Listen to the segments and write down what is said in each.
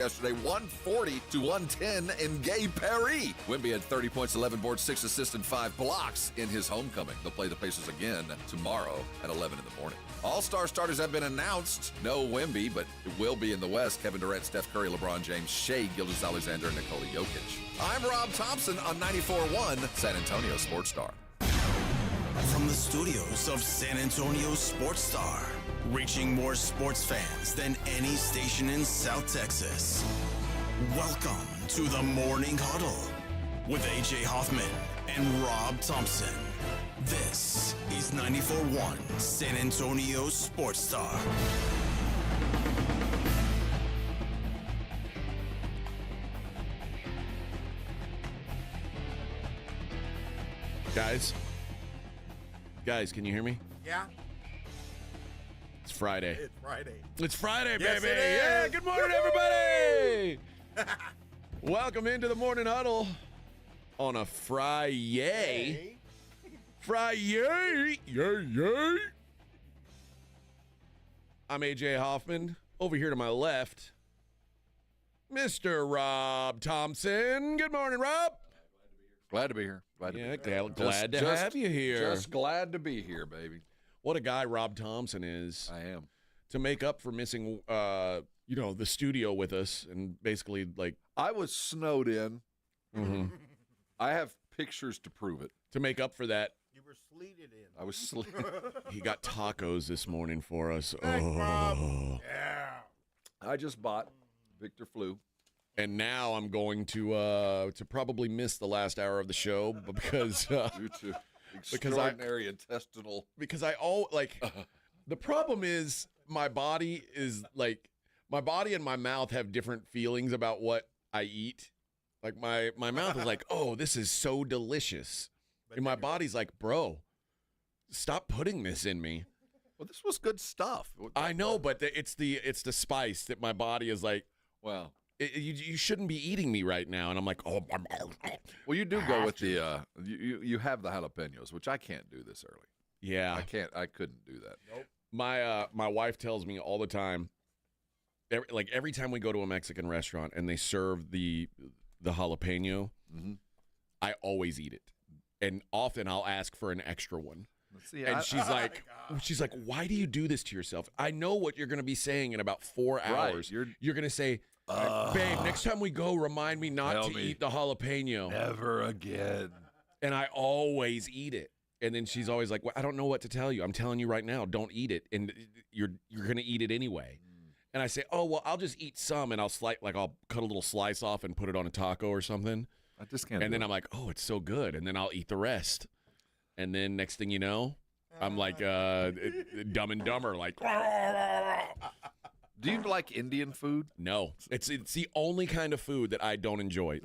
yesterday, 140-110 in Gay Paris. Wemby had 30 points, 11 boards, 6 assists, and 5 blocks in his homecoming. They'll play the Pacers again tomorrow at 11 in the morning. All-star starters have been announced. No Wemby, but it will be in the West. Kevin Durant, Steph Curry, LeBron James, Shai Gilgeous-Alexander, and Nikola Jokic. I'm Rob Thompson on 94.1 San Antonio Sports Star. From the studios of San Antonio Sports Star, reaching more sports fans than any station in South Texas. Welcome to the Morning Huddle with A.J. Hoffman and Rob Thompson. This is 94.1 San Antonio Sports Star. Guys, can you hear me? Yeah. It's Friday. It's Friday. It's Friday, Yes, baby. it is. Yeah, good morning, everybody. Welcome into the Morning Huddle on a Friday. Friday. Yay. I'm AJ Hoffman. Over here to my left, Mr. Rob Thompson. Good morning, Rob. Glad to be here. Glad to be here. Glad to have you here. Just glad to be here, baby. What a guy Rob Thompson is. I am. To make up for missing, the studio with us and basically like. I was snowed in. Mm-hmm. I have pictures to prove it. To make up for that. You were sleeted in. I was He got tacos this morning for us. Thanks, Rob. Yeah. I just bought Victor Flu. And now I'm going to probably miss the last hour of the show because Due to extraordinary intestinal. Because the problem is my body and my mouth have different feelings about what I eat. Like my mouth is like, oh, this is so delicious. And my body's like, bro, stop putting this in me. Well, this was good stuff. I know, but it's the spice that my body is like, well, you shouldn't be eating me right now. And I'm like, oh. Well, you do go with the you have the jalapenos, which I can't do this early. Yeah, I couldn't do that. Nope. My wife tells me all the time. Every time we go to a Mexican restaurant and they serve the jalapeno, mm-hmm. I always eat it, and often I'll ask for an extra one. See, and she's like, why do you do this to yourself? I know what you're going to be saying in about 4 hours. Right, you're going to say, babe, next time we go, remind me not to eat the jalapeno. Never again. And I always eat it. And then she's always like, well, I don't know what to tell you. I'm telling you right now, don't eat it. And you're going to eat it anyway. And I say, oh, well, I'll just eat some and I'll cut a little slice off and put it on a taco or something. I just can't. And then I'm like, oh, it's so good. And then I'll eat the rest. And then next thing you know, I'm like Dumb and Dumber, like. Do you like Indian food? No, it's the only kind of food that I don't enjoy.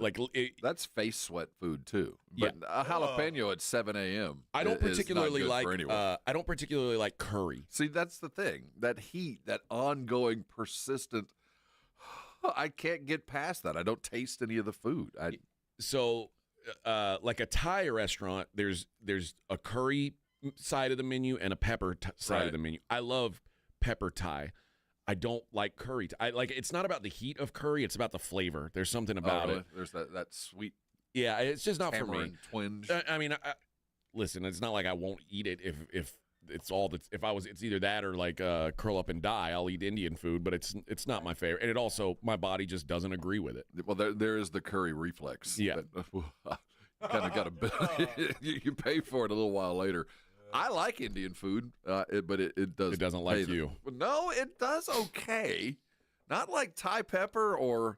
That's face sweat food too. But a jalapeno at 7 a.m. I don't particularly like. I don't particularly like curry. See, that's the thing. That heat, that ongoing, persistent. I can't get past that. I don't taste any of the food. So, like a Thai restaurant, there's a curry side of the menu and a pepper side of the menu. I love pepper Thai. I don't like curry. It's not about the heat of curry. It's about the flavor. There's something about it. There's that sweet. Yeah, it's just not for me. Twinge. I mean, listen, it's not like I won't eat it if it's all that. It's either that or like curl up and die. I'll eat Indian food, but it's not my favorite. And it also, my body just doesn't agree with it. Well, there is the curry reflex. Yeah, kind of got a you pay for it a little while later. I like Indian food, but it does. It doesn't like you. No, it does okay. Not like Thai pepper or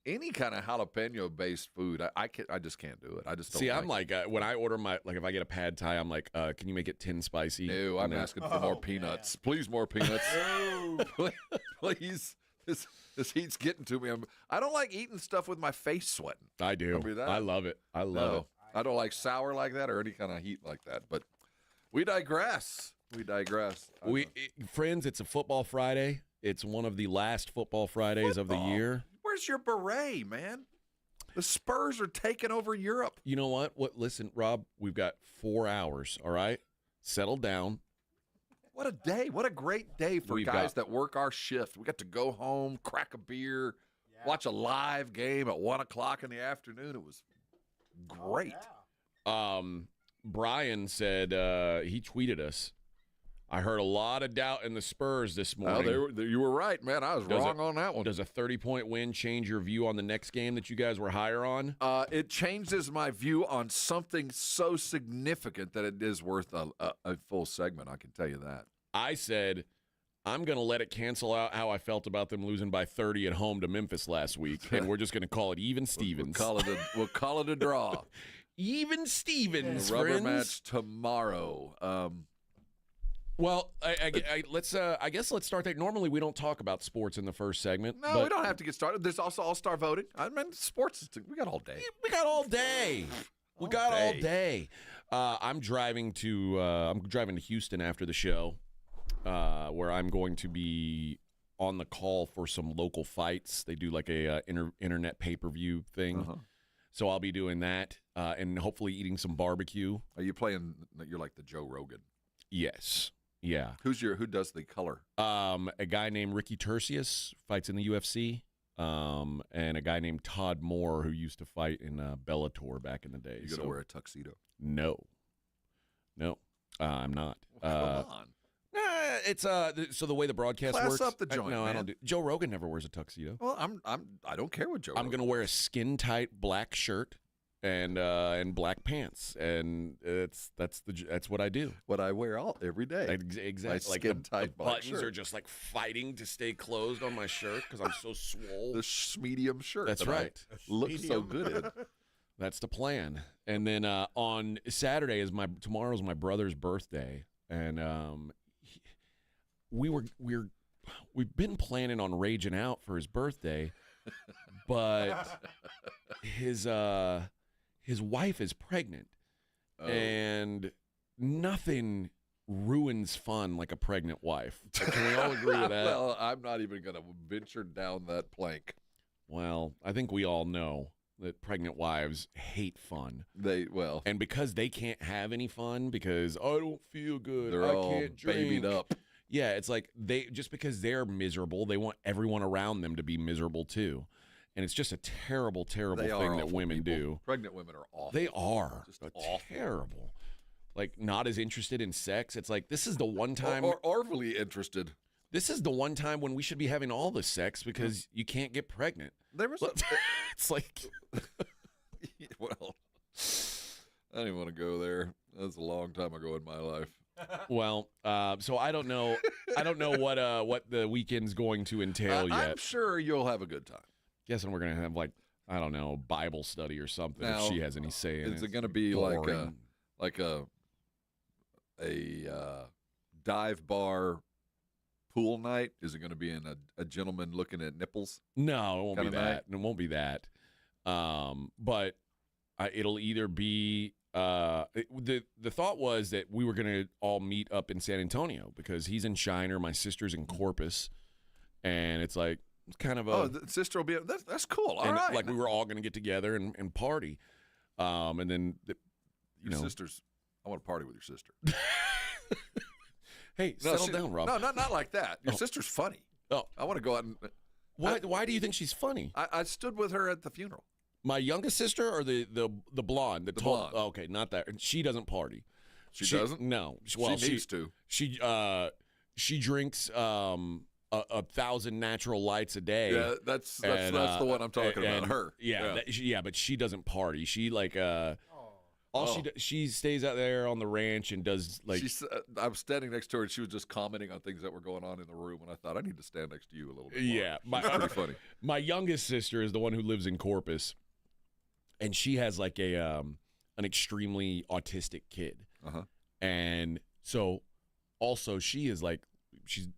any kind of jalapeno-based food. I just can't do it. I just don't. See, I'm like when I order if I get a pad Thai, I'm like, can you make it 10 spicy? No, I'm asking for more peanuts. Please, more peanuts. Please. This heat's getting to me. I don't like eating stuff with my face sweating. I do. I love it. I love it. I don't like sour like that or any kind of heat like that. But we digress. Friends, it's a football Friday. It's one of the last football Fridays of the year. Where's your beret, man? The Spurs are taking over Europe. You know what? Listen, Rob, we've got 4 hours, all right? Settle down. What a day. What a great day for guys that work our shift. We got to go home, crack a beer, Watch a live game at 1 o'clock in the afternoon. It was great. Brian said he tweeted us. I heard a lot of doubt in the Spurs this morning. You were right, man. I was wrong on that one. Does a 30-point win change your view on the next game that you guys were higher on? It changes my view on something so significant that it is worth a full segment. I can tell you that. I said I'm going to let it cancel out how I felt about them losing by 30 at home to Memphis last week, and we're just going to call it even Stevens. We'll call it a draw. Even Stevens, Rubber friends. match tomorrow. Well, I guess let's start there. Normally, we don't talk about sports in the first segment. No, we don't have to get started. There's also all-star voting. I mean, sports, we got all day. We got all day. All day. I'm driving to Houston after the show, where I'm going to be on the call for some local fights. They do like a internet pay-per-view thing. Uh-huh. So I'll be doing that and hopefully eating some barbecue. Are you playing? You're like the Joe Rogan. Yes. Yeah. Who does the color? A guy named Ricky Tercius fights in the UFC, and a guy named Todd Moore who used to fight in Bellator back in the day. You gonna wear a tuxedo? No, I'm not. Well, come on. It's so the way the broadcast Class works. up the joint, no, man. I don't do. Joe Rogan never wears a tuxedo. Well, I don't care what Joe. I'm gonna wear a skin tight black shirt and black pants, and that's what I do. What I wear every day. Exactly. Like the buttons shirt are just like fighting to stay closed on my shirt because I'm so swole. The medium shirt. That's right. Looks so good in. That's the plan. And then on Saturday tomorrow's my brother's birthday, and we've been planning on raging out for his birthday, but his wife is pregnant, and nothing ruins fun like a pregnant wife. Can we all agree with that? Well, I'm not even going to venture down that plank. Well, I think we all know that pregnant wives hate fun. And because they can't have any fun because I don't feel good, they're all can't drink. babied up. Yeah, it's like just because they're miserable, they want everyone around them to be miserable too. And it's just a terrible, terrible thing that women do. Pregnant women are awful. They are. Just awful. Terrible. Like, not as interested in sex. It's like, this is the one time. Or overly interested. This is the one time when we should be having all the sex because you can't get pregnant. There was it's like. Well, I didn't want to go there. That was a long time ago in my life. Well, so I don't know. I don't know what the weekend's going to entail yet. I'm sure you'll have a good time. Guessing we're gonna have I don't know, Bible study or something. Now, if she has any say in it. Is it going to be boring. like a dive bar pool night? Is it going to be in a gentleman looking at nipples? No, it won't be that. It won't be that. But it'll either be the thought was that we were going to all meet up in San Antonio because he's in Shiner, my sister's in Corpus, and it's like. It's kind of the sister will be. That's cool. All right. Like we were all going to get together and party, and then your sister's. I want to party with your sister. Hey, settle down, Rob. No, not like that. Your sister's funny. Oh, I want to go out and. Why do you think she's funny? I stood with her at the funeral. My youngest sister or the blonde, the tall. Blonde. Oh, okay, not that. She doesn't party. She doesn't. No. Well, she needs to. She drinks 1,000 natural lights a day. Yeah, that's the one I'm talking about. Her. Yeah, but she doesn't party. She she stays out there on the ranch and does like. I was standing next to her and she was just commenting on things that were going on in the room, and I thought I need to stand next to you a little bit more. Yeah, pretty funny. My youngest sister is the one who lives in Corpus, and she has like an extremely autistic kid, and so also she is like. She's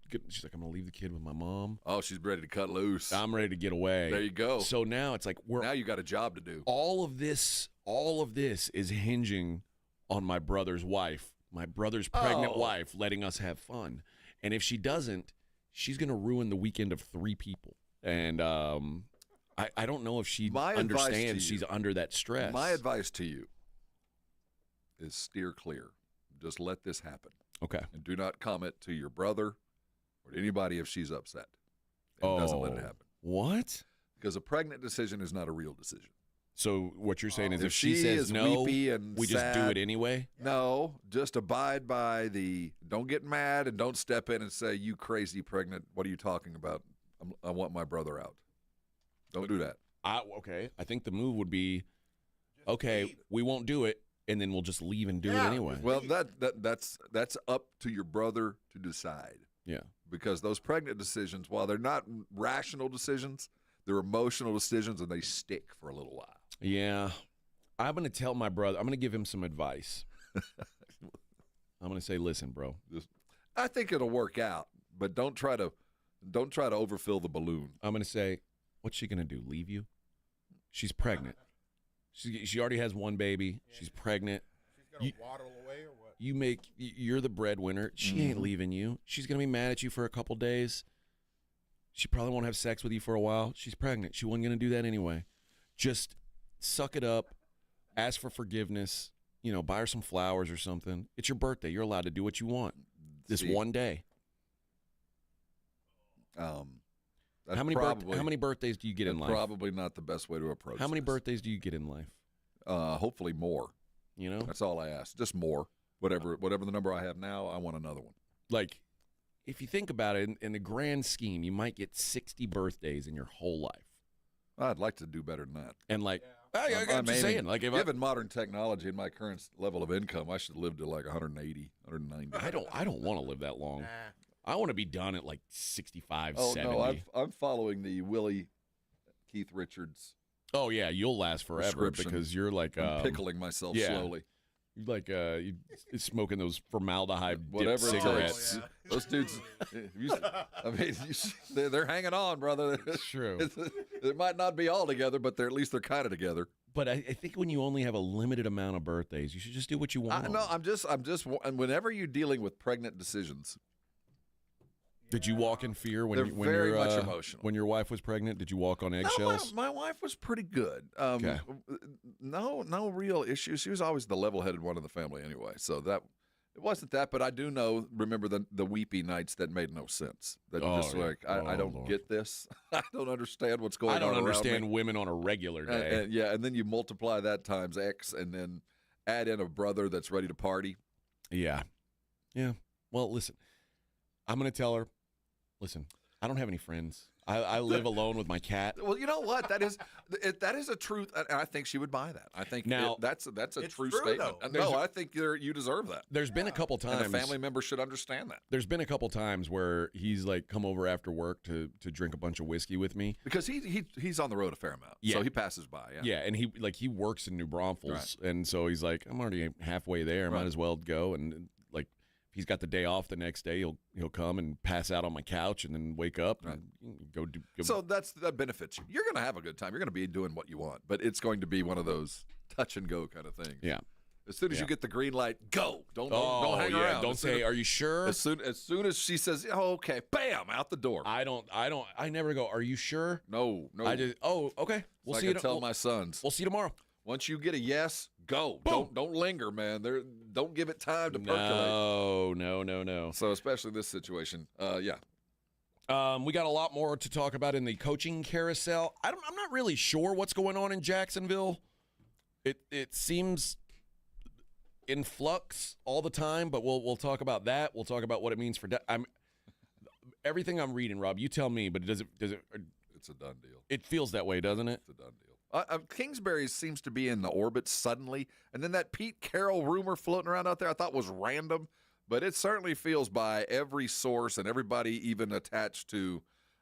like, I'm gonna leave the kid with my mom. Oh, she's ready to cut loose. I'm ready to get away. There you go. So now it's like now you got a job to do. All of this is hinging on my brother's wife, my brother's pregnant wife, letting us have fun. And if she doesn't, she's gonna ruin the weekend of 3 people. And I don't know if she understands she's under that stress. My advice to you is steer clear. Just let this happen. Okay. And do not comment to your brother or to anybody if she's upset. And doesn't let it happen. What? because a pregnant decision is not a real decision. So what you're saying is If if she she says is no, weepy and we just do sad, it anyway? No, just abide by don't get mad and don't step in and say, you crazy pregnant, what are you talking about? I want my brother out. Don't do that. Okay. I think the move would be, okay, we won't do it, and then we'll just leave and do it anyway. Well, that's up to your brother to decide. Yeah. Because those pregnant decisions, while they're not rational decisions, they're emotional decisions, and they stick for a little while. Yeah. I'm going to tell my brother, I'm going to give him some advice. I'm going to say, listen, bro. I think it'll work out, but don't try to overfill the balloon. I'm going to say, what's she going to do, leave you? She's pregnant. She already has one baby. She's pregnant. She's going to waddle away or what? You're the breadwinner. She ain't leaving you. She's going to be mad at you for a couple days. She probably won't have sex with you for a while. She's pregnant. She wasn't going to do that anyway. Just suck it up. Ask for forgiveness. Buy her some flowers or something. It's your birthday. You're allowed to do what you want this one day. How many birthdays do you get in life? Probably not the best way to approach. How many birthdays do you get in life? Hopefully more. That's all I ask. Just more. Whatever the number I have now, I want another one. Like, if you think about it, in the grand scheme, you might get 60 birthdays in your whole life. I'd like to do better than that. And I'm just saying, like, given modern technology and my current level of income, I should live to like 180, 190. I don't want to live that long. I want to be done at like 65, oh, 70. No, I'm following the Willie Keith Richards. Oh yeah, you'll last forever because you're like I'm pickling myself slowly. You're like you're smoking those formaldehyde whatever cigarettes. Oh, yeah. Those dudes, they're hanging on, brother. It's true. It might not be all together, but at least they're kind of together. But I think when you only have a limited amount of birthdays, you should just do what you want. No, I'm just. And whenever you're dealing with pregnant decisions. Did you walk in fear when They're very much emotional. When your wife was pregnant? Did you walk on eggshells? No, my wife was pretty good. Okay. No real issues. She was always the level-headed one in the family anyway. So it wasn't that. But I do remember the weepy nights that made no sense. That I don't Lord. get this. I don't understand what's going on. I don't around understand me. women on a regular day. And then you multiply that times X, and then add in a brother that's ready to party. Yeah. Well, listen, I'm going to tell her. Listen, I don't have any friends. I live alone with my cat. Well, you know what? That is a truth, and I think she would buy that. I think that's a true statement. No, I think you deserve that. There's been a couple times. And a family member should understand that. There's been a couple times where he's like come over after work to drink a bunch of whiskey with me because he's on the road a fair amount. Yeah. So he passes by. Yeah, and he works in New Braunfels, right. And so he's like, I'm already halfway there. Right. Might as well go and like. He's got the day off the next day. He'll come and pass out on my couch and then wake up and go. So that benefits you. You're going to have a good time. You're going to be doing what you want, but it's going to be one of those touch and go kind of things. Yeah. As soon as you get the green light, go. Don't hang around. Don't say, "Are you sure?" As soon as she says, "Oh, okay," bam, out the door. I never go. Are you sure? No. I just. Oh, okay. We'll see. I tell my sons. We'll see you tomorrow. Once you get a yes, go. Boom. Don't linger, man. Don't give it time to percolate. No. So especially this situation, yeah. We got a lot more to talk about in the coaching carousel. I'm not really sure what's going on in Jacksonville. It seems in flux all the time, but we'll talk about that. We'll talk about what it means for. Everything I'm reading, Rob. You tell me, but does it? It's a done deal. It feels that way, doesn't it? It's a done deal. Kingsbury seems to be in the orbit suddenly, and then that Pete Carroll rumor floating around out there I thought was random, but it certainly feels by every source and everybody even attached to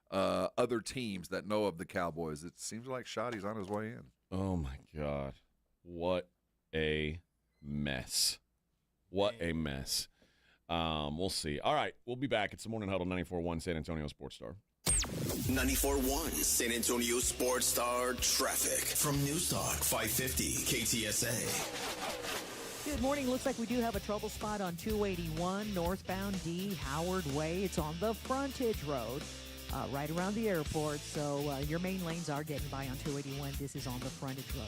other teams that know of the Cowboys. It seems like Shoddy's on his way in. Oh, my God. What a mess. What a mess. We'll see. All right, we'll be back. It's the Morning Huddle 94.1 San Antonio Sports Star. 94.1 San Antonio Sports Star traffic from News Talk 550 KTSA. Good morning. Looks like we do have a trouble spot on 281 northbound D Howard Way. It's on the frontage road right around the airport. So your main lanes are getting by on 281. This is on the frontage road.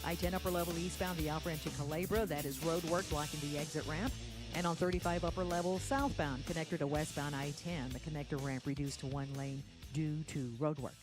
I-10 upper level eastbound the out ramp to Calabria. That is road work blocking the exit ramp. And on 35 upper level southbound connector to westbound I-10, the connector ramp reduced to one lane due to road work.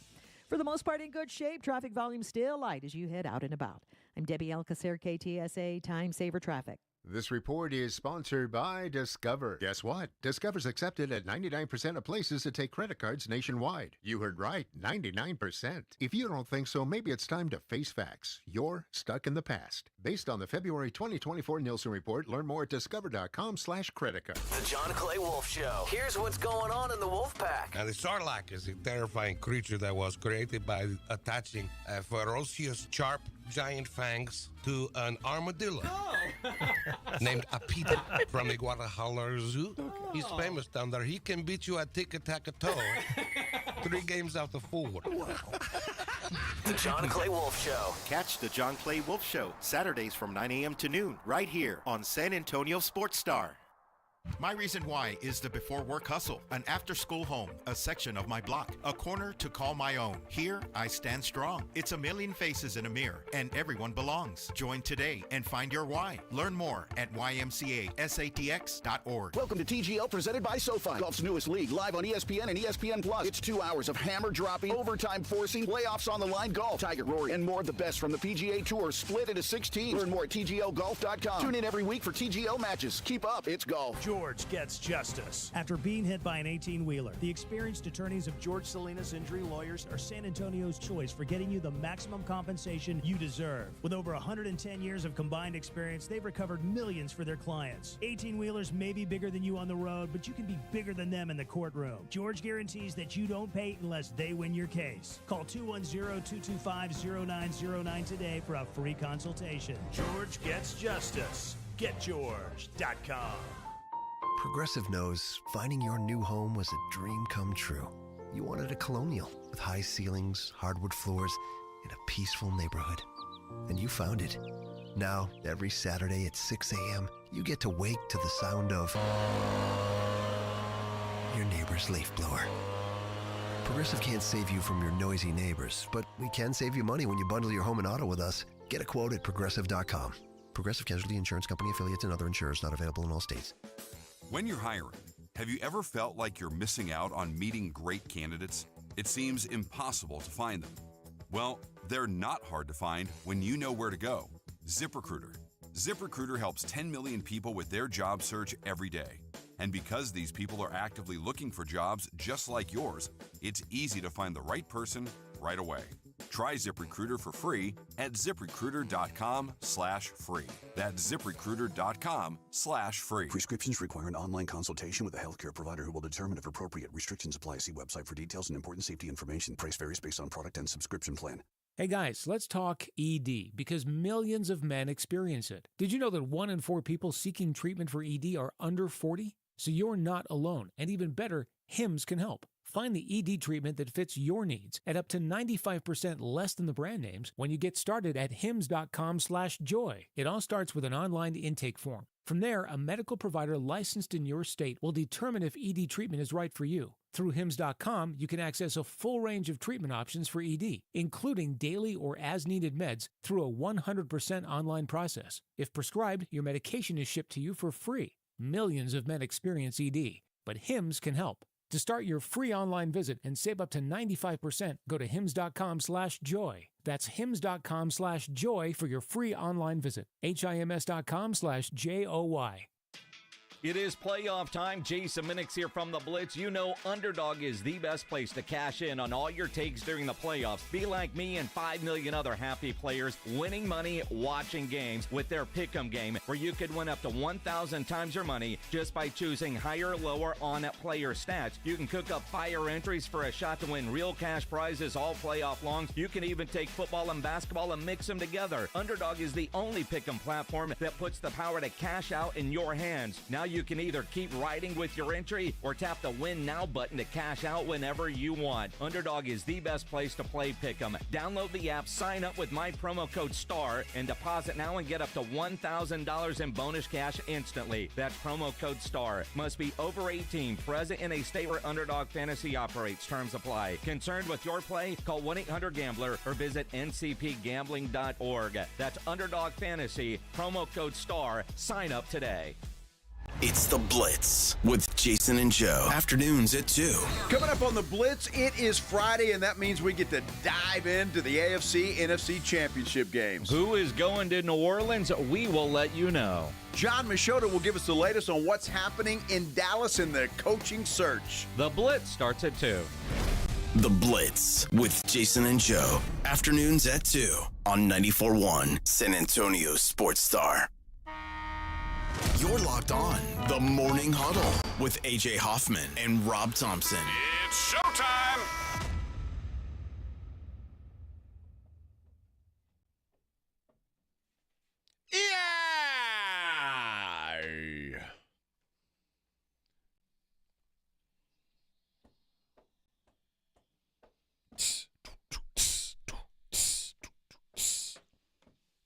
For the most part, in good shape. Traffic volume still light as you head out and about. I'm Debbie Alcacer, KTSA Time Saver Traffic. This report is sponsored by Discover. Guess what? Discover's accepted at 99% of places that take credit cards nationwide. You heard right, 99%. If you don't think so, maybe it's time to face facts. You're stuck in the past. Based on the February 2024 Nielsen report, learn more at discover.com/credit card. The John Clay Wolf Show. Here's what's going on in the Wolf Pack. Now, the Sarlacc is a terrifying creature that was created by attaching a ferocious, sharp, giant fangs to an armadillo named Apita from the Guadalajara Zoo. He's famous down there. He can beat you at tic-a-tac-a-toe 3 games out of 4. The John Clay Wolf Show. Catch the John Clay Wolf Show Saturdays from 9 a.m. to noon right here on San Antonio Sports Star. My Reason Why is the Before Work Hustle, an after-school home, a section of my block, a corner to call my own. Here, I stand strong. It's a million faces in a mirror, and everyone belongs. Join today and find your why. Learn more at ymcasatx.org. Welcome to TGL, presented by SoFi, golf's newest league, live on ESPN and ESPN Plus. It's 2 hours of hammer-dropping, overtime forcing, playoffs on the line golf. Tiger, Rory, and more of the best from the PGA Tour, split into 6 teams. Learn more at TGLGolf.com. Tune in every week for TGL matches. Keep up, it's golf. George gets justice. After being hit by an 18-wheeler, the experienced attorneys of George Salinas Injury Lawyers are San Antonio's choice for getting you the maximum compensation you deserve. With over 110 years of combined experience, they've recovered millions for their clients. 18-wheelers may be bigger than you on the road, but you can be bigger than them in the courtroom. George guarantees that you don't pay unless they win your case. Call 210-225-0909 today for a free consultation. George gets justice. GetGeorge.com. Progressive knows finding your new home was a dream come true. You wanted a colonial with high ceilings, hardwood floors, and a peaceful neighborhood. And you found it. Now, every Saturday at 6 a.m., you get to wake to the sound of your neighbor's leaf blower. Progressive can't save you from your noisy neighbors, but we can save you money when you bundle your home and auto with us. Get a quote at Progressive.com. Progressive Casualty Insurance Company, affiliates, and other insurers not available in all states. When you're hiring, have you ever felt like you're missing out on meeting great candidates? It seems impossible to find them. Well, they're not hard to find when you know where to go. ZipRecruiter. ZipRecruiter helps 10 million people with their job search every day. And because these people are actively looking for jobs just like yours, it's easy to find the right person right away. Try ZipRecruiter for free at ZipRecruiter.com/free. That's ZipRecruiter.com/free. Prescriptions require an online consultation with a healthcare provider who will determine if appropriate. Restrictions apply. See website for details and important safety information. Price varies based on product and subscription plan. Hey guys, let's talk ED because millions of men experience it. Did you know that 1 in 4 people seeking treatment for ED are under 40? So you're not alone. And even better, Hims can help. Find the ED treatment that fits your needs at up to 95% less than the brand names when you get started at hims.com/joy. It all starts with an online intake form. From there, a medical provider licensed in your state will determine if ED treatment is right for you. Through hims.com, you can access a full range of treatment options for ED, including daily or as-needed meds through a 100% online process. If prescribed, your medication is shipped to you for free. Millions of men experience ED, but Hims can help. To start your free online visit and save up to 95%, go to hims.com/joy. That's hims.com/joy for your free online visit. hims.com/joy. It is playoff time. Jason Minix here from the Blitz. You know Underdog is the best place to cash in on all your takes during the playoffs. Be like me and 5 million other happy players winning money watching games with their Pick'em game, where you could win up to 1,000 times your money just by choosing higher or lower on player stats. You can cook up fire entries for a shot to win real cash prizes all playoff long. You can even take football and basketball and mix them together. Underdog is the only Pick'em platform that puts the power to cash out in your hands. Now you can either keep riding with your entry or tap the Win Now button to cash out whenever you want. Underdog is the best place to play Pick'em. Download the app, sign up with my promo code STAR, and deposit now and get up to $1,000 in bonus cash instantly. That's promo code STAR. Must be over 18, present in a state where Underdog Fantasy operates. Terms apply. Concerned with your play? Call 1-800-GAMBLER or visit ncpgambling.org. That's Underdog Fantasy, promo code STAR. Sign up today. It's The Blitz with Jason and Joe. Afternoons at 2. Coming up on The Blitz, it is Friday, and that means we get to dive into the AFC, NFC championship games. Who is going to New Orleans? We will let you know. John Machota will give us the latest on what's happening in Dallas in the coaching search. The Blitz starts at 2. The Blitz with Jason and Joe. Afternoons at 2 on 94.1 San Antonio Sports Star. You're locked on The Morning Huddle with AJ Hoffman and Rob Thompson. It's showtime! Yeah!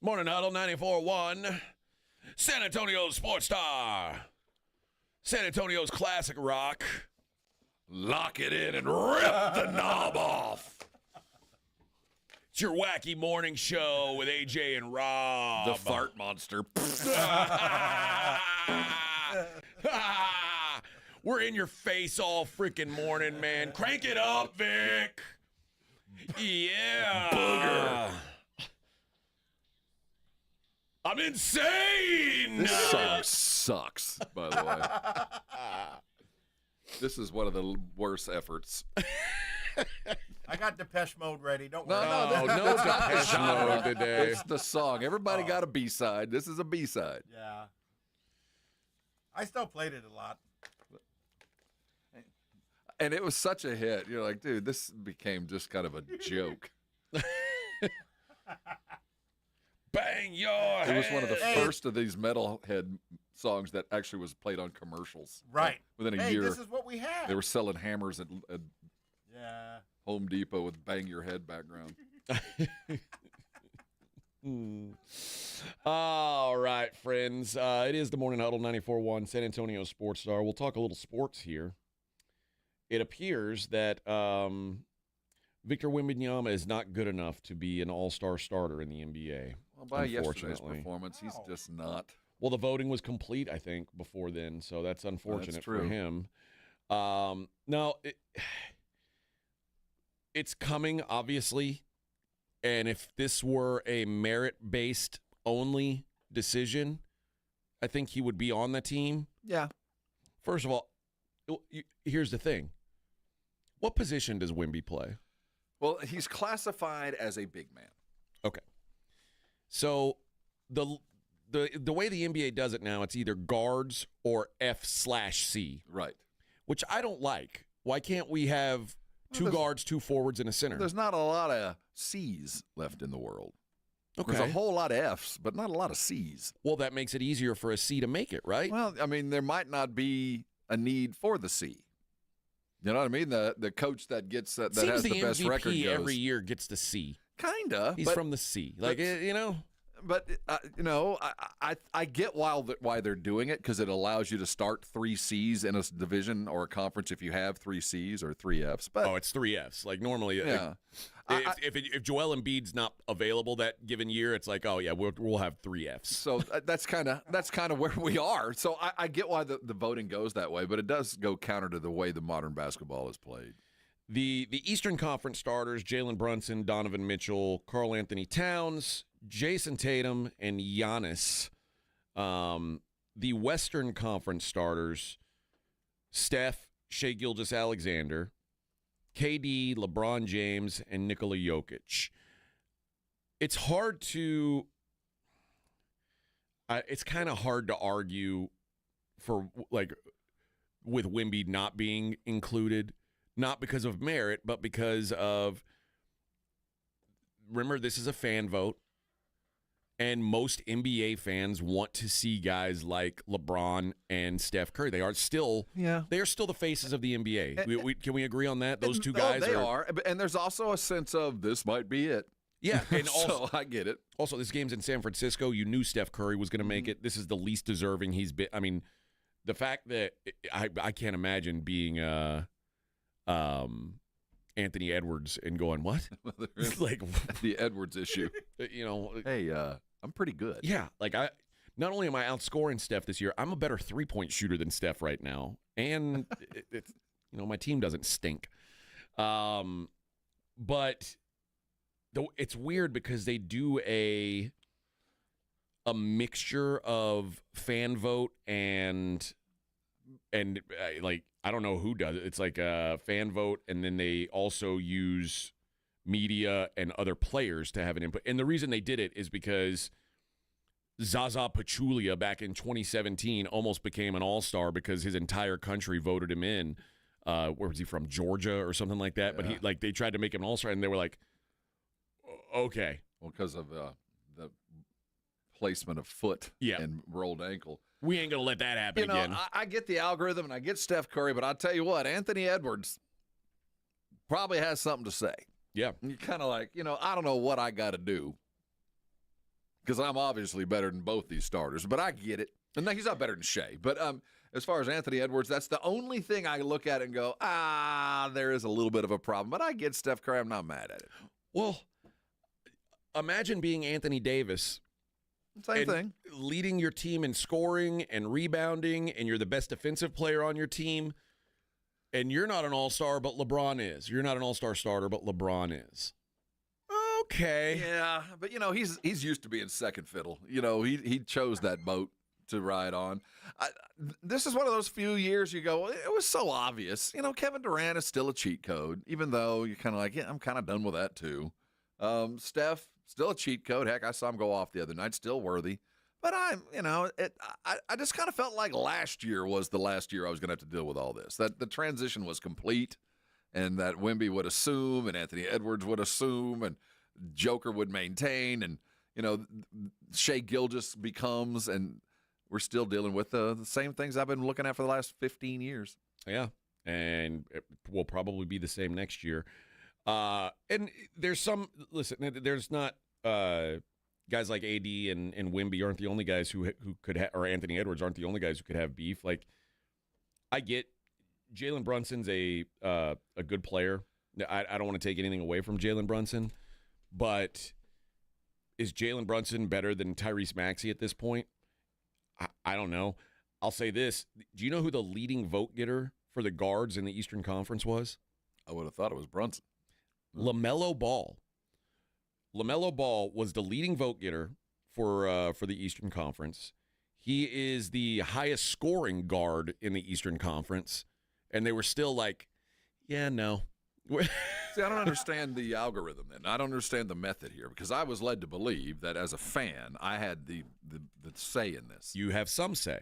Morning Huddle 94.1. San Antonio Sports Star. San Antonio's classic rock. Lock it in and rip the knob off. It's your wacky morning show with AJ and Rob. The fart monster. We're in your face all freaking morning, man. Crank it up, Vic. Yeah. Booger. I'm insane! This song sucks, by the way. This is one of the worst efforts. I got Depeche Mode ready. Don't worry. No Depeche Mode today. It's the song. Everybody got a B-side. This is a B-side. Yeah. I still played it a lot. And it was such a hit. You're like, dude, this became just kind of a joke. Bang your head. It was one of the first of these metalhead songs that actually was played on commercials. Right. Within a year. This is what we had. They were selling hammers at Yeah. Home Depot with Bang Your Head background. All right, friends. It is the Morning Huddle 94.1 San Antonio Sports Star. We'll talk a little sports here. It appears that Victor Wembanyama is not good enough to be an all-star starter in the NBA. Well, by yesterday's performance, he's just not. Well, the voting was complete, I think, before then, so that's unfortunate for him. It's coming, obviously, and if this were a merit-based only decision, I think he would be on the team. Yeah. First of all, here's the thing. What position does Wemby play? Well, he's classified as a big man. Okay. So the way the NBA does it now, it's either guards or F/C. Right. Which I don't like. Why can't we have two guards, two forwards, and a center? There's not a lot of C's left in the world. Okay. There's a whole lot of F's, but not a lot of C's. Well, that makes it easier for a C to make it, right? Well, I mean, there might not be a need for the C. You know what I mean? The coach that gets that Seems has the best MVP record goes. every year gets the C. Kinda. He's from the C. Like, you know. But, I get why they're doing it, because it allows you to start 3 C's in a division or a conference if you have 3 C's or 3 F's. But it's 3 F's. Like, normally, yeah. if Joel Embiid's not available that given year, it's like, oh, yeah, we'll have 3 F's. So that's kind of where we are. So I get why the voting goes that way, but it does go counter to the way the modern basketball is played. The Eastern Conference starters, Jalen Brunson, Donovan Mitchell, Karl Anthony Towns, Jason Tatum, and Giannis. The Western Conference starters, Steph, Shai Gilgeous-Alexander, KD, LeBron James, and Nikola Jokic. It's hard to it's kind of hard to argue for, like, with Wemby not being included, not because of merit, but because of, remember, this is a fan vote, and most NBA fans want to see guys like LeBron and Steph Curry. They are still the faces of the NBA. Can we agree on that? Those two guys are. And there's also a sense of this might be it. Yeah, and also, so I get it. Also, this game's in San Francisco. You knew Steph Curry was going to make it. This is the least deserving he's been. I mean, the fact that I can't imagine being Anthony Edwards and going, what? Like the Edwards issue. You know, hey, I'm pretty good. Yeah, like not only am I outscoring Steph this year, I'm a better three-point shooter than Steph right now. And it's, my team doesn't stink. But it's weird because they do a mixture of fan vote and like, I don't know who does it. It's like a fan vote, and then they also use media and other players to have an input. And the reason they did it is because Zaza Pachulia back in 2017 almost became an all-star because his entire country voted him in. Where was he from? Georgia or something like that. Yeah. But they tried to make him an all-star, and they were like, okay. Well, because of the placement of foot and rolled ankle. We ain't going to let that happen again. I get the algorithm and I get Steph Curry, but I'll tell you what, Anthony Edwards probably has something to say. Yeah. You're kind of like, I don't know what I got to do because I'm obviously better than both these starters, but I get it. And he's not better than Shea. But as far as Anthony Edwards, that's the only thing I look at and go, there is a little bit of a problem. But I get Steph Curry. I'm not mad at it. Well, imagine being Anthony Davis. Same thing. Leading your team in scoring and rebounding, and you're the best defensive player on your team, and you're not an all-star, but LeBron is. You're not an all-star starter, but LeBron is. Okay. Yeah, but, he's used to being second fiddle. He chose that boat to ride on. This is one of those few years you go, it was so obvious. Kevin Durant is still a cheat code, even though you're kind of like, I'm kind of done with that too. Steph, still a cheat code. Heck, I saw him go off the other night, still worthy. But I just kind of felt like last year was the last year I was going to have to deal with all this. That the transition was complete, and that Wemby would assume, and Anthony Edwards would assume, and Joker would maintain, and Shea Gilgeous becomes, and we're still dealing with the same things I've been looking at for the last 15 years. Yeah, and it will probably be the same next year. And there's there's not guys like AD and Wemby aren't the only guys who could or Anthony Edwards aren't the only guys who could have beef. Like, I get Jalen Brunson's a good player. I don't want to take anything away from Jalen Brunson, but is Jalen Brunson better than Tyrese Maxey at this point? I don't know. I'll say this. Do you know who the leading vote getter for the guards in the Eastern Conference was? I would have thought it was Brunson. LaMelo Ball. LaMelo Ball was the leading vote getter for the Eastern Conference. He is the highest scoring guard in the Eastern Conference, and they were still like, yeah, no. See, I don't understand the algorithm, and I don't understand the method here, because I was led to believe that as a fan, I had the say in this. You have some say.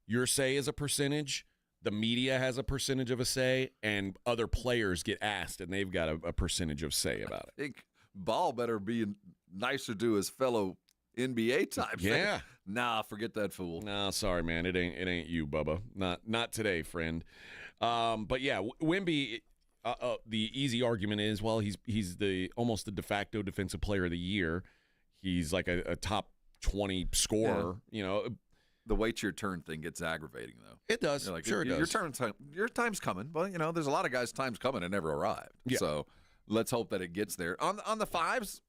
Your say is a percentage. The media has a percentage of a say, and other players get asked, and they've got a percentage of say about it. I think Ball better be nicer to his fellow NBA types. Yeah. Nah, forget that fool. No, sorry, man. It ain't you, Bubba. Not today, friend. But yeah, Wemby. The easy argument is, well, he's almost the de facto defensive player of the year. He's like a top 20 scorer. Yeah. The wait your turn thing gets aggravating, though. It does. Like, sure, it does. Your time's coming. Well, there's a lot of guys' time's coming and never arrived. Yeah. So let's hope that it gets there. On the fives,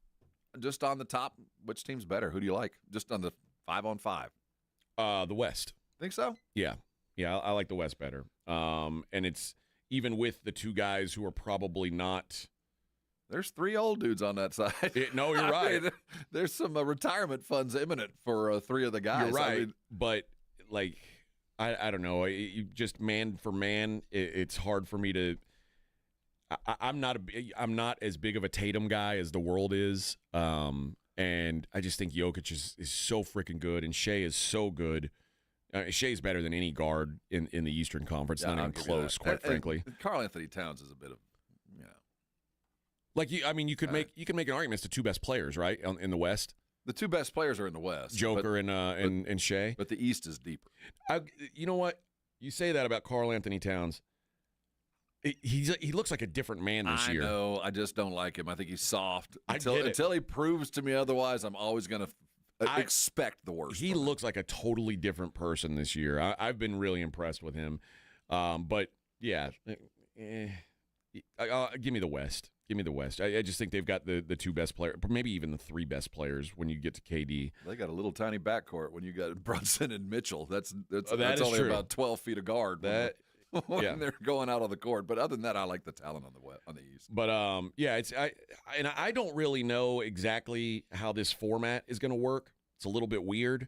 just on the top, which team's better? Who do you like? Just on the 5-on-5. The West. Think so? Yeah. I like the West better. And it's even with the two guys who are probably not. There's 3 old dudes on that side. No, you're right. There's some retirement funds imminent for 3 of the guys. You're right. But, like, I don't know. You just man for man, it's hard for me to. I'm not as big of a Tatum guy as the world is. And I just think Jokic is so freaking good, and Shea is so good. Shea's better than any guard in the Eastern Conference. Not even close, quite frankly. Karl Anthony Towns is a bit of, like you could make an argument it's the 2 best players, right, in the West. The 2 best players are in the West, Joker and Shea. But the East is deeper. You know what? You say that about Karl Anthony Towns. He looks like a different man this year. I know. I just don't like him. I think he's soft. I get it. Until he proves to me otherwise, I'm always going to expect the worst. He looks like a totally different person this year. I've been really impressed with him. But yeah, Give me the West. Give me the West. I just think they've got the two best players, maybe even the three best players when you get to KD. They got a little tiny backcourt when you got Brunson and Mitchell. That's that only true. about 12 feet of guard when they're going out on the court. But other than that, I like the talent on the East. But I don't really know exactly how this format is going to work. It's a little bit weird.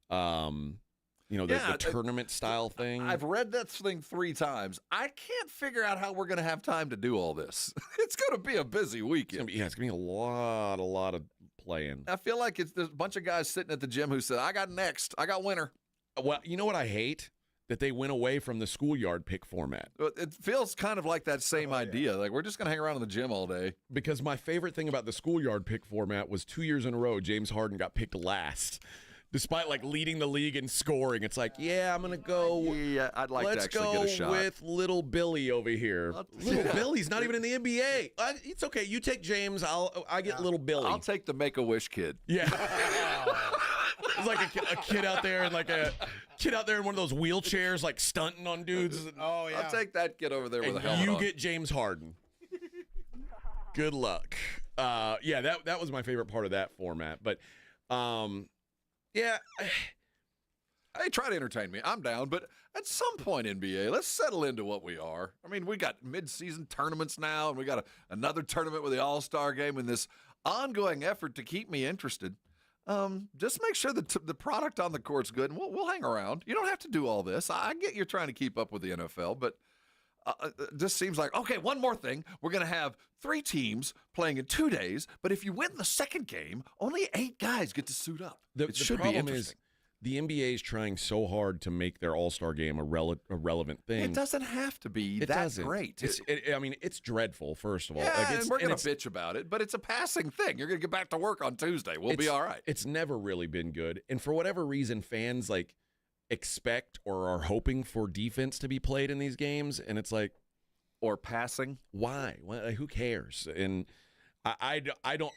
The tournament style thing. I've read that thing 3 times. I can't figure out how we're going to have time to do all this. It's going to be a busy weekend. It's going to be a lot of playing. I feel like there's a bunch of guys sitting at the gym who said, I got next. I got winner. Well, you know what I hate? That they went away from the schoolyard pick format. It feels kind of like that same idea. Like, we're just going to hang around in the gym all day. Because my favorite thing about the schoolyard pick format was 2 years in a row, James Harden got picked last. Despite leading the league in scoring, it's like, I'm gonna go. Yeah, I'd like to actually get a shot. Let's go with little Billy over here. Little Billy's not even in the NBA. It's okay. You take James. I get little Billy. I'll take the Make-A-Wish kid. Yeah. It's like a kid out there and in one of those wheelchairs, stunting on dudes. Oh yeah. I'll take that kid over there with a And helmet you on. get James Harden. Good luck. That was my favorite part of that format, but. Yeah. Hey, try to entertain me. I'm down, but at some point, NBA, let's settle into what we are. I mean, we got mid-season tournaments now, and we got another tournament with the All-Star game and this ongoing effort to keep me interested. Just make sure that the product on the court's good, and we'll hang around. You don't have to do all this. I get you're trying to keep up with the NFL, but it just seems like, okay, one more thing. We're going to have 3 teams playing in 2 days, but if you win the second game, only 8 guys get to suit up. The problem is the NBA is trying so hard to make their All-Star game a relevant thing. It doesn't have to be great. It's dreadful, first of all. Yeah, and we're going to bitch about it, but it's a passing thing. You're going to get back to work on Tuesday. We'll be all right. It's never really been good. And for whatever reason, fans expect or are hoping for defense to be played in these games, and it's like, or passing. Why? Who cares? And I don't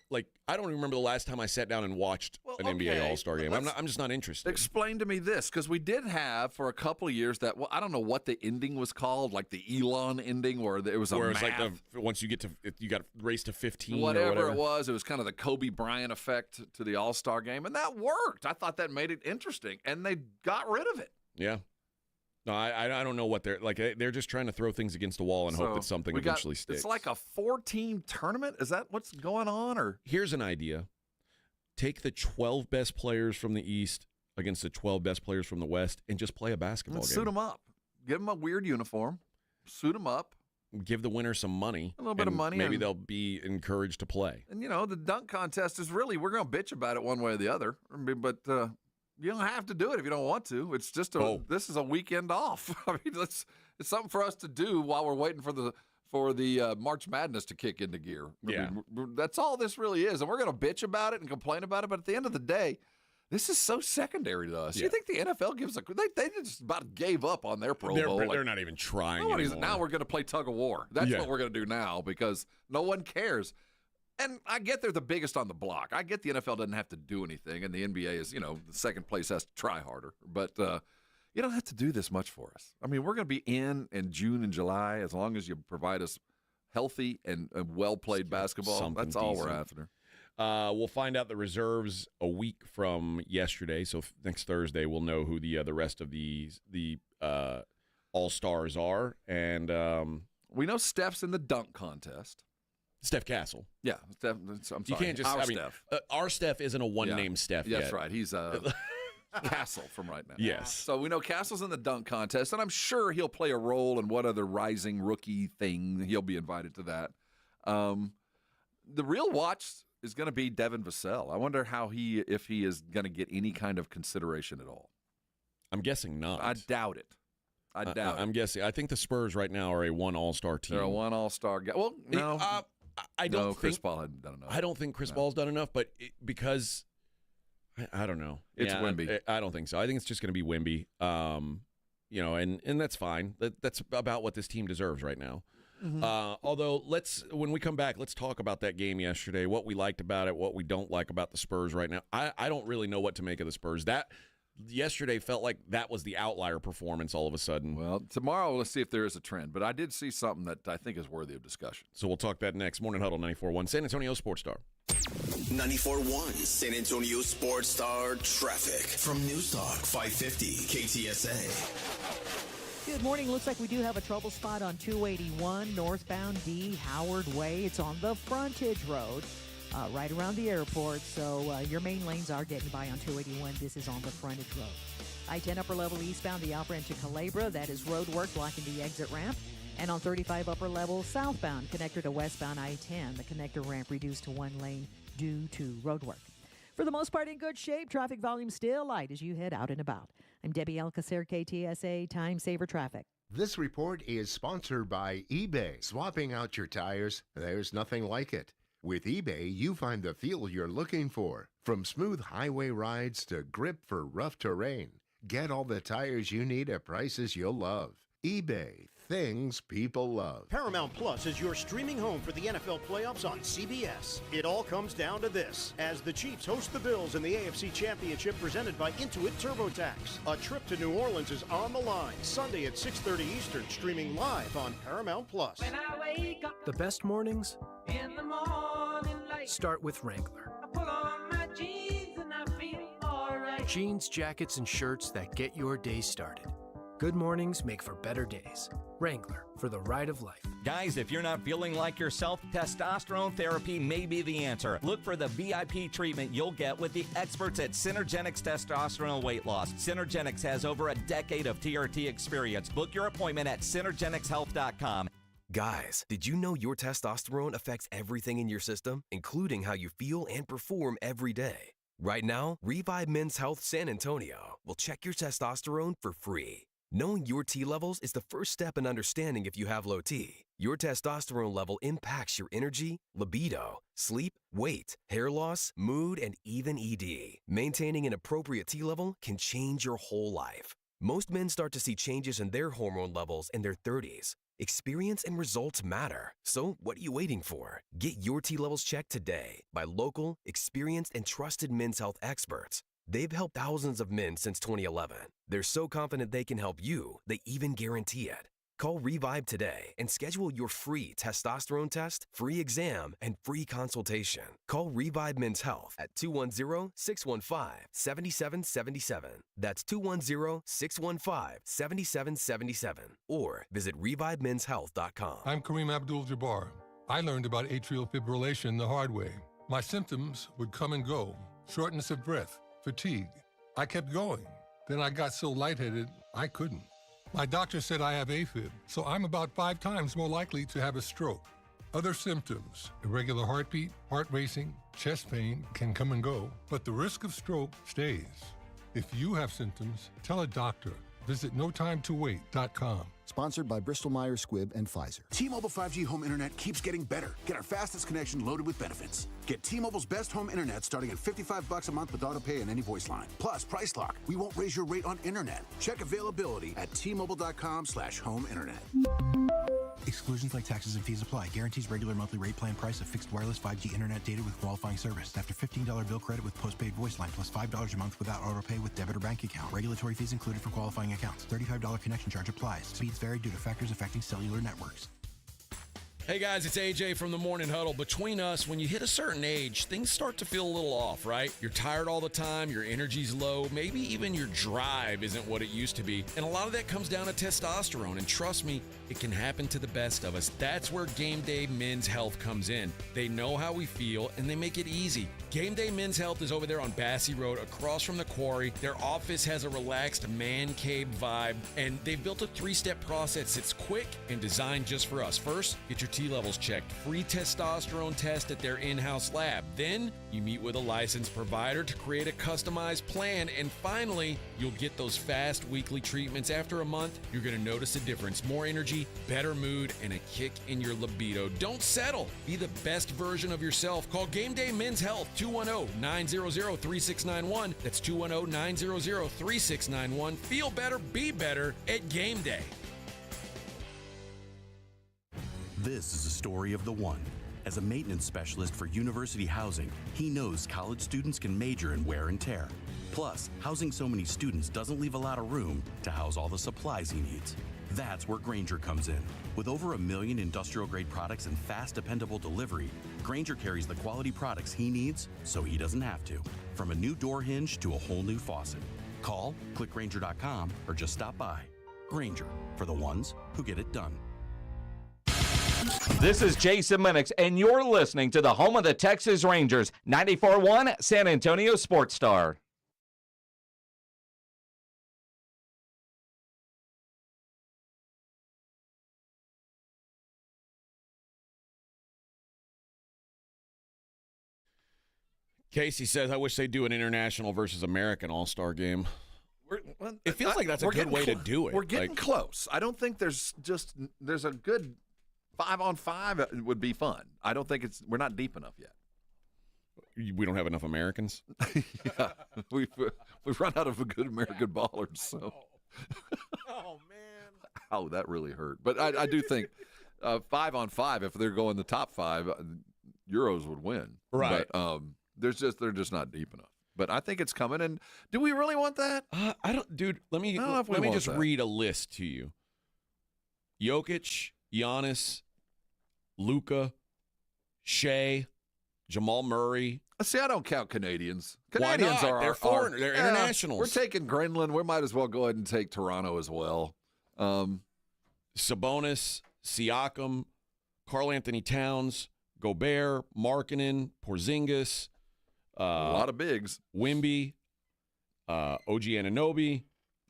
remember the last time I sat down and watched an NBA All-Star game. I'm just not interested. Explain to me this, because we did have for a couple of years that, I don't know what the ending was called, like the Elon ending, where it was where it's once you get to you got race to 15, whatever it was was kind of the Kobe Bryant effect to the All-Star game, and that worked. I thought that made it interesting, and they got rid of it. Yeah. No, I don't know what they're like. They're just trying to throw things against the wall and hope that something eventually sticks. It's like a 4-team tournament. Is that what's going on? Or here's an idea: take the 12 best players from the East against the 12 best players from the West, and just play a basketball game. Suit them up. Give them a weird uniform. Suit them up. Give the winner some money. A little bit of money. Maybe they'll be encouraged to play. And the dunk contest is really, we're going to bitch about it one way or the other, but. You don't have to do it if you don't want to. It's just this is a weekend off. I mean, it's something for us to do while we're waiting for the March Madness to kick into gear. Yeah. I mean, that's all this really is. And we're going to bitch about it and complain about it, but at the end of the day, this is so secondary to us. Yeah. You think the NFL gives they just about gave up on their Pro Bowl. They're not even trying anymore. Now we're going to play tug of war. That's what we're going to do now because no one cares. And I get they're the biggest on the block. I get the NFL doesn't have to do anything, and the NBA is, the second place has to try harder. But you don't have to do this much for us. I mean, we're going to be in June and July as long as you provide us healthy and well-played basketball. That's all we're after. We'll find out the reserves a week from yesterday. So next Thursday, we'll know who the rest of the All-Stars are. And we know Steph's in the dunk contest. Steph Castle. Yeah, Steph. I'm sorry. You can't just. Steph. Our Steph isn't a one-name Steph yet. That's right. He's Castle from right now. Yes. So we know Castle's in the dunk contest, and I'm sure he'll play a role in what other rising rookie thing. He'll be invited to that. The real watch is going to be Devin Vassell. I wonder if he is going to get any kind of consideration at all. I'm guessing not. I doubt it. I'm guessing. I think the Spurs right now are a one All-Star team. They're a one All-Star guy. Well, no. I don't think Chris Paul hadn't done enough. I don't think Chris Paul's done enough, but because I don't know. It's Wemby. I don't think so. I think it's just going to be Wemby. And that's fine. That's about what this team deserves right now. Mm-hmm. Although when we come back, let's talk about that game yesterday. What we liked about it, what we don't like about the Spurs right now. I don't really know what to make of the Spurs. yesterday felt like that was the outlier performance all of a sudden. Well, tomorrow, let's see if there is a trend. But I did see something that I think is worthy of discussion. So we'll talk that next. Morning Huddle 94.1 San Antonio Sports Star. 94.1 San Antonio Sports Star traffic from Newstalk 550 KTSA. Good morning. Looks like we do have a trouble spot on 281 northbound D Howard Way. It's on the frontage road. Right around the airport, so your main lanes are getting by on 281. This is on the frontage road. I-10 upper level eastbound, the Alpha into Calabria. That is road work blocking the exit ramp. And on 35 upper level southbound, connector to westbound I-10, the connector ramp reduced to one lane due to road work. For the most part, in good shape. Traffic volume still light as you head out and about. I'm Debbie Alcacer, KTSA Time Saver Traffic. This report is sponsored by eBay. Swapping out your tires, there's nothing like it. With eBay, you find the feel you're looking for. From smooth highway rides to grip for rough terrain. Get all the tires you need at prices you'll love. eBay, things people love. Paramount Plus is your streaming home for the NFL playoffs on CBS. It all comes down to this, as the Chiefs host the Bills in the AFC Championship presented by Intuit TurboTax. A trip to New Orleans is on the line, Sunday at 6:30 Eastern, streaming live on Paramount Plus. When I wake up the best mornings in the morning light, start with Wrangler. I pull on my jeans and I feel all right. Jeans, jackets, and shirts that get your day started. Good mornings make for better days. Wrangler, for the ride of life. Guys, if you're not feeling like yourself, testosterone therapy may be the answer. Look for the VIP treatment you'll get with the experts at Synergenics Testosterone Weight Loss. Synergenics has over a decade of TRT experience. Book your appointment at synergenicshealth.com. Guys, did you know your testosterone affects everything in your system, including how you feel and perform every day? Right now, Revive Men's Health San Antonio will check your testosterone for free. Knowing your T levels is the first step in understanding if you have low T. Your testosterone level impacts your energy, libido, sleep, weight, hair loss, mood, and even ED. Maintaining an appropriate T level can change your whole life. Most men start to see changes in their hormone levels in their 30s. Experience and results matter. So what are you waiting for? Get your T levels checked today by local, experienced, and trusted men's health experts. They've helped thousands of men since 2011. They're so confident they can help you, they even guarantee it. Call Revive today and schedule your free testosterone test, free exam, and free consultation. Call Revive Men's Health at 210-615-7777. That's 210-615-7777. Or visit ReviveMen'sHealth.com. I'm Kareem Abdul-Jabbar. I learned about atrial fibrillation the hard way. My symptoms would come and go. Shortness of breath, fatigue. I kept going. Then I got so lightheaded, I couldn't. My doctor said I have AFib, so I'm about 5 times more likely to have a stroke. Other symptoms, irregular heartbeat, heart racing, chest pain can come and go, but the risk of stroke stays. If you have symptoms, tell a doctor. Visit notimetowait.com. Sponsored by Bristol-Myers Squibb and Pfizer. T-Mobile 5G home internet keeps getting better. Get our fastest connection loaded with benefits. Get T-Mobile's best home internet starting at $55 a month with auto pay and any voice line. Plus, Price Lock. We won't raise your rate on internet. Check availability at T-Mobile.com/home internet. Exclusions like taxes and fees apply. Guarantees regular monthly rate plan price of fixed wireless 5G internet data with qualifying service. After $15 bill credit with postpaid voice line plus $5 a month without auto pay with debit or bank account. Regulatory fees included for qualifying accounts. $35 connection charge applies. Speeds vary due to factors affecting cellular networks. Hey guys, it's AJ from the Morning Huddle. Between us, when you hit a certain age, things start to feel a little off, right? You're tired all the time, your energy's low, maybe even your drive isn't what it used to be. And a lot of that comes down to testosterone. And trust me, it can happen to the best of us. That's where Game Day Men's Health comes in. They know how we feel and they make it easy. Game Day Men's Health is over there on Bassey Road across from the quarry. Their office has a relaxed man cave vibe, and they've built a 3-step process. It's quick and designed just for us. First, get your T levels checked. Free testosterone test at their in-house lab. Then, you meet with a licensed provider to create a customized plan. And finally, you'll get those fast weekly treatments. After a month, you're going to notice a difference. More energy, better mood, and a kick in your libido. Don't settle. Be the best version of yourself. Call Game Day Men's Health, 210-900-3691. That's 210-900-3691. Feel better, be better at Game Day. This is the story of the one. As a maintenance specialist for university housing, he knows college students can major in wear and tear. Plus, housing so many students doesn't leave a lot of room to house all the supplies he needs. That's where Grainger comes in. With over 1 million industrial-grade products and fast, dependable delivery, Grainger carries the quality products he needs so he doesn't have to. From a new door hinge to a whole new faucet. Call, click Grainger.com, or just stop by. Grainger, for the ones who get it done. This is Jason Minix, and you're listening to the home of the Texas Rangers, 94.1 San Antonio Sports Star. Casey says, I wish they'd do an international versus American all-star game. It feels like that's a good way to do it. We're getting close. I don't think there's a good 5-on-5 it would be fun. I don't think we're not deep enough yet. We don't have enough Americans? Yeah. We've run out of good American ballers. So. Oh, man. Oh, that really hurt. But I do think 5-on-5, if they're going the top 5, Euros would win. Right. But they're just not deep enough. But I think it's coming. And do we really want that? I don't, dude. Let me just read a list to you. Jokic, Giannis, Luka, Shea, Jamal Murray. See, I don't count Canadians. Why Canadians not? are They're foreigners. They're internationals. We're taking Greenland. We might as well go ahead and take Toronto as well. Sabonis, Siakam, Karl Anthony Towns, Gobert, Markkanen, Porzingis. A lot of bigs. Wemby, OG Anunoby.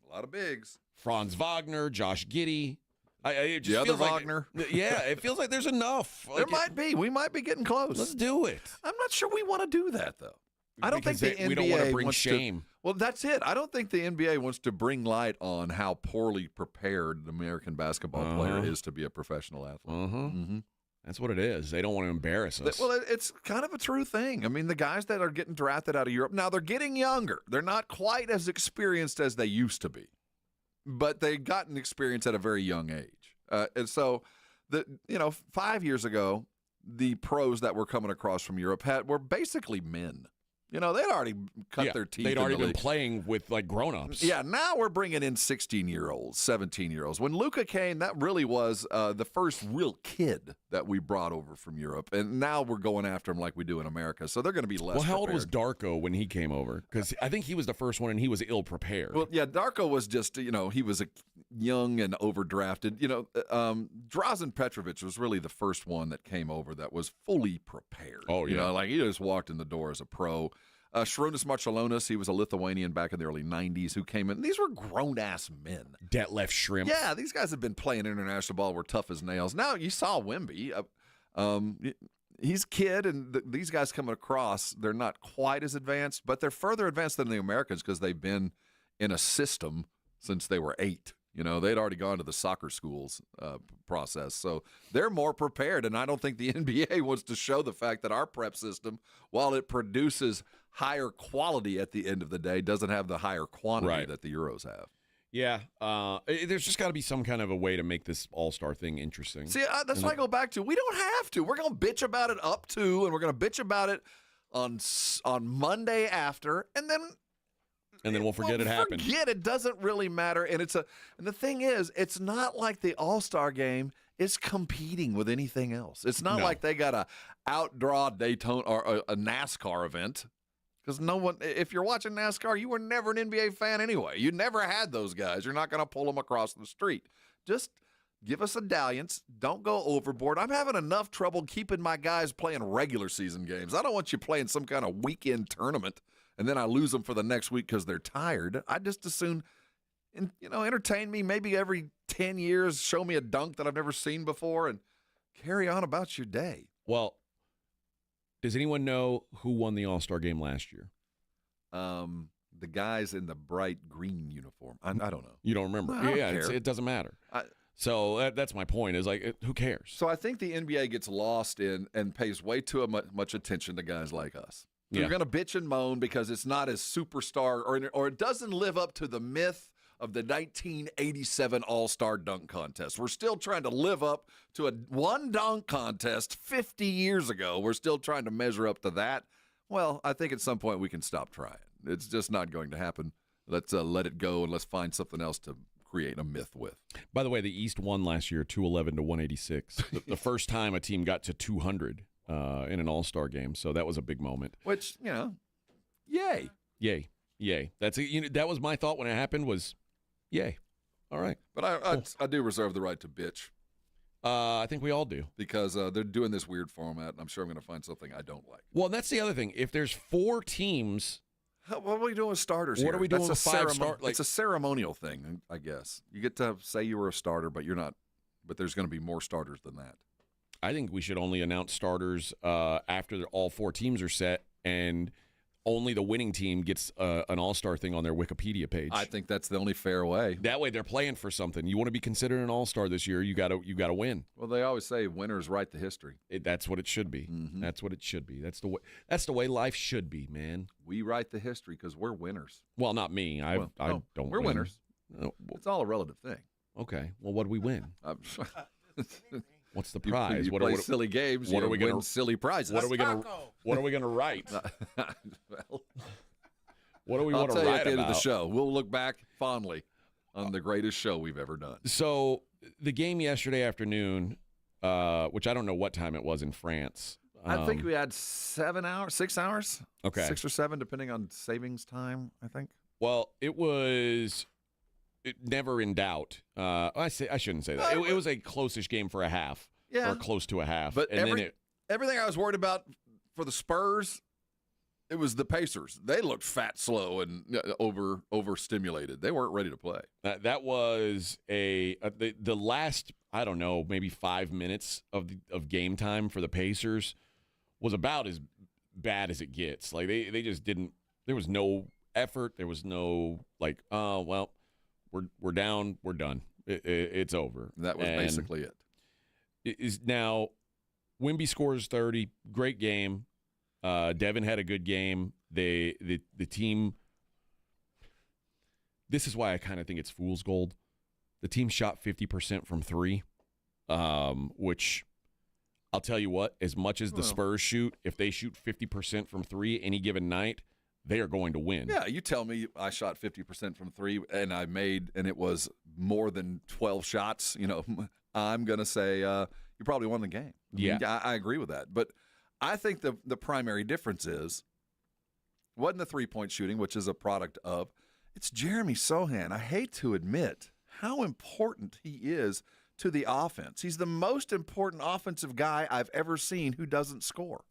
A lot of bigs. Franz Wagner, Josh Giddey. It just the other feels like, Wagner. Yeah, it feels like there's enough. There might be. We might be getting close. Let's do it. I'm not sure we want to do that, though. I don't think the NBA we don't want to bring wants shame. Well, that's it. I don't think the NBA wants to bring light on how poorly prepared an American basketball player is to be a professional athlete. That's what it is. They don't want to embarrass us. Well, it's kind of a true thing. I mean, the guys that are getting drafted out of Europe, now they're getting younger. They're not quite as experienced as they used to be, but they gotten experience at a very young age. And so, 5 years ago, the pros that were coming across from Europe were basically men. They'd already cut their teeth. They'd already in the been league. playing with like grown-ups. Yeah, now we're bringing in 16-year-olds, 17-year-olds. When Luka came, that really was the first real kid that we brought over from Europe, and now we're going after him like we do in America. So they're going to be less. Well, how old prepared. was Darko when he came over? Because I think he was the first one, and he was ill-prepared. Well, yeah, Darko was just, he was a young and overdrafted. Drazen Petrovic was really the first one that came over that was fully prepared. Oh, yeah. Like he just walked in the door as a pro. Šarūnas Marčiulionis, he was a Lithuanian back in the early 90s who came in. These were grown-ass men. Detlef Schrempf. Yeah, these guys have been playing international ball, were tough as nails. Now, you saw Wemby. He's a kid, and these guys coming across, they're not quite as advanced, but they're further advanced than the Americans because they've been in a system since they were 8. They'd already gone to the soccer schools process. So they're more prepared, and I don't think the NBA wants to show the fact that our prep system, while it produces higher quality at the end of the day, doesn't have the higher quantity that the Euros have. Yeah. There's just got to be some kind of a way to make this all-star thing interesting. See, that's what I go back to. We don't have to. We're going to bitch about it up to, and we're going to bitch about it on Monday after, and then we'll forget it happened. Forget it doesn't really matter. And and the thing is, it's not like the All-Star game is competing with anything else. It's not like they got to outdraw Daytona or a NASCAR event. Because if you're watching NASCAR, you were never an NBA fan anyway. You never had those guys. You're not going to pull them across the street. Just give us a dalliance. Don't go overboard. I'm having enough trouble keeping my guys playing regular season games. I don't want you playing some kind of weekend tournament and then I lose them for the next week because they're tired. I just as soon, entertain me maybe every 10 years, show me a dunk that I've never seen before, and carry on about your day. Well, does anyone know who won the All-Star game last year? The guys in the bright green uniform. I don't know. You don't remember? I don't care. It doesn't matter. So that's my point. Is like, who cares? So I think the NBA gets lost in and pays way too much attention to guys like us. You're going to bitch and moan because it's not as superstar or it doesn't live up to the myth of the 1987 All-Star Dunk Contest. We're still trying to live up to one dunk contest 50 years ago. We're still trying to measure up to that. Well, I think at some point we can stop trying. It's just not going to happen. Let's let it go, and let's find something else to create a myth with. By the way, the East won last year 211 to 186. The first time a team got to 200 in an All-Star game, so that was a big moment. Which, yay. Yay. That was my thought when it happened was, yay. All right. But I do reserve the right to bitch. I think we all do. Because they're doing this weird format, and I'm sure I'm going to find something I don't like. Well, that's the other thing. If there's 4 teams... What are we doing with starters What here? are we doing with 5 stars? It's a ceremonial thing, I guess. You get to say you were a starter, but you're not. But there's going to be more starters than that. I think we should only announce starters after all 4 teams are set, and only the winning team gets an all-star thing on their Wikipedia page. I think that's the only fair way. That way they're playing for something. You want to be considered an all-star this year, you got to win. Well, they always say winners write the history. That's what it should be. Mm-hmm. That's what it should be. That's the way life should be, man. We write the history because we're winners. Well, not me. I don't. We're win. winners. No, it's all a relative thing. Okay. Well, what do we win? What's the prize? You what play silly games. What are we going to silly prizes? What are we going to write? Well, what do we want to write about? At the end of the about? show, we'll look back fondly on the greatest show we've ever done. So the game yesterday afternoon, which I don't know what time it was in France. I think we had 7 hours, 6 hours. Okay. 6 or 7, depending on savings time, I think. Well, it was never in doubt. I shouldn't say that. It was a close-ish game for a half. Yeah. Or close to a half. But and everything I was worried about for the Spurs, it was the Pacers. They looked fat, slow, and overstimulated. They weren't ready to play. That was the last, I don't know, maybe 5 minutes of game time for the Pacers was about as bad as it gets. Like they just didn't. There was no effort. There was no oh well, we're down. We're done. It's over. That was basically it. Is now Wemby scores 30. Great game. Devin had a good game. The team. This is why I kind of think it's fool's gold. The team shot 50% from 3, which I'll tell you what. As much as the Spurs shoot, if they shoot 50% from 3 any given night, they are going to win. Yeah, you tell me I shot 50% from 3 and it was more than 12 shots. I'm going to say you probably won the game. I agree with that. But I think the primary difference wasn't the three-point shooting, which is a product of, it's Jeremy Sohan. I hate to admit how important he is to the offense. He's the most important offensive guy I've ever seen who doesn't score.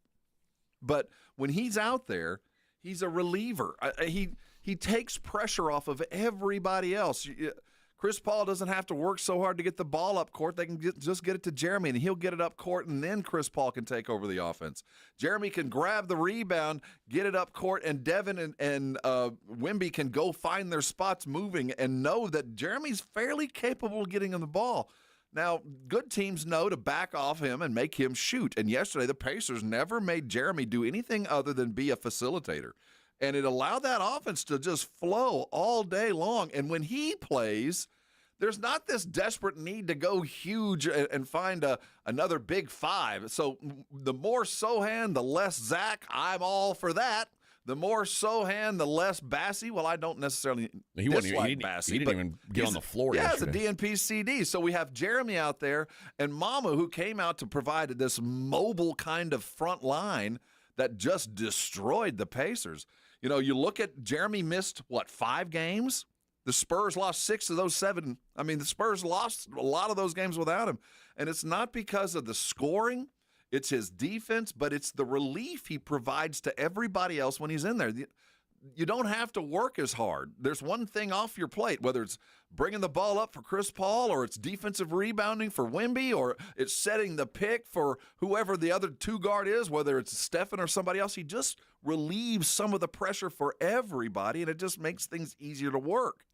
But when he's out there, he's a reliever. He takes pressure off of everybody else. Chris Paul doesn't have to work so hard to get the ball up court. They can just get it to Jeremy, and he'll get it up court, and then Chris Paul can take over the offense. Jeremy can grab the rebound, get it up court, and Devin and Wemby can go find their spots moving and know that Jeremy's fairly capable of getting him the ball. Now, good teams know to back off him and make him shoot. And yesterday, the Pacers never made Jeremy do anything other than be a facilitator. And it allowed that offense to just flow all day long. And when he plays, there's not this desperate need to go huge and find another big 5. So the more Sohan, the less Zach. I'm all for that. The more Sohan, the less Bassey. Well, I don't necessarily dislike Bassey. He didn't even get on the floor yesterday. Yeah, it's a DNP CD. So we have Jeremy out there and Mama, who came out to provide this mobile kind of front line that just destroyed the Pacers. You look at Jeremy missed, 5 games? The Spurs lost 6 of those 7. I mean, the Spurs lost a lot of those games without him. And it's not because of the scoring. It's his defense, but it's the relief he provides to everybody else when he's in there. You don't have to work as hard. There's one thing off your plate, whether it's bringing the ball up for Chris Paul or it's defensive rebounding for Wemby or it's setting the pick for whoever the other 2 guard is, whether it's Stephen or somebody else. He just relieves some of the pressure for everybody, and it just makes things easier to work.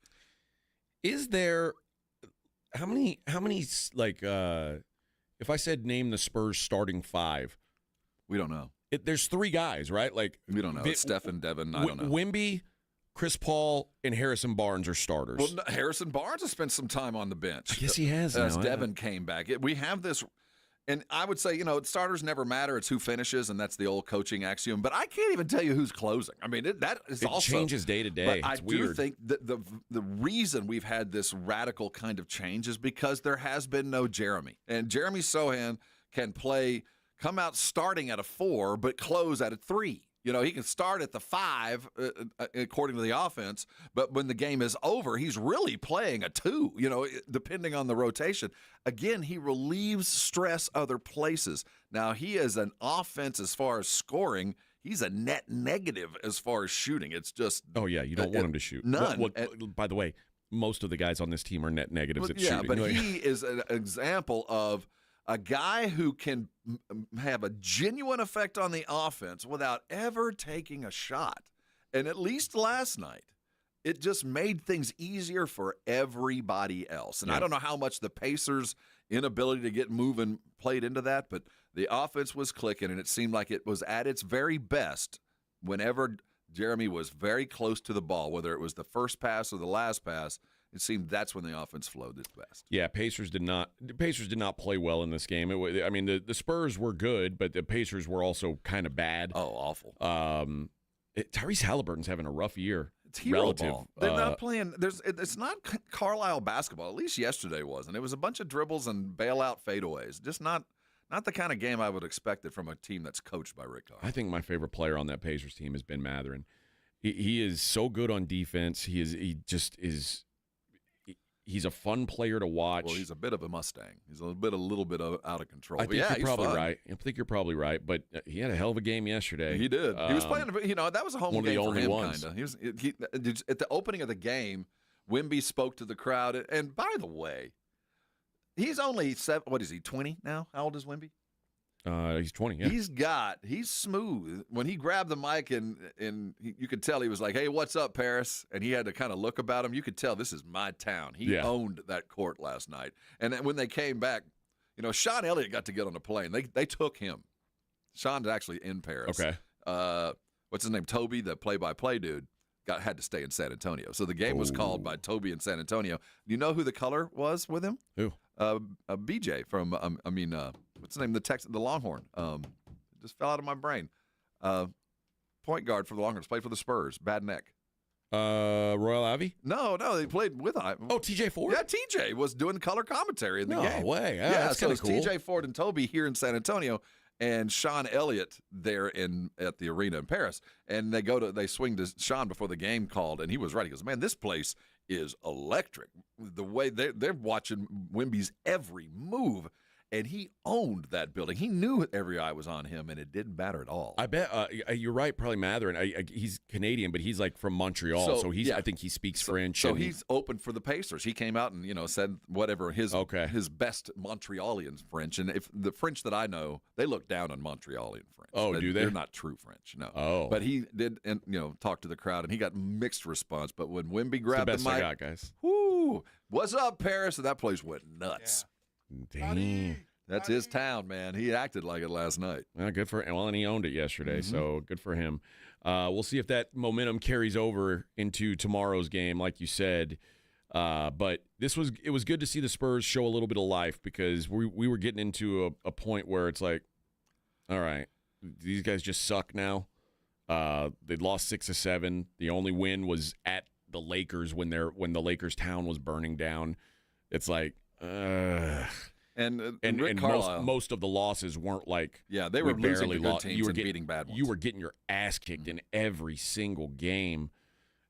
Is there how many if I said name the Spurs starting 5, we don't know. There's 3 guys, right? We don't know. It's Stephen, Devin, I don't know. Wemby, Chris Paul and Harrison Barnes are starters. Well, Harrison Barnes has spent some time on the bench. I guess he has as now. Devin came back. We have this, and I would say, starters never matter. It's who finishes, and that's the old coaching axiom. But I can't even tell you who's closing. I mean, that is also changes day to day. But it's I weird. do think that the reason we've had this radical kind of change is because there has been no Jeremy, and Jeremy Sohan can come out starting at a 4, but close at a 3. He can start at the 5, according to the offense, but when the game is over, he's really playing a 2, depending on the rotation. Again, he relieves stress other places. Now, he is an offense as far as scoring. He's a net negative as far as shooting. It's just... Oh, yeah, you don't want him to shoot. None. By the way, most of the guys on this team are net negatives at shooting. Yeah, but he is an example of a guy who can have a genuine effect on the offense without ever taking a shot. And at least last night, it just made things easier for everybody else. And I don't know how much the Pacers' inability to get moving played into that, but the offense was clicking, and it seemed like it was at its very best whenever Jeremy was very close to the ball, whether it was the first pass or the last pass. It seemed that's when the offense flowed its best. Yeah, Pacers did not play well in this game. The Spurs were good, but the Pacers were also kind of bad. Oh, awful. Tyrese Halliburton's having a rough year. It's hero ball. They're not playing. It's not Carlisle basketball. At least yesterday wasn't. It was a bunch of dribbles and bailout fadeaways. Just not the kind of game I would expect it from a team that's coached by Rick Carlisle. I think my favorite player on that Pacers team has been Mathurin. He is so good on defense. He's a fun player to watch. Well, he's a bit of a Mustang. He's a little bit out of control. I think you're probably right. I think you're probably right. But he had a hell of a game yesterday. He did. He was playing. That was a home one game of the for only him. Ones. He at the opening of the game, Wemby spoke to the crowd. And by the way, he's only 20 now? How old is Wemby? He's 20. Yeah. He's smooth. When he grabbed the mic and you could tell he was like, "Hey, what's up, Paris?" And he had to kind of look about him. You could tell this is my town. He owned that court last night. And then when they came back, Sean Elliott got to get on the plane. They took him. Sean's actually in Paris. Okay. What's his name? Toby, the play-by-play dude, had to stay in San Antonio. So the game was called by Toby in San Antonio. You know who the color was with him? Who? BJ from what's the name? The Longhorn. Just fell out of my brain. Point guard for the Longhorns. Played for the Spurs. Bad neck. Royal Ivy? No, they played with him. Oh, TJ Ford? Yeah, TJ was doing color commentary in the game. No way. Yeah, that's so kind of it's cool. TJ Ford and Toby here in San Antonio, and Sean Elliott there at the arena in Paris. And they swing to Sean before the game called, and he was right. He goes, "Man, this place is electric. The way they're watching Wemby's every move." And he owned that building. He knew every eye was on him, and it didn't matter at all. I bet you're right. Probably Mathurin. He's Canadian, but he's like from Montreal, so I think he speaks French. So he's open for the Pacers. He came out and said whatever his best Montrealian French, and if the French that I know, they look down on Montrealian French. Oh, do they? They're not true French, no. Oh, but he did, and talk to the crowd, and he got mixed response. But when Wemby grabbed the best mic, I got, guys. Whoo! What's up, Paris? And that place went nuts. Yeah. Dang. That's his town, man. He acted like it last night. Good for him. Well, and he owned it yesterday, Mm-hmm. so good for him. We'll see if that momentum carries over into tomorrow's game, like you said. But it was good to see the Spurs show a little bit of life because we were getting into a point where it's like, all right, these guys just suck now. They'd lost 6 of 7. The only win was at the Lakers when the Lakers town was burning down. It's like, And Rick Carlisle, most of the losses weren't like they were losing barely to good lost. teams You were and beating bad ones. You were getting your ass kicked in every single game.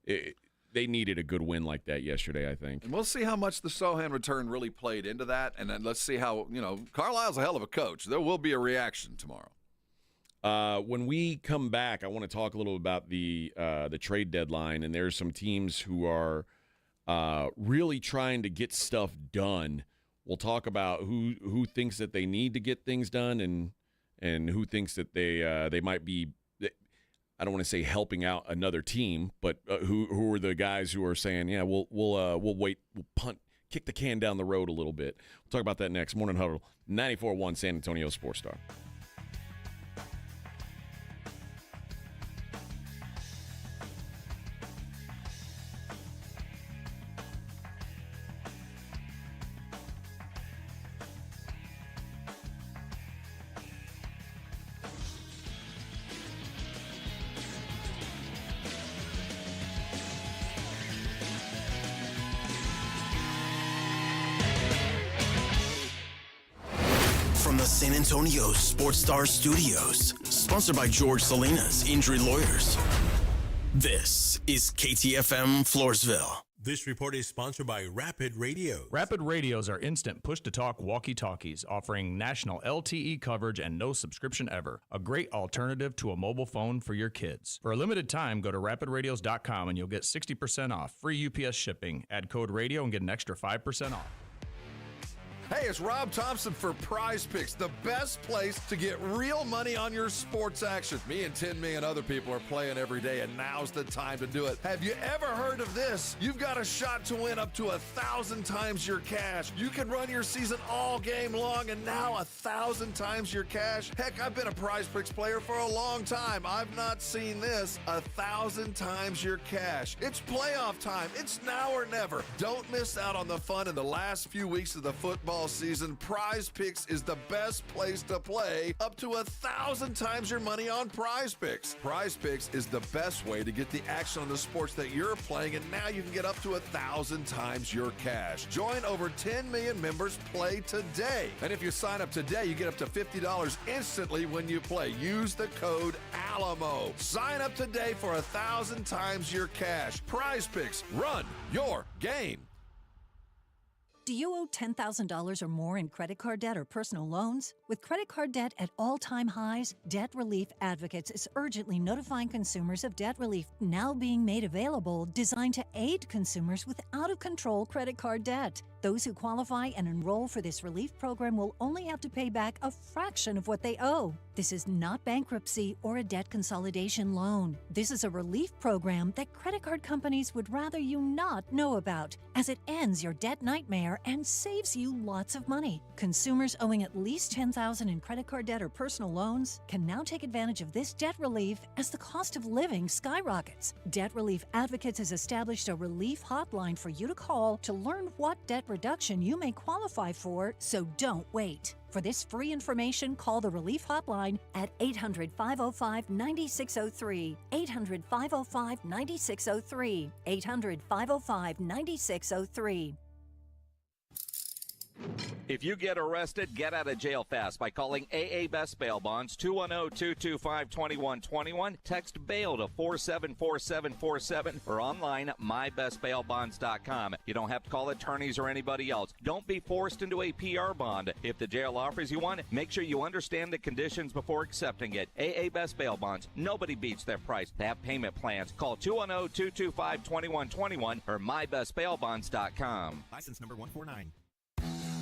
They needed a good win like that yesterday, I think. And we'll see how much the Sohan return really played into that, and then let's see how Carlisle's a hell of a coach. There will be a reaction tomorrow. When we come back, I want to talk a little about the trade deadline, and there's some teams who are really trying to get stuff done. We'll talk about who thinks that they need to get things done and who thinks that they might be, I don't want to say helping out another team, but who are the guys who are saying, yeah, we'll wait, we'll punt, kick the can down the road a little bit. We'll talk about that next. Morning Huddle, 94.1 San Antonio Sports Star. San Antonio Sports Star Studios, sponsored by George Salinas Injury Lawyers. This is KTFM Floresville. This report is sponsored by Rapid Radios. Rapid Radios are instant push-to-talk walkie-talkies offering national LTE coverage and no subscription ever. A great alternative to a mobile phone for your kids. For a limited time, go to rapidradios.com and you'll get 60% off, free UPS shipping. Add code radio and get an extra 5% off. Hey, it's Rob Thompson for Prize Picks, the best place to get real money on your sports action. Me and 10 million other people are playing every day, and now's the time to do it. Have you ever heard of this? You've got a shot to win up to 1,000 times your cash. You can run your season all game long, and now 1,000 times your cash. Heck, I've been a Prize Picks player for a long time. I've not seen this. 1,000 times your cash. It's playoff time. It's now or never. Don't miss out on the fun in the last few weeks of the football season. Prize Picks is the best place to play, up to 1,000 times your money on Prize Picks. Prize Picks is the best way to get the action on the sports that you're playing, and now you can get up to 1,000 times your cash. Join over 10 million members. Play today. And if you sign up today, you get up to $50 instantly when you play. Use the code ALAMO. Sign up today for 1,000 times your cash. Prize Picks. Run your game. Do you owe $10,000 or more in credit card debt or personal loans? With credit card debt at all-time highs, Debt Relief Advocates is urgently notifying consumers of debt relief now being made available, designed to aid consumers with out-of-control credit card debt. Those who qualify and enroll for this relief program will only have to pay back a fraction of what they owe. This is not bankruptcy or a debt consolidation loan. This is a relief program that credit card companies would rather you not know about, as it ends your debt nightmare and saves you lots of money. Consumers owing at least $10,000 in credit card debt or personal loans can now take advantage of this debt relief as the cost of living skyrockets. Debt Relief Advocates has established a relief hotline for you to call to learn what debt reduction you may qualify for, so don't wait. For this free information, call the Relief Hotline at 800-505-9603, 800-505-9603, 800-505-9603. If you get arrested, get out of jail fast by calling AA Best Bail Bonds, 210-225-2121. Text bail to 474747 or online at mybestbailbonds.com. You don't have to call attorneys or anybody else. Don't be forced into a PR bond. If the jail offers you one, make sure you understand the conditions before accepting it. AA Best Bail Bonds. Nobody beats their price. They have payment plans. Call 210-225-2121 or mybestbailbonds.com. License number 149.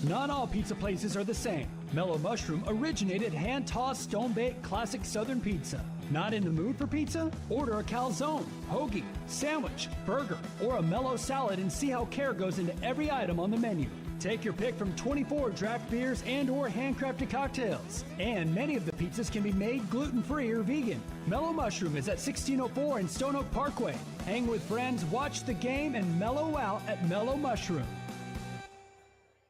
Not all pizza places are the same. Mellow Mushroom originated hand-tossed, stone-baked classic Southern pizza. Not in the mood for pizza? Order a calzone, hoagie, sandwich, burger, or a mellow salad and see how care goes into every item on the menu. Take your pick from 24 draft beers and or handcrafted cocktails. And many of the pizzas can be made gluten-free or vegan. Mellow Mushroom is at 1604 in Stone Oak Parkway. Hang with friends, watch the game, and mellow out at Mellow Mushroom.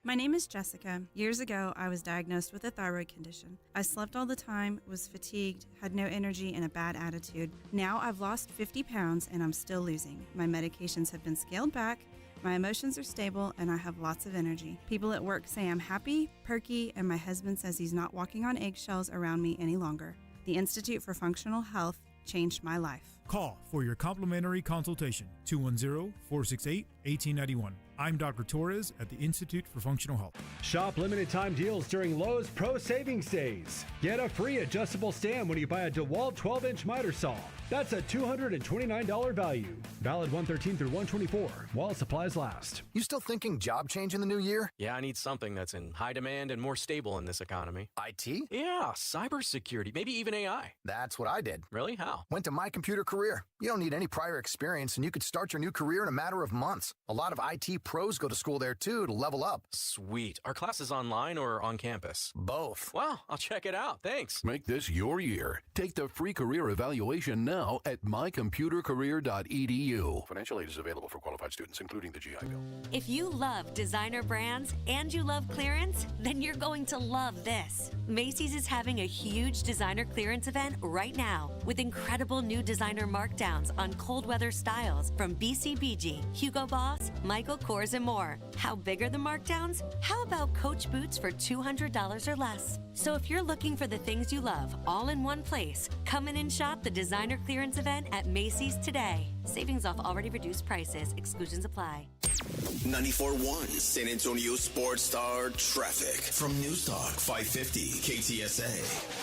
My name is Jessica. Years ago, I was diagnosed with a thyroid condition. I slept all the time, was fatigued, had no energy, and a bad attitude. Now I've lost 50 pounds and I'm still losing. My medications have been scaled back, my emotions are stable, and I have lots of energy. People at work say I'm happy, perky, and my husband says he's not walking on eggshells around me any longer. The Institute for Functional Health changed my life. Call for your complimentary consultation, 210-468-1891. I'm Dr. Torres at the Institute for Functional Health. Shop limited time deals during Lowe's Pro Savings Days. Get a free adjustable stand when you buy a DeWalt 12-inch miter saw. That's a $229 value. Valid 1/13 through 1/24 while supplies last. You still thinking job change in the new year? Yeah, I need something that's in high demand and more stable in this economy. IT? Yeah, cybersecurity, maybe even AI. That's what I did. Really? How? Went to My Computer Career. You don't need any prior experience, and you could start your new career in a matter of months. A lot of IT pros go to school there, too, to level up. Sweet. Are classes online or on campus? Both. Wow, I'll check it out. Thanks. Make this your year. Take the free career evaluation now at mycomputercareer.edu. Financial aid is available for qualified students, including the GI Bill. If you love designer brands and you love clearance, then you're going to love this. Macy's is having a huge designer clearance event right now with incredible new designer markdowns on cold weather styles from BCBG, Hugo Boss, Michael Kors, scores, and more. How big are the markdowns? How about Coach boots for $200 or less? So if you're looking for the things you love all in one place, come in and shop the designer clearance event at Macy's today. Savings off already reduced prices. Exclusions apply. 94.1 San Antonio Sports Star Traffic from News Talk 550 KTSA.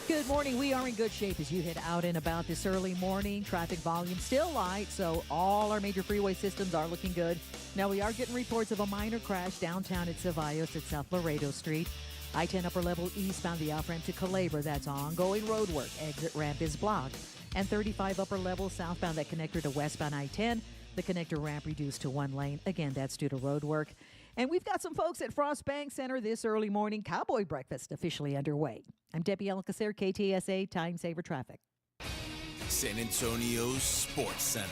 Good morning. We are in good shape as you head out and about this early morning. Traffic volume still light, so all our major freeway systems are looking good. Now, we are getting reports of a minor crash downtown at Cevallos at South Laredo Street. I-10 upper level eastbound the off-ramp to Culebra. That's ongoing road work. Exit ramp is blocked. And 35 upper level southbound that connector to westbound I-10. The connector ramp reduced to 1 lane. Again, that's due to road work. And we've got some folks at Frost Bank Center this early morning. Cowboy breakfast officially underway. I'm Debbie Alcacer, KTSA Time Saver Traffic. San Antonio Sports Center.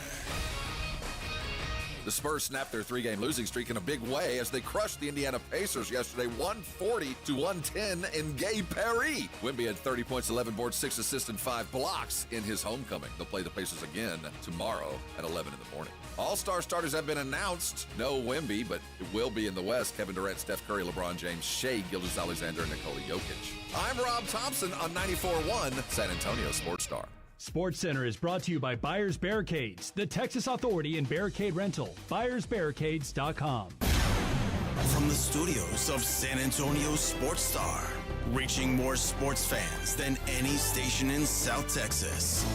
The Spurs snapped their 3-game losing streak in a big way as they crushed the Indiana Pacers yesterday 140-110 in Gay Paris. Wemby had 30 points, 11 boards, 6 assists, and 5 blocks in his homecoming. They'll play the Pacers again tomorrow at 11 in the morning. All-star starters have been announced. No Wemby, but it will be in the West. Kevin Durant, Steph Curry, LeBron James, Shai Gilgeous-Alexander, and Nikola Jokic. I'm Rob Thompson on 94.1 San Antonio Sports Star. Sports Center is brought to you by Buyers Barricades, the Texas authority in barricade rental. BuyersBarricades.com. From the studios of San Antonio Sports Star, reaching more sports fans than any station in South Texas.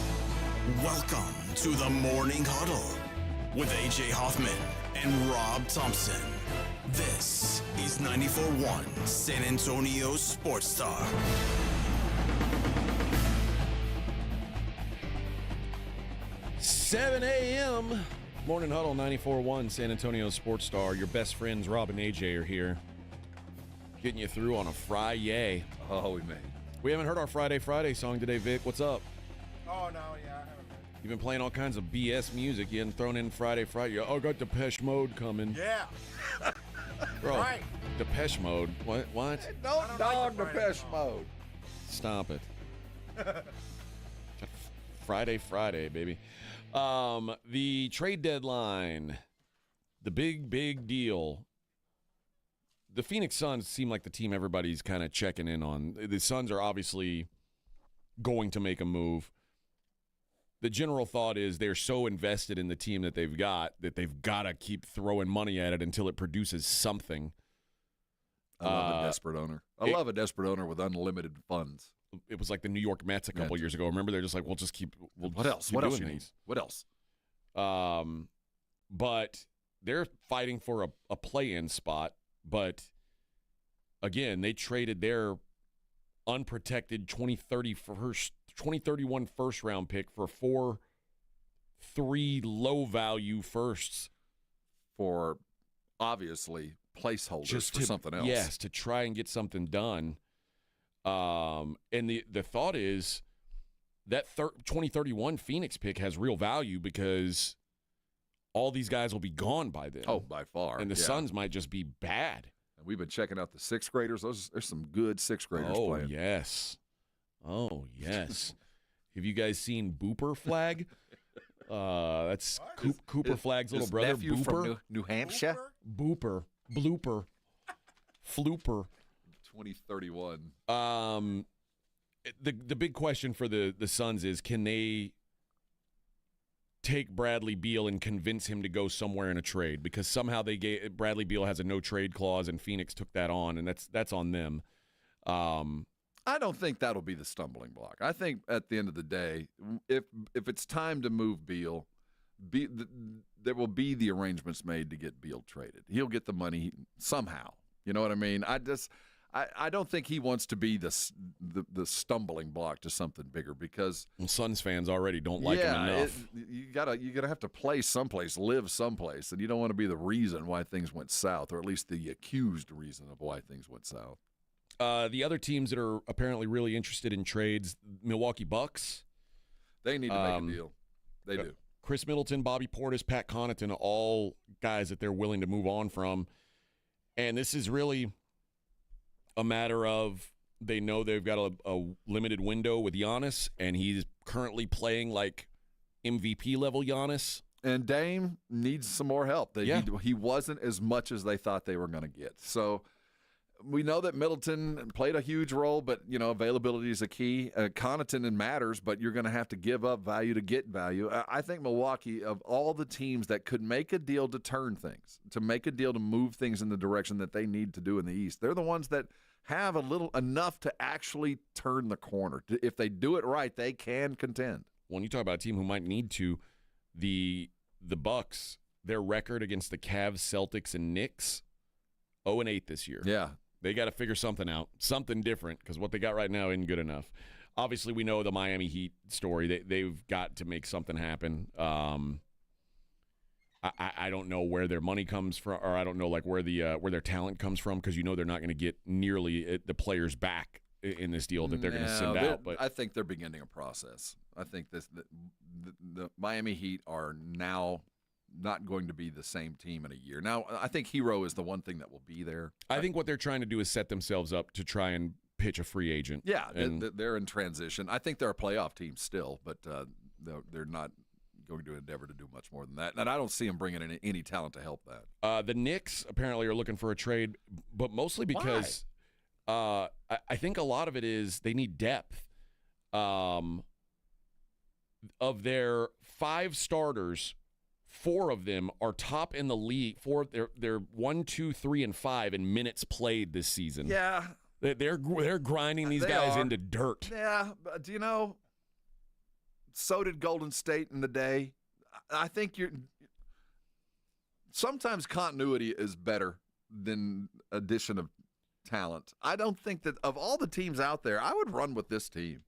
Welcome to the Morning Huddle with AJ Hoffman and Rob Thompson. This is 94.1 San Antonio Sports Star. $7 a.m. Morning Huddle, 94.1 San Antonio Sports Star. Your best friends, Rob and AJ, are here. Getting you through on a Friday. Oh, we made. We haven't heard our Friday song today, Vic. What's up? Oh, no, yeah, I haven't. You've been playing all kinds of BS music. You hadn't thrown in Friday. Oh, got Depeche Mode coming. Yeah. Bro, right. Depeche Mode. What? Don't dog Depeche Mode. Stop it. Friday, baby. The trade deadline, the big deal. The Phoenix Suns seem like the team everybody's kind of checking in on. The Suns are obviously going to make a move. The general thought is they're so invested in the team that they've got to keep throwing money at it until it produces something. I love a desperate owner. I love a desperate owner with unlimited funds. It was like the New York Mets a couple years ago. Remember, they're just like, what else? What else you need? What else? But they're fighting for a play-in spot. But again, they traded their unprotected 2031 first-round pick for 3 low-value firsts. For obviously placeholders for something else. Yes, to try and get something done. And the thought is that 2031 Phoenix pick has real value because all these guys will be gone by then. Oh, by far. And the Suns might just be bad. And we've been checking out the 6th graders. There's some good 6th graders playing. Oh, yes. Have you guys seen Booper Flag? That's Cooper Flag's little brother, Booper. From New Hampshire? Booper. Blooper. Flooper. 2031. The big question for the Suns is, can they take Bradley Beal and convince him to go somewhere in a trade? Because somehow Bradley Beal has a no trade clause and Phoenix took that on, and that's on them. I don't think that'll be the stumbling block. I think at the end of the day, if it's time to move Beal, there will be the arrangements made to get Beal traded. He'll get the money somehow. You know what I mean? I don't think he wants to be the stumbling block to something bigger because Suns fans already don't like him enough. You gotta have to play someplace, live someplace, and you don't want to be the reason why things went south, or at least the accused reason of why things went south. The other teams that are apparently really interested in trades, Milwaukee Bucks. They need to make a deal. They do. Chris Middleton, Bobby Portis, Pat Connaughton, all guys that they're willing to move on from. And this is really a matter of they know they've got a limited window with Giannis, and he's currently playing like MVP level Giannis. And Dame needs some more help. He wasn't as much as they thought they were going to get. So we know that Middleton played a huge role, but, availability is a key. Connaughton matters, but you're going to have to give up value to get value. I think Milwaukee, of all the teams that could make a deal to turn things, to make a deal to move things in the direction that they need to do in the East, they're the ones that have enough to actually turn the corner. If they do it right, they can contend. When you talk about a team who might need to, the Bucks, their record against the Cavs, Celtics, and Knicks, 0-8 this year. Yeah. They got to figure something out, something different, because what they got right now isn't good enough. Obviously, we know the Miami Heat story. They've got to make something happen. I don't know where their money comes from, or I don't know where their talent comes from, because they're not going to get nearly the players back in this deal that they're going to send out. But I think they're beginning a process. I think the Miami Heat are now not going to be the same team in a year. Now, I think Hero is the one thing that will be there. I think what they're trying to do is set themselves up to try and pitch a free agent. Yeah, they're in transition. I think they're a playoff team still, but they're not going to endeavor to do much more than that. And I don't see them bringing in any talent to help that. The Knicks apparently are looking for a trade, but mostly because I think a lot of it is they need depth. Of their 5 starters, 4 of them are top in the league. They're 1, 2, 3, and 5 in minutes played this season. Yeah, they're grinding these guys into dirt. Yeah, but so did Golden State in the day. I think sometimes continuity is better than addition of talent. I don't think that of all the teams out there, I would run with this team.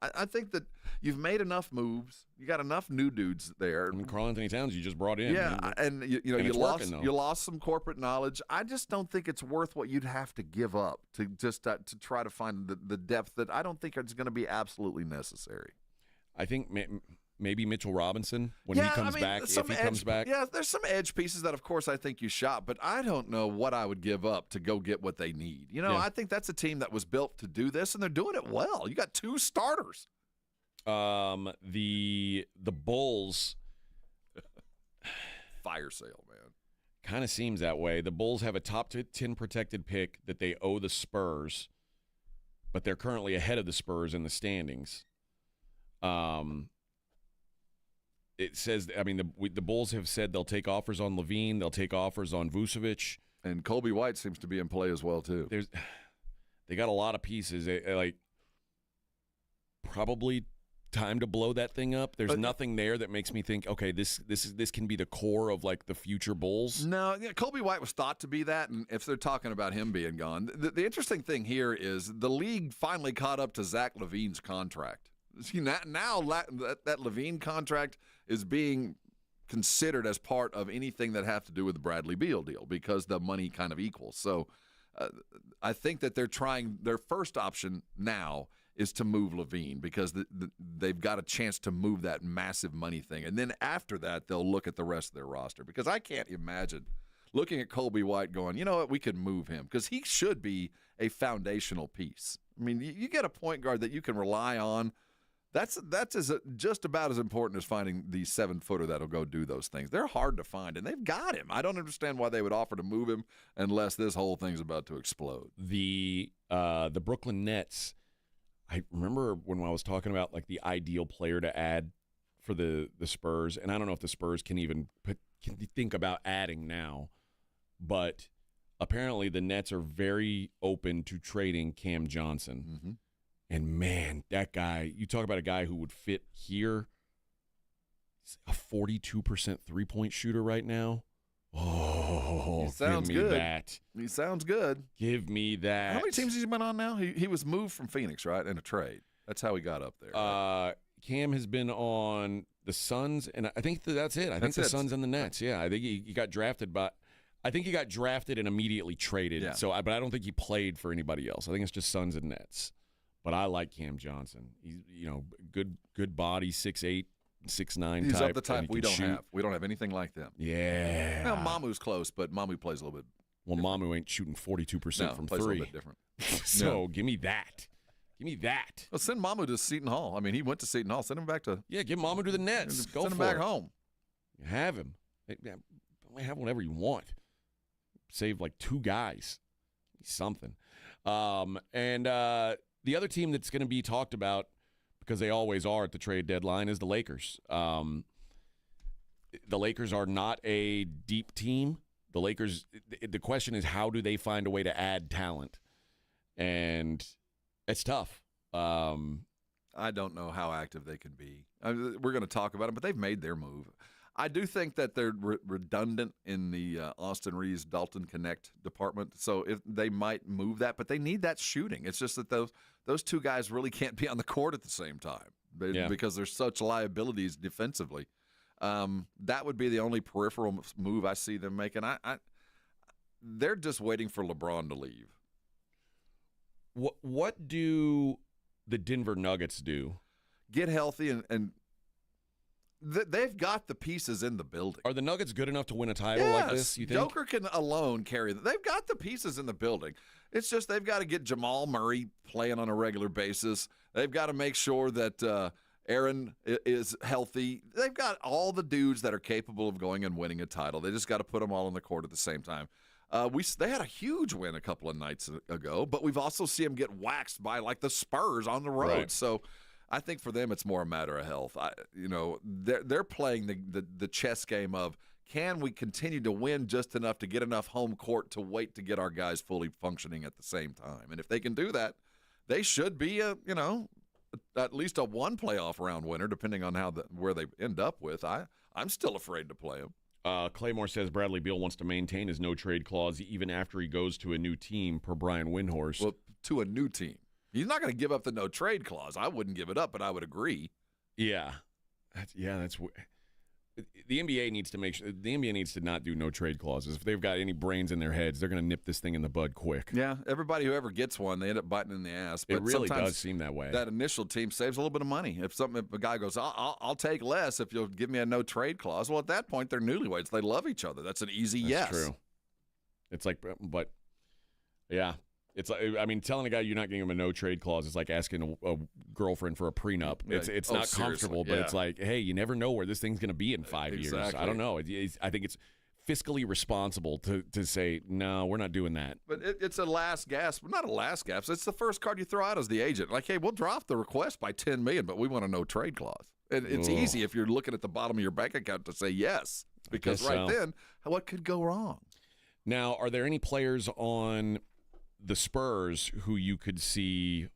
I think that you've made enough moves. You got enough new dudes there. Karl Anthony Towns you just brought in. Yeah, and you lost some corporate knowledge. I just don't think it's worth what you'd have to give up to just to try to find the depth that I don't think is going to be absolutely necessary. I think maybe Mitchell Robinson when he comes back, if he comes back. Yeah, there's some edge pieces that, of course, I think you shot, but I don't know what I would give up to go get what they need. I think that's a team that was built to do this, and they're doing it well. You got 2 starters. The Bulls. Fire sale, man. Kind of seems that way. The Bulls have a top 10 protected pick that they owe the Spurs, but they're currently ahead of the Spurs in the standings. It says, the Bulls have said they'll take offers on Levine, they'll take offers on Vucevic, and Colby White seems to be in play as well too. They got a lot of pieces. Probably time to blow that thing up. There's nothing there that makes me think, okay, this can be the core of the future Bulls. No, Colby White was thought to be that, and if they're talking about him being gone, the interesting thing here is the league finally caught up to Zach LaVine's contract. See, now that Levine contract is being considered as part of anything that has to do with the Bradley Beal deal because the money kind of equals. So I think that they're trying – their first option now is to move Levine because they've got a chance to move that massive money thing. And then after that, they'll look at the rest of their roster because I can't imagine looking at Colby White going, you know what, we could move him because he should be a foundational piece. I mean, you get a point guard that you can rely on. That's just about as important as finding the 7-footer that'll go do those things. They're hard to find, and they've got him. I don't understand why they would offer to move him unless this whole thing's about to explode. The Brooklyn Nets, I remember when I was talking about the ideal player to add for the Spurs, and I don't know if the Spurs can even think about adding now, but apparently the Nets are very open to trading Cam Johnson. Mm-hmm. And, man, that guy, you talk about a guy who would fit here, he's a 42% three-point shooter right now. Oh, he sounds give me good. that. He sounds good. Give me that. How many teams has he been on now? He was moved from Phoenix, right, in a trade. That's how he got up there. Right? Cam has been on the Suns, and I think that's it. I think the Suns and the Nets. Yeah, I think he got drafted I think he got drafted and immediately traded. Yeah. But I don't think he played for anybody else. I think it's just Suns and Nets. But I like Cam Johnson. He's good body, 6'8", 6'9" He's type. of the type we don't have. We don't have anything like them. Yeah. Well, Mamu's close, but Mamu plays a little bit. Well, different. Mamu ain't shooting 42% from plays 3. A little bit different. So give me that. Give me that. Well, send Mamu to Seton Hall. I mean, he went to Seton Hall. Send him back to. Yeah, give Mamu to the Nets. Go send for him back it. home. Have him. Have whatever you want. Save like 2 guys. Something. And the other team that's going to be talked about, because they always are at the trade deadline, is the Lakers. The Lakers are not a deep team. The Lakers, the question is, how do they find a way to add talent? And it's tough. I don't know how active they can be. We're going to talk about it, but they've made their move. I do think that they're redundant in the Austin Reeves Dalton Connect department, so if they might move that, but they need that shooting. It's just that those 2 guys really can't be on the court at the same time because there's such liabilities defensively. That would be the only peripheral move I see them making. They're just waiting for LeBron to leave. What do the Denver Nuggets do? Get healthy and they've got the pieces in the building. Are the Nuggets good enough to win a title like this, you think? Joker can alone carry them. They've got the pieces in the building. It's just they've got to get Jamal Murray playing on a regular basis. They've got to make sure that Aaron is healthy. They've got all the dudes that are capable of going and winning a title. They just got to put them all on the court at the same time. They had a huge win a couple of nights ago, but we've also seen them get waxed by like the Spurs on the road. Right. So I think for them it's more a matter of health. They're playing the chess game of, can we continue to win just enough to get enough home court to wait to get our guys fully functioning at the same time? And if they can do that, they should be at least a 1 playoff round winner, depending on where they end up with. I'm still afraid to play them. Claymore says Bradley Beal wants to maintain his no-trade clause even after he goes to a new team, per Brian Windhorst. Well, to a new team. He's not going to give up the no-trade clause. I wouldn't give it up, but I would agree. Yeah. That's the NBA needs to make sure. The NBA needs to not do no-trade clauses. If they've got any brains in their heads, they're going to nip this thing in the bud quick. Yeah, everybody who ever gets one, they end up biting in the ass. But it really does seem that way. That initial team saves a little bit of money. If a guy goes, I'll take less if you'll give me a no-trade clause. Well, at that point, they're newlyweds. They love each other. That's an easy yes. True. It's like, but yeah. It's like, I mean, telling a guy you're not giving him a no-trade clause is like asking a girlfriend for a prenup. It's not comfortable, but it's like, hey, you never know where this thing's going to be in 5 years. I don't know. I think it's fiscally responsible to say, no, we're not doing that. But it's a last gasp. Not a last gasp. It's the first card you throw out as the agent. Like, hey, we'll drop the request by $10 million, but we want a no-trade clause. It's easy if you're looking at the bottom of your bank account to say yes, because then, what could go wrong? Now, are there any players on the Spurs who you could see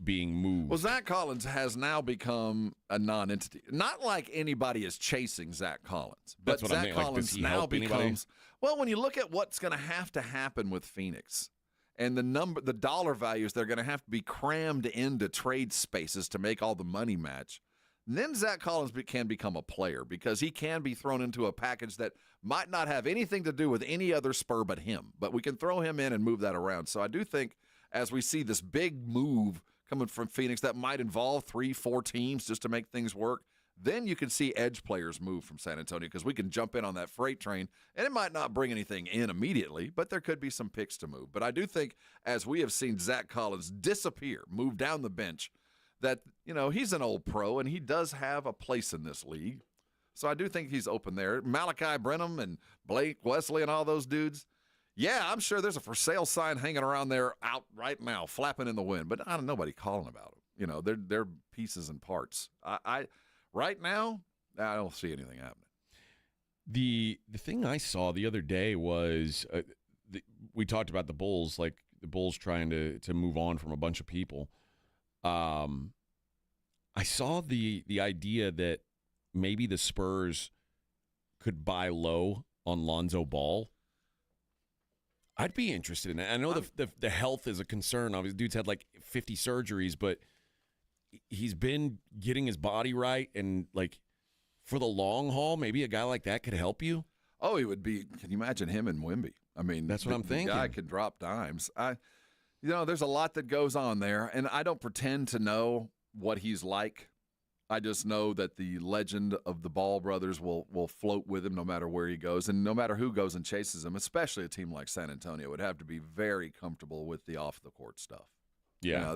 being moved? Well, Zach Collins has now become a non-entity. Not like anybody is chasing Zach Collins, but Zach Collins now becomes. Well, when you look at what's going to happen with Phoenix and the dollar values, they're going to have to be crammed into trade spaces to make all the money match. Then Zach Collins can become a player because he can be thrown into a package that might not have anything to do with any other Spur but him. But we can throw him in and move that around. So I do think as we see this big move coming from Phoenix that might involve 3-4 teams just to make things work, then you can see edge players move from San Antonio because we can jump in on that freight train. And it might not bring anything in immediately, but there could be some picks to move. But I do think as we have seen Zach Collins disappear, move down the bench, that, he's an old pro, and he does have a place in this league. So I do think he's open there. Malachi Brenham and Blake Wesley and all those dudes, yeah, I'm sure there's a for sale sign hanging around there out right now, flapping in the wind. But nobody calling about them. They're pieces and parts. Right now, I don't see anything happening. The thing I saw the other day was we talked about the Bulls, like the Bulls trying to move on from a bunch of people. I saw the idea that maybe the Spurs could buy low on Lonzo Ball. I'd be interested in that. I know the health is a concern. Obviously, dude's had like 50 surgeries, but he's been getting his body right, and like for the long haul, maybe a guy like that could help you. Oh, he would be. Can you imagine him and Wemby? I mean, that's what I'm thinking. The guy could drop dimes. There's a lot that goes on there, and I don't pretend to know what he's like. I just know that the legend of the Ball brothers will float with him no matter where he goes, and no matter who goes and chases him, especially a team like San Antonio, would have to be very comfortable with the off-the-court stuff. Yeah.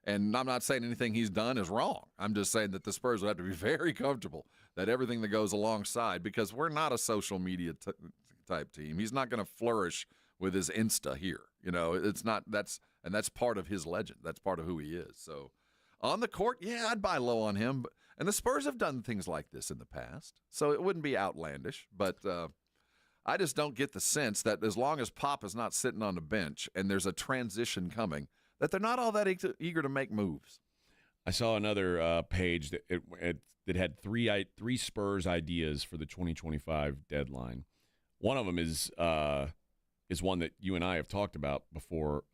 And I'm not saying anything he's done is wrong. I'm just saying that the Spurs would have to be very comfortable that everything that goes alongside, because we're not a social media type team. He's not going to flourish with his Insta here. It's not. That's part of his legend. That's part of who he is. So on the court, yeah, I'd buy low on him. And the Spurs have done things like this in the past, so it wouldn't be outlandish. But I just don't get the sense that as long as Pop is not sitting on the bench and there's a transition coming, that they're not all that eager to make moves. I saw another page that had three Spurs ideas for the 2025 deadline. One of them is one that you and I have talked about before.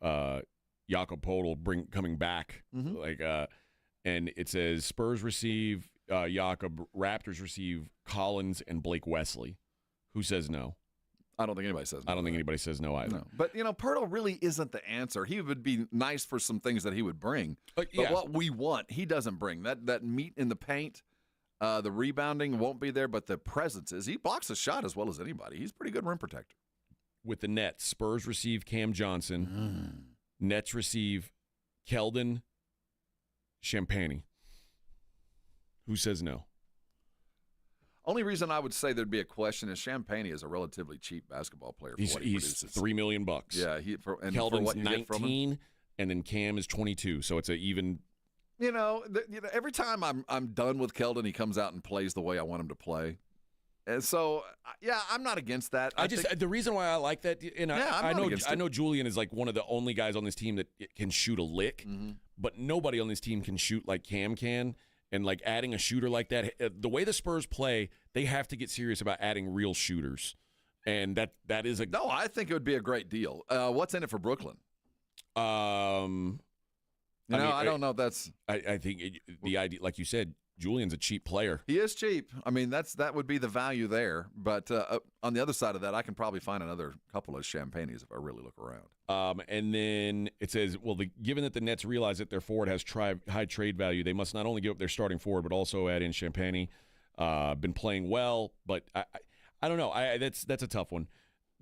Jakob Poeltl coming back, and it says Spurs receive Jakob, Raptors receive Collins and Blake Wesley. Who says no? I don't think anybody says no. I don't think anybody says no either. No. But, Poeltl really isn't the answer. He would be nice for some things that he would bring. But what we want, he doesn't bring. That meat in the paint, the rebounding won't be there, but the presence is. He blocks a shot as well as anybody. He's a pretty good rim protector. With the Nets, Spurs receive Cam Johnson. Nets receive Keldon Champagnie. Who says no? Only reason I would say there'd be a question is Champagnie is a relatively cheap basketball player. For he's what he produces. $3 million. Yeah, Keldon's 19, and then Cam is 22. So it's an even. Every time I'm done with Keldon, he comes out and plays the way I want him to play. And so, yeah, I'm not against that. The reason why I like that, and I know Julian is like one of the only guys on this team that can shoot a lick, but nobody on this team can shoot like Cam can. And like adding a shooter like that, the way the Spurs play, they have to get serious about adding real shooters, and that is a no. I think it would be a great deal. What's in it for Brooklyn? I don't know. That's I think the idea, like you said, Julian's a cheap player. He is cheap. I mean, that would be the value there. But on the other side of that, I can probably find another couple of Champagnies if I really look around. And then it says, well, given that the Nets realize that their forward has high trade value, they must not only give up their starting forward, but also add in Champagnie. Been playing well, but I don't know. That's a tough one.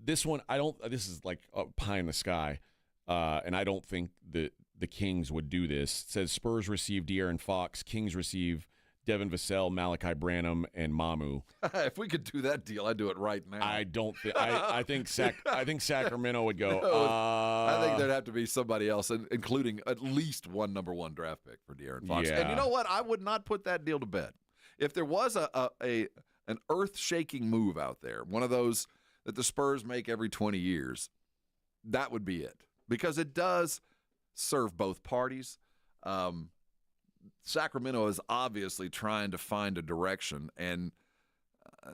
This one, this is like a pie in the sky. And I don't think the Kings would do this. It says Spurs receive De'Aaron Fox. Kings receive Devin Vassell, Malachi Branham, and Mamu. If we could do that deal, I'd do it right now. I don't think. I think Sacramento would go. I think there'd have to be somebody else, including at least one number one draft pick for De'Aaron Fox. Yeah. And you know what? I would not put that deal to bed. If there was an earth-shaking move out there, one of those that the Spurs make every 20 years, that would be it, because it does serve both parties. Sacramento is obviously trying to find a direction, and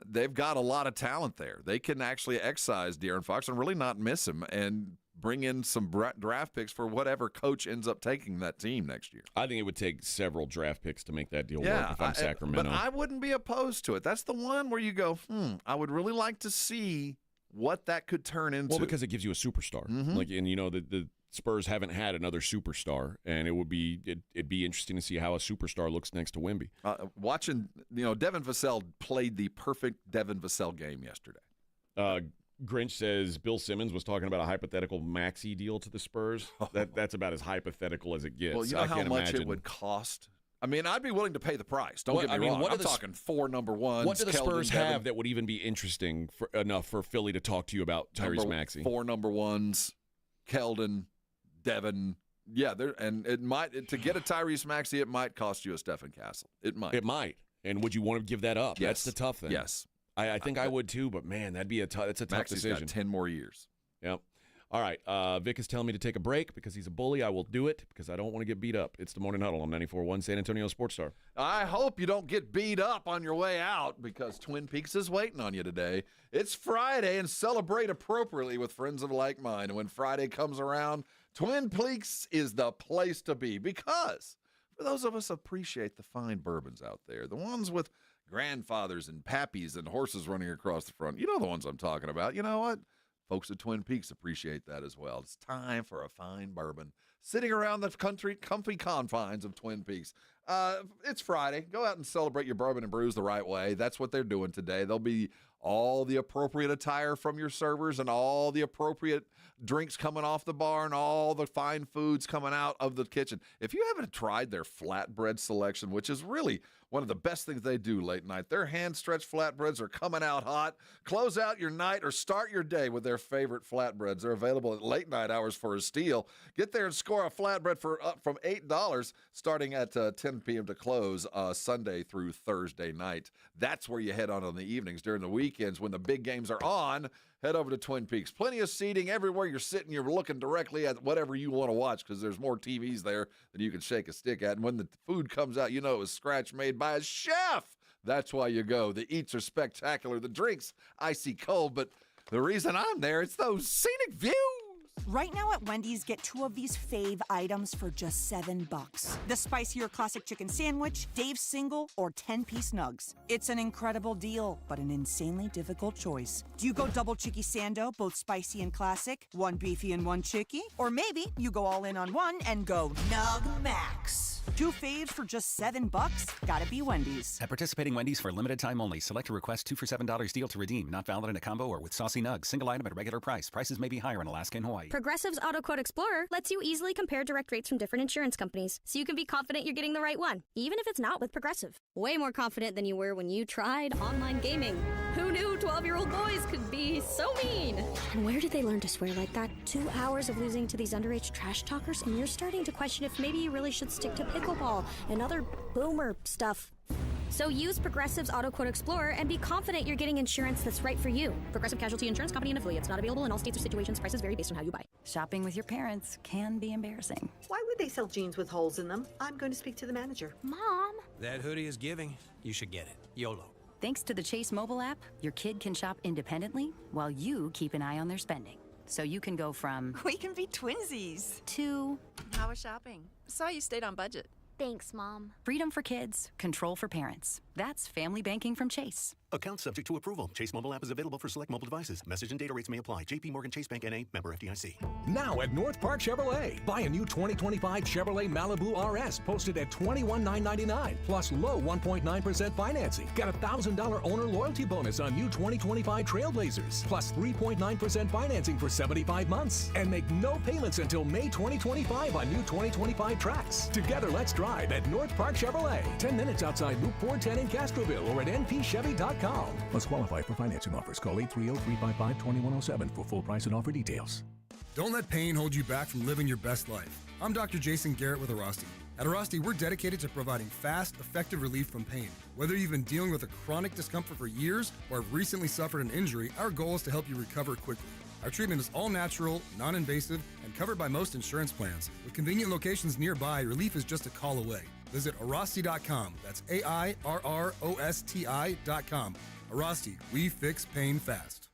they've got a lot of talent there. They can actually excise De'Aaron Fox and really not miss him and bring in some draft picks for whatever coach ends up taking that team next year. I think it would take several draft picks to make that deal work if I'm Sacramento. But I wouldn't be opposed to it. That's the one where you go, I would really like to see what that could turn into. Well, because it gives you a superstar. The Spurs haven't had another superstar, and it'd be interesting to see how a superstar looks next to Wemby. Watching, Devin Vassell played the perfect Devin Vassell game yesterday. Grinch says Bill Simmons was talking about a hypothetical maxi deal to the Spurs. That's about as hypothetical as it gets. Well, you know how much it would cost? I mean, I'd be willing to pay the price. Don't get me wrong. I'm talking 4 number ones. What do the Spurs have that would even be interesting enough for Philly to talk to you about Tyrese Maxey? 4 number ones, Keldon, Devin. Yeah, and it might to get a Tyrese Maxey, it might cost you a Stephen Castle. It might. It might. And would you want to give that up? Yes. That's the tough thing. Yes. I think I would too, but man, that's a tough Maxey's decision. Got 10 more years. Yep. All right. Vic is telling me to take a break because he's a bully. I will do it because I don't want to get beat up. It's the Morning Huddle on 94.1 San Antonio Sports Star. I hope you don't get beat up on your way out because Twin Peaks is waiting on you today. It's Friday, and celebrate appropriately with friends of like mind. And when Friday comes around, Twin Peaks is the place to be because for those of us who appreciate the fine bourbons out there, the ones with grandfathers and pappies and horses running across the front, you know the ones I'm talking about. You know what? Folks at Twin Peaks appreciate that as well. It's time for a fine bourbon sitting around the comfy confines of Twin Peaks. It's Friday. Go out and celebrate your bourbon and brews the right way. That's what they're doing today. There'll be all the appropriate attire from your servers and all the appropriate drinks coming off the bar and all the fine foods coming out of the kitchen. If you haven't tried their flatbread selection, which is really one of the best things they do late night, their hand-stretched flatbreads are coming out hot. Close out your night or start your day with their favorite flatbreads. They're available at late night hours for a steal. Get there and score a flatbread for up from $8 starting at 10 p.m. to close Sunday through Thursday night. That's where you head on the evenings. During the weekends when the big games are on, head over to Twin Peaks. Plenty of seating everywhere you're sitting. You're looking directly at whatever you want to watch because there's more TVs there than you can shake a stick at. And when the food comes out, you know it was scratch made by a chef. That's why you go. The eats are spectacular. The drinks, icy cold. But the reason I'm there, it's those scenic views. Right now at Wendy's, get 2 of these fave items for just $7. The spicier classic chicken sandwich, Dave's single, or 10-piece nugs. It's an incredible deal, but an insanely difficult choice. Do you go double chicky sando, both spicy and classic, 1 beefy and 1 chicky? Or maybe you go all in on one and go Nug Max. 2 faves for just $7? Gotta be Wendy's. At participating Wendy's for a limited time only. Select a request 2 for $7 deal to redeem. Not valid in a combo or with saucy nugs. Single item at a regular price. Prices may be higher in Alaska and Hawaii. Progressive's Auto Quote Explorer lets you easily compare direct rates from different insurance companies, so you can be confident you're getting the right one, even if it's not with Progressive. Way more confident than you were when you tried online gaming. Who knew 12-year-old boys could be so mean? And where did they learn to swear like that? 2 hours of losing to these underage trash talkers, and you're starting to question if maybe you really should stick to pickleball and other boomer stuff. So use Progressive's Auto Quote Explorer and be confident you're getting insurance that's right for you. Progressive Casualty Insurance Company and affiliates. Not available in all states or situations. Prices vary based on how you buy. Shopping with your parents can be embarrassing. Why would they sell jeans with holes in them? I'm going to speak to the manager. Mom! That hoodie is giving. You should get it. YOLO. Thanks to the Chase mobile app, your kid can shop independently while you keep an eye on their spending. So you can go from... We can be twinsies. ...to... How was shopping? Saw you stayed on budget. Thanks, Mom. Freedom for kids, control for parents. That's family banking from Chase. Account subject to approval. Chase mobile app is available for select mobile devices. Message and data rates may apply. JP Morgan Chase Bank N.A. member FDIC. Now at North Park Chevrolet. Buy a new 2025 Chevrolet Malibu RS posted at $21,999 plus low 1.9% financing. Got a $1,000 owner loyalty bonus on new 2025 Trailblazers plus 3.9% financing for 75 months. And make no payments until May 2025 on new 2025 Trax. Together, let's drive at North Park Chevrolet. 10 minutes outside Loop 410 in Castroville or at npchevy.com. Must qualify for financing offers. Call 830-355-2107 for full price and offer details. Don't let pain hold you back from living your best life. I'm Dr. Jason Garrett with Arasti. At Arasti, we're dedicated to providing fast, effective relief from pain. Whether you've been dealing with a chronic discomfort for years or have recently suffered an injury, our goal is to help you recover quickly. Our treatment is all natural, non-invasive, and covered by most insurance plans. With convenient locations nearby, relief is just a call away. Visit Arasti.com. That's AIRROSTI.com. Arasti, we fix pain fast.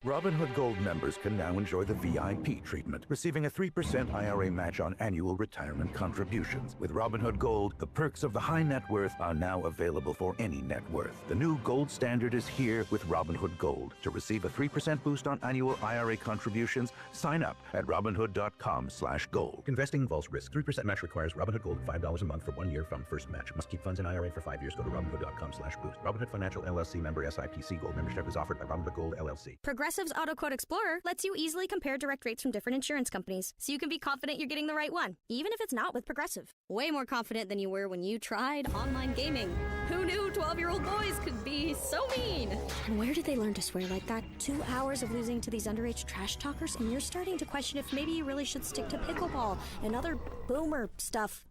Robinhood Gold members can now enjoy the VIP treatment, receiving a 3% IRA match on annual retirement contributions. With Robinhood Gold, the perks of the high net worth are now available for any net worth. The new Gold standard is here with Robinhood Gold. To receive a 3% boost on annual IRA contributions, sign up at Robinhood.com/gold. Investing involves risk. 3% match requires Robinhood Gold $5 a month for 1 year from first match. Must keep funds in IRA for 5 years. Go to Robinhood.com/boost. Robinhood Financial LLC member SIPC. Gold membership is offered by Robinhood Gold LLC. Progressive's Auto Quote Explorer lets you easily compare direct rates from different insurance companies, so you can be confident you're getting the right one, even if it's not with Progressive. Way more confident than you were when you tried online gaming. Who knew 12-year-old boys could be so mean? And where did they learn to swear like that? 2 hours of losing to these underage trash talkers, and you're starting to question if maybe you really should stick to pickleball and other boomer stuff.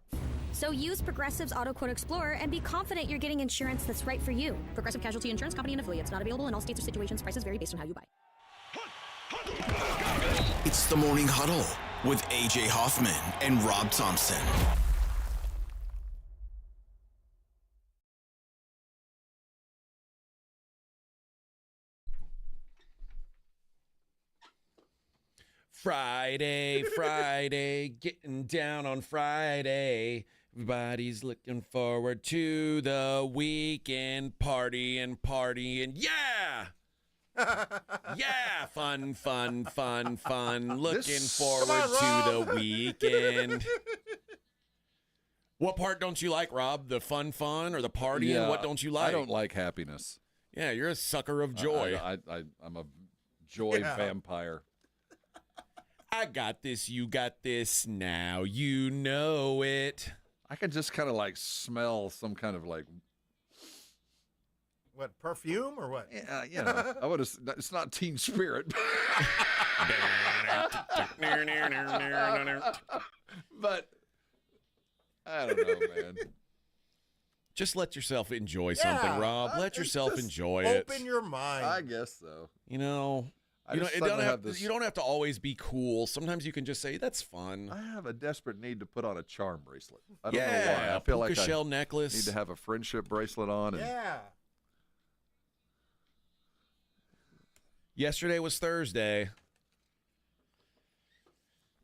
So use Progressive's Auto Quote Explorer and be confident you're getting insurance that's right for you. Progressive Casualty Insurance Company and affiliates. Not available in all states or situations. Prices vary based on how you buy. It's the Morning Huddle with AJ Hoffman and Rob Thompson. Friday, getting down on Friday. Everybody's looking forward to the weekend, partying, yeah! Yeah, fun. Looking forward to the weekend. What part don't you like, Rob? The fun or the partying? Yeah, What don't you like? I don't like happiness. Yeah, you're a sucker of joy. I'm a joy vampire. I got this, you got this, now you know it. I can just kind of like smell some kind of like... What, perfume or what? Yeah, you know, it's not Teen Spirit. But I don't know, man. Just let yourself enjoy something, Rob. Let yourself enjoy it. Open your mind. I guess so. You know, you don't have to always be cool. Sometimes you can just say, that's fun. I have a desperate need to put on a charm bracelet. I don't know why. I feel like shell necklace. Need to have a friendship bracelet on. And Yesterday was Thursday.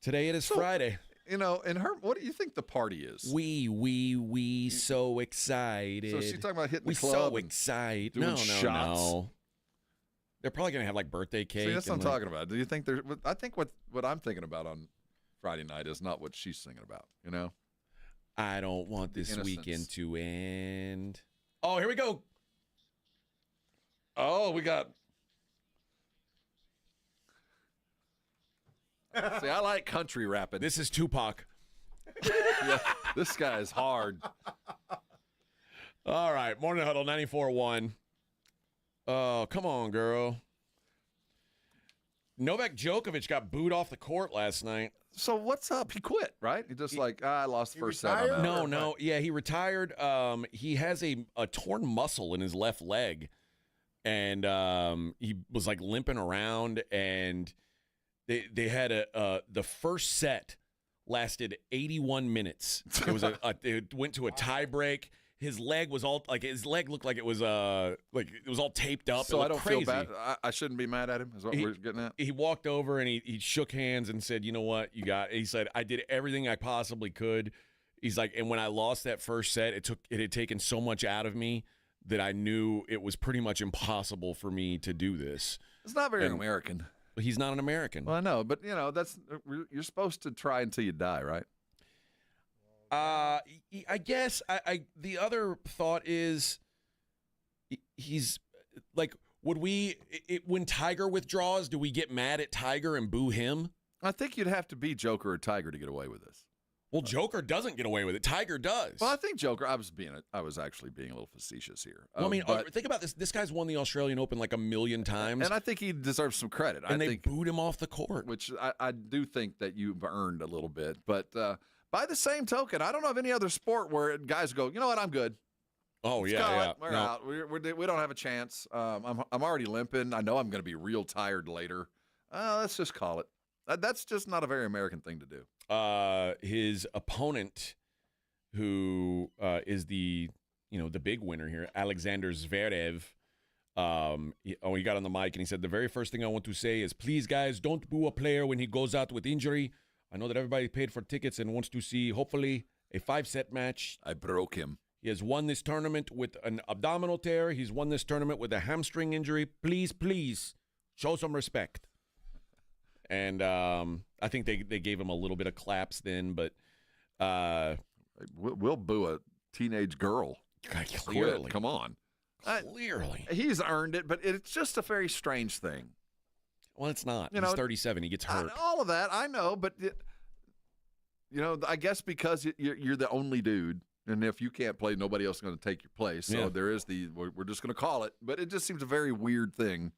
Today it is Friday. You know, and what do you think the party is? We so excited. So she's talking about hitting the club. So excited. Doing shots. No. They're probably going to have like birthday cake. See, that's what I'm talking about. Do you think I think what I'm thinking about on Friday night is not what she's thinking about, you know? I don't want this weekend to end. Oh, here we go. Oh, we got... See, I like country rapping. This is Tupac. Yeah, this guy is hard. All right, Morning Huddle 94.1. Oh, come on, girl. Novak Djokovic got booed off the court last night. So what's up? He quit, right? He just I lost the first set. No. Yeah, he retired. He has a torn muscle in his left leg, and he was like limping around, and they had the first set lasted 81 minutes. It was it went to a tie break. His leg was all his leg looked like it was all taped up. So it I don't crazy. feel bad. I shouldn't be mad at him. Is what we're getting at. He walked over and he shook hands and said, "You know what? He said, I did everything I possibly could." He's like, and when I lost that first set, it had taken so much out of me that I knew it was pretty much impossible for me to do this. It's not very American. He's not an American. Well, I know, but you're supposed to try until you die, right? I guess the other thought is he's like, would we when Tiger withdraws, do we get mad at Tiger and boo him? I think you'd have to be Joker or Tiger to get away with this. Well, Joker doesn't get away with it. Tiger does. Well, I think Joker. I was actually being a little facetious here. Well, I mean, think about this. This guy's won the Australian Open like 1,000,000 times, and I think he deserves some credit. And they booed him off the court, which I do think that you've earned a little bit. But by the same token, I don't know of any other sport where guys go, you know what, I'm good. Oh, Let's yeah. We're out. We don't have a chance. I'm already limping. I know I'm going to be real tired later. Let's just call it. That's just not a very American thing to do. His opponent, who is the big winner here, Alexander Zverev. He got on the mic and he said, "The very first thing I want to say is, please, guys, don't boo a player when he goes out with injury. I know that everybody paid for tickets and wants to see, hopefully, a 5-set match. I broke him. He has won this tournament with an abdominal tear. He's won this tournament with a hamstring injury. Please, show some respect." And I think they gave him a little bit of claps then, but we'll boo a teenage girl. Clearly, quit. Come on. Clearly, he's earned it, but it's just a very strange thing. Well, it's not. He's 37. He gets hurt. All of that, I know, but I guess because you're the only dude, and if you can't play, nobody else is going to take your place. So there is we're just going to call it, but it just seems a very weird thing.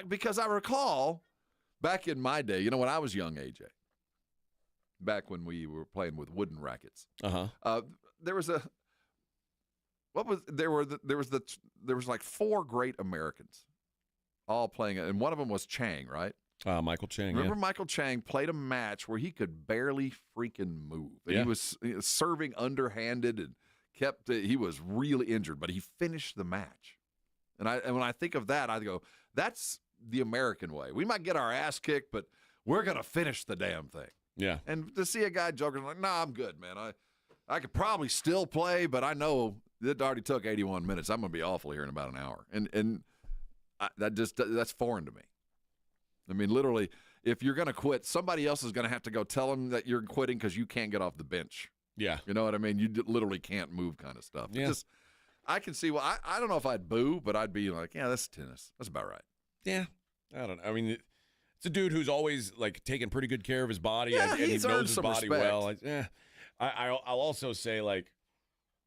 Because I recall. Back in my day, when I was young, AJ, back when we were playing with wooden rackets, there was like 4 great Americans all playing it, and one of them was Chang, right? Michael Chang. Remember Michael Chang played a match where he could barely freaking move. And he was serving underhanded and he was really injured, but he finished the match. And when I think of that, I go, that's the American way. We might get our ass kicked, but we're going to finish the damn thing. Yeah. And to see a guy joking like, "Nah, I'm good, man. I could probably still play, but I know it already took 81 minutes. I'm going to be awful here in about an hour." And that's foreign to me. I mean, literally, if you're going to quit, somebody else is going to have to go tell him that you're quitting because you can't get off the bench. Yeah. You know what I mean? You literally can't move kind of stuff. Yeah. I can see, I don't know if I'd boo, but I'd be like, yeah, that's tennis. That's about right. Yeah. I don't know. I mean, it's a dude who's always, like, taking pretty good care of his body. Yeah, and he he's knows earned his some body respect. well. I'll also say, like,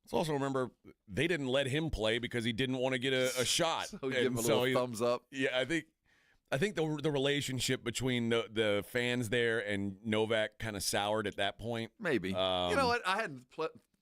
let's also remember they didn't let him play because he didn't want to get a shot. So give him a little thumbs up. Yeah, I think the relationship between the fans there and Novak kind of soured at that point. Maybe. You know what? I hadn't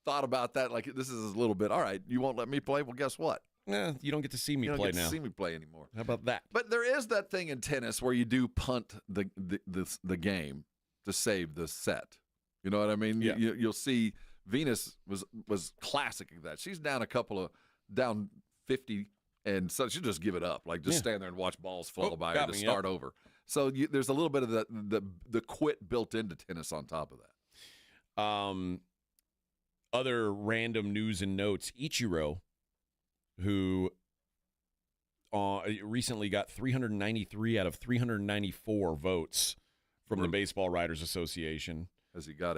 thought about that. Like, this is a little bit, all right, you won't let me play? Well, guess what? You don't get to see me You don't play get now. to see me play anymore. How about that? But there is that thing in tennis where you do punt the game to save the set. You know what I mean? Yeah. You'll see Venus was classic at that. She's down down 50, and so she'll just give it up. Like, just stand there and watch balls fall by her to start over. So there's a little bit of the quit built into tennis on top of that. Other random news and notes. Ichiro, who recently got 393 out of 394 votes from the Baseball Writers Association. Has he got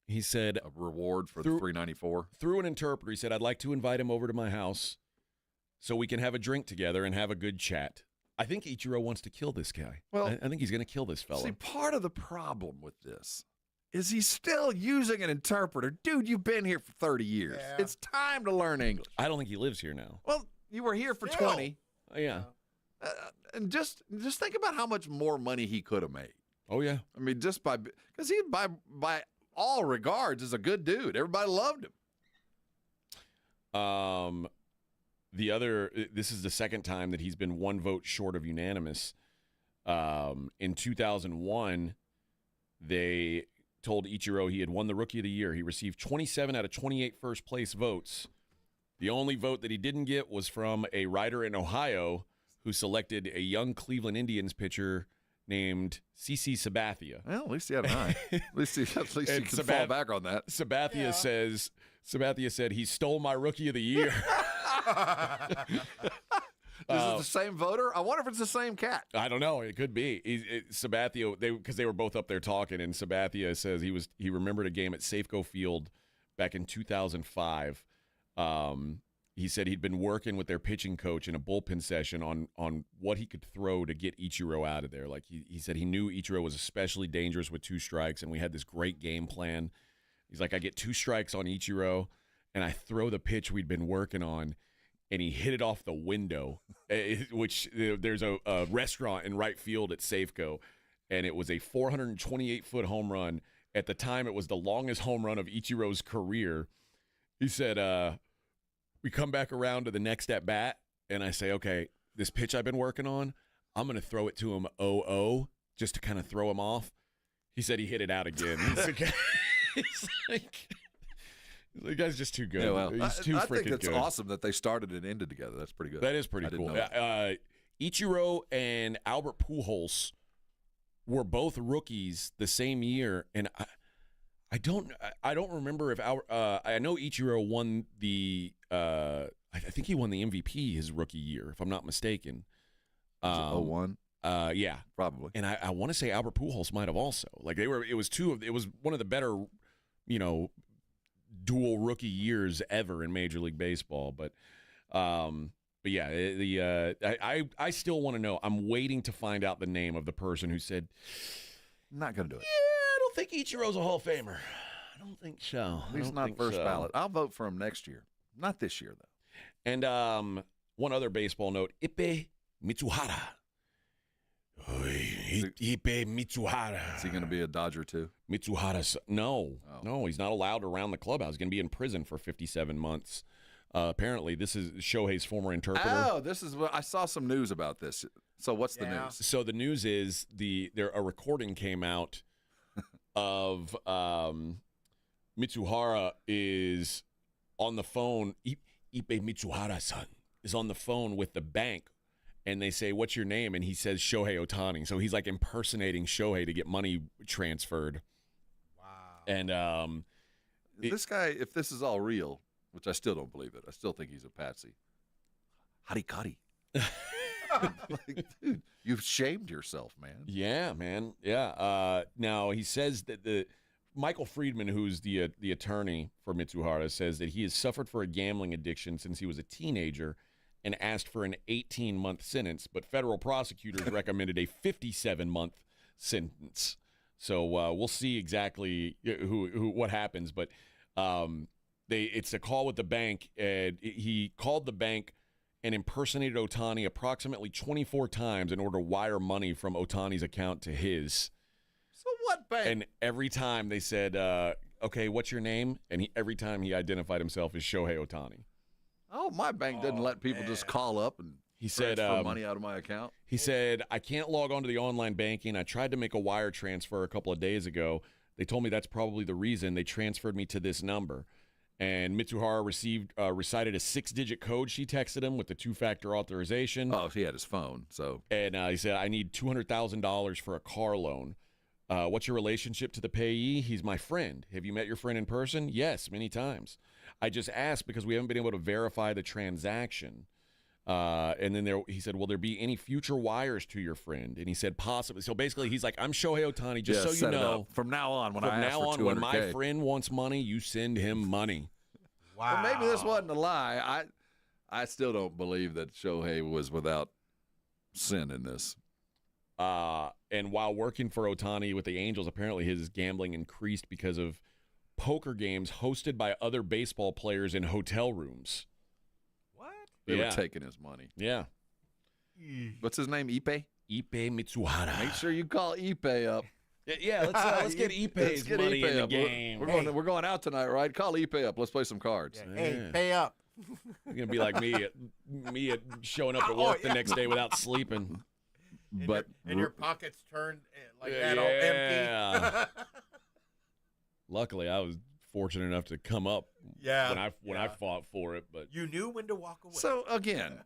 he said a reward for the 394? Through an interpreter, he said, I'd like to invite him over to my house so we can have a drink together and have a good chat. I think Ichiro wants to kill this guy. Well, I think he's going to kill this fella. See, part of the problem with this is he's still using an interpreter. Dude, you've been here for 30 years. Yeah. It's time to learn English. I don't think he lives here now. Well, you were here for 20. Yeah. And just think about how much more money he could have made. Oh, yeah. I mean, just because he, by all regards, is a good dude. Everybody loved him. This is the second time that he's been one vote short of unanimous. In 2001, they told Ichiro he had won the Rookie of the Year. He received 27 out of 28 first-place votes. The only vote that he didn't get was from a writer in Ohio who selected a young Cleveland Indians pitcher named CC Sabathia. Well, at least he had an eye. At least he can fall back on that. Sabathia said he stole my Rookie of the Year. Is it the same voter? I wonder if it's the same cat. I don't know. It could be. Sabathia, because they were both up there talking, and Sabathia says he remembered a game at Safeco Field back in 2005. He said he'd been working with their pitching coach in a bullpen session on what he could throw to get Ichiro out of there. Like he said he knew Ichiro was especially dangerous with 2 strikes, and we had this great game plan. He's like, I get 2 strikes on Ichiro, and I throw the pitch we'd been working on, and he hit it off the window, which there's a restaurant in right field at Safeco, and it was a 428-foot home run. At the time, it was the longest home run of Ichiro's career. He said, we come back around to the next at-bat, and I say, okay, this pitch I've been working on, I'm going to throw it to him 0-0 just to kind of throw him off. He said he hit it out again. He's like, the guy's just too good. Yeah, well, He's too freaking good. I think it's awesome that they started and ended together. That's pretty good. That is pretty cool. Ichiro and Albert Pujols were both rookies the same year, and I don't remember if I know Ichiro won the I think he won the MVP his rookie year, if I'm not mistaken. 01? Yeah, probably. And I want to say Albert Pujols might have also. Like it was one of the better, dual rookie years ever in Major League Baseball. But yeah, I still want to know. I'm waiting to find out the name of the person who said, I'm not going to do it. Yeah, I don't think Ichiro's a Hall of Famer. I don't think so. At least not first ballot. I'll vote for him next year. Not this year, though. And one other baseball note, Ippei Mitsuhara. Ippei Mitsuhara. Is he going to be a Dodger, too? Mitsuhara. No, he's not allowed around the clubhouse. He's going to be in prison for 57 months. Apparently, this is Shohei's former interpreter. Oh, this is what I saw some news about this. So what's the news? So the news is a recording came out of Mitsuhara is on the phone. Ippei Mitsuhara-san is on the phone with the bank, and they say, "What's your name?" And he says Shohei Ohtani. So he's like impersonating Shohei to get money transferred. Wow. And this guy, if this is all real, which I still don't believe it, I still think he's a patsy. Harikari. Like, dude, you've shamed yourself, man. Yeah, man. Yeah. Now he says that Michael Friedman, who's the attorney for Mitsuhara, says that he has suffered for a gambling addiction since he was a teenager and asked for an 18-month sentence, but federal prosecutors recommended a 57-month sentence. So we'll see exactly what happens, but it's a call with the bank, and he called the bank and impersonated Ohtani approximately 24 times in order to wire money from Ohtani's account to his. So what bank? And every time they said, okay, what's your name? And every time he identified himself as Shohei Ohtani. Oh, my bank doesn't let people just call up and transfer money out of my account. He said, I can't log on to the online banking. I tried to make a wire transfer a couple of days ago. They told me that's probably the reason. They transferred me to this number. And Mitsuhara recited a 6-digit code she texted him with the 2-factor authorization. Oh, he had his phone. So, and he said, I need $200,000 for a car loan. What's your relationship to the payee? He's my friend. Have you met your friend in person? Yes, many times. I just asked because we haven't been able to verify the transaction. And then he said, will there be any future wires to your friend? And he said, possibly. So basically, he's like, I'm Shohei Ohtani, just so you know. From now on, when my friend wants money, you send him money. Wow. Well, maybe this wasn't a lie. I still don't believe that Shohei was without sin in this. And while working for Ohtani with the Angels, apparently his gambling increased because of poker games hosted by other baseball players in hotel rooms. They were taking his money. Yeah. What's his name? Ippei? Ippei Mitsuhara. Make sure you call Ippei up. Yeah, let's get Ippei's money in the game. We're going out tonight, right? Call Ippei up. Let's play some cards. Yeah. Hey, pay up. You're going to be like me at showing up to work the next day without sleeping. And your pockets turned like that, all empty. Luckily, I was fortunate enough to come up when I fought for it. But you knew when to walk away. So, again,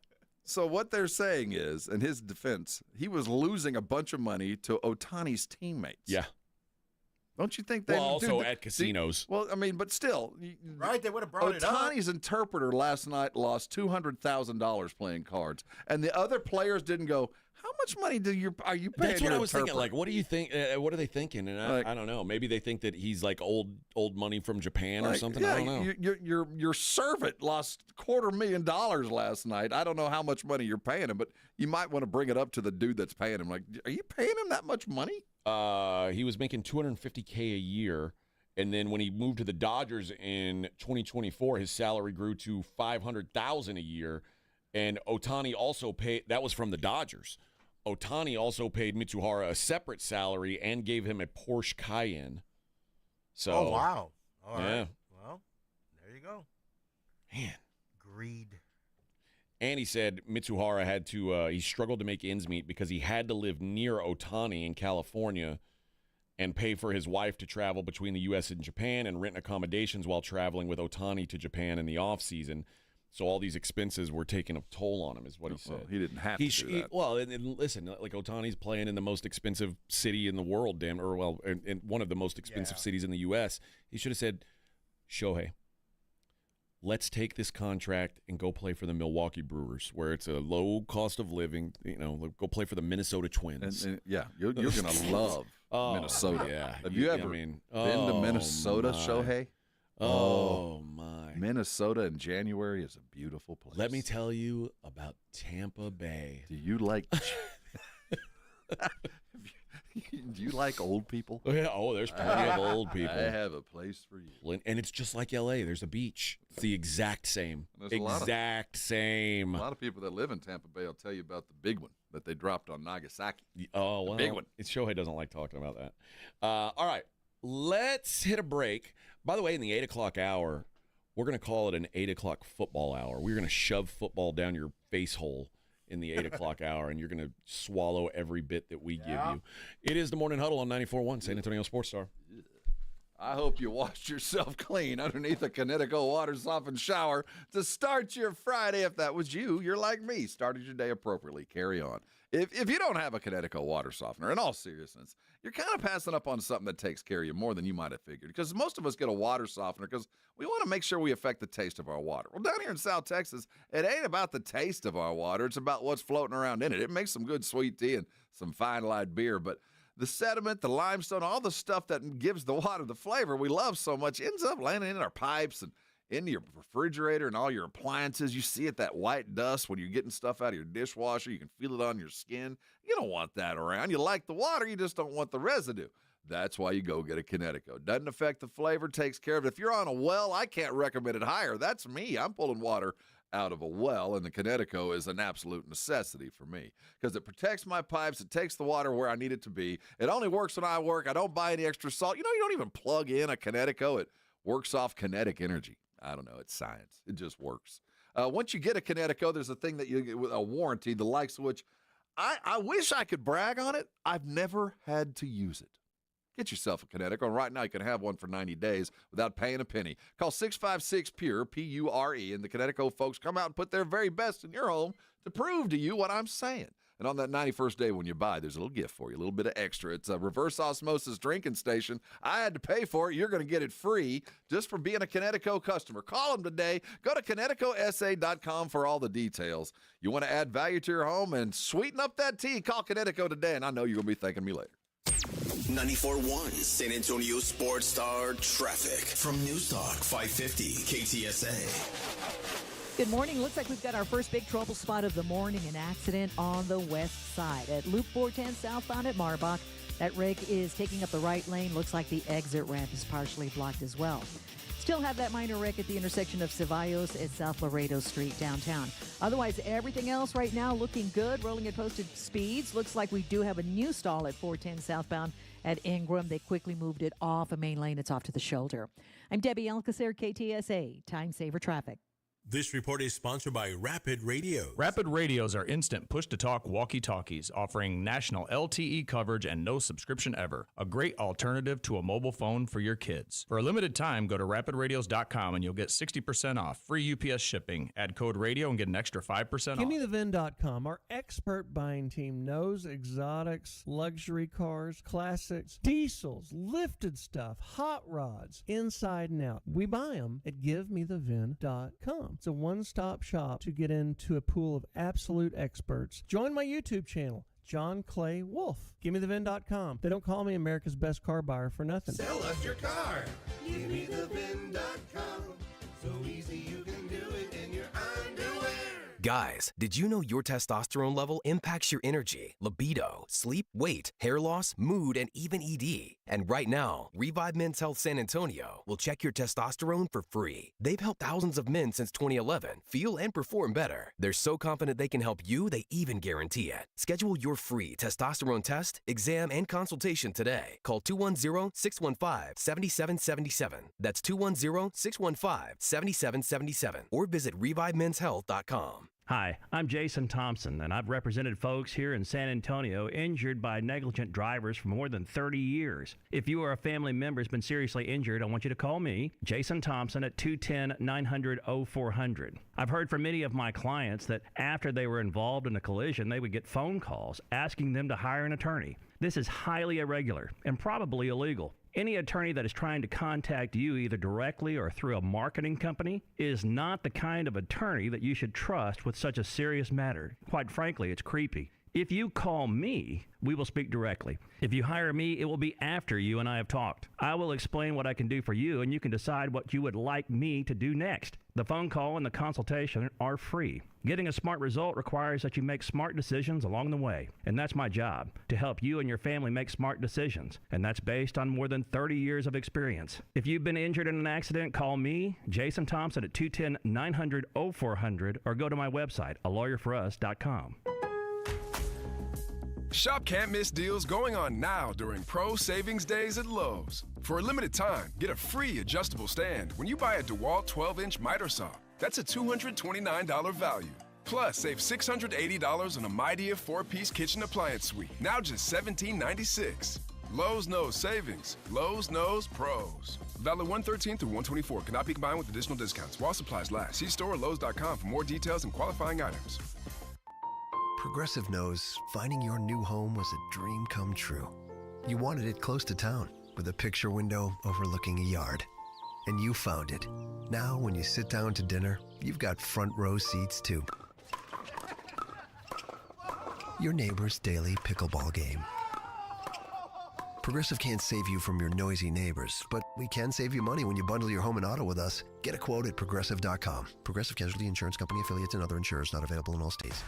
what they're saying is, in his defense, he was losing a bunch of money to Ohtani's teammates. Yeah. Don't you think they also at casinos? Well, I mean, but still. Right, they would have brought it up. Ohtani's interpreter last night lost $200,000 playing cards, and the other players didn't go, how much money are you paying? That's what I was thinking. Like, what do you think? What are they thinking? And I don't know. Maybe they think that he's like old money from Japan or something. Yeah, I don't know. Your servant lost $250,000 last night. I don't know how much money you're paying him, but you might want to bring it up to the dude that's paying him. Like, are you paying him that much money? He was making $250K a year, and then when he moved to the Dodgers in 2024, his salary grew to $500,000 a year. And Ohtani also paid. That was from the Dodgers. Ohtani also paid Mitsuhara a separate salary and gave him a Porsche Cayenne. So, oh, wow. All right. Yeah. Well, there you go. Man. Greed. And he said Mitsuhara had to, he struggled to make ends meet because he had to live near Ohtani in California and pay for his wife to travel between the U.S. and Japan and rent accommodations while traveling with Ohtani to Japan in the offseason. So all these expenses were taking a toll on him, is what he said. Well, he didn't have to do that. Well, and listen, like Ohtani's playing in the most expensive city in the world, in one of the most expensive cities in the U.S. He should have said, Shohei, let's take this contract and go play for the Milwaukee Brewers, where it's a low cost of living. Go play for the Minnesota Twins. And you're going to love Minnesota. Yeah. Have you ever been to Minnesota, Shohei? Oh, my. Minnesota in January is a beautiful place. Let me tell you about Tampa Bay. Do you like Do you like old people? Oh, yeah. Oh, there's plenty of old people. I have a place for you. And it's just like L.A. There's a beach. It's the exact same. Same. A lot of people that live in Tampa Bay will tell you about the big one that they dropped on Nagasaki. Oh, well. Big one. Shohei doesn't like talking about that. All right. Let's hit a break. By the way, in the 8 o'clock hour, we're going to call it an 8 o'clock football hour. We're going to shove football down your face hole in the 8 o'clock hour, and you're going to swallow every bit that we give you. It is the Morning Huddle on 94.1 San Antonio Sports Star. I hope you washed yourself clean underneath a Connecticut water softened shower to start your Friday. If that was you, you're like me. Started your day appropriately. Carry on. If you don't have a Connecticut water softener, in all seriousness, you're kind of passing up on something that takes care of you more than you might have figured. Because most of us get a water softener because we want to make sure we affect the taste of our water. Well, down here in South Texas, it ain't about the taste of our water. It's about what's floating around in it. It makes some good sweet tea and some fine light beer, but the sediment, the limestone, all the stuff that gives the water the flavor we love so much ends up landing in our pipes and into your refrigerator and all your appliances. You see it, that white dust when you're getting stuff out of your dishwasher. You can feel it on your skin. You don't want that around. You like the water, you just don't want the residue. That's why you go get a Connecticut. Doesn't affect the flavor, takes care of it. If you're on a well, I can't recommend it higher. That's me. I'm pulling water out of a well, and the Connecticut is an absolute necessity for me because it protects my pipes. It takes the water where I need it to be. It only works when I work. I don't buy any extra salt. You know, you don't even plug in a Connecticut. It works off kinetic energy. I don't know. It's science. It just works. Once you get a Connecticut, there's a thing that you get with a warranty, the likes of which I wish I could brag on it. I've never had to use it. Get yourself a Connecticut. Right now, you can have one for 90 days without paying a penny. Call 656-PURE, P-U-R-E, and the Connecticut folks come out and put their very best in your home to prove to you what I'm saying. And on that 91st day when you buy, there's a little gift for you, a little bit of extra. It's a reverse osmosis drinking station. I had to pay for it. You're going to get it free just for being a Connecticut customer. Call them today. Go to ConnecticutSA.com for all the details. You want to add value to your home and sweeten up that tea, call Connecticut today, and I know you're going to be thanking me later. 94.1 San Antonio Sports Star Traffic from News Talk 550 KTSA. Good morning. Looks like we've got our first big trouble spot of the morning, an accident on the west side. At Loop 410 southbound at Marbach, that rig is taking up the right lane. Looks like the exit ramp is partially blocked as well. Still have that minor wreck at the intersection of Ceballos and South Laredo Street downtown. Otherwise, everything else right now looking good, rolling at posted speeds. Looks like we do have a new stall at 410 southbound at Ingram. They quickly moved it off a main lane. It's off to the shoulder. I'm Debbie Alcacer, KTSA, Time Saver Traffic. This report is sponsored by Rapid Radios. Rapid Radios are instant push-to-talk walkie-talkies offering national LTE coverage and no subscription ever. A great alternative to a mobile phone for your kids. For a limited time, go to rapidradios.com and you'll get 60% off, free UPS shipping. Add code radio and get an extra 5% off. GiveMeTheVin.com. Our expert buying team knows exotics, luxury cars, classics, diesels, lifted stuff, hot rods, inside and out. We buy them at GiveMeTheVin.com. It's a one-stop shop to get into a pool of absolute experts. Join my YouTube channel, John Clay Wolf. GiveMeTheVin.com. They don't call me America's best car buyer for nothing. Sell us your car. GiveMeTheVin.com. So easy you can do it in your underwear. Guys, did you know your testosterone level impacts your energy, libido, sleep, weight, hair loss, mood, and even ED? And right now, Revive Men's Health San Antonio will check your testosterone for free. They've helped thousands of men since 2011 feel and perform better. They're so confident they can help you, they even guarantee it. Schedule your free testosterone test, exam, and consultation today. Call 210-615-7777. That's 210-615-7777. Or visit ReviveMen'sHealth.com. Hi, I'm Jason Thompson, and I've represented folks here in San Antonio injured by negligent drivers for more than 30 years. If you or a family member has been seriously injured, I want you to call me, Jason Thompson, at 210-900-0400. I've heard from many of my clients that after they were involved in a collision, they would get phone calls asking them to hire an attorney. This is highly irregular and probably illegal. Any attorney that is trying to contact you either directly or through a marketing company is not the kind of attorney that you should trust with such a serious matter. Quite frankly, it's creepy. If you call me, we will speak directly. If you hire me, it will be after you and I have talked. I will explain what I can do for you, and you can decide what you would like me to do next. The phone call and the consultation are free. Getting a smart result requires that you make smart decisions along the way, and that's my job, to help you and your family make smart decisions, and that's based on more than 30 years of experience. If you've been injured in an accident, call me, Jason Thompson, at 210-900-0400, or go to my website, alawyerforus.com. Shop can't miss deals going on now during Pro Savings Days at Lowe's. For a limited time, get a free adjustable stand when you buy a DeWalt 12-inch miter saw. That's a $229 value. Plus, save $680 on a Midea 4-piece kitchen appliance suite. Now just $17.96. Lowe's knows savings. Lowe's knows pros. Valid 1/13 through 1/24. Cannot be combined with additional discounts while supplies last. See store or Lowes.com for more details and qualifying items. Progressive knows finding your new home was a dream come true. You wanted it close to town, with a picture window overlooking a yard. And you found it. Now, when you sit down to dinner, you've got front row seats to your neighbor's daily pickleball game. Progressive can't save you from your noisy neighbors, but we can save you money when you bundle your home and auto with us. Get a quote at Progressive.com. Progressive Casualty Insurance Company, affiliates, and other insurers not available in all states.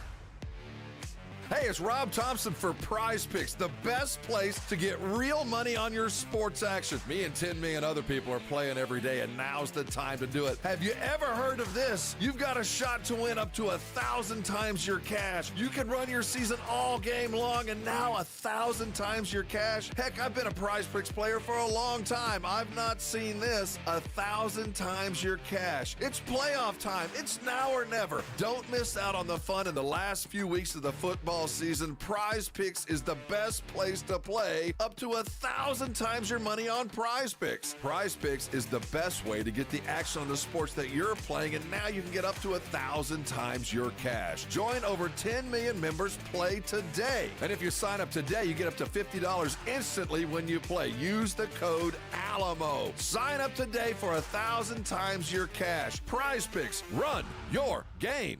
Hey, it's Rob Thompson for Prize Picks, the best place to get real money on your sports action. Me and 10 million other people are playing every day, and now's the time to do it. Have you ever heard of this? You've got a shot to win up to 1,000 times your cash. You can run your season all game long, and now 1,000 times your cash. Heck, I've been a Prize Picks player for a long time. I've not seen this. 1,000 times your cash. It's playoff time. It's now or never. Don't miss out on the fun in the last few weeks of the football season. Prize Picks is the best place to play, up to 1,000 times your money on Prize Picks. Prize Picks is the best way to get the action on the sports that you're playing, and now you can get up to 1,000 times your cash. Join over 10 million members. Play today. And if you sign up today, you get up to $50 instantly when you play. Use the code ALAMO. Sign up today for 1,000 times your cash. Prize Picks. Run your game.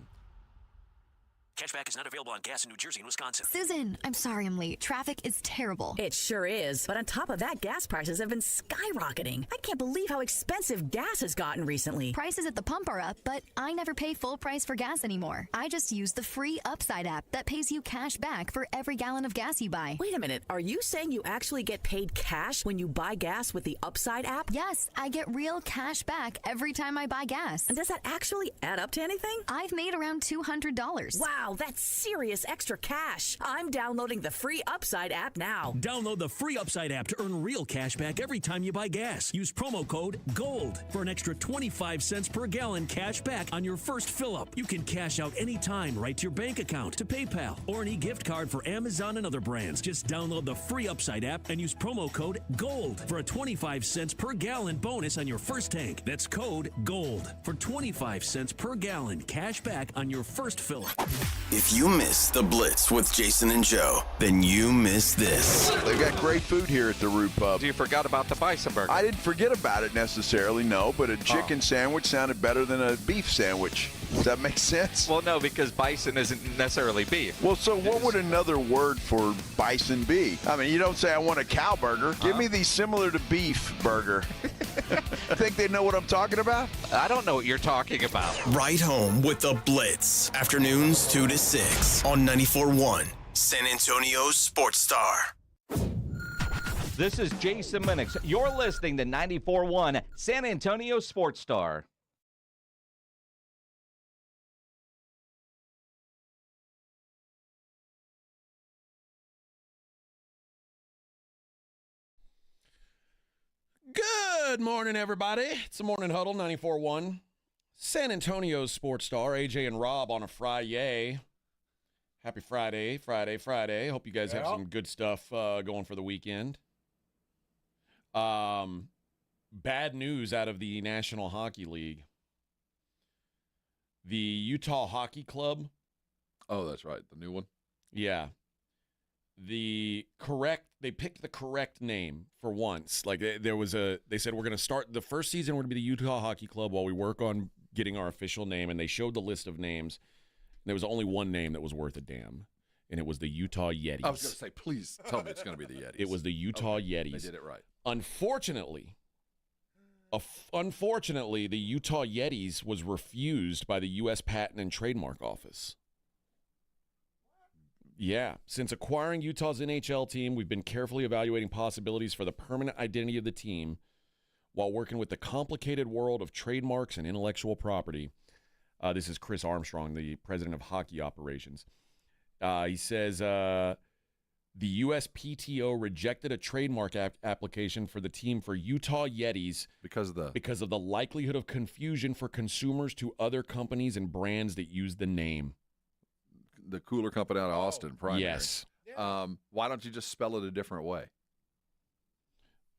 Cashback is not available on gas in New Jersey and Wisconsin. Susan, I'm sorry I'm late. Traffic is terrible. It sure is. But on top of that, gas prices have been skyrocketing. I can't believe how expensive gas has gotten recently. Prices at the pump are up, but I never pay full price for gas anymore. I just use the free Upside app that pays you cash back for every gallon of gas you buy. Wait a minute. Are you saying you actually get paid cash when you buy gas with the Upside app? Yes, I get real cash back every time I buy gas. And does that actually add up to anything? I've made around $200. Wow, that's serious extra cash. I'm downloading the free Upside app now. Download the free Upside app to earn real cash back every time you buy gas. Use promo code GOLD for an extra 25 cents per gallon cash back on your first fill-up. You can cash out anytime right to your bank account, to PayPal, or any gift card for Amazon and other brands. Just download the free Upside app and use promo code GOLD for a 25 cents per gallon bonus on your first tank. That's code GOLD for 25 cents per gallon cash back on your first fill-up. If you miss the Blitz with Jason and Joe, then you miss this. They've got great food here at the Root Pub. You forgot about the bison burger. I didn't forget about it necessarily, no, but a chicken sandwich sounded better than a beef sandwich. Does that make sense? Well, no, because bison isn't necessarily beef. Well, so what would another word for bison be? I mean, you don't say I want a cow burger. Give me the similar to beef burger. Think they know what I'm talking about? I don't know what you're talking about. Right home with the Blitz. Afternoons 2 to 6 on 94.1 San Antonio's Sports Star. This is Jason Minix. You're listening to 94.1 San Antonio Sports Star. Good morning, everybody. It's the Morning Huddle, 94.1. San Antonio's Sports Star, AJ and Rob on a Friday. Happy Friday. Hope you guys have some good stuff going for the weekend. Bad news out of the National Hockey League. The Utah Hockey Club. Oh, that's right. The new one. Yeah. They picked the correct name for once. Like they said, we're going to start the first season. We're going to be the Utah Hockey Club while we work on getting our official name. And they showed the list of names. There was only one name that was worth a damn, and it was the Utah Yetis. I was going to say, please tell me it's going to be the Yetis. It was the Utah Yetis. They did it right. Unfortunately, the Utah Yetis was refused by the U.S. Patent and Trademark Office. Yeah. Since acquiring Utah's NHL team, we've been carefully evaluating possibilities for the permanent identity of the team while working with the complicated world of trademarks and intellectual property. This is Chris Armstrong, the president of hockey operations. He says the USPTO rejected a trademark application for the team for Utah Yetis because of the likelihood of confusion for consumers to other companies and brands that use the name. The cooler company out of Austin, primary. Yes. Why don't you just spell it a different way?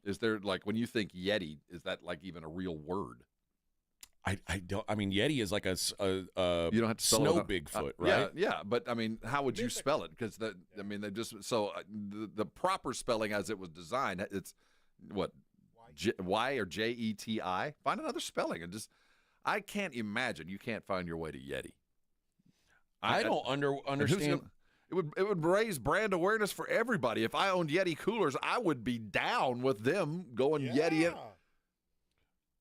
Is there, like, when you think Yeti, is that like even a real word? I don't. I mean, Yeti is like a you don't have to spell snow it Bigfoot, right? Yeah. But I mean, how would you spell it? Because they just the proper spelling as it was designed. It's what Y or Jeti. Find another spelling and just. I can't imagine you can't find your way to Yeti. I don't understand. It would raise brand awareness for everybody. If I owned Yeti coolers, I would be down with them going Yeti in.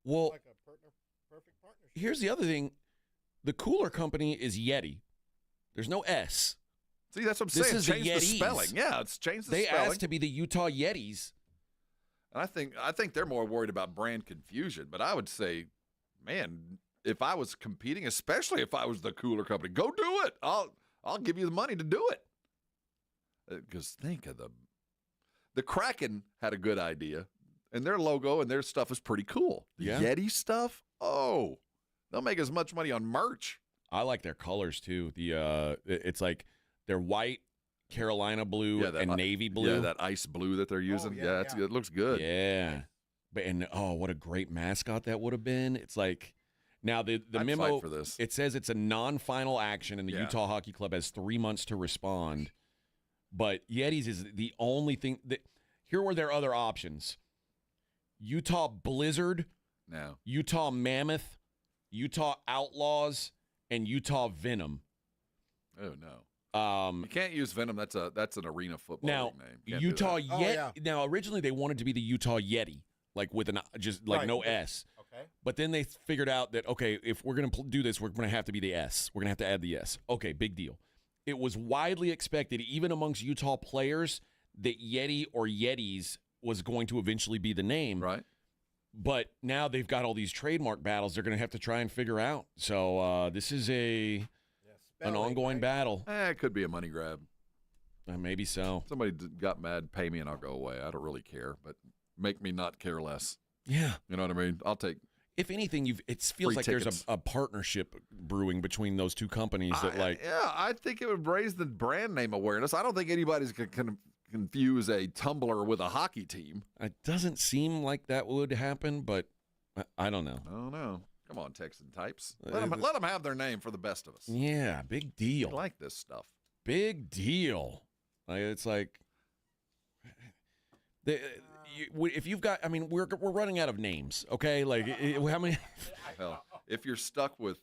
Well, Like a perfect partnership. here's the other thing. The cooler company is Yeti. There's no S. See, that's what I'm This saying. is Change the the Yetis. spelling. Yeah, it's changed the They spelling. asked to be the Utah Yetis. And I think they're more worried about brand confusion. But I would say, man, if I was competing, especially if I was the cooler company, go do it. I'll give you the money to do it. Because think of the Kraken had a good idea, and their logo and their stuff is pretty cool. The Yeti stuff, they'll make as much money on merch. I like their colors too. It's like they're white, Carolina blue, and navy blue. Yeah, that ice blue that they're using. It looks good. Yeah, but what a great mascot that would have been. It's like now the I'd memo fight for this. It says it's a non-final action, and the Utah Hockey Club has 3 months to respond. But Yetis is the only thing that. Here were their other options: Utah Blizzard, Utah Mammoth, Utah Outlaws, and Utah Venom. Oh no! You can't use Venom. That's an arena football Now league name. Can't Utah do that. Yeti. Now originally they wanted to be the Utah Yeti, like with no S. Okay. But then they figured out that if we're gonna do this, we're gonna have to be the S. We're gonna have to add the S. Okay, big deal. It was widely expected, even amongst Utah players, that Yeti or Yetis was going to eventually be the name. Right. But now they've got all these trademark battles they're going to have to try and figure out. So this is an ongoing battle. It could be a money grab. Maybe so. Somebody got mad, pay me, and I'll go away. I don't really care, but make me not care less. Yeah. You know what I mean? I'll take. If anything, it feels like there's a partnership brewing between those two companies that I think it would raise the brand name awareness. I don't think anybody's going to confuse a tumbler with a hockey team. It doesn't seem like that would happen, but I don't know. I don't know. Come on, Texan types. Let them have their name for the best of us. Yeah, big deal. I like this stuff. Big deal. It's like if you've got, we're running out of names. Okay, like how many? Hell, if you're stuck with,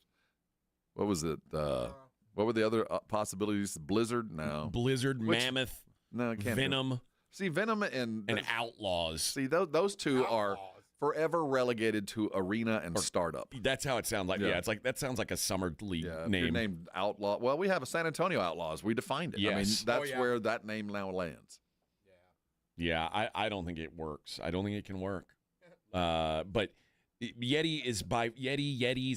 what was it? What were the other possibilities? Blizzard? No. Blizzard, Mammoth. No, it can't. Venom. See, Venom and Outlaws. See, those two are forever relegated to arena and startup. That's how it sounds like. Yeah, it's like that sounds like a summer league name. You're named Outlaw. Well, we have a San Antonio Outlaws. We defined it. Yes. That's where that name now lands. Yeah, I don't think it works. I don't think it can work. But Yetis,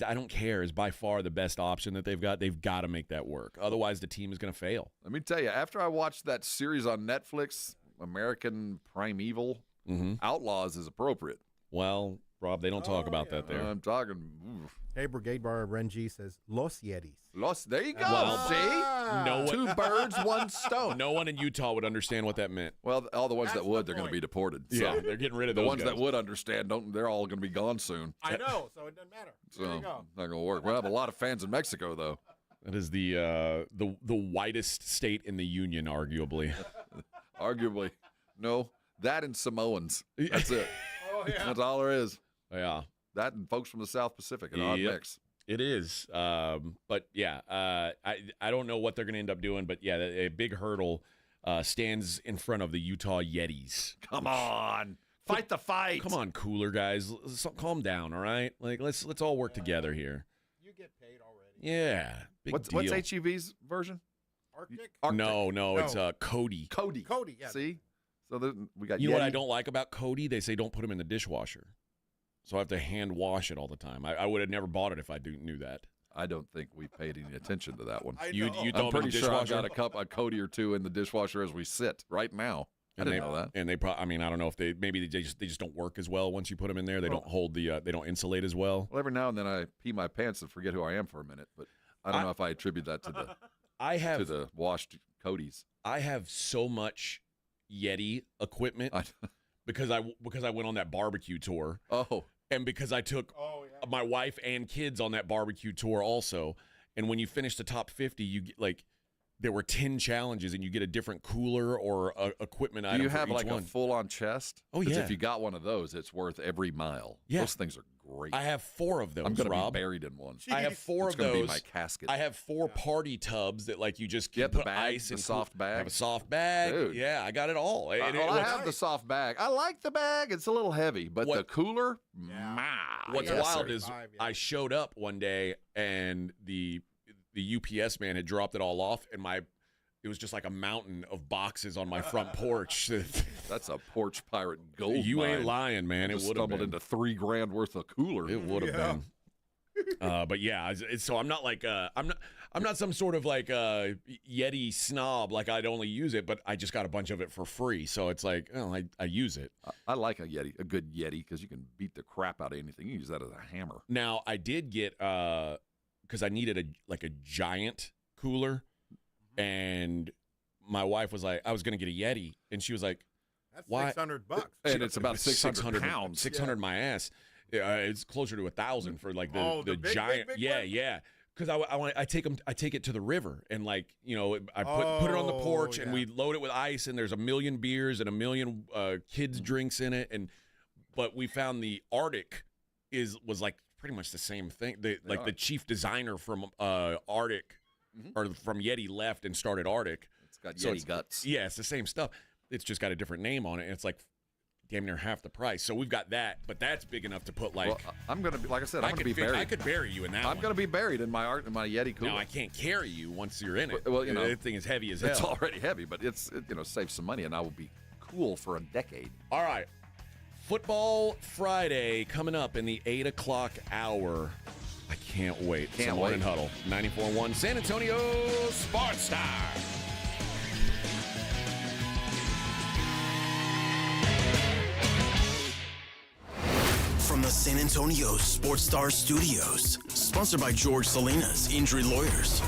I don't care, is by far the best option that they've got. They've got to make that work. Otherwise, the team is going to fail. Let me tell you, after I watched that series on Netflix, American Primeval, Outlaws is appropriate. Well, Rob, they don't talk about that there. I'm talking. Hey, Brigade Bar Renji says Los Yetis. There you go. Well, see? Two birds, one stone. No one in Utah would understand what that meant. Well, all the ones that would, they're going to be deported. So. Yeah, they're getting rid of the those ones guys. that would understand. They're all going to be gone soon. I know, so it doesn't matter. So There you go. not going to work. We'll have a lot of fans in Mexico, though. That is the whitest state in the union, arguably. Arguably, no. That and Samoans. That's it. That's all there is. Yeah. That and folks from the South Pacific, an odd mix. It is. But, yeah, I don't know what they're going to end up doing. But, yeah, a big hurdle stands in front of the Utah Yetis. Come on. Fight the fight. Come on, cooler guys. Calm down, all right? Like, let's all work together here. You get paid already. Yeah. Big deal. What's HEV's version? Arctic? No, it's Cody. Cody, yeah. See? So we got You know what I don't like about Cody? They say don't put him in the dishwasher. So I have to hand wash it all the time. I would have never bought it if I knew that. I don't think we paid any attention to that one. You I'm pretty sure I've got a Cody or two in the dishwasher as we sit right now. I didn't know that. And they probably, I don't know if they just don't work as well once you put them in there. They don't hold they don't insulate as well. Well, every now and then I pee my pants and forget who I am for a minute, but I don't know if I attribute that to the washed Codys. I have so much Yeti equipment because I went on that barbecue tour. Oh. And because I took my wife and kids on that barbecue tour also. And when you finish the top 50, you get there were 10 challenges and you get a different cooler or equipment item. Do you have for each one. a full-on chest? Oh, Because yeah. if you got one of those, it's worth every mile. Yeah. Those things are great. I have 4 of those, I'm going to Rob. be buried in one. I have 4 It's of those. gonna be my casket. I have 4 party tubs that like you just Get the put bag, ice the and soft bag. I have a soft bag. Dude. Yeah, I got it all. And I have the soft bag. I like the bag. It's a little heavy, but the cooler, What's yes, wild sir. is I showed up one day and the UPS man had dropped it all off, and it was just like a mountain of boxes on my front porch. That's a porch pirate gold You mine. ain't lying, man. You It just would have stumbled been into $3,000 worth of cooler. It would have been. But yeah, so I'm not like I'm not some sort of like Yeti snob. Like I'd only use it, but I just got a bunch of it for free. So it's like, oh, I use it. I like a good Yeti, because you can beat the crap out of anything. You can use that as a hammer. Now I did get because I needed a giant cooler, and my wife was like, I was gonna get a Yeti, and she was like, That's why? $600. And it's about 600 pounds. 600 my ass. It's closer to 1,000 for like the big, giant. big yeah, one? yeah. Because I take it to the river, and like I put it on the porch, and we load it with ice, and there's a million beers and a million kids drinks in it, but we found the Arctic was like pretty much the same thing. The chief designer from Arctic or from Yeti left and started Arctic. It's got Yeti guts. Yeah, it's the same stuff. It's just got a different name on it, and it's like damn near half the price. So we've got that, but that's big enough to put like. Well, I'm gonna be, like I said, I'm gonna be buried. I could bury you in that. I'm gonna be buried in my Yeti cooler. Now I can't carry you once you're in it. Well, you know, that thing is heavy as hell. It's already heavy, but it saves some money, and I will be cool for a decade. All right, Football Friday coming up in the 8 o'clock hour. I can't wait. Can't Morning wait. Huddle 94.1 San Antonio Sports Star. From the San Antonio Sports Star Studios, sponsored by George Salinas Injury Lawyers.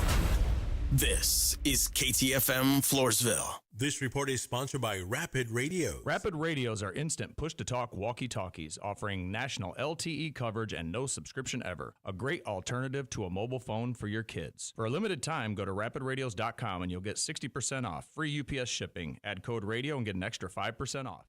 This is KTFM Floresville. This report is sponsored by Rapid Radio. Rapid Radios are instant push-to-talk walkie-talkies offering national LTE coverage and no subscription ever. A great alternative to a mobile phone for your kids. For a limited time, go to rapidradios.com and you'll get 60% off, free UPS shipping. Add code radio and get an extra 5% off.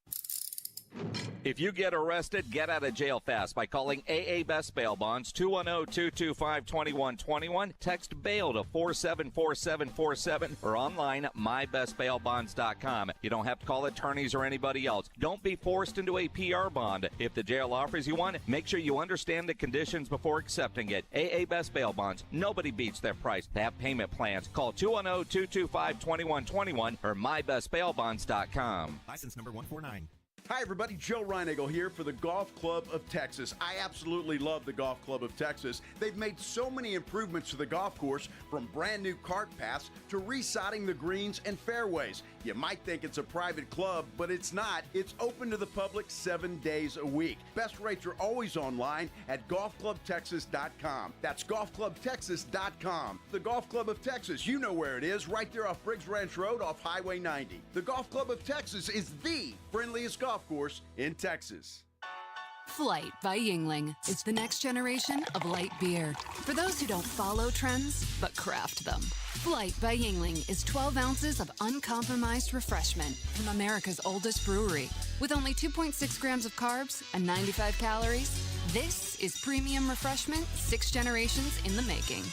If you get arrested, get out of jail fast by calling AA Best Bail Bonds, 210-225-2121. Text bail to 474747 or online mybestbailbonds.com. You don't have to call attorneys or anybody else. Don't be forced into a PR bond. If the jail offers you one, make sure you understand the conditions before accepting it. AA Best Bail Bonds. Nobody beats their price. They have payment plans. Call 210-225-2121 or mybestbailbonds.com. License number 149. Hi, everybody. Joe Reinagle here for the Golf Club of Texas. I absolutely love the Golf Club of Texas. They've made so many improvements to the golf course, from brand new cart paths to resodding the greens and fairways. You might think it's a private club, but it's not. It's open to the public 7 days a week. Best rates are always online at golfclubtexas.com. That's golfclubtexas.com. The Golf Club of Texas, you know where it is, right there off Briggs Ranch Road off Highway 90. The Golf Club of Texas is the friendliest golf course in Texas. Flight by Yingling is the next generation of light beer. For those who don't follow trends, but craft them. Flight by Yingling is 12 ounces of uncompromised refreshment from America's oldest brewery. With only 2.6 grams of carbs and 95 calories, this is premium refreshment 6 generations in the making.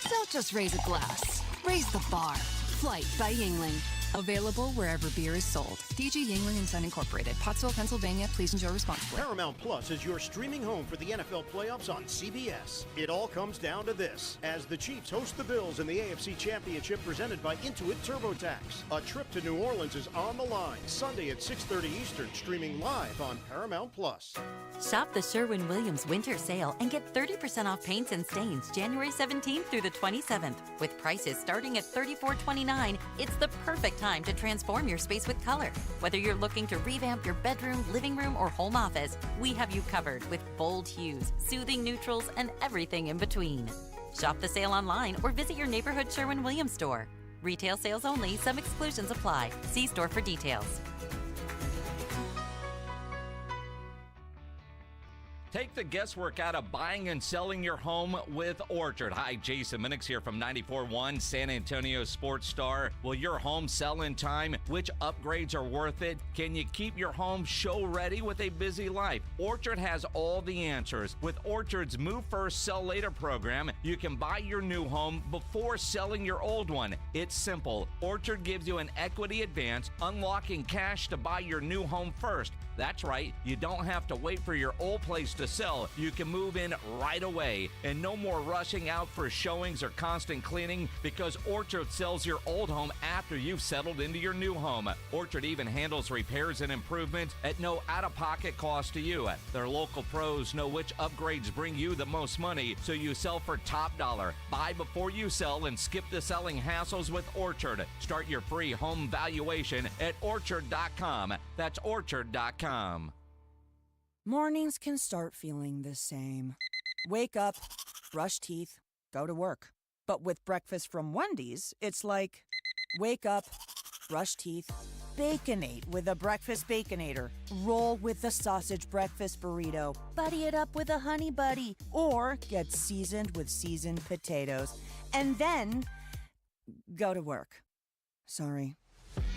Don't just raise a glass, raise the bar. Flight by Yingling. Available wherever beer is sold. DG Yingling and Son Incorporated, Pottsville, Pennsylvania. Please enjoy responsibly. Paramount Plus is your streaming home for the NFL playoffs on CBS. It all comes down to this. As the Chiefs host the Bills in the AFC Championship presented by Intuit TurboTax. A trip to New Orleans is on the line. Sunday at 6:30 Eastern, streaming live on Paramount Plus. Shop the Sherwin-Williams winter sale and get 30% off paints and stains January 17th through the 27th. With prices starting at $34.29, it's the perfect time to transform your space with color. Whether you're looking to revamp your bedroom, living room, or home office, we have you covered with bold hues, soothing neutrals, and everything in between. Shop the sale online or visit your neighborhood Sherwin-Williams store. Retail sales only. Some exclusions apply. See store for details. Take the guesswork out of buying and selling your home with Orchard. Hi, Jason Minix here from 94.1 San Antonio Sports Star. Will your home sell in time? Which upgrades are worth it? Can you keep your home show ready with a busy life? Orchard has all the answers. With Orchard's Move First, Sell Later program, you can buy your new home before selling your old one. It's simple. Orchard gives you an equity advance, unlocking cash to buy your new home first. That's right, you don't have to wait for your old place to sell. You can move in right away. And no more rushing out for showings or constant cleaning, because Orchard sells your old home after you've settled into your new home. Orchard even handles repairs and improvements at no out-of-pocket cost to you. Their local pros know which upgrades bring you the most money, so you sell for top dollar. Buy before you sell and skip the selling hassles with Orchard. Start your free home valuation at Orchard.com. That's Orchard.com. Mornings can start feeling the same. Wake up, brush teeth, go to work. But with breakfast from Wendy's, it's like, wake up, brush teeth, Baconate with a breakfast Baconator. Roll with the sausage breakfast burrito. Buddy it up with a honey buddy. Or get seasoned with seasoned potatoes. And then go to work. Sorry.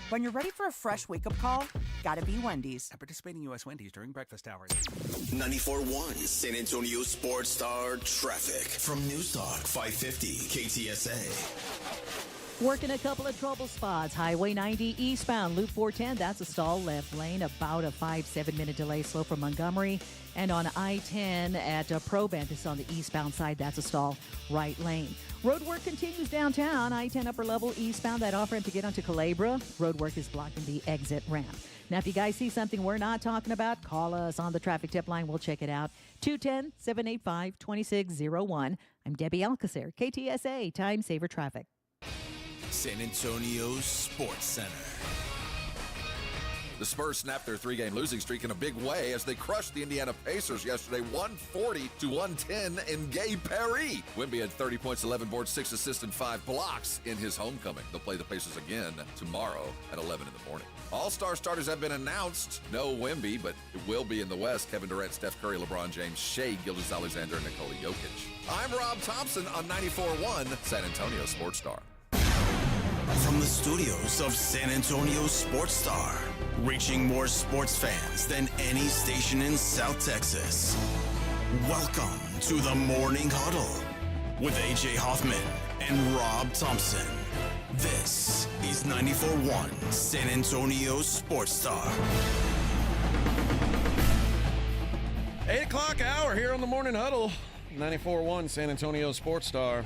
When you're ready for a fresh wake-up call, gotta be Wendy's. At participating U.S. Wendy's during breakfast hours. 94.1 San Antonio Sports Star traffic from News Talk 550 KTSA. Working a couple of trouble spots. Highway 90 eastbound, Loop 410, that's a stall left lane. About a 5-7 minute delay slow from Montgomery. And on I-10 at Proventus on the eastbound side, that's a stall right lane. Road work continues downtown. I-10 upper level eastbound, that off ramp to get onto Culebra. Road work is blocking the exit ramp. Now, if you guys see something we're not talking about, call us on the traffic tip line. We'll check it out. 210-785-2601. I'm Debbie Alcacer, KTSA, Time Saver Traffic. San Antonio Sports Center. The Spurs snapped their three-game losing streak in a big way as they crushed the Indiana Pacers yesterday, 140-110 in Gay Paris. Wemby had 30 points, 11 boards, 6 assists, and 5 blocks in his homecoming. They'll play the Pacers again tomorrow at 11 in the morning. All-star starters have been announced. No Wemby, but it will be in the West. Kevin Durant, Steph Curry, LeBron James, Shai Gilgeous-Alexander, and Nikola Jokic. I'm Rob Thompson on 94.1 San Antonio Sports Star. From the studios of San Antonio Sports Star, reaching more sports fans than any station in South Texas. Welcome to the Morning Huddle with AJ Hoffman and Rob Thompson. This is 94.1 San Antonio Sports Star. 8 o'clock hour here on the Morning Huddle, 94.1 San Antonio Sports Star.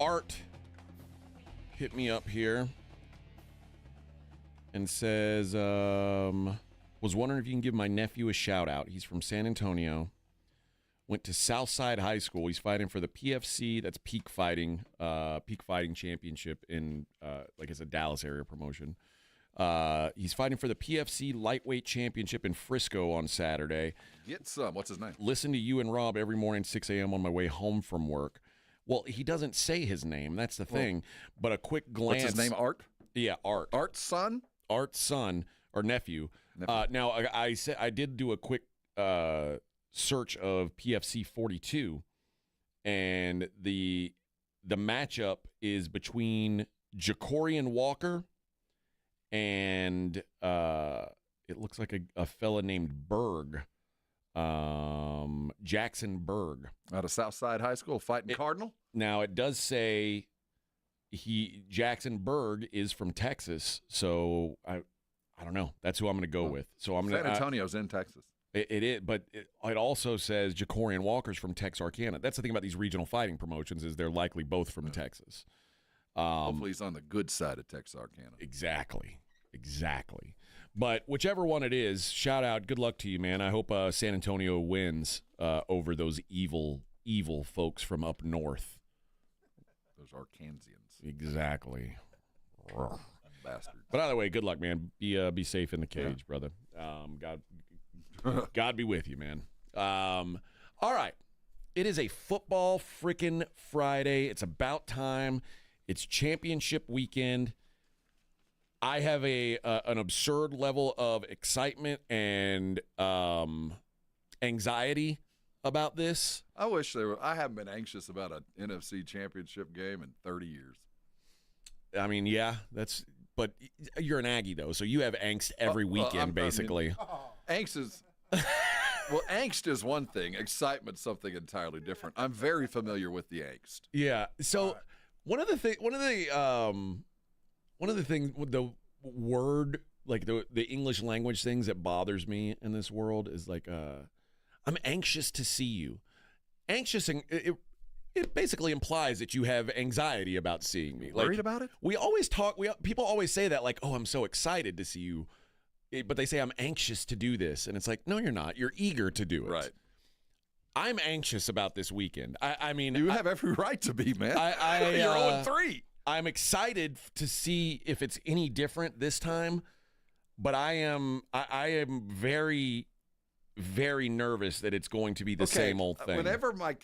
Art hit me up here and says, was wondering if you can give my nephew a shout out. He's from San Antonio, went to Southside High School. He's fighting for the PFC, that's Peak Fighting Championship in, like it's a Dallas area promotion. He's fighting for the PFC Lightweight Championship in Frisco on Saturday. Get some. What's his name? Listen to you and Rob every morning, 6 a.m. on my way home from work. Well, he doesn't say his name. That's the thing. But a quick glance. What's his name? Art? Yeah, Art. Art's son? Art's son or nephew. Now, I said I did do a quick search of PFC 42, and the matchup is between Jacorian Walker and it looks like a fella named Berg. Jackson Berg. Out of Southside High School, fighting Cardinal? Now, it does say Jackson Berg is from Texas, so I don't know. That's who I'm going to go with. So I'm San Antonio's in Texas. It is, but it also says Jacorian Walker's from Texarkana. That's the thing about these regional fighting promotions is they're likely both from Texas. Hopefully he's on the good side of Texarkana. Exactly. But whichever one it is, shout out, good luck to you, man. I hope San Antonio wins over those evil folks from up north. Those Arkansians. Exactly. Bastards. But either way, good luck, man. Be safe in the cage, brother. God be with you, man. All right. It is a football frickin' Friday. It's about time. It's championship weekend. I have an absurd level of excitement and anxiety about this. I wish I haven't been anxious about an NFC Championship game in 30 years. I mean, yeah, but you're an Aggie though, so you have angst every weekend, basically. Angst is angst is one thing. Excitement's something entirely different. I'm very familiar with the angst. Yeah. So one of the things with the word, like the English language things that bothers me in this world is like, I'm anxious to see you. Anxious, and it basically implies that you have anxiety about seeing me. Worried about it? We always talk. People always say that, like, oh, I'm so excited to see you, but they say I'm anxious to do this, and it's like, no, you're not. You're eager to do it. Right. I'm anxious about this weekend. I mean, you have every right to be, man. You're 0-3. I'm excited to see if it's any different this time, but I am very, very nervous that it's going to be the same old thing.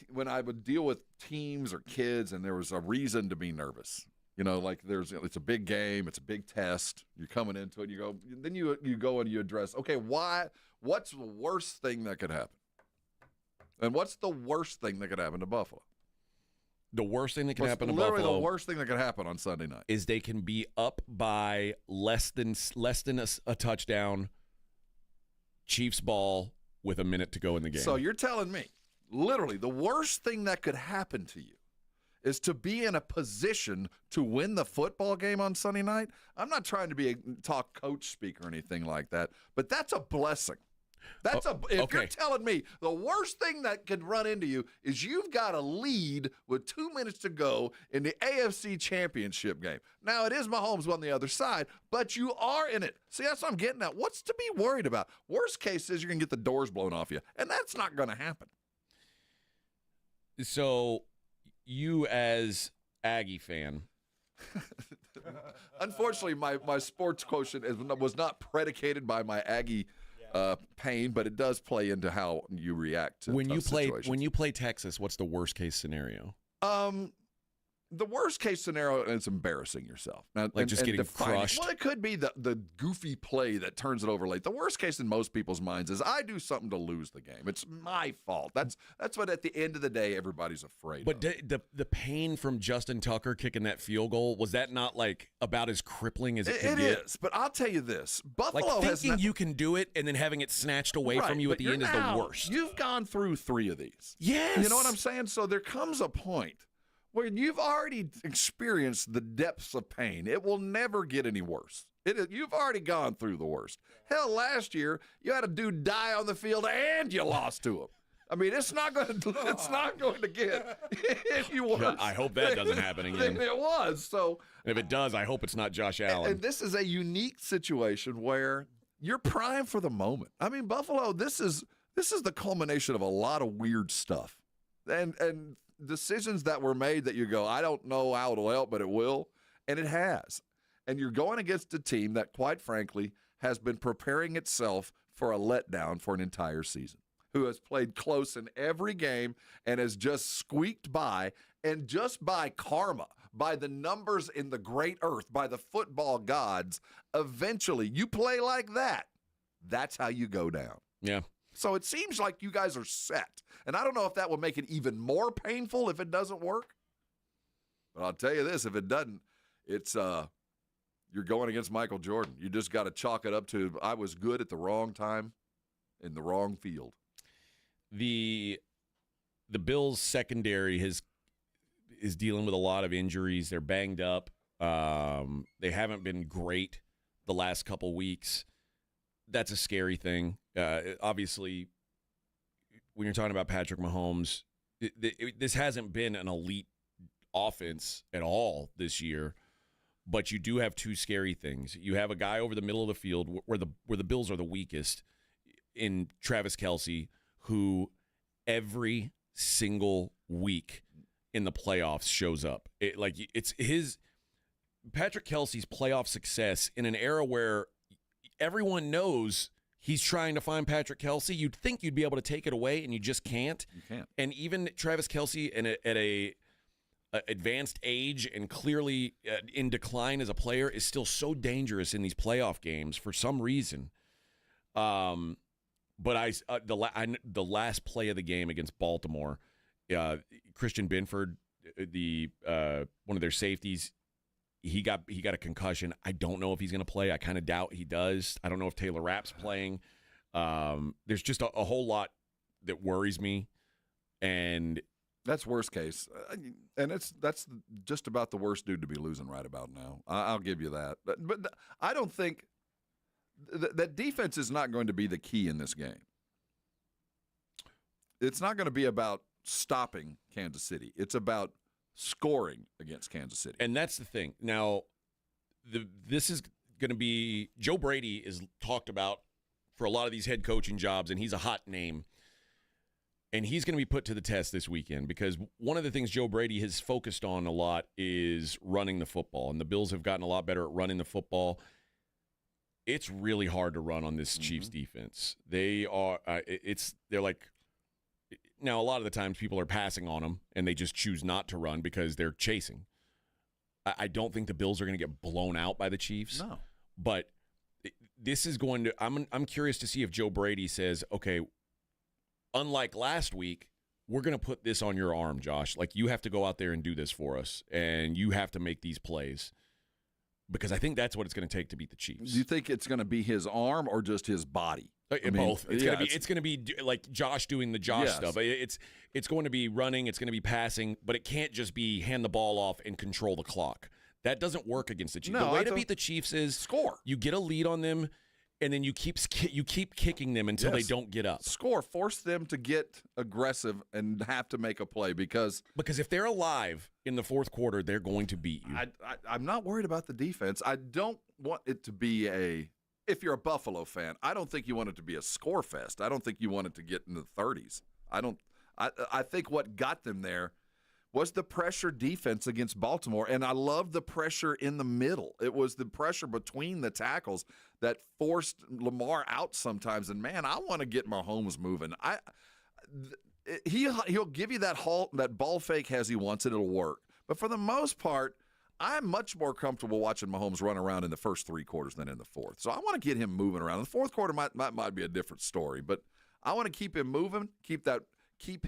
When I would deal with teams or kids and there was a reason to be nervous, like it's a big game, it's a big test, you're coming into it, you go and you address, okay, what's the worst thing that could happen? And what's the worst thing that could happen to Buffalo? The worst thing that can happen to Buffalo. Literally the worst thing that could happen on Sunday night is they can be up by less than a touchdown. Chiefs ball with a minute to go in the game. So you're telling me, literally, the worst thing that could happen to you is to be in a position to win the football game on Sunday night? I'm not trying to talk coach speak or anything like that, but that's a blessing. If you're telling me the worst thing that could run into you is you've got a lead with 2 minutes to go in the AFC Championship game. Now, it is Mahomes on the other side, but you are in it. See, that's what I'm getting at. What's to be worried about? Worst case is you're going to get the doors blown off you, and that's not going to happen. So, you as Aggie fan. Unfortunately, my sports quotient was not predicated by my Aggie pain, but it does play into how you react to situations. When you play Texas, what's the worst case scenario? The worst case scenario is embarrassing yourself. Now, getting crushed. Well, it could be the goofy play that turns it over late. The worst case in most people's minds is I do something to lose the game. It's my fault. That's what at the end of the day everybody's afraid of. But the pain from Justin Tucker kicking that field goal, was that not like about as crippling as it could get? It is, but I'll tell you this. Buffalo like thinking you can do it and then having it snatched away from you at the end is the worst. You've gone through 3 of these. Yes. You know what I'm saying? So there comes a point where you've already experienced the depths of pain. It will never get any worse. You've already gone through the worst. Hell, last year, you had a dude die on the field and you lost to him. I mean, it's not going to get any worse. I hope that doesn't happen again. It was. So if it does, I hope it's not Josh Allen. And this is a unique situation where you're primed for the moment. I mean, Buffalo, this is the culmination of a lot of weird stuff. And decisions that were made that you go, I don't know how it'll help, but it will. And it has. And you're going against a team that, quite frankly, has been preparing itself for a letdown for an entire season, who has played close in every game and has just squeaked by, and just by karma, by the numbers in the great earth, by the football gods, eventually you play like that. That's how you go down. Yeah. So it seems like you guys are set. And I don't know if that will make it even more painful if it doesn't work. But I'll tell you this, if it doesn't, it's you're going against Michael Jordan. You just got to chalk it up to I was good at the wrong time in the wrong field. The Bills secondary is dealing with a lot of injuries. They're banged up. They haven't been great the last couple weeks. That's a scary thing. Obviously, when you're talking about Patrick Mahomes, this hasn't been an elite offense at all this year, but you do have 2 scary things. You have a guy over the middle of the field where the Bills are the weakest in Travis Kelce, who every single week in the playoffs shows up. It's his Patrick Kelce's playoff success in an era where everyone knows he's trying to find Patrick Kelce. You'd think you'd be able to take it away, and you just can't. You can't. And even Travis Kelce at advanced age and clearly in decline as a player, is still so dangerous in these playoff games for some reason. But the last play of the game against Baltimore, Christian Binford, one of their safeties, he got a concussion. I don't know if he's going to play. I kind of doubt he does. I don't know if Taylor Rapp's playing. There's just a whole lot that worries me, and that's worst case. And that's just about the worst dude to be losing right about now. I'll give you that. But I don't think that defense is not going to be the key in this game. It's not going to be about stopping Kansas City. It's about scoring against Kansas City. And that's the thing. Now, this is going to be – Joe Brady is talked about for a lot of these head coaching jobs, and he's a hot name. And he's going to be put to the test this weekend because one of the things Joe Brady has focused on a lot is running the football, and the Bills have gotten a lot better at running the football. It's really hard to run on this Chiefs defense. They are they're like – now, a lot of the times people are passing on them, and they just choose not to run because they're chasing. I don't think the Bills are going to get blown out by the Chiefs. No. But this is going to – I'm curious to see if Joe Brady says, okay, unlike last week, we're going to put this on your arm, Josh. Like, you have to go out there and do this for us, and you have to make these plays. Because I think that's what it's going to take to beat the Chiefs. Do you think it's going to be his arm or just his body? Both. It's going to be like Josh doing the Josh stuff. It's going to be running. It's going to be passing. But it can't just be hand the ball off and control the clock. That doesn't work against the Chiefs. No, the way to beat the Chiefs is score. You get a lead on them, and then you keep kicking them until they don't get up. Score. Force them to get aggressive and have to make a play because if they're alive in the fourth quarter, they're going to beat you. I'm not worried about the defense. I don't want it to be if you're a Buffalo fan, I don't think you want it to be a score fest. I don't think you want it to get in the 30s. I think what got them there was the pressure defense against Baltimore, and I love the pressure in the middle. It was the pressure between the tackles that forced Lamar out sometimes. And, man, I want to get Mahomes moving. He'll give you that ball fake as he wants it. It'll work. But for the most part, I'm much more comfortable watching Mahomes run around in the first three quarters than in the fourth. So I want to get him moving around. The fourth quarter might be a different story, but I want to keep him moving, keep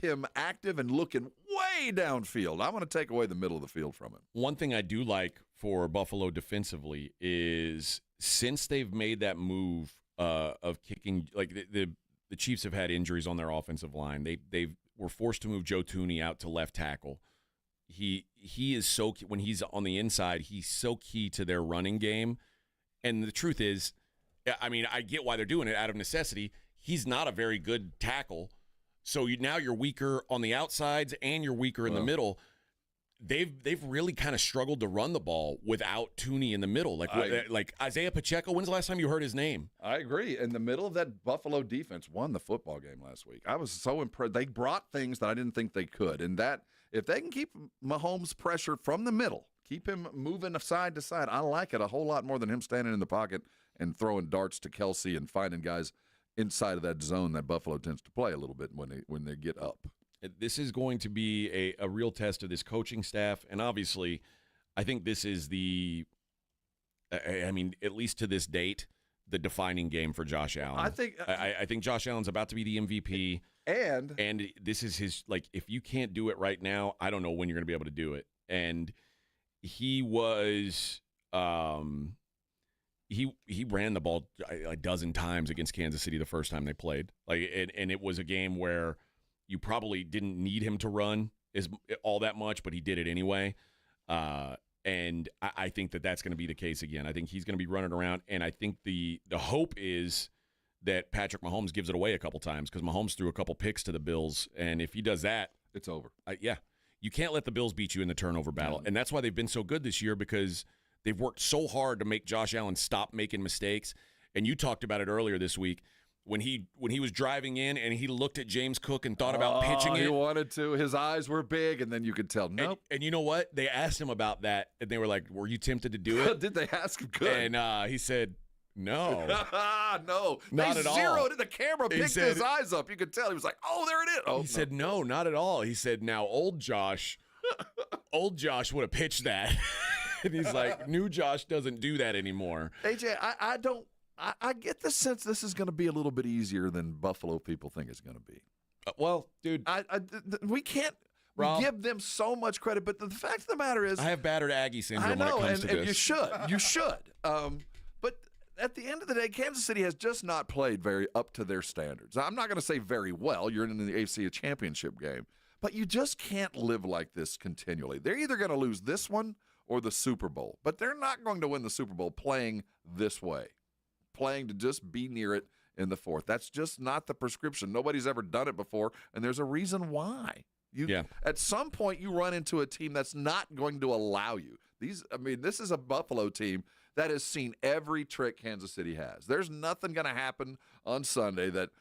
him active and looking way downfield. I want to take away the middle of the field from him. One thing I do like for Buffalo defensively is since they've made that move of kicking, like the Chiefs have had injuries on their offensive line. They were forced to move Joe Thuney out to left tackle. He is so – when he's on the inside, he's so key to their running game. And the truth is, I mean, I get why they're doing it out of necessity. He's not a very good tackle. So now you're weaker on the outsides and you're weaker in the middle. They've really kind of struggled to run the ball without Thuney in the middle. Like Isaiah Pacheco, when's the last time you heard his name? I agree. In the middle of that Buffalo defense won the football game last week. I was so impressed. They brought things that I didn't think they could. And that if they can keep Mahomes pressure from the middle, keep him moving side to side, I like it a whole lot more than him standing in the pocket and throwing darts to Kelsey and finding guys inside of that zone that Buffalo tends to play a little bit when they get up. This is going to be a real test of this coaching staff, and obviously I think this is at least to this date, the defining game for Josh Allen. I think Josh Allen's about to be the MVP, and this is his, like, if you can't do it right now, I don't know when you're going to be able to do it. And he was he ran the ball a dozen times against Kansas City the first time they played. And it was a game where you probably didn't need him to run all that much, but he did it anyway. And I think that's going to be the case again. I think he's going to be running around, and I think the hope is that Patrick Mahomes gives it away a couple times because Mahomes threw a couple picks to the Bills, and if he does that, it's over. You can't let the Bills beat you in the turnover battle, and that's why they've been so good this year because they've worked so hard to make Josh Allen stop making mistakes. And you talked about it earlier this week. When he was driving in and he looked at James Cook and thought about pitching it. He wanted to. His eyes were big, and then you could tell. Nope. And you know what? They asked him about that, and they were like, were you tempted to do it? Did they ask him? Good. And he said, no. No. Not they at all. Zeroed in the camera, picked his eyes up. You could tell. He was like, oh, there it is. Oh, he said, no, not at all. He said, now, old Josh old Josh would have pitched that. And he's like, new Josh doesn't do that anymore. AJ, I get the sense this is going to be a little bit easier than Buffalo people think it's going to be. Well, dude. We can't give them so much credit, but the fact of the matter is, I have battered Aggie syndrome I know, when it comes to and this. you should. You should. But at the end of the day, Kansas City has just not played very up to their standards. I'm not going to say very well. You're in the AFC championship game. But you just can't live like this continually. They're either going to lose this one or the Super Bowl. But they're not going to win the Super Bowl playing this way, playing to just be near it in the fourth. That's just not the prescription. Nobody's ever done it before, and there's a reason why. At some point, you run into a team that's not going to allow you. This is a Buffalo team that has seen every trick Kansas City has. There's nothing going to happen on Sunday that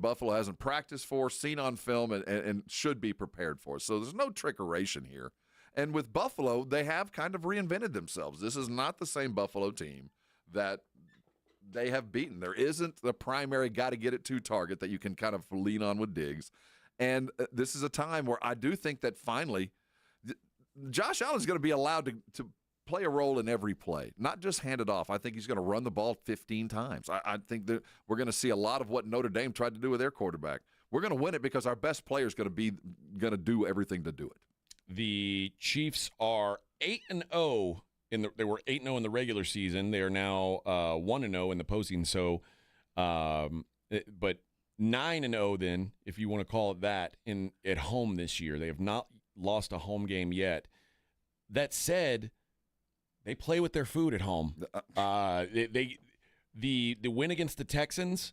Buffalo hasn't practiced for, seen on film, and should be prepared for. So there's no trickeration here. And with Buffalo, they have kind of reinvented themselves. This is not the same Buffalo team that they have beaten. There isn't the primary got-to-get-it-to target that you can kind of lean on with Diggs. And this is a time where I do think that finally Josh Allen is going to be allowed to play a role in every play, not just hand it off. I think he's going to run the ball 15 times. I think that we're going to see a lot of what Notre Dame tried to do with their quarterback. We're going to win it because our best player is going to do everything to do it. The Chiefs are 8-0 they were 8-0 in the regular season. They are now 1-0 in the postseason. So, but 9-0 then, if you want to call it that, at home this year. They have not lost a home game yet. That said, they play with their food at home. The win against the Texans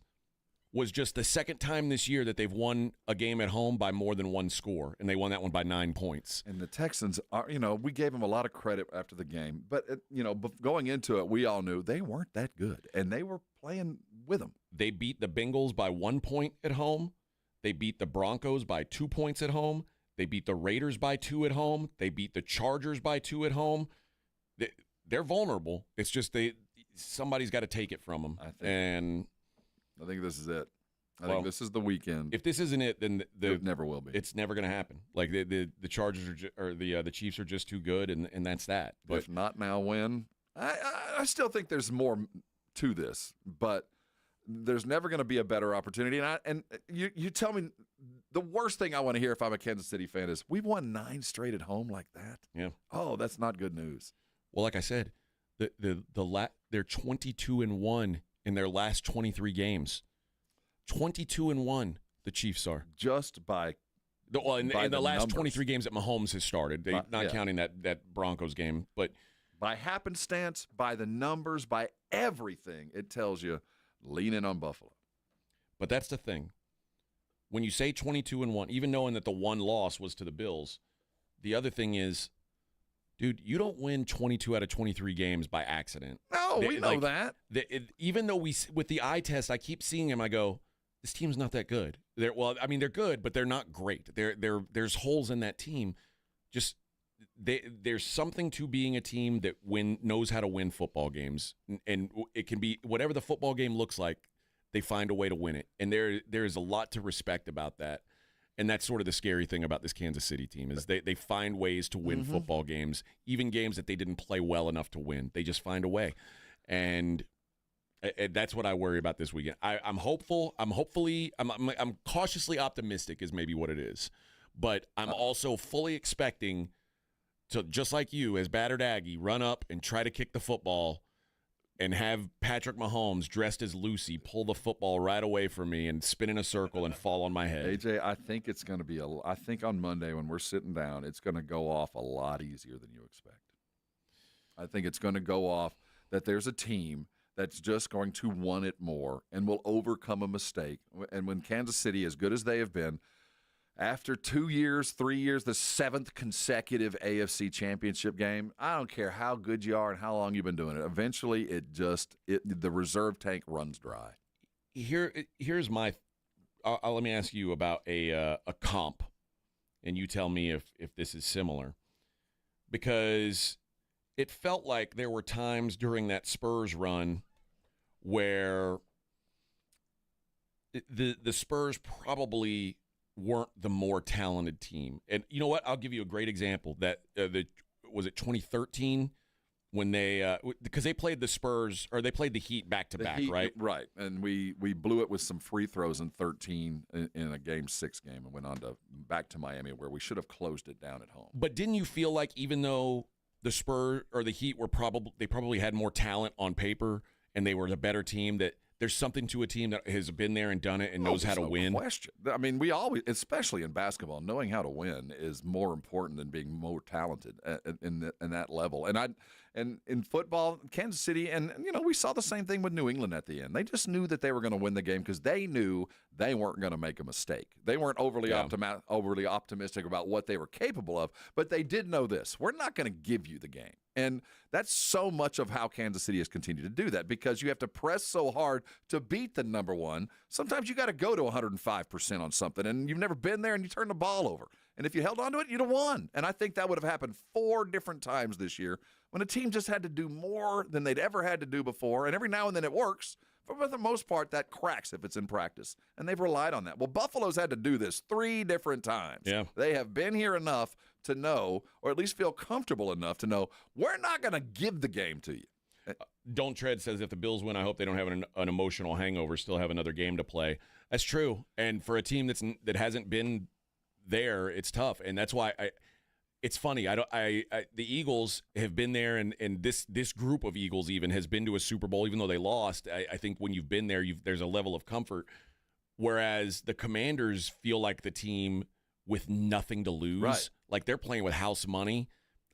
was just the second time this year that they've won a game at home by more than one score, and they won that one by 9 points. And the Texans are, we gave them a lot of credit after the game, but going into it, we all knew they weren't that good, and they were playing with them. They beat the Bengals by 1 point at home. They beat the Broncos by 2 points at home. They beat the Raiders by 2 at home. They beat the Chargers by 2 at home. They're vulnerable. It's just somebody's got to take it from them. I think this is it. I think this is the weekend. If this isn't it, then it never will be. It's never going to happen. Like the Chargers the Chiefs are just too good, and that's that. But if not now, when? I still think there's more to this, but there's never going to be a better opportunity. And you tell me, the worst thing I want to hear if I'm a Kansas City fan is we've won 9 straight at home like that. Yeah. Oh, that's not good news. Well, like I said, they're 22-1 in their last 23 games. 22-1, the Chiefs are. Just by in the last numbers. 23 games that Mahomes has started, not counting that Broncos game, but by happenstance, by the numbers, by everything, it tells you lean in on Buffalo. But that's the thing. When you say 22-1, even knowing that the one loss was to the Bills, the other thing is, dude, you don't win 22 out of 23 games by accident. No, we know that. Even though with the eye test, I keep seeing him, I go, this team's not that good. They're good, but they're not great. There's holes in that team. Just there's something to being a team that knows how to win football games, and it can be whatever the football game looks like. They find a way to win it, and there is a lot to respect about that. And that's sort of the scary thing about this Kansas City team is they find ways to win football games, even games that they didn't play well enough to win. They just find a way, and that's what I worry about this weekend. I'm hopeful. I'm cautiously optimistic is maybe what it is, but I'm also fully expecting to, just like you, as battered Aggie, run up and try to kick the football and have Patrick Mahomes dressed as Lucy pull the football right away from me and spin in a circle and fall on my head. AJ, I think it's going to be I think on Monday when we're sitting down, it's going to go off a lot easier than you expect. I think it's going to go off that there's a team that's just going to want it more and will overcome a mistake. And when Kansas City, as good as they have been, after 2 years, 3 years, the 7th consecutive AFC championship game, I don't care how good you are and how long you've been doing it. Eventually, the reserve tank runs dry. Here's my let me ask you about a comp, and you tell me if this is similar. Because it felt like there were times during that Spurs run where the Spurs probably weren't the more talented team. And you know what? I'll give you a great example. That was it 2013 when they because they played the Spurs or they played the Heat back to back, right? Right. And we blew it with some free throws in 13 in a Game 6 game and went on to back to Miami where we should have closed it down at home. But didn't you feel like even though the Spurs or the Heat were probably had more talent on paper and they were the better team, that there's something to a team that has been there and done it and knows how to win? Question. I mean, we always, especially in basketball, knowing how to win is more important than being more talented in that level. And in football, Kansas City, and we saw the same thing with New England at the end. They just knew that they were going to win the game because they knew they weren't going to make a mistake. They weren't overly optimistic about what they were capable of, but they did know this: we're not going to give you the game. And that's so much of how Kansas City has continued to do that, because you have to press so hard to beat the number one. Sometimes you got to go to 105% on something, and you've never been there, and you turn the ball over. And if you held on to it, you'd have won. And I think that would have happened 4 different times this year when a team just had to do more than they'd ever had to do before. And every now and then it works. But for the most part, that cracks if it's in practice. And they've relied on that. Well, Buffalo's had to do this 3 different times. Yeah. They have been here enough to know, or at least feel comfortable enough to know, we're not going to give the game to you. Don't Tread says if the Bills win, I hope they don't have an emotional hangover, still have another game to play. That's true. And for a team that hasn't been there, it's tough. And that's why it's funny. The Eagles have been there, and this group of Eagles even has been to a Super Bowl, even though they lost. I think when you've been there, there's a level of comfort. Whereas the Commanders feel like the team with nothing to lose. Right. Like they're playing with house money.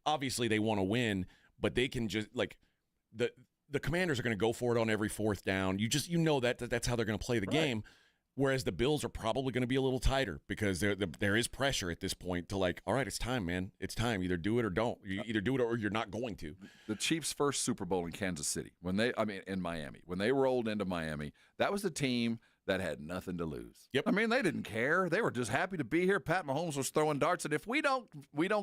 Obviously, they want to win, but they can just the Commanders are going to go for it on every 4th down. You know that's how they're going to play the game. Whereas the Bills are probably going to be a little tighter because there is pressure at this point to all right, it's time, man. It's time. Either do it or don't. You either do it or you're not going to. The Chiefs' first Super Bowl in Kansas City, in Miami, when they rolled into Miami, that was the team that had nothing to lose. Yep. I mean, they didn't care. They were just happy to be here. Pat Mahomes was throwing darts, and if we don't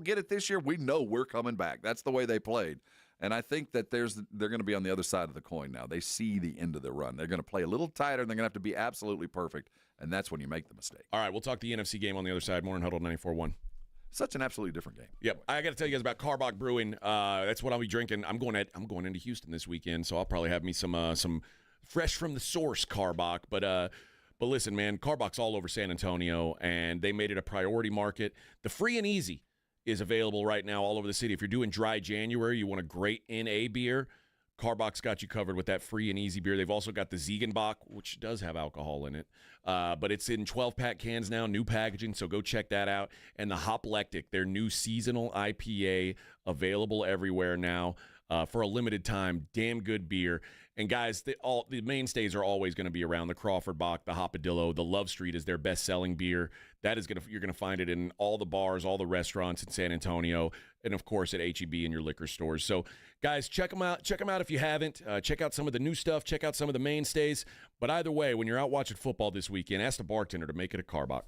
get it this year, we know we're coming back. That's the way they played. And I think that they're going to be on the other side of the coin now. They see the end of the run. They're going to play a little tighter, and they're going to have to be absolutely perfect, and that's when you make the mistake. All right, we'll talk the NFC game on the other side. Morning Huddle 94.1. Such an absolutely different game. Yep. I got to tell you guys about Carbach Brewing. That's what I'll be drinking. I'm going into Houston this weekend, so I'll probably have me some fresh from the source Carbach. But listen, man, Carbach's all over San Antonio, and they made it a priority market. The free and easy is available right now all over the city. If you're doing dry January, you want a great NA beer, Carbach's got you covered with that free and easy beer. They've also got the Ziegenbach, which does have alcohol in it, but it's in 12-pack cans now, new packaging, so go check that out. And the Hoplectic, their new seasonal IPA, available everywhere now for a limited time. Damn good beer. And guys, the mainstays are always going to be around. The Crawford Bock, the Hopadillo, the Love Street is their best-selling beer. You're going to find it in all the bars, all the restaurants in San Antonio, and of course at HEB and your liquor stores. So, guys, check them out. Check them out if you haven't. Check out some of the new stuff. Check out some of the mainstays. But either way, when you're out watching football this weekend, ask the bartender to make it a Carbach.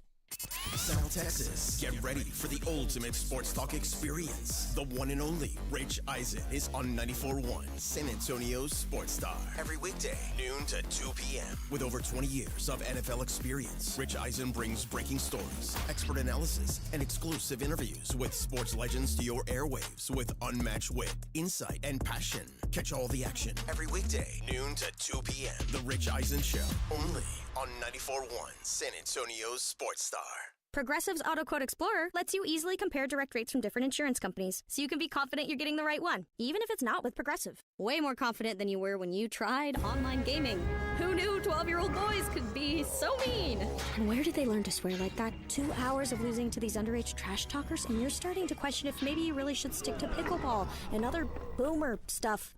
South Texas, get ready for the ultimate sports talk experience. The one and only Rich Eisen is on 94.1 San Antonio's Sports Star. Every weekday, noon to 2 p.m. With over 20 years of NFL experience, Rich Eisen brings breaking stories, expert analysis, and exclusive interviews with sports legends to your airwaves with unmatched wit, insight, and passion. Catch all the action every weekday, noon to 2 p.m. The Rich Eisen Show, only on 94.1 San Antonio's Sports Star. Progressive's Auto Quote Explorer lets you easily compare direct rates from different insurance companies, so you can be confident you're getting the right one, even if it's not with Progressive. Way more confident than you were when you tried online gaming. Who knew 12-year-old boys could be so mean? And where did they learn to swear like that? 2 hours of losing to these underage trash talkers, and you're starting to question if maybe you really should stick to pickleball and other boomer stuff.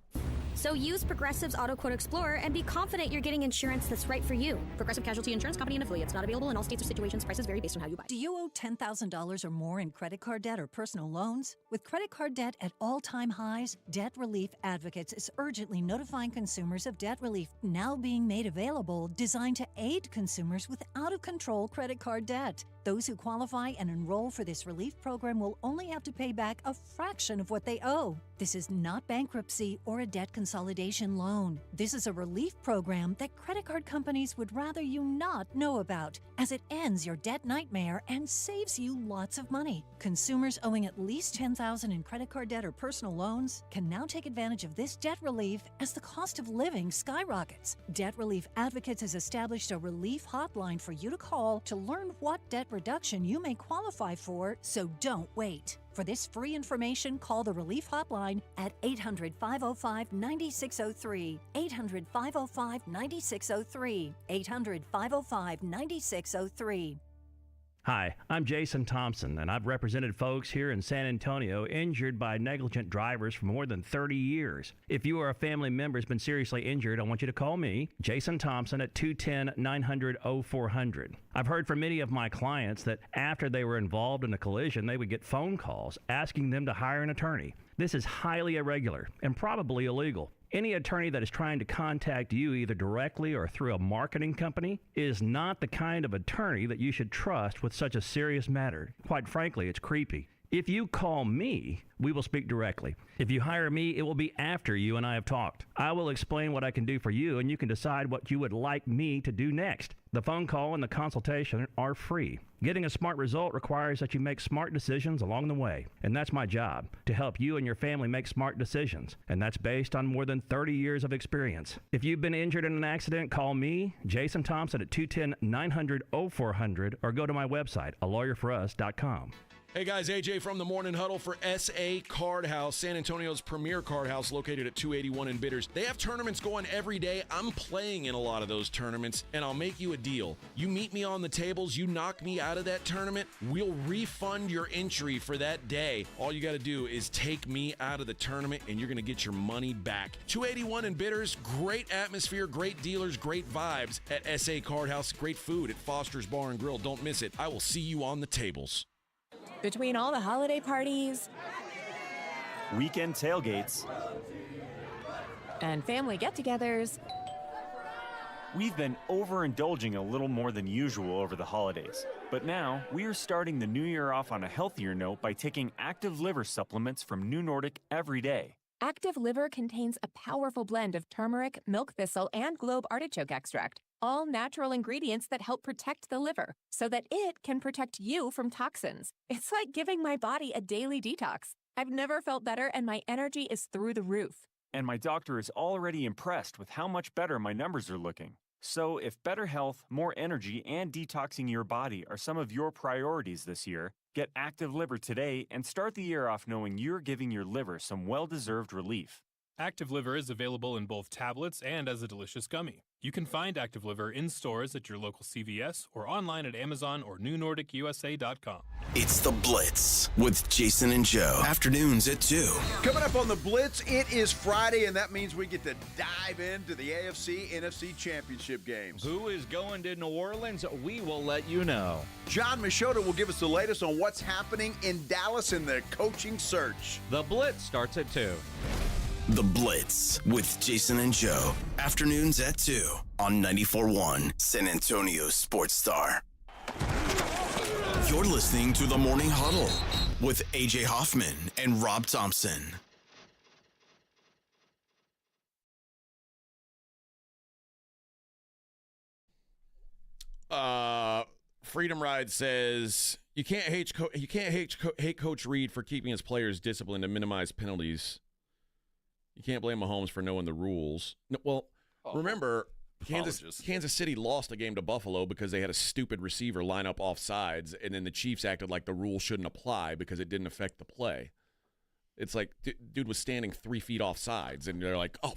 So use Progressive's Auto Quote Explorer and be confident you're getting insurance that's right for you. Progressive Casualty Insurance Company and affiliates. Not available in all states or situations. Prices vary based on how you buy. Do you owe $10,000 or more in credit card debt or personal loans? With credit card debt at all-time highs, Debt Relief Advocates is urgently notifying consumers of debt relief now being made available, designed to aid consumers with out-of-control credit card debt. Those who qualify and enroll for this relief program will only have to pay back a fraction of what they owe. This is not bankruptcy or a debt consolidation loan. This is a relief program that credit card companies would rather you not know about, as it ends your debt nightmare and saves you lots of money. Consumers owing at least $10,000 in credit card debt or personal loans can now take advantage of this debt relief as the cost of living skyrockets. Debt Relief Advocates has established a relief hotline for you to call to learn what debt reduction you may qualify for, so don't wait. For this free information, call the Relief Hotline at 800-505-9603, 800-505-9603, 800-505-9603. Hi, I'm Jason Thompson, and I've represented folks here in San Antonio injured by negligent drivers for more than 30 years. If you or a family member has been seriously injured, I want you to call me, Jason Thompson, at 210-900-0400. I've heard from many of my clients that after they were involved in a collision, they would get phone calls asking them to hire an attorney. This is highly irregular and probably illegal. Any attorney that is trying to contact you either directly or through a marketing company is not the kind of attorney that you should trust with such a serious matter. Quite frankly, it's creepy. If you call me, we will speak directly. If you hire me, it will be after you and I have talked. I will explain what I can do for you, and you can decide what you would like me to do next. The phone call and the consultation are free. Getting a smart result requires that you make smart decisions along the way, and that's my job, to help you and your family make smart decisions, and that's based on more than 30 years of experience. If you've been injured in an accident, call me, Jason Thompson, at 210-900-0400, or go to my website, alawyerforus.com. Hey guys, AJ from the Morning Huddle for SA Card House, San Antonio's premier card house located at 281 in Bitters. They have tournaments going every day. I'm playing in a lot of those tournaments, and I'll make you a deal. You meet me on the tables, you knock me out of that tournament, we'll refund your entry for that day. All you got to do is take me out of the tournament, and you're going to get your money back. 281 in Bitters, great atmosphere, great dealers, great vibes at SA Card House, great food at Foster's Bar and Grill. Don't miss it. I will see you on the tables. Between all the holiday parties, weekend tailgates, and family get-togethers, we've been overindulging a little more than usual over the holidays. But now, we are starting the new year off on a healthier note by taking Active Liver supplements from New Nordic every day. Active Liver contains a powerful blend of turmeric, milk thistle, and globe artichoke extract, all natural ingredients that help protect the liver so that it can protect you from toxins. It's like giving my body a daily detox. I've never felt better, and my energy is through the roof. And my doctor is already impressed with how much better my numbers are looking. So if better health, more energy, and detoxing your body are some of your priorities this year, get Active Liver today and start the year off knowing you're giving your liver some well-deserved relief. Active Liver is available in both tablets and as a delicious gummy. You can find Active Liver in stores at your local CVS or online at Amazon or NewNordicUSA.com. It's The Blitz with Jason and Joe. Afternoons at 2. Coming up on The Blitz, it is Friday, and that means we get to dive into the AFC NFC Championship games. Who is going to New Orleans? We will let you know. John Machota will give us the latest on what's happening in Dallas in the coaching search. The Blitz starts at 2. The Blitz with Jason and Joe. Afternoons at 2 on 94.1 San Antonio Sports Star. You're listening to The Morning Huddle with AJ Hoffman and Rob Thompson. Freedom Ride says you can't hate Coach Reed for keeping his players disciplined to minimize penalties. You can't blame Mahomes for knowing the rules. No, well, remember, Kansas City lost a game to Buffalo because they had a stupid receiver line up off sides, and then the Chiefs acted like the rule shouldn't apply because it didn't affect the play. It's like, dude was standing 3 feet off sides, and they're like, oh,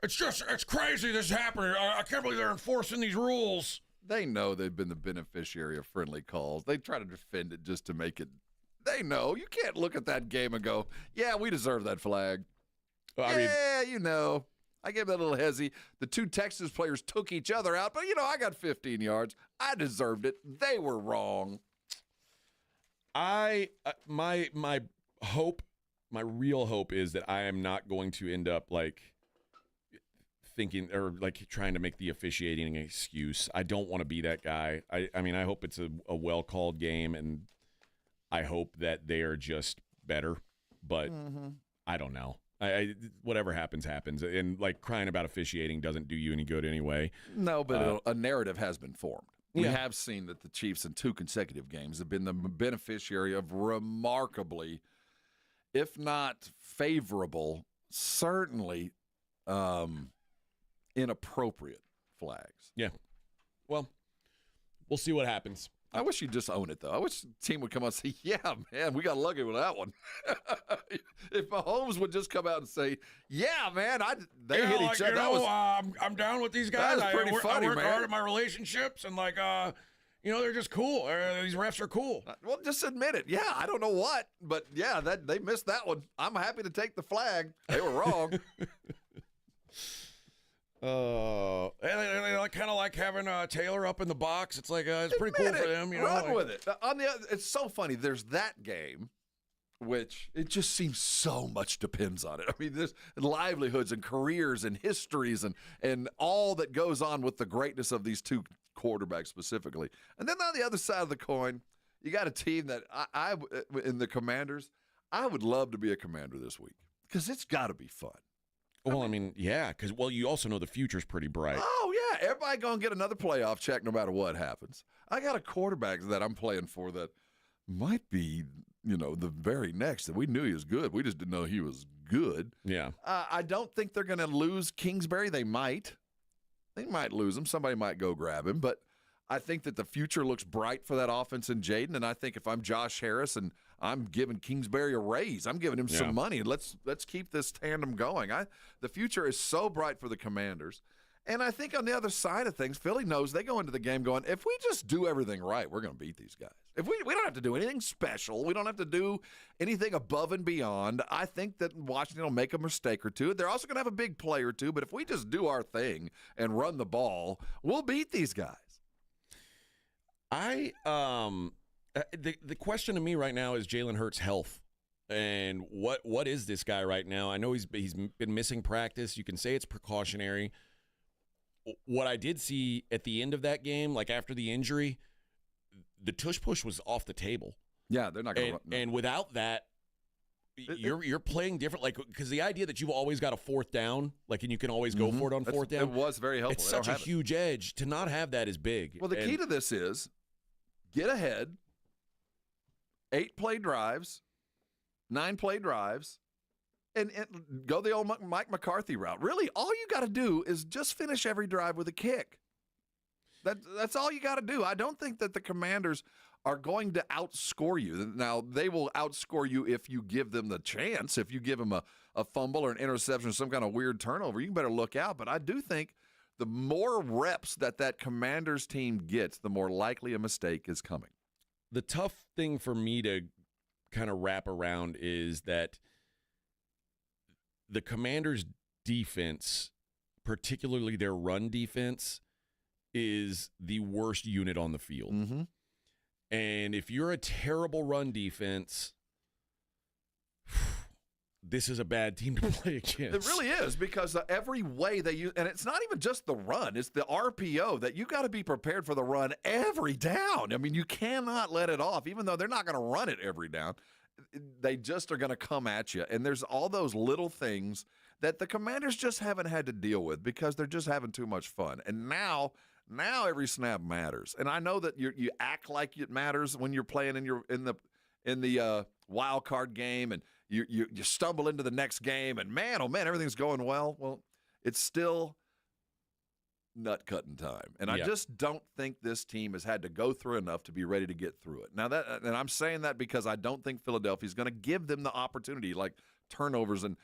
it's crazy this is happening. I can't believe they're enforcing these rules. They know they've been the beneficiary of friendly calls. They try to defend it just to make it. They know. You can't look at that game and go, yeah, we deserve that flag. You know, I gave that a little hezzy. The two Texas players took each other out, but, I got 15 yards. I deserved it. They were wrong. My hope, my real hope is that I am not going to end up, thinking or, trying to make the officiating an excuse. I don't want to be that guy. I mean, I hope it's a well-called game, and I hope that they are just better, but I don't know. I whatever happens, and like crying about officiating doesn't do you any good anyway. No, but a narrative has been formed. We have seen that the Chiefs in 2 consecutive games have been the beneficiary of remarkably, if not favorable, certainly inappropriate flags. Yeah. Well, we'll see what happens. I wish you'd just own it, though. I wish the team would come out and say, yeah, man, we got lucky with that one. If Mahomes would just come out and say, yeah, man, they hit each other. I'm down with these guys. That was pretty funny, I work man. hard at my relationships, and they're just cool. These refs are cool. Well, just admit it. Yeah, I don't know what, but yeah, they missed that one. I'm happy to take the flag. They were wrong. I kind of like having Taylor up in the box. It's like it's pretty cool for them, Run with it. On the other, it's so funny. There's that game, which it just seems so much depends on it. I mean, there's livelihoods and careers and histories and all that goes on with the greatness of these 2 quarterbacks specifically. And then on the other side of the coin, you got a team that I in the Commanders. I would love to be a Commander this week because it's got to be fun. Well, I mean, yeah, because, you also know the future's pretty bright. Oh, yeah. Everybody going to get another playoff check no matter what happens. I got a quarterback that I'm playing for that might be, the very next. That we knew he was good. We just didn't know he was good. Yeah. I don't think they're going to lose Kingsbury. They might. They might lose him. Somebody might go grab him. But I think that the future looks bright for that offense in Jaden. And I think if I'm Josh Harris and I'm giving Kingsbury a raise, I'm giving him some money. Let's keep this tandem going. The future is so bright for the Commanders. And I think on the other side of things, Philly knows they go into the game going, if we just do everything right, we're going to beat these guys. If we don't have to do anything special, we don't have to do anything above and beyond. I think that Washington will make a mistake or two. They're also going to have a big play or two, but if we just do our thing and run the ball, we'll beat these guys. The question to me right now is Jalen Hurts' health. And what is this guy right now? I know he's been missing practice. You can say it's precautionary. What I did see at the end of that game, like after the injury, the tush push was off the table. Yeah, they're not going to run. No. And without that, you're playing different. Like, because the idea that you've always got a 4th down, like, and you can always go for it on 4th down. It was very helpful. It's such a huge edge. To not have that is big. Well, the key to this is get ahead, 8-play drives, 9-play drives, and go the old Mike McCarthy route. Really, all you got to do is just finish every drive with a kick. That's all you got to do. I don't think that the Commanders are going to outscore you. Now, they will outscore you if you give them the chance. If you give them a fumble or an interception or some kind of weird turnover, you better look out. But I do think the more reps that Commanders team gets, the more likely a mistake is coming. The tough thing for me to kind of wrap around is that the Commanders' defense, particularly their run defense, is the worst unit on the field. Mm-hmm. And if you're a terrible run defense, this is a bad team to play against. It really is, because every way they use, and it's not even just the run, it's the RPO, that you got to be prepared for the run every down. I mean, you cannot let it off, even though they're not going to run it every down. They just are going to come at you. And there's all those little things that the Commanders just haven't had to deal with because they're just having too much fun. And now every snap matters. And I know that you act like it matters when you're playing in the wild card game, and you stumble into the next game, and man, oh man, everything's going well. Well, it's still nut cutting time, and I just don't think this team has had to go through enough to be ready to get through it. Now and I'm saying that because I don't think Philadelphia's going to give them the opportunity, like turnovers, and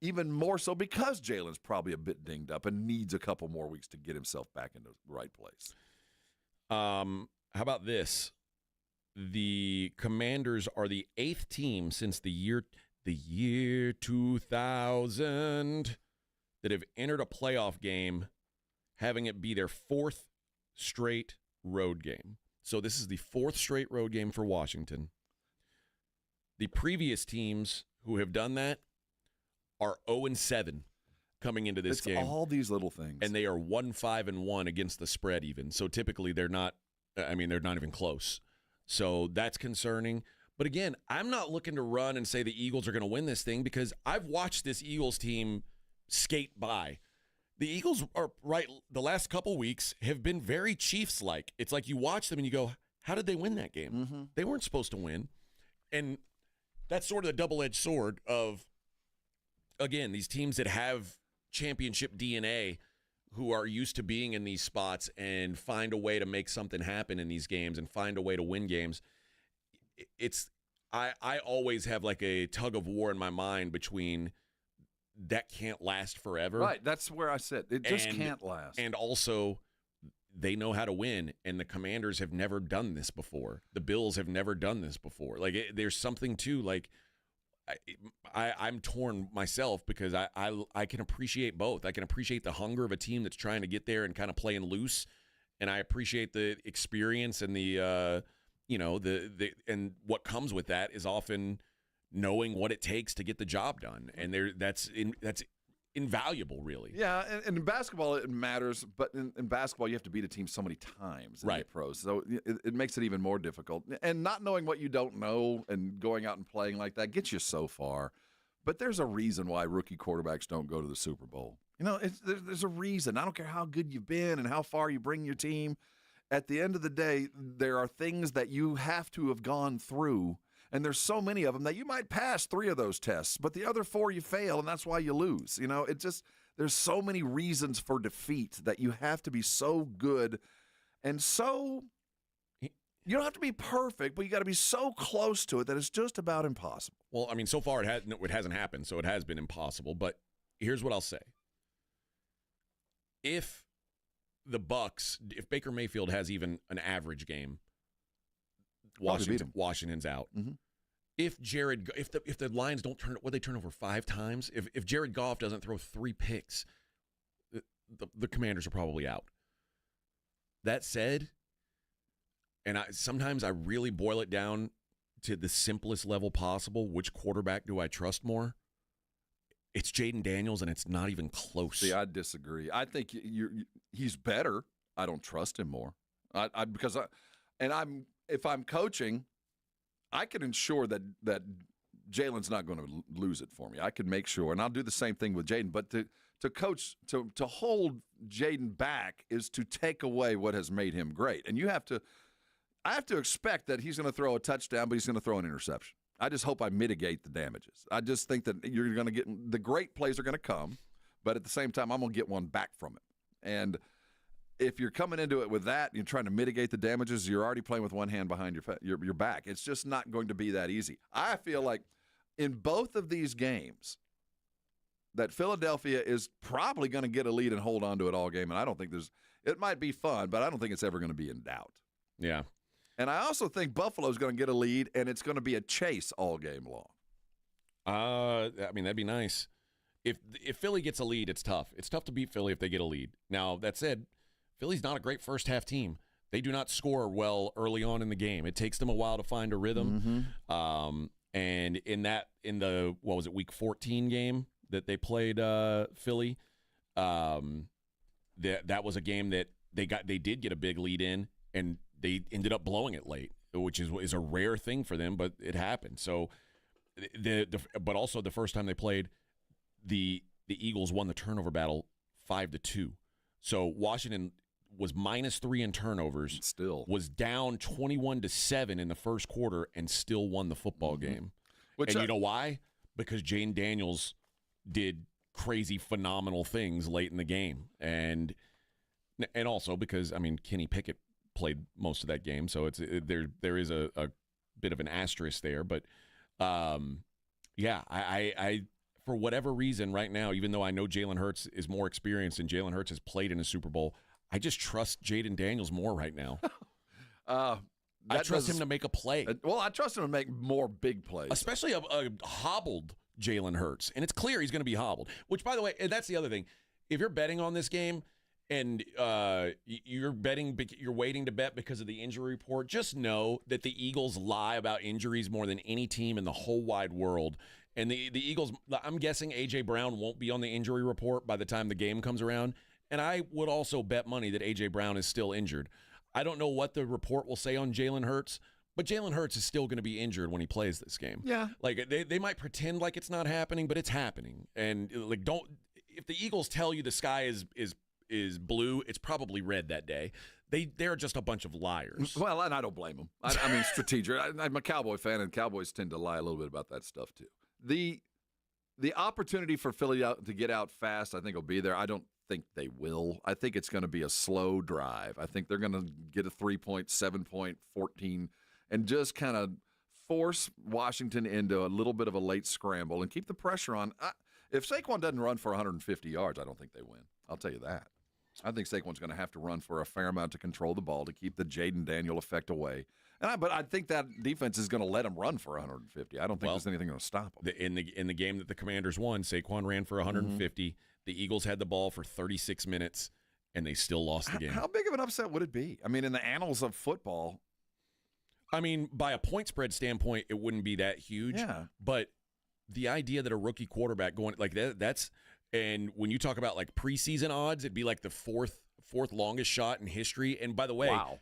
even more so because Jalen's probably a bit dinged up and needs a couple more weeks to get himself back into the right place. How about this? The Commanders are the 8th team since the year 2000 that have entered a playoff game, having it be their 4th straight road game. So this is the 4th straight road game for Washington. The previous teams who have done that are 0-7 coming into this game. It's all these little things. And they are 1-5-1 against the spread even. So typically they're not even close. So that's concerning. But again, I'm not looking to run and say the Eagles are going to win this thing because I've watched this Eagles team skate by. The Eagles are the last couple weeks have been very Chiefs-like. It's like you watch them and you go, how did they win that game? Mm-hmm. They weren't supposed to win. And that's sort of the double-edged sword of, again, these teams that have championship DNA who are used to being in these spots and find a way to make something happen in these games and find a way to win games. I always have like a tug of war in my mind between that can't last forever. Right, that's where I sit. It just can't last. And also, they know how to win, and the Commanders have never done this before. The Bills have never done this before. Like, there's something to, like, I'm torn myself because I can appreciate both. I can appreciate the hunger of a team that's trying to get there and kind of playing loose, and I appreciate the experience and the and what comes with that is often knowing what it takes to get the job done, and that's invaluable, really. Yeah, and in basketball it matters, but in basketball you have to beat a team so many times in the pros, so it makes it even more difficult. And not knowing what you don't know and going out and playing like that gets you so far. But there's a reason why rookie quarterbacks don't go to the Super Bowl. You know, there's a reason. I don't care how good you've been and how far you bring your team. At the end of the day, there are things that you have to have gone through, and there's so many of them that you might pass 3 of those tests, but the other 4 you fail, and that's why you lose. You know, there's so many reasons for defeat that you have to be so good, and so you don't have to be perfect, but you got to be so close to it that it's just about impossible. Well, I mean, so far it hasn't happened, so it has been impossible. But here's what I'll say: if Baker Mayfield has even an average game, Washington's out. Mm-hmm. If the Lions don't they turn over 5 times, if Jared Goff doesn't throw 3 picks, the Commanders are probably out. That said, and sometimes I really boil it down to the simplest level possible. Which quarterback do I trust more? It's Jaden Daniels, and it's not even close. See, I disagree. I think he's better. I don't trust him more. If I'm coaching, I can ensure that Jalen's not going to lose it for me. I can make sure, and I'll do the same thing with Jaden. But to coach, to hold Jaden back is to take away what has made him great. And I have to expect that he's going to throw a touchdown, but he's going to throw an interception. I just hope I mitigate the damages. I just think that you're going to get the great plays are going to come, but at the same time, I'm going to get one back from it. And if you're coming into it with that, and you're trying to mitigate the damages, you're already playing with one hand behind your back. It's just not going to be that easy. I feel like in both of these games that Philadelphia is probably going to get a lead and hold on to it all game, and I don't think it might be fun, but I don't think it's ever going to be in doubt. Yeah. And I also think Buffalo's going to get a lead, and it's going to be a chase all game long. I mean, that'd be nice. If Philly gets a lead, it's tough. It's tough to beat Philly if they get a lead. Now, that said, Philly's not a great first-half team. They do not score well early on in the game. It takes them a while to find a rhythm. Mm-hmm. And in the week 14 game that they played Philly, that was a game that they did get a big lead in, and they ended up blowing it late, which is a rare thing for them, but it happened. So, but also the first time they played, the Eagles won the turnover battle 5-2. So Washington was -3 in turnovers, still was down 21-7 in the first quarter, and still won the football game. And you know why? Because Jane Daniels did crazy, phenomenal things late in the game, and also because Kenny Pickett played most of that game, so there is a bit of an asterisk there. But I for whatever reason right now, even though I know Jalen Hurts is more experienced and Jalen Hurts has played in a Super Bowl, I just trust Jaden Daniels more right now. I trust him to make a play. Well, I trust him to make more big plays, especially a hobbled Jalen Hurts, and it's clear he's going to be hobbled. Which, by the way, and that's the other thing. If you're betting on this game, and you're waiting to bet because of the injury report, just know that the Eagles lie about injuries more than any team in the whole wide world. And the Eagles, I'm guessing A.J. Brown won't be on the injury report by the time the game comes around. And I would also bet money that A.J. Brown is still injured. I don't know what the report will say on Jalen Hurts, But Jalen Hurts is still going to be injured when he plays this game. Yeah. Like they might pretend like it's not happening, but it's happening. And like if the Eagles tell you the sky is blue, it's probably red that day. They're just a bunch of liars. Well, and I don't blame them. I mean, strategic. I'm a Cowboy fan, and Cowboys tend to lie a little bit about that stuff too. The opportunity for Philly to get out fast, I think, will be there. I don't think they will. I think it's going to be a slow drive. I think they're going to get a 3-point, 7-point, 14, and just kind of force Washington into a little bit of a late scramble and keep the pressure on. If Saquon doesn't run for 150 yards, I don't think they win. I'll tell you that. I think Saquon's going to have to run for a fair amount to control the ball to keep the Jaden Daniel effect away. But I think that defense is going to let him run for 150. I don't think there's anything going to stop him. In the game that the Commanders won, Saquon ran for 150. Mm-hmm. The Eagles had the ball for 36 minutes, and they still lost the game. How big of an upset would it be? I mean, in the annals of football. I mean, by a point spread standpoint, it wouldn't be that huge. Yeah. But the idea that a rookie quarterback going like that's and when you talk about like preseason odds, it'd be like the fourth longest shot in history. And by the way, wow.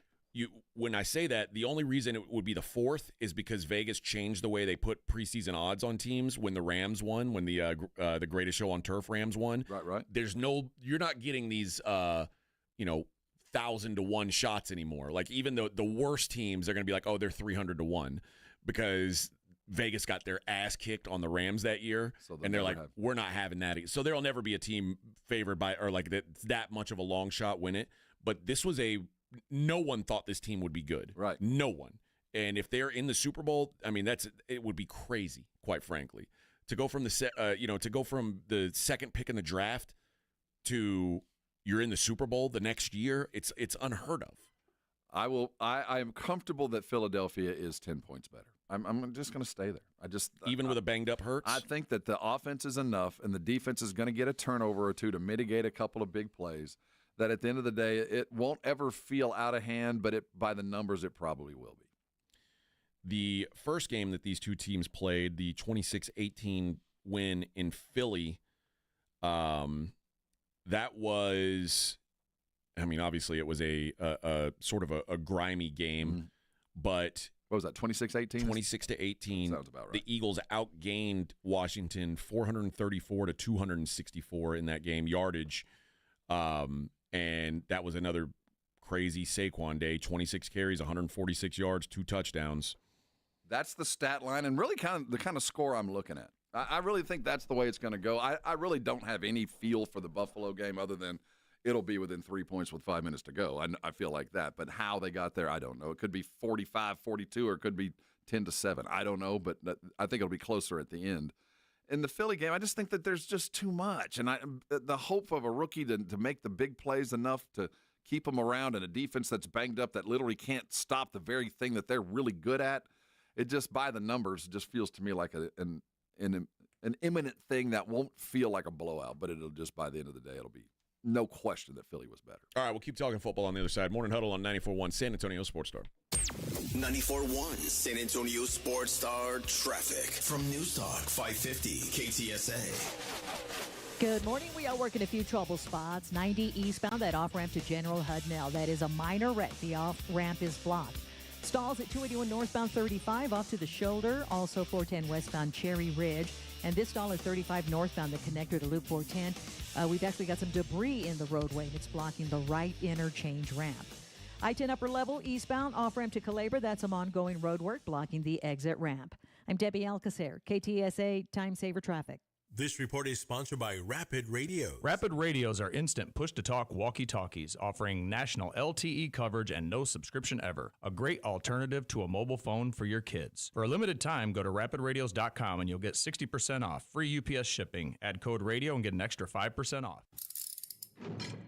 When I say that, the only reason it would be the fourth is because Vegas changed the way they put preseason odds on teams when the Rams won, when the Greatest Show on Turf Rams won. Right. You're not getting these 1,000-to-1 shots anymore. Like even the worst teams are going to be like, oh, they're 300-to-1 because Vegas got their ass kicked on the Rams that year, and they're like, we're not having that. So there'll never be a team favored by or like that much of a long shot win it. But this was no one thought this team would be good. Right. No one. And if they're in the Super Bowl, I mean, it would be crazy, quite frankly, to go from the second pick in the draft to you're in the Super Bowl the next year. It's unheard of. I am comfortable that Philadelphia is 10 points better. I'm just going to stay there. Even with a banged up Hurts? I think that the offense is enough, and the defense is going to get a turnover or two to mitigate a couple of big plays. That at the end of the day, it won't ever feel out of hand, but by the numbers, it probably will be. The first game that these two teams played, the 26-18 win in Philly, that was, I mean, obviously it was a sort of a grimy game, but what was that, 26-18? 26-18. Sounds about right. The Eagles outgained Washington 434 to 264 in that game yardage. And that was another crazy Saquon day, 26 carries, 146 yards, 2 touchdowns. That's the stat line and really the kind of score I'm looking at. I really think that's the way it's going to go. I really don't have any feel for the Buffalo game other than it'll be within 3 points with 5 minutes to go. I feel like that. But how they got there, I don't know. It could be 45-42 or it could be 10-7. I don't know, but I think it'll be closer at the end. In the Philly game, I just think that there's just too much. And the hope of a rookie to make the big plays enough to keep them around in a defense that's banged up that literally can't stop the very thing that they're really good at, it just, by the numbers, just feels to me like an imminent thing that won't feel like a blowout, but it'll just, by the end of the day, it'll be no question that Philly was better. All right, we'll keep talking football on the other side. Morning Huddle on 94.1 San Antonio Sports Star. 94.1 San Antonio Sports Star traffic from News Talk 550 KTSA. Good morning. We are working a few trouble spots. 90 eastbound, that off-ramp to General Hudnell. That is a minor wreck. The off-ramp is blocked. Stalls at 281 northbound 35 off to the shoulder. Also 410 westbound Cherry Ridge. And this stall at 35 northbound, the connector to Loop 410. We've actually got some debris in the roadway. It's blocking the right interchange ramp. I-10 upper level eastbound off-ramp to Calabria. That's some ongoing road work blocking the exit ramp. I'm Debbie Alcacer, KTSA Time Saver Traffic. This report is sponsored by Rapid Radios. Rapid Radios are instant push-to-talk walkie-talkies offering national LTE coverage and no subscription ever. A great alternative to a mobile phone for your kids. For a limited time, go to rapidradios.com and you'll get 60% off. Free UPS shipping. Add code radio and get an extra 5% off.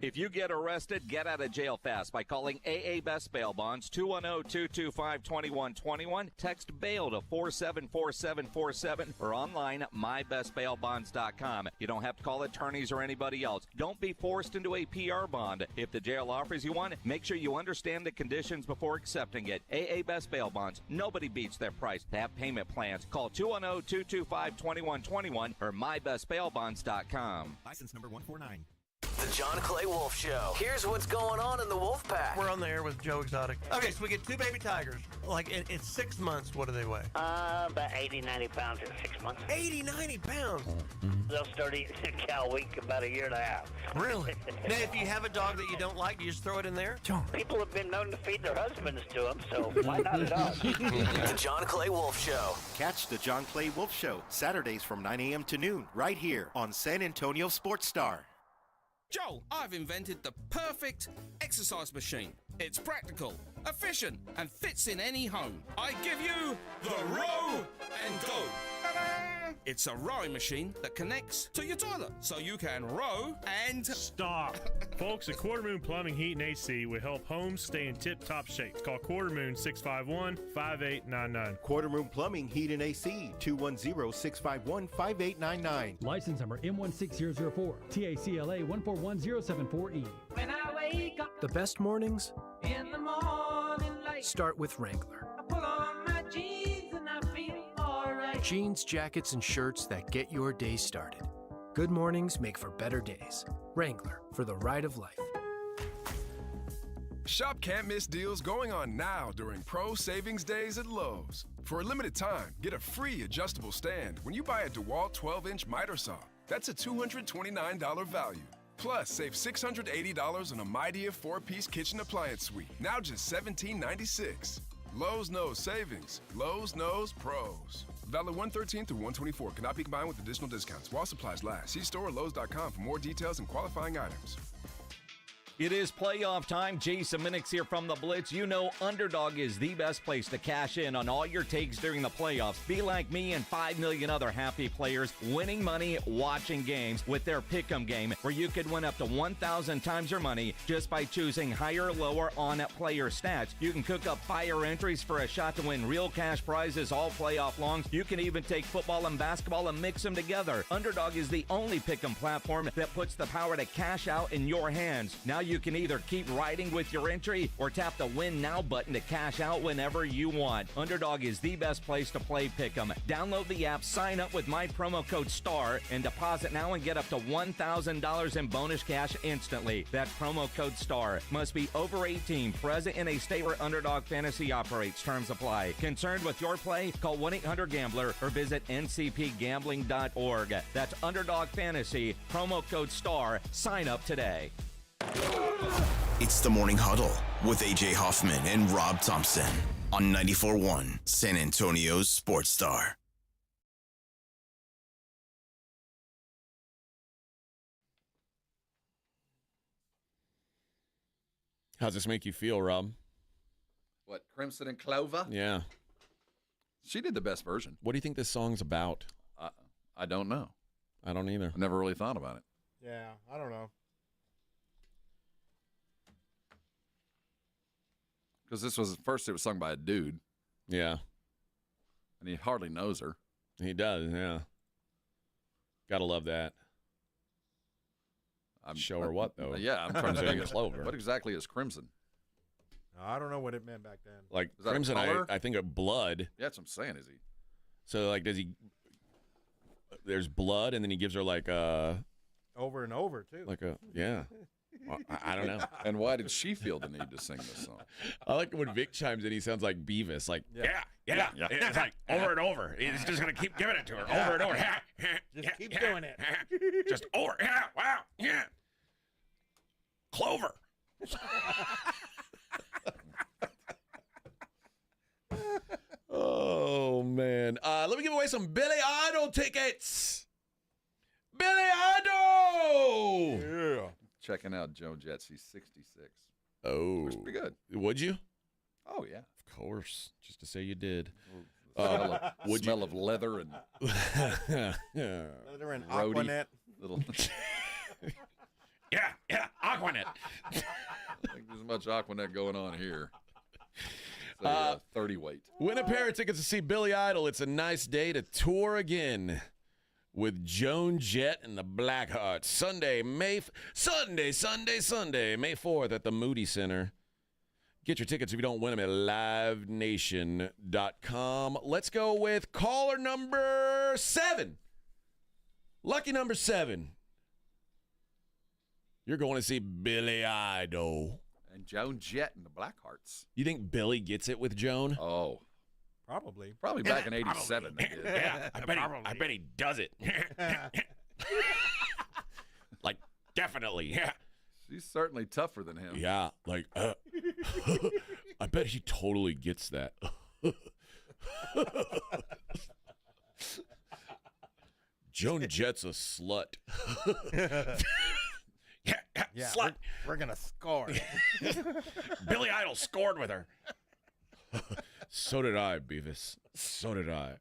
If you get arrested, get out of jail fast by calling AA Best Bail Bonds, 210-225-2121. Text bail to 474747 or online at mybestbailbonds.com. You don't have to call attorneys or anybody else. Don't be forced into a PR bond. If the jail offers you one, make sure you understand the conditions before accepting it. AA Best Bail Bonds. Nobody beats their price. They have payment plans. Call 210-225-2121 or mybestbailbonds.com. License number 149. The John Clay Wolf Show. Here's what's going on in the Wolf Pack. We're on the air with Joe Exotic. Okay, so we get 2 baby tigers. Like, in 6 months, what do they weigh? About 80, 90 pounds in 6 months. 80, 90 pounds? They'll start eating a cow a week about a year and a half. Really? Now, if you have a dog that you don't like, do you just throw it in there? People have been known to feed their husbands to them, so why not a dog? The John Clay Wolf Show. Catch the John Clay Wolf Show Saturdays from 9 a.m. to noon right here on San Antonio Sports Star. Joe, I've invented the perfect exercise machine. It's practical, efficient, and fits in any home. I give you the Row and Go. Ta-da! It's a rowing machine that connects to your toilet, so you can row and... Stop. Folks, at Quarter Moon Plumbing, Heat, and AC will help homes stay in tip-top shape. Call Quarter Moon 651-5899. Quarter Moon Plumbing, Heat, and AC, 210-651-5899. License number M16004, TACLA 141074E. When I wake up, the best mornings in the morning light, start with Wrangler. I pull on my jeans and I feel alright. Jeans, jackets, and shirts that get your day started. Good mornings make for better days. Wrangler, for the ride of life. Shop can't miss deals going on now during Pro Savings Days at Lowe's. For a limited time, get a free adjustable stand when you buy a DeWalt 12-inch miter saw. That's a $229 value. Plus, save $680 on a Midea 4-piece kitchen appliance suite. Now just $17.96. Lowe's knows savings. Lowe's knows pros. Valid 113 through 124. Cannot be combined with additional discounts. While supplies last. See store or Lowes.com for more details and qualifying items. It is playoff time. Jason Minix here from the Blitz. You know Underdog is the best place to cash in on all your takes during the playoffs. Be like me and 5 million other happy players winning money watching games with their Pick'em game, where you could win up to 1,000 times your money just by choosing higher or lower on player stats. You can cook up fire entries for a shot to win real cash prizes all playoff long. You can even take football and basketball and mix them together. Underdog is the only Pick'em platform that puts the power to cash out in your hands. Now you can either keep riding with your entry or tap the Win Now button to cash out whenever you want. Underdog is the best place to play Pick'em. Download the app, sign up with my promo code STAR, and deposit now and get up to $1,000 in bonus cash instantly. That's promo code STAR. Must be over 18, present in a state where Underdog Fantasy operates. Terms apply. Concerned with your play? Call 1-800-GAMBLER or visit ncpgambling.org. That's Underdog Fantasy, promo code STAR. Sign up today. It's the Morning Huddle with A.J. Hoffman and Rob Thompson on 94.1 San Antonio's Sports Star. How's this make you feel, Rob? What, Crimson and Clover? Yeah. She did the best version. What do you think this song's about? I don't know. I don't either. I never really thought about it. Yeah, I don't know. Because this was, first it was sung by a dude. Yeah. And he hardly knows her. He does, yeah. Gotta love that. Show her what, though? Yeah, I'm trying to think of Clover. What exactly is Crimson? I don't know what it meant back then. Like, Is that a Crimson, color? I think of blood. Yeah, that's what I'm saying, is he? So, like, does he... There's blood, and then he gives her, like, Over and over, too. like a... Yeah. Well, I don't know. And why did she feel the need to sing this song? I like when Vic chimes in, he sounds like Beavis. Like, Yeah. yeah. It's like over and over. He's just going to keep giving it to her over and over. Just keep doing it. Just over. Yeah, wow, yeah. Clover. Oh, man. Let me give away some Billy Idol tickets. Billy Idol! Yeah. Checking out Joe Jets. He's 66. Oh. Looks pretty good. Would you? Oh, yeah. Of course. Just to say you did. Smell of leather and Leather and roadie. Aquanet. Little. Yeah, Aquanet. I think there's much Aquanet going on here. It's a 30 weight. Win a pair of tickets to see Billy Idol. It's a nice day to tour again with Joan Jett and the Blackhearts. Sunday, May 4th at the Moody Center. Get your tickets if you don't win them at livenation.com. Let's go with caller number 7. Lucky number 7. You're going to see Billy Idol. And Joan Jett and the Blackhearts. You think Billy gets it with Joan? Oh. Probably. Probably back in 87 they did. Yeah, I bet he does it. Like, definitely, yeah. She's certainly tougher than him. Yeah, like, I bet he totally gets that. Joan Jett's a slut. Yeah, slut. We're going to score. Billy Idol scored with her. So did I, Beavis. So did I.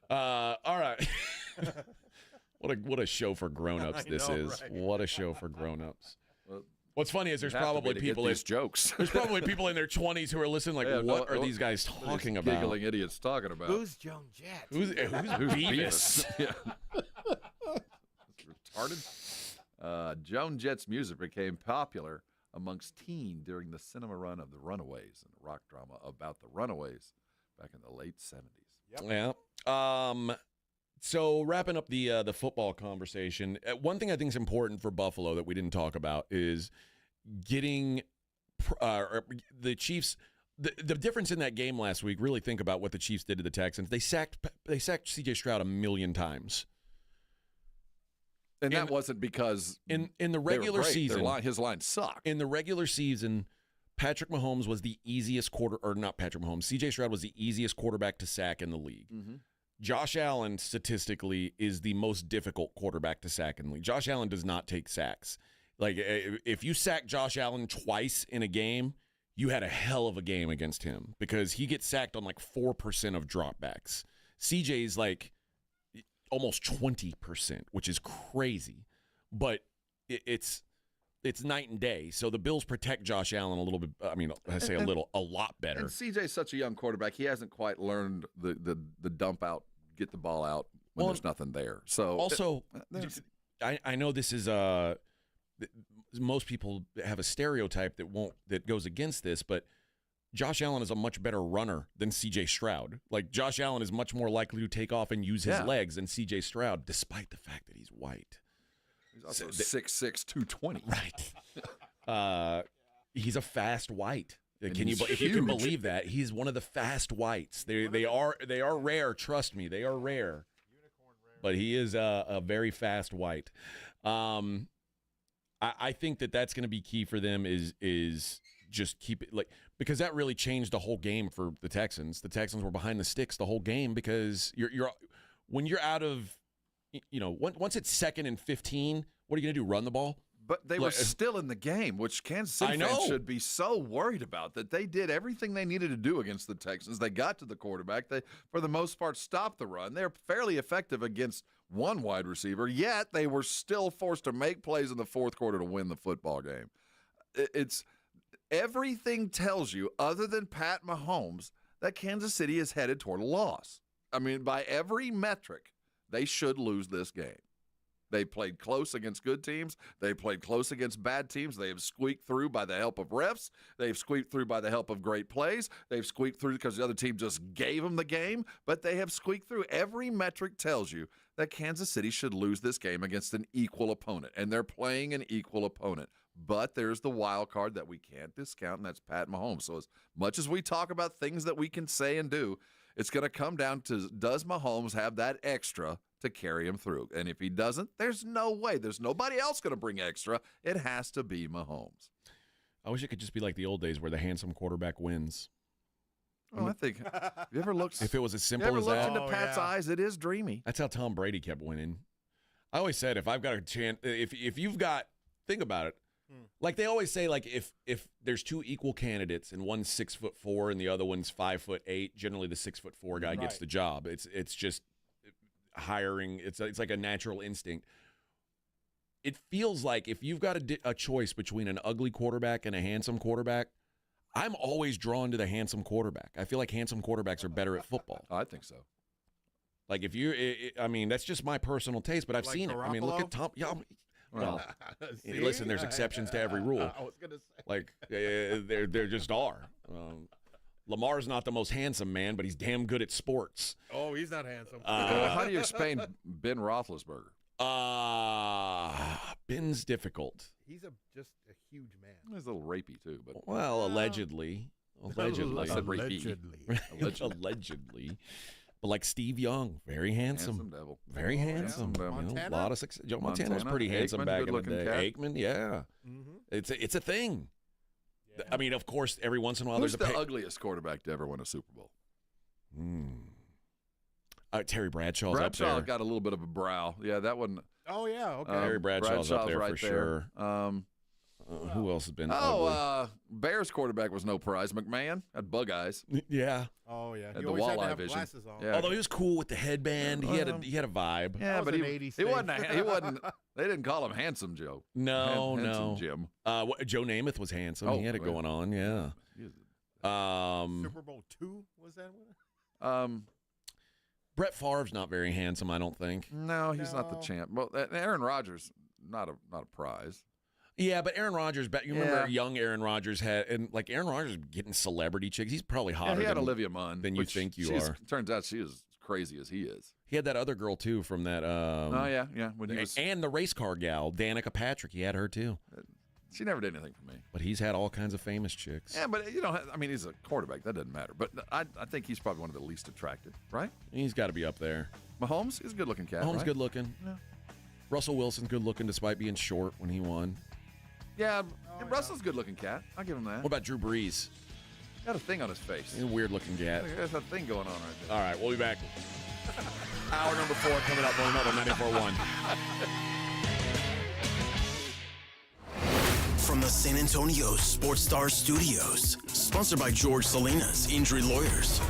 All right. What a show for grown-ups this is. Right? What a show for grown-ups. Well, what's funny is there's probably people these jokes. There's probably people in their 20s who are listening like, what are these guys talking about? Giggling idiots talking about. Who's Joan Jett? Who's Beavis? Yeah. Retarded. Joan Jett's music became popular amongst teens during the cinema run of The Runaways, and a rock drama about the Runaways back in the late 70s. Yep. Yeah. So wrapping up the football conversation, one thing I think is important for Buffalo that we didn't talk about is getting the Chiefs. The difference in that game last week. Really think about what the Chiefs did to the Texans. They sacked C.J. Stroud 1 million times. And that wasn't because in the regular season, his line sucked. In the regular season, Patrick Mahomes was the easiest C.J. Stroud was the easiest quarterback to sack in the league. Mm-hmm. Josh Allen, statistically, is the most difficult quarterback to sack in the league. Josh Allen does not take sacks. Like, if you sack Josh Allen twice in a game, you had a hell of a game against him because he gets sacked on like 4% of dropbacks. CJ's like almost 20%, which is crazy. But it's night and day. So the Bills protect Josh Allen a little bit. I mean, I say a lot better. And CJ's such a young quarterback. He hasn't quite learned the dump out, get the ball out when there's nothing there. So also, I know this is most people have a stereotype that goes against this, but Josh Allen is a much better runner than C.J. Stroud. Like, Josh Allen is much more likely to take off and use his legs than C.J. Stroud, despite the fact that he's white. He's also 6'6", 220. Right. He's a fast white. If you can believe that, he's one of the fast whites. They are rare. Trust me, they are rare. But he is a very fast white. I think that's going to be key for them is just keep it because that really changed the whole game for the Texans. The Texans were behind the sticks the whole game because when you're out of, once it's 2nd and 15, what are you going to do? Run the ball? But they were still in the game, which Kansas City fans should be so worried about, that they did everything they needed to do against the Texans. They got to the quarterback. They, for the most part, stopped the run. They're fairly effective against one wide receiver, yet they were still forced to make plays in the fourth quarter to win the football game. It's everything tells you, other than Pat Mahomes, that Kansas City is headed toward a loss. I mean, by every metric, they should lose this game. They played close against good teams. They played close against bad teams. They have squeaked through by the help of refs. They've squeaked through by the help of great plays. They've squeaked through because the other team just gave them the game, but they have squeaked through. Every metric tells you that Kansas City should lose this game against an equal opponent, and they're playing an equal opponent. But there's the wild card that we can't discount, and that's Pat Mahomes. So as much as we talk about things that we can say and do, it's going to come down to, does Mahomes have that extra to carry him through? And if he doesn't, there's no way. There's nobody else going to bring extra. It has to be Mahomes. I wish it could just be like the old days where the handsome quarterback wins. Well, I think, have you ever looked? If it was as simple as that. You ever looked into Pat's eyes? It is dreamy. That's how Tom Brady kept winning. I always said, if I've got a chance, if you've got, think about it. Like they always say, like if there's two equal candidates and one's 6'4" and the other one's 5'8", generally the 6'4" guy gets the job. It's just hiring. It's like a natural instinct. It feels like if you've got a choice between an ugly quarterback and a handsome quarterback, I'm always drawn to the handsome quarterback. I feel like handsome quarterbacks are better at football. I think so. Like if you, I mean, that's just my personal taste, but I've seen Garoppolo? it. I mean, look at Tom. Yeah. Well, listen, there's exceptions to every rule. I was going to say. Like, there just are. Lamar's not the most handsome man, but he's damn good at sports. Oh, he's not handsome. How do you explain Ben Roethlisberger? Ben's difficult. He's just a huge man. He's a little rapey too, but Well, allegedly. Allegedly. I said rapey. Allegedly. But like Steve Young, very handsome. Handsome devil. Very handsome. You know, Montana? a lot of success. Joe Montana was pretty handsome Aikman, back in the good-looking day. cat. Aikman, yeah. It's a thing. I mean, of course, every once in a while Who's there's a the ugliest quarterback to ever win a Super Bowl? Terry Bradshaw's Bradshaw up there. got a little bit of a brow. Yeah, that one. Oh, yeah, okay. Terry Bradshaw's up there right for sure. Who else has been ugly? Bears quarterback was no prize. McMahon had bug eyes. Yeah. Oh, yeah. Had He the always had to walleye have vision. glasses on. Yeah. Although he was cool with the headband, he had a vibe. Yeah, That but was an he 80s wasn't. thing. He wasn't. They didn't call him Handsome Joe. No, Handsome no. Jim. Joe Namath was handsome. Oh, he had it well. going on. Yeah. Super Bowl II was that one? Brett Favre's not very handsome, I don't think. No, he's not the champ. Well, Aaron Rodgers, not a prize. Yeah, but Aaron Rodgers, you remember Yeah. young Aaron Rodgers had, and like Aaron Rodgers getting celebrity chicks. He's probably hotter he had than Olivia Munn than you which think you are. Turns out she is as crazy as he is. He had that other girl too from that. Oh yeah. When he was, and the race car gal, Danica Patrick. He had her too. she never did anything for me. But he's had all kinds of famous chicks. Yeah, but I mean, he's a quarterback. That doesn't matter. But I think he's probably one of the least attractive, right? He's got to be up there. Mahomes, he's a good-looking cat. Mahomes right? good looking. Yeah. Russell Wilson's good looking despite being short when he won. Yeah, Russell's a good-looking cat. I'll give him that. What about Drew Brees? Got a thing on his face. He's a weird looking cat. There's a thing going on right there. All right, we'll be back. Hour number 4 coming up on Huddle 94.1. From the San Antonio Sports Star Studios, sponsored by George Salinas Injury Lawyers.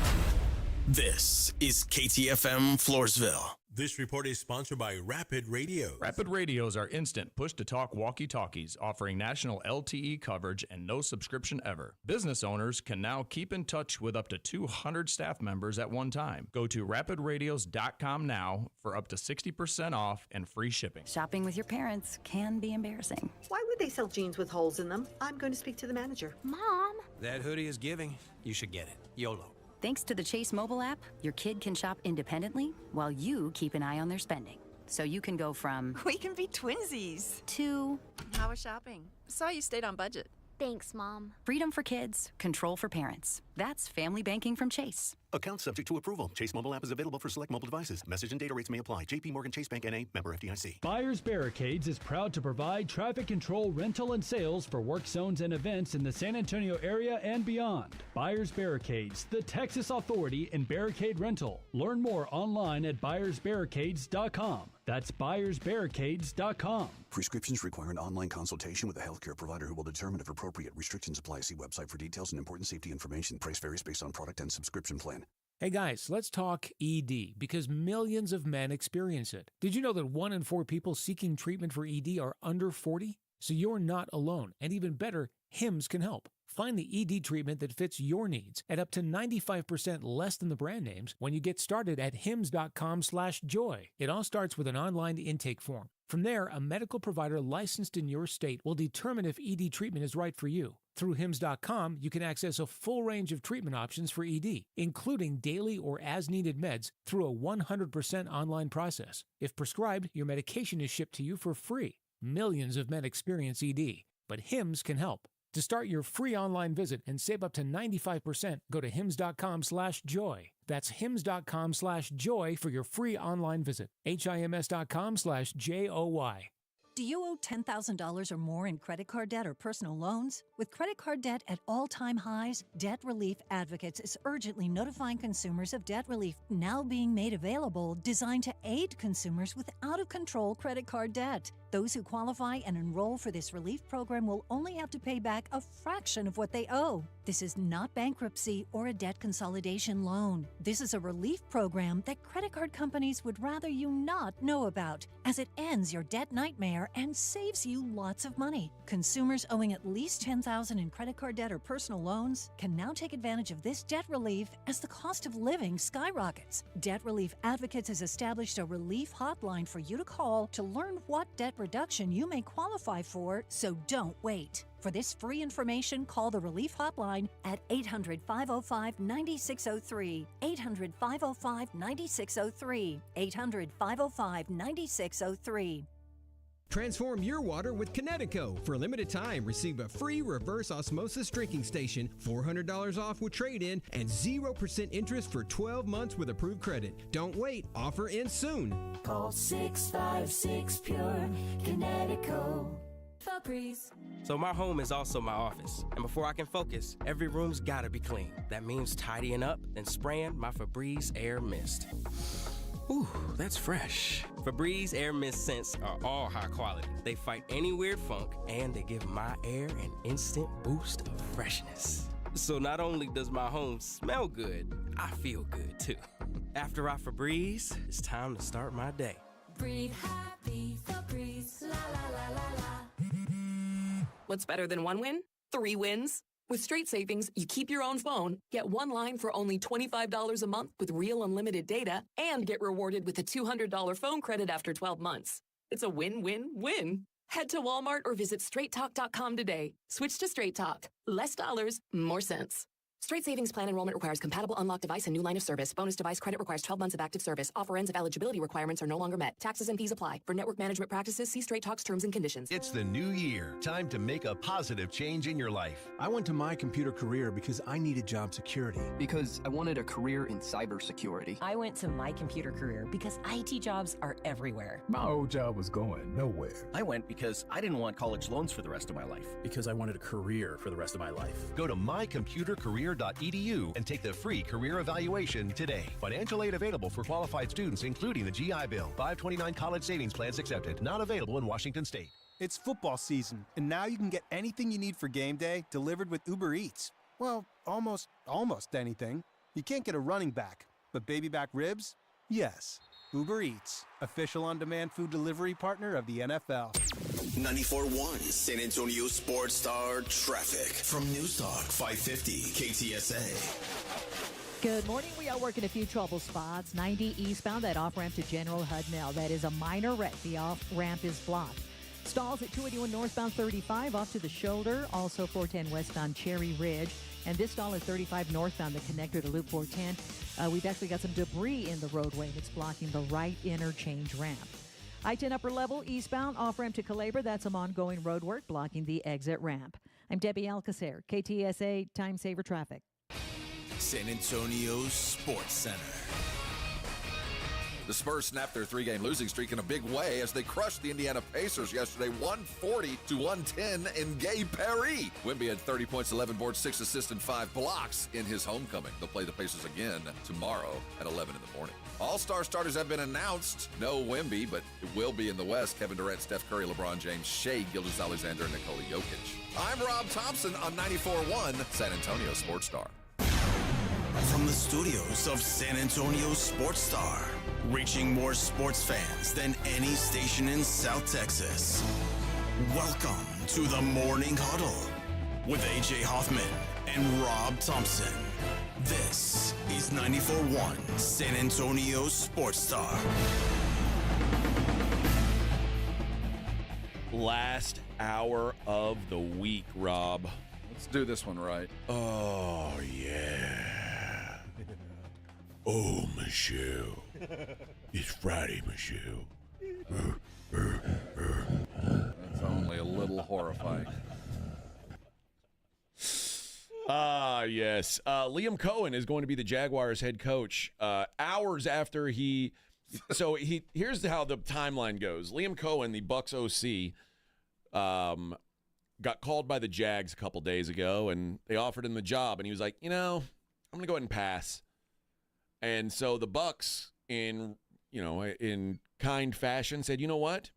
This is KTFM Floresville. This report is sponsored by Rapid Radio. Rapid Radios are instant push-to-talk walkie-talkies offering national LTE coverage and no subscription ever. Business owners can now keep in touch with up to 200 staff members at one time. Go to rapidradios.com now for up to 60% off and free shipping. Shopping with your parents can be embarrassing. Why would they sell jeans with holes in them? I'm going to speak to the manager. Mom! That hoodie is giving. You should get it. YOLO. Thanks to the Chase mobile app, your kid can shop independently while you keep an eye on their spending. So you can go from... We can be twinsies. ...to... How was shopping? Saw you stayed on budget. Thanks, Mom. Freedom for kids, control for parents. That's family banking from Chase. Account subject to approval. Chase mobile app is available for select mobile devices. Message and data rates may apply. JP Morgan Chase Bank N.A. member FDIC. Buyers Barricades is proud to provide traffic control, rental, and sales for work zones and events in the San Antonio area and beyond. Buyers Barricades, the Texas authority in barricade rental. Learn more online at buyersbarricades.com. That's buyersbarricades.com. Prescriptions require an online consultation with a healthcare provider who will determine if appropriate. Restrictions apply. See website for details and important safety information. Price varies based on product and subscription plan. Hey guys, let's talk ED because millions of men experience it. Did you know that 1 in 4 people seeking treatment for ED are under 40? So you're not alone. And even better, HIMS can help. Find the ED treatment that fits your needs at up to 95% less than the brand names when you get started at hims.com/joy. It all starts with an online intake form. From there, a medical provider licensed in your state will determine if ED treatment is right for you. Through hims.com, you can access a full range of treatment options for ED, including daily or as-needed meds through a 100% online process. If prescribed, your medication is shipped to you for free. Millions of men experience ED, but HIMS can help. To start your free online visit and save up to 95%, go to hims.com/joy. That's hims.com/joy for your free online visit. hims.com/joy. Do you owe $10,000 or more in credit card debt or personal loans? With credit card debt at all-time highs, Debt Relief Advocates is urgently notifying consumers of debt relief now being made available, designed to aid consumers with out-of-control credit card debt. Those who qualify and enroll for this relief program will only have to pay back a fraction of what they owe. This is not bankruptcy or a debt consolidation loan. This is a relief program that credit card companies would rather you not know about, as it ends your debt nightmare more and saves you lots of money. Consumers owing at least $10,000 in credit card debt or personal loans can now take advantage of this debt relief as the cost of living skyrockets. Debt Relief Advocates has established a relief hotline for you to call to learn what debt reduction you may qualify for, so don't wait. For this free information, call the Relief Hotline at 800-505-9603, 800-505-9603, 800-505-9603. Transform your water with Kinetico. For a limited time, receive a free reverse osmosis drinking station, $400 off with trade-in, and 0% interest for 12 months with approved credit. Don't wait. Offer ends soon. Call 656-PURE, Kinetico. Febreze. So my home is also my office. And before I can focus, every room's gotta be clean. That means tidying up, then spraying my Febreze Air Mist. Ooh, that's fresh. Febreze Air Mist scents are all high quality. They fight any weird funk, and they give my air an instant boost of freshness. So not only does my home smell good, I feel good too. After I Febreze, it's time to start my day. Breathe happy, Febreze, la la la la la. What's better than one win? 3 wins. With Straight Savings, you keep your own phone, get one line for only $25 a month with real unlimited data, and get rewarded with a $200 phone credit after 12 months. It's a win-win-win. Head to Walmart or visit straighttalk.com today. Switch to Straight Talk. Less dollars, more sense. Straight Savings Plan enrollment requires compatible unlocked device and new line of service. Bonus device credit requires 12 months of active service. Offer ends if eligibility requirements are no longer met. Taxes and fees apply. For network management practices, see Straight Talk's terms and conditions. It's the new year. Time to make a positive change in your life. I went to My Computer Career because I needed job security. Because I wanted a career in cybersecurity. I went to My Computer Career because IT jobs are everywhere. My old job was going nowhere. I went because I didn't want college loans for the rest of my life. Because I wanted a career for the rest of my life. Go to mycomputercareer.edu and take the free career evaluation today. Financial aid available for qualified students, including the GI Bill. 529 college savings plans accepted. Not available in Washington State. It's football season, and now you can get anything you need for game day delivered with Uber Eats. Well, almost anything. You can't get a running back, but baby back ribs? Yes. Uber Eats, official on-demand food delivery partner of the NFL. 94.1 San Antonio Sports Star Traffic from News Talk 550 KTSA. Good morning. We are working a few trouble spots. 90 eastbound, that off-ramp to General Hudnell. That is a minor wreck. The off-ramp is blocked. Stalls at 281 northbound 35 off to the shoulder. Also 410 westbound Cherry Ridge. And this stall is 35 northbound, the connector to Loop 410. We've actually got some debris in the roadway that's blocking the right interchange ramp. I-10 upper level eastbound off-ramp to Calabar. That's some ongoing road work blocking the exit ramp. I'm Debbie Alcacer, KTSA Time Saver Traffic. San Antonio Sports Center. The Spurs snapped their 3-game losing streak in a big way as they crushed the Indiana Pacers yesterday, 140-110 in Gay Paris. Wemby had 30 points, 11 boards, 6 assists, and 5 blocks in his homecoming. They'll play the Pacers again tomorrow at 11 in the morning. All-star starters have been announced. No Wemby, but it will be in the West. Kevin Durant, Steph Curry, LeBron James, Shai Gilgeous-Alexander, and Nikola Jokic. I'm Rob Thompson on 94.1 San Antonio Sports Star. From the studios of San Antonio Sports Star, reaching more sports fans than any station in South Texas. Welcome to the Morning Huddle with AJ Hoffman and Rob Thompson. This is 94.1 San Antonio Sports Star. Last hour of the week, Rob. Let's do this one right. Oh, yeah. Oh, Michelle. It's Friday, Michelle. That's only a little horrifying. Yes. Liam Cohen is going to be the Jaguars head coach hours after here's how the timeline goes. Liam Cohen, the Bucks OC, got called by the Jags a couple days ago, and they offered him the job, and he was like, I'm going to go ahead and pass. And so the Bucks, in kind fashion, said, you know what?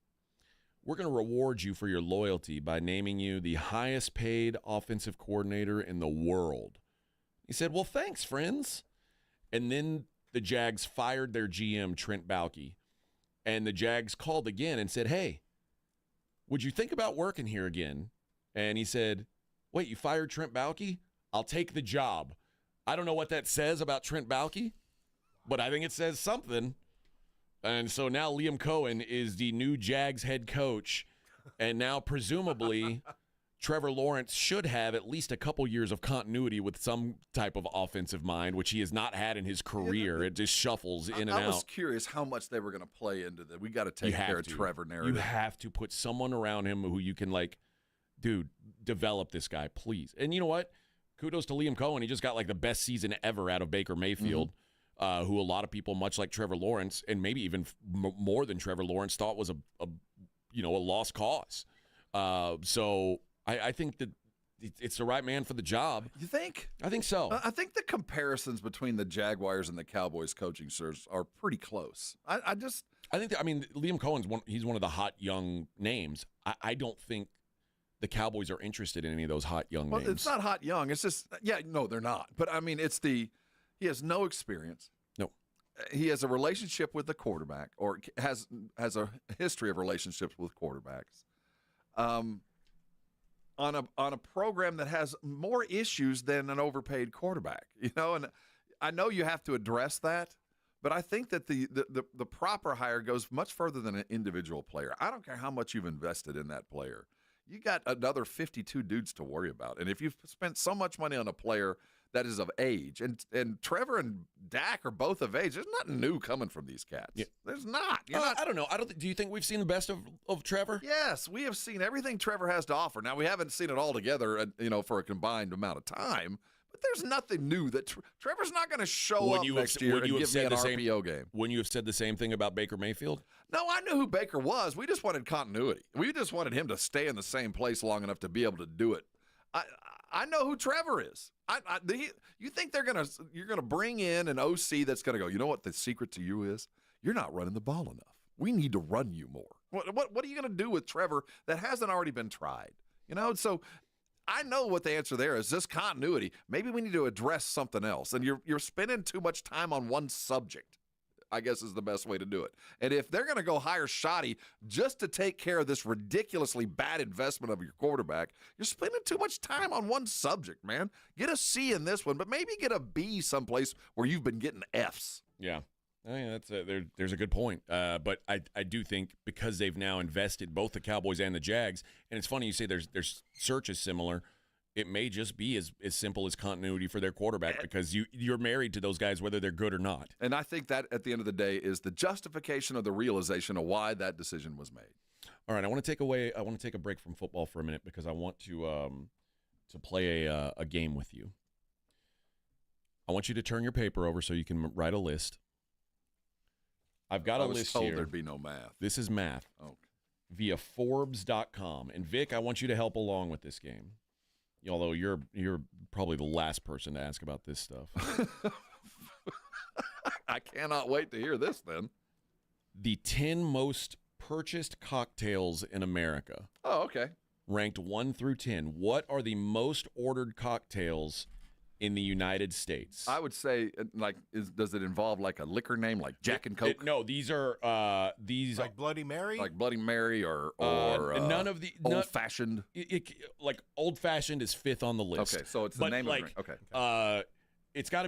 We're going to reward you for your loyalty by naming you the highest paid offensive coordinator in the world. He said, well, thanks, friends. And then the Jags fired their GM, Trent Baalke. And the Jags called again and said, hey, would you think about working here again? And he said, wait, you fired Trent Baalke? I'll take the job. I don't know what that says about Trent Baalke, but I think it says something. And so now Liam Cohen is the new Jags head coach, and now presumably Trevor Lawrence should have at least a couple years of continuity with some type of offensive mind, which he has not had in his career. It just shuffles in and out. I was curious how much they were going to play into that. We got to take care of Trevor narrative. You have to put someone around him who you can, like, dude, develop this guy, please. And you know what? Kudos to Liam Cohen. He just got, like, the best season ever out of Baker Mayfield, who a lot of people, much like Trevor Lawrence, and maybe even more than Trevor Lawrence, thought was a lost cause. So I think that it's the right man for the job. You think? I think so. I think the comparisons between the Jaguars and the Cowboys coaching search are pretty close. I think Liam Cohen's he's one of the hot young names. I don't think the Cowboys are interested in any of those hot young names. Well, it's not hot young. It's just, no, they're not. But, I mean, he has no experience. No. He has a relationship with the quarterback, or has a history of relationships with quarterbacks. On a program that has more issues than an overpaid quarterback, and I know you have to address that, but I think that the proper hire goes much further than an individual player. I don't care how much you've invested in that player. You got another 52 dudes to worry about. And if you've spent so much money on a player that is of age, and Trevor and Dak are both of age, there's nothing new coming from these cats. Yeah. There's not. I don't know. Do you think we've seen the best of Trevor? Yes, we have seen everything Trevor has to offer. Now, we haven't seen it all together, for a combined amount of time, but there's nothing new that Trevor's not going to show up next year and give me an RPO game. Wouldn't you have said the same thing about Baker Mayfield? No, I knew who Baker was. We just wanted continuity. We just wanted him to stay in the same place long enough to be able to do it. I know who Trevor is. You think you're gonna bring in an OC that's gonna go, you know what the secret to you is? You're not running the ball enough. We need to run you more. What are you gonna do with Trevor that hasn't already been tried? So I know what the answer there is. Just continuity. Maybe we need to address something else. And you're spending too much time on one subject, I guess, is the best way to do it. And if they're going to go hire Shoddy just to take care of this ridiculously bad investment of your quarterback, you're spending too much time on one subject, man. Get a C in this one, but maybe get a B someplace where you've been getting Fs. Yeah. I mean, there's a good point. But I do think because they've now invested, both the Cowboys and the Jags, and it's funny you say their search is similar, it may just be as simple as continuity for their quarterback because you're married to those guys whether they're good or not. And I think that at the end of the day is the justification of the realization of why that decision was made. All right, I want to take a break from football for a minute because I want to play a game with you. I want you to turn your paper over so you can write a list. I've got a list here. I was told there'd be no math. This is math. Okay. Via Forbes.com. And Vic, I want you to help along with this game. Although you're probably the last person to ask about this stuff. I cannot wait to hear this then. The 10 most purchased cocktails in America. Oh, okay. Ranked 1 through 10. What are the most ordered cocktails in the United States? I would say, does it involve like a liquor name like Jack and Coke? No, these are like Bloody Mary? Like Bloody Mary or none of the old-fashioned? Like old-fashioned is 5th on the list. Okay, so it's the name of the drink. Okay. It's got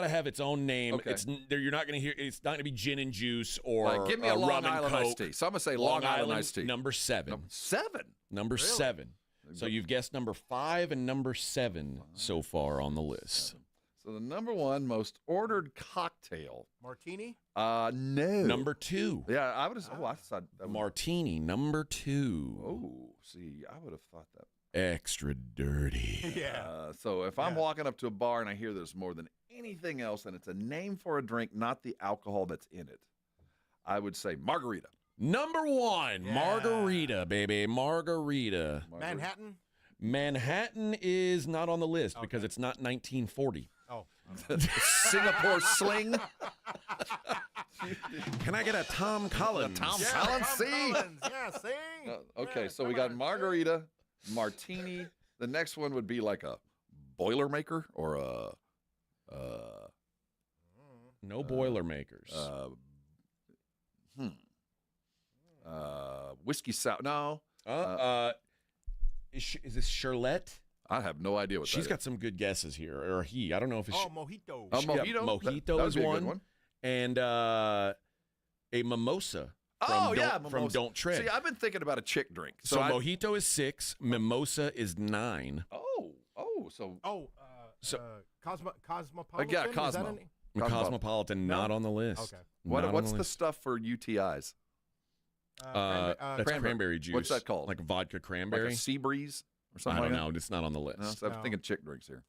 to have its own name. Okay. You're not going to hear. It's not going to be gin and juice or like, give me a Long rum and Island Coke. iced tea. So I'm going to say Long Island iced tea. Number 7. Number Really? 7. So you've guessed number 5 and number 7 so far on the list. So the number 1 most ordered cocktail. Martini? No. Number 2. Yeah, I would have. I thought that was Martini. Number 2. Oh, see, I would have thought that. Extra dirty. Yeah. So if I'm walking up to a bar and I hear there's more than anything else, and it's a name for a drink, not the alcohol that's in it, I would say margarita. Number 1, margarita, baby, margarita. Manhattan? Manhattan is not on the list because it's not 1940. Oh. Singapore Sling. Can I get a Tom Collins? Collins, see? Yeah, see? Okay, so we got margarita, martini. The next one would be like a Boilermaker or a... no Boilermakers. Whiskey sour. No. Is this Charlotte? I have no idea what She's that got is. some good guesses here, or he. I don't know if it's Mojito. Mojito? Mojito That is would be a good one. one. And a mimosa. From mimosa. From Don't Tread. See, I've been thinking about a chick drink. So mojito is 6, mimosa is 9. Cosmopolitan. Yeah, Is Cosmo. that any- Cosmopolitan, not on the list. Okay. What's the stuff for UTIs? That's cranberry juice. What's that called? Like vodka cranberry? Like a sea breeze or something I don't like know. It's not on the list. that? No, so I'm thinking chick drinks here.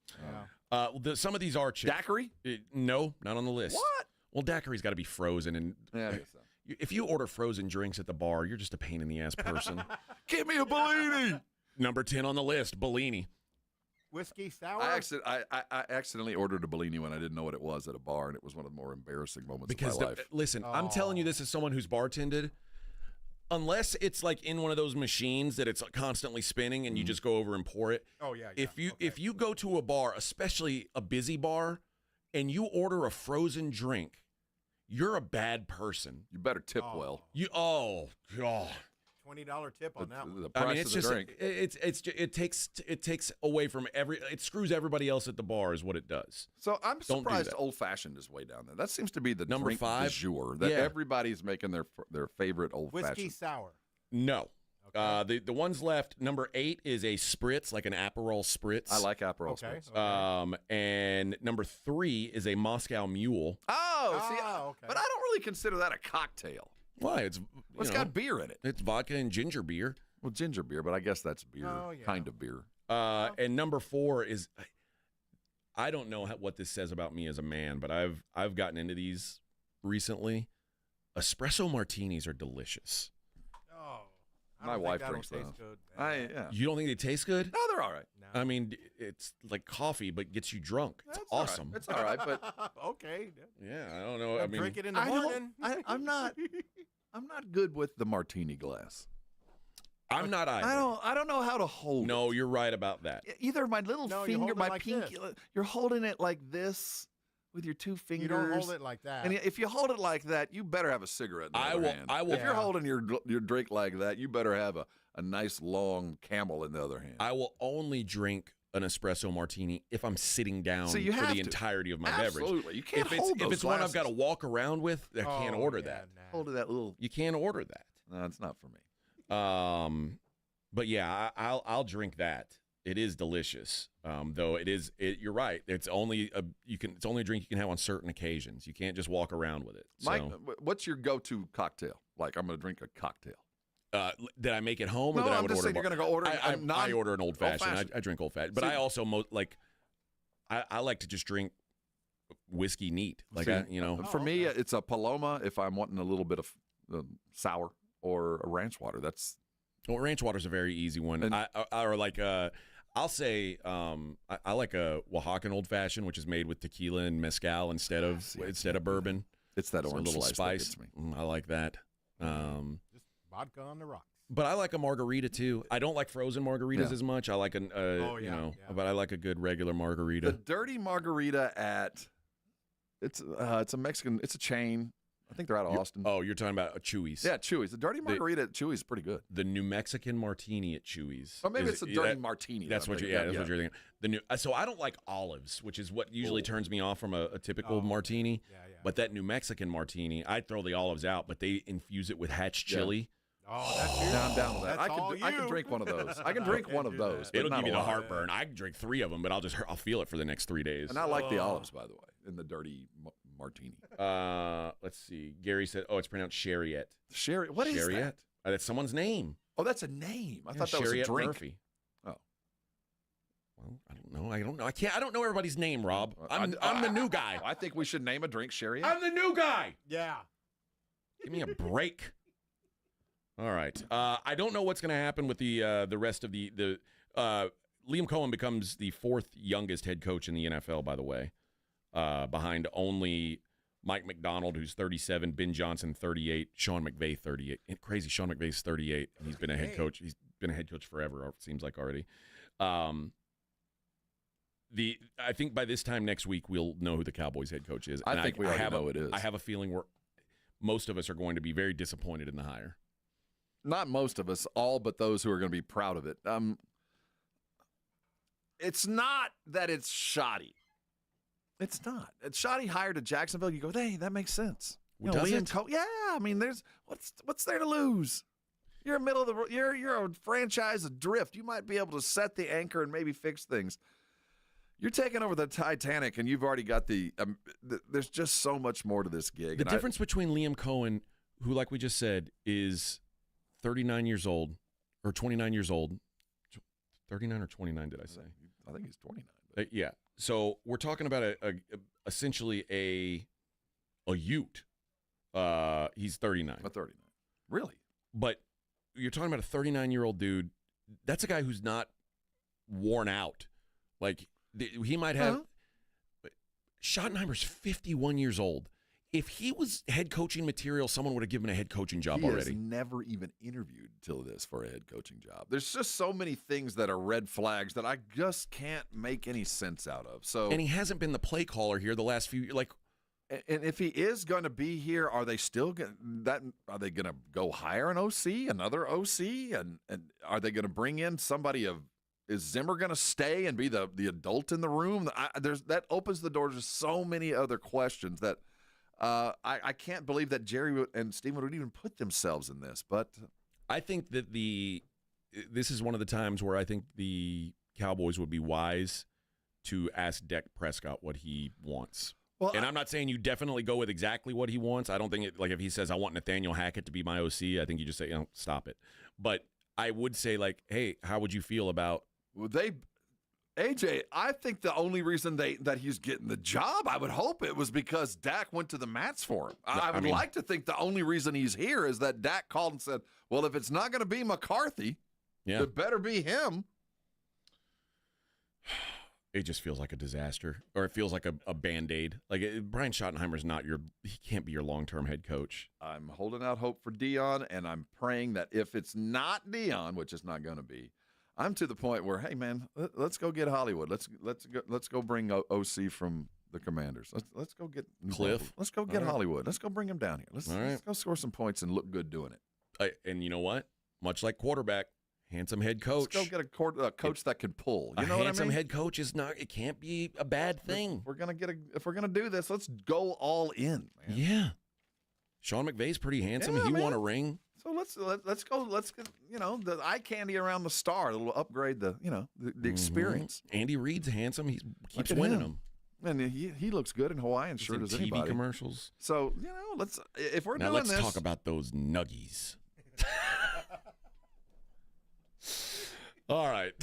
Some of these are chick. Daiquiri? No, not on the list. What? Well, daiquiri's got to be frozen. And Yeah, I guess so. if you order frozen drinks at the bar, you're just a pain in the ass person. Give me a Bellini. Number 10 on the list, Bellini. Whiskey sour. I accidentally ordered a Bellini when I didn't know what it was at a bar, and it was one of the more embarrassing moments Because of my life. listen, I'm telling you this as someone who's bartended. Unless it's like in one of those machines that it's constantly spinning and you just go over and pour it. Oh yeah. If you go to a bar, especially a busy bar, and you order a frozen drink, you're a bad person. You better tip well. God. $20 tip on that one. The price it's of the just drink. it takes away from it screws everybody else at the bar is what it does. So I'm Don't do surprised that. old fashioned is way down there. That seems to be the Number drink 5? du jour that Yeah. everybody's making their favorite old Whiskey fashioned. sour. No. The ones left, number 8 is a spritz, like an Aperol spritz. I like Aperol Okay. spritz. And number 3 is a Moscow Mule. Okay. But I don't really consider that a cocktail. Why? It's got beer in it. It's vodka and ginger beer. Well, ginger beer, but I guess that's beer, kind of beer. And number 4 is, I don't know what this says about me as a man, but I've gotten into these recently. Espresso martinis are delicious. My wife drinks those. You don't think they taste good? No, they're all right. No. I mean, it's like coffee, but gets you drunk. It's awesome. It's all right, but Okay. Yeah, I don't know. I mean, Drink it in the morning. I'm not good with the martini glass. I'm not either. I don't know how to hold. No, you're right about that. Either my little No, you finger, hold it my like pinky. this. You're holding it like this with your two fingers. You don't hold it like that. And if you hold it like that, you better have a cigarette in the other hand. I will. If you're holding your drink like that, you better have a nice long Camel in the other hand. I will only drink an espresso martini if I'm sitting down So you for have the to. entirety of my Absolutely. beverage. You can't if hold those it's one I've got to glasses. walk around with, I can't order that. Hold that little. You can't order that. No, it's not for me. But yeah, I'll drink that. It is delicious. Though you're right. It's only it's only a drink you can have on certain occasions. You can't just walk around with it. Mike, what's your go-to cocktail? Like, I'm going to drink a cocktail. That I make at home, or No, that I I'm would just order? saying you're gonna go order I order an old fashioned. old-fashioned. I drink old fashioned, but See- I also I like to just drink whiskey neat. Like See, for me, it's a Paloma if I'm wanting a little bit of sour, or a ranch water. Well, ranch water's a very easy one. I'll say I like a Oaxacan old fashioned, which is made with tequila and mezcal instead of bourbon. It's that So orange a little slice that spice. gets me. I like that. Just vodka on the rocks. But I like a margarita too. I don't like frozen margaritas as much. I like but I like a good regular margarita. The dirty margarita at it's a Mexican. It's a chain. I think they're out of Austin. Oh, you're talking about Chewy's. Yeah, Chewy's. The dirty margarita at Chewy's is pretty good. The New Mexican martini at Chewy's. Or maybe it's a dirty martini. That's what you're thinking. The new. So I don't like olives, which is what usually turns me off from a typical martini. Yeah. But that New Mexican martini, I throw the olives out, but they infuse it with hatch chili. Oh, that's you. I'm down with that. That's I can drink one of those. I can drink one of those. But It'll not give you a the lot. heartburn. I can drink 3 of them, but I'll feel it for the next 3 days. And I like the olives, by the way, in the dirty martini. Let's see. Gary said, "Oh, it's pronounced Chariot." Sherry, what is Chariot? that? That's someone's name. Oh, that's a name. I Yeah, thought that was a Chariot drink. Murphy. Oh, Well, I don't know. I don't know everybody's name, Rob. I'm the new guy. I think we should name a drink Sherry. I'm the new guy. Yeah. Give me a break. All right. I don't know what's going to happen with the rest of the Liam Cohen becomes the 4th youngest head coach in the NFL, by the way, behind only Mike McDonald, who's 37, Ben Johnson, 38, Sean McVay, 38. And crazy, Sean McVay's 38, and he's been a head coach. He's been a head coach forever, it seems like already. I think by this time next week we'll know who the Cowboys head coach is. I think we already know it is. I have a feeling most of us are going to be very disappointed in the hire. not most of us, all but those who are going to be proud of it. It's not that it's shoddy. It's not. It's shoddy hired to Jacksonville. You go, hey, that makes sense. Does it? Yeah, I mean, there's what's there to lose? You're middle of the. You're a franchise adrift. You might be able to set the anchor and maybe fix things. You're taking over the Titanic, and you've already got there's just so much more to this gig. The difference between Liam Cohen, who, like we just said, is 39 years old, or 29 years old. 39 or 29, did I say? I think he's 29. Yeah. So we're talking about essentially a Ute. He's 39. A 39. Really? But you're talking about a 39-year-old dude. That's a guy who's not worn out. Like, he might have. Schottenheimer's 51 years old. If he was head coaching material, someone would have given him a head coaching job already. He has never even interviewed till this for a head coaching job. There's just so many things that are red flags that I just can't make any sense out of. So, and he hasn't been the play caller here the last few years. Like, and if he is going to be here, are they still are they going to go hire an OC, another OC, and are they going to bring in somebody of? Is Zimmer going to stay and be the adult in the room? That opens the door to so many other questions that. I can't believe that Jerry and Steven would even put themselves in this, but I think that this is one of the times where I think the Cowboys would be wise to ask Dak Prescott what he wants. Well, and I'm not saying you definitely go with exactly what he wants. I don't think like if he says I want Nathaniel Hackett to be my OC, I think you just say stop it. But I would say like, hey, how would you feel about AJ, I think the only reason that he's getting the job, I would hope it was because Dak went to the mats for him. I would like to think the only reason he's here is that Dak called and said, well, if it's not going to be McCarthy, it better be him. It just feels like a disaster, or it feels like a Band-Aid. Like Brian Schottenheimer's he can't be your long-term head coach. I'm holding out hope for Dion, and I'm praying that if it's not Dion, which it's not going to be, I'm to the point where, hey man, let's go get Hollywood. Let's go bring OC from the Commanders. Let's go get Cliff. Let's go get Hollywood. Let's go bring him down here. Let's go score some points and look good doing it. And you know what? Much like quarterback, handsome head coach. Let's go get a coach that can pull. You know what I mean? Handsome head coach is not. It can't be a bad thing. If we're gonna do this, let's go all in, man. Yeah. Sean McVay's pretty handsome. He won a ring. So let's go. Let's get the eye candy around the star. It'll upgrade the experience. Andy Reid's handsome. He keeps winning them, and he looks good in Hawaiian shirt as anybody. TV commercials. So let's if we're now doing let's this, talk about those nuggies. All right.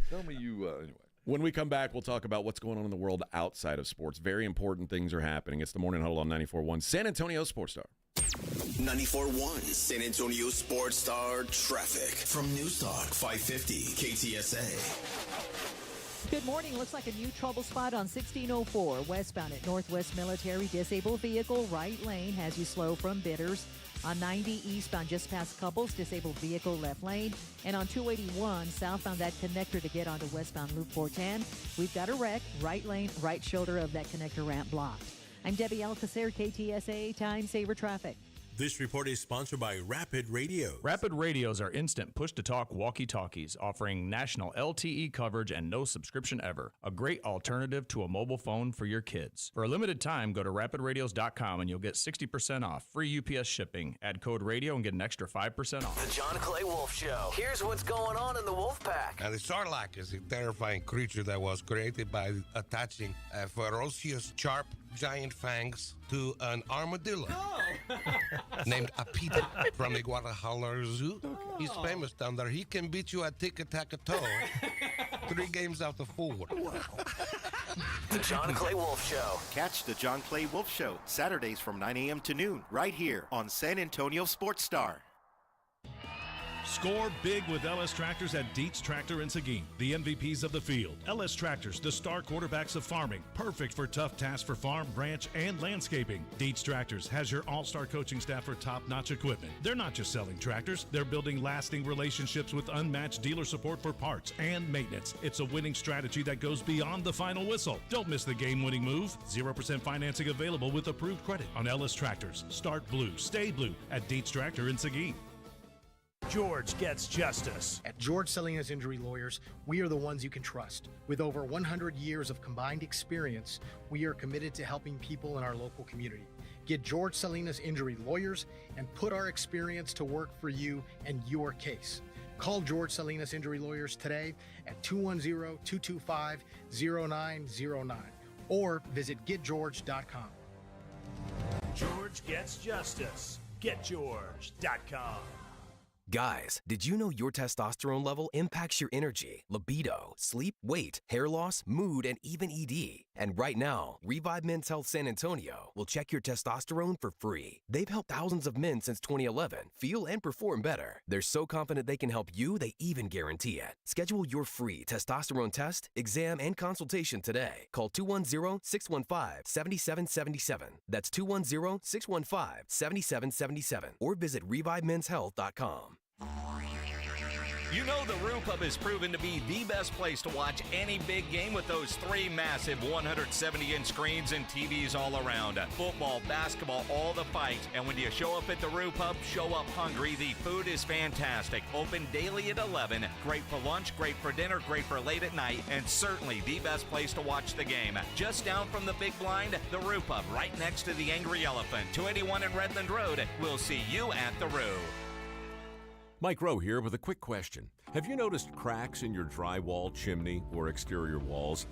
Tell me anyway. When we come back, we'll talk about what's going on in the world outside of sports. Very important things are happening. It's the Morning Huddle on 94.1 San Antonio Sports Star. 94.1 San Antonio Sports Star traffic from News Talk 550 KTSA. Good morning. Looks like a new trouble spot on 1604 westbound at Northwest Military. Disabled vehicle right lane has you slow from Bitters. On 90 eastbound just past Couples, disabled vehicle left lane. And on 281 southbound that connector to get onto westbound Loop 410, we've got a wreck, right lane, right shoulder of that connector ramp blocked. I'm Debbie Alcacer, KTSA Time Saver Traffic. This report is sponsored by Rapid Radios. Rapid Radios are instant push-to-talk walkie-talkies offering national LTE coverage and no subscription ever. A great alternative to a mobile phone for your kids. For a limited time, go to rapidradios.com and you'll get 60% off. Free UPS shipping. Add code radio and get an extra 5% off. The John Clay Wolf Show. Here's what's going on in the Wolf Pack. And the Sarlacc is a terrifying creature that was created by attaching a ferocious, sharp, giant fangs to an armadillo named Apita from the Guadalajara Zoo. He's famous down there. He can beat you at tic-a-tac-a-toe 3 games out of 4. The John Clay Wolf Show. Catch the John Clay Wolf Show Saturdays from 9 a.m. to noon right here on San Antonio Sports Star. Score big with LS Tractors at Dietz Tractor in Seguin, the MVPs of the field. LS Tractors, the star quarterbacks of farming, perfect for tough tasks for farm, ranch, and landscaping. Dietz Tractors has your all-star coaching staff for top-notch equipment. They're not just selling tractors, they're building lasting relationships with unmatched dealer support for parts and maintenance. It's a winning strategy that goes beyond the final whistle. Don't miss the game-winning move. 0% financing available with approved credit on LS Tractors. Start blue, stay blue at Dietz Tractor in Seguin. George gets justice. At George Salinas Injury Lawyers, we are the ones you can trust. With over 100 years of combined experience, we are committed to helping people in our local community. Get George Salinas Injury Lawyers and put our experience to work for you and your case. Call George Salinas Injury Lawyers today at 210-225-0909 or visit getgeorge.com. George gets justice. GetGeorge.com. Guys, did you know your testosterone level impacts your energy, libido, sleep, weight, hair loss, mood, and even ED? And right now, Revive Men's Health San Antonio will check your testosterone for free. They've helped thousands of men since 2011 feel and perform better. They're so confident they can help you, they even guarantee it. Schedule your free testosterone test, exam, and consultation today. Call 210-615-7777. That's 210-615-7777. Or visit ReviveMen'sHealth.com. You know the Roo Pub is proven to be the best place to watch any big game with those 3 massive 170-inch screens and TVs all around. Football, basketball, all the fights. And when you show up at the Roo Pub, show up hungry. The food is fantastic. Open daily at 11. Great for lunch, great for dinner, great for late at night, and certainly the best place to watch the game. Just down from the big blind, the Roo Pub, right next to the Angry Elephant. 281 in Redland Road. We'll see you at the Roo. Mike Rowe here with a quick question. Have you noticed cracks in your drywall, chimney, or exterior walls?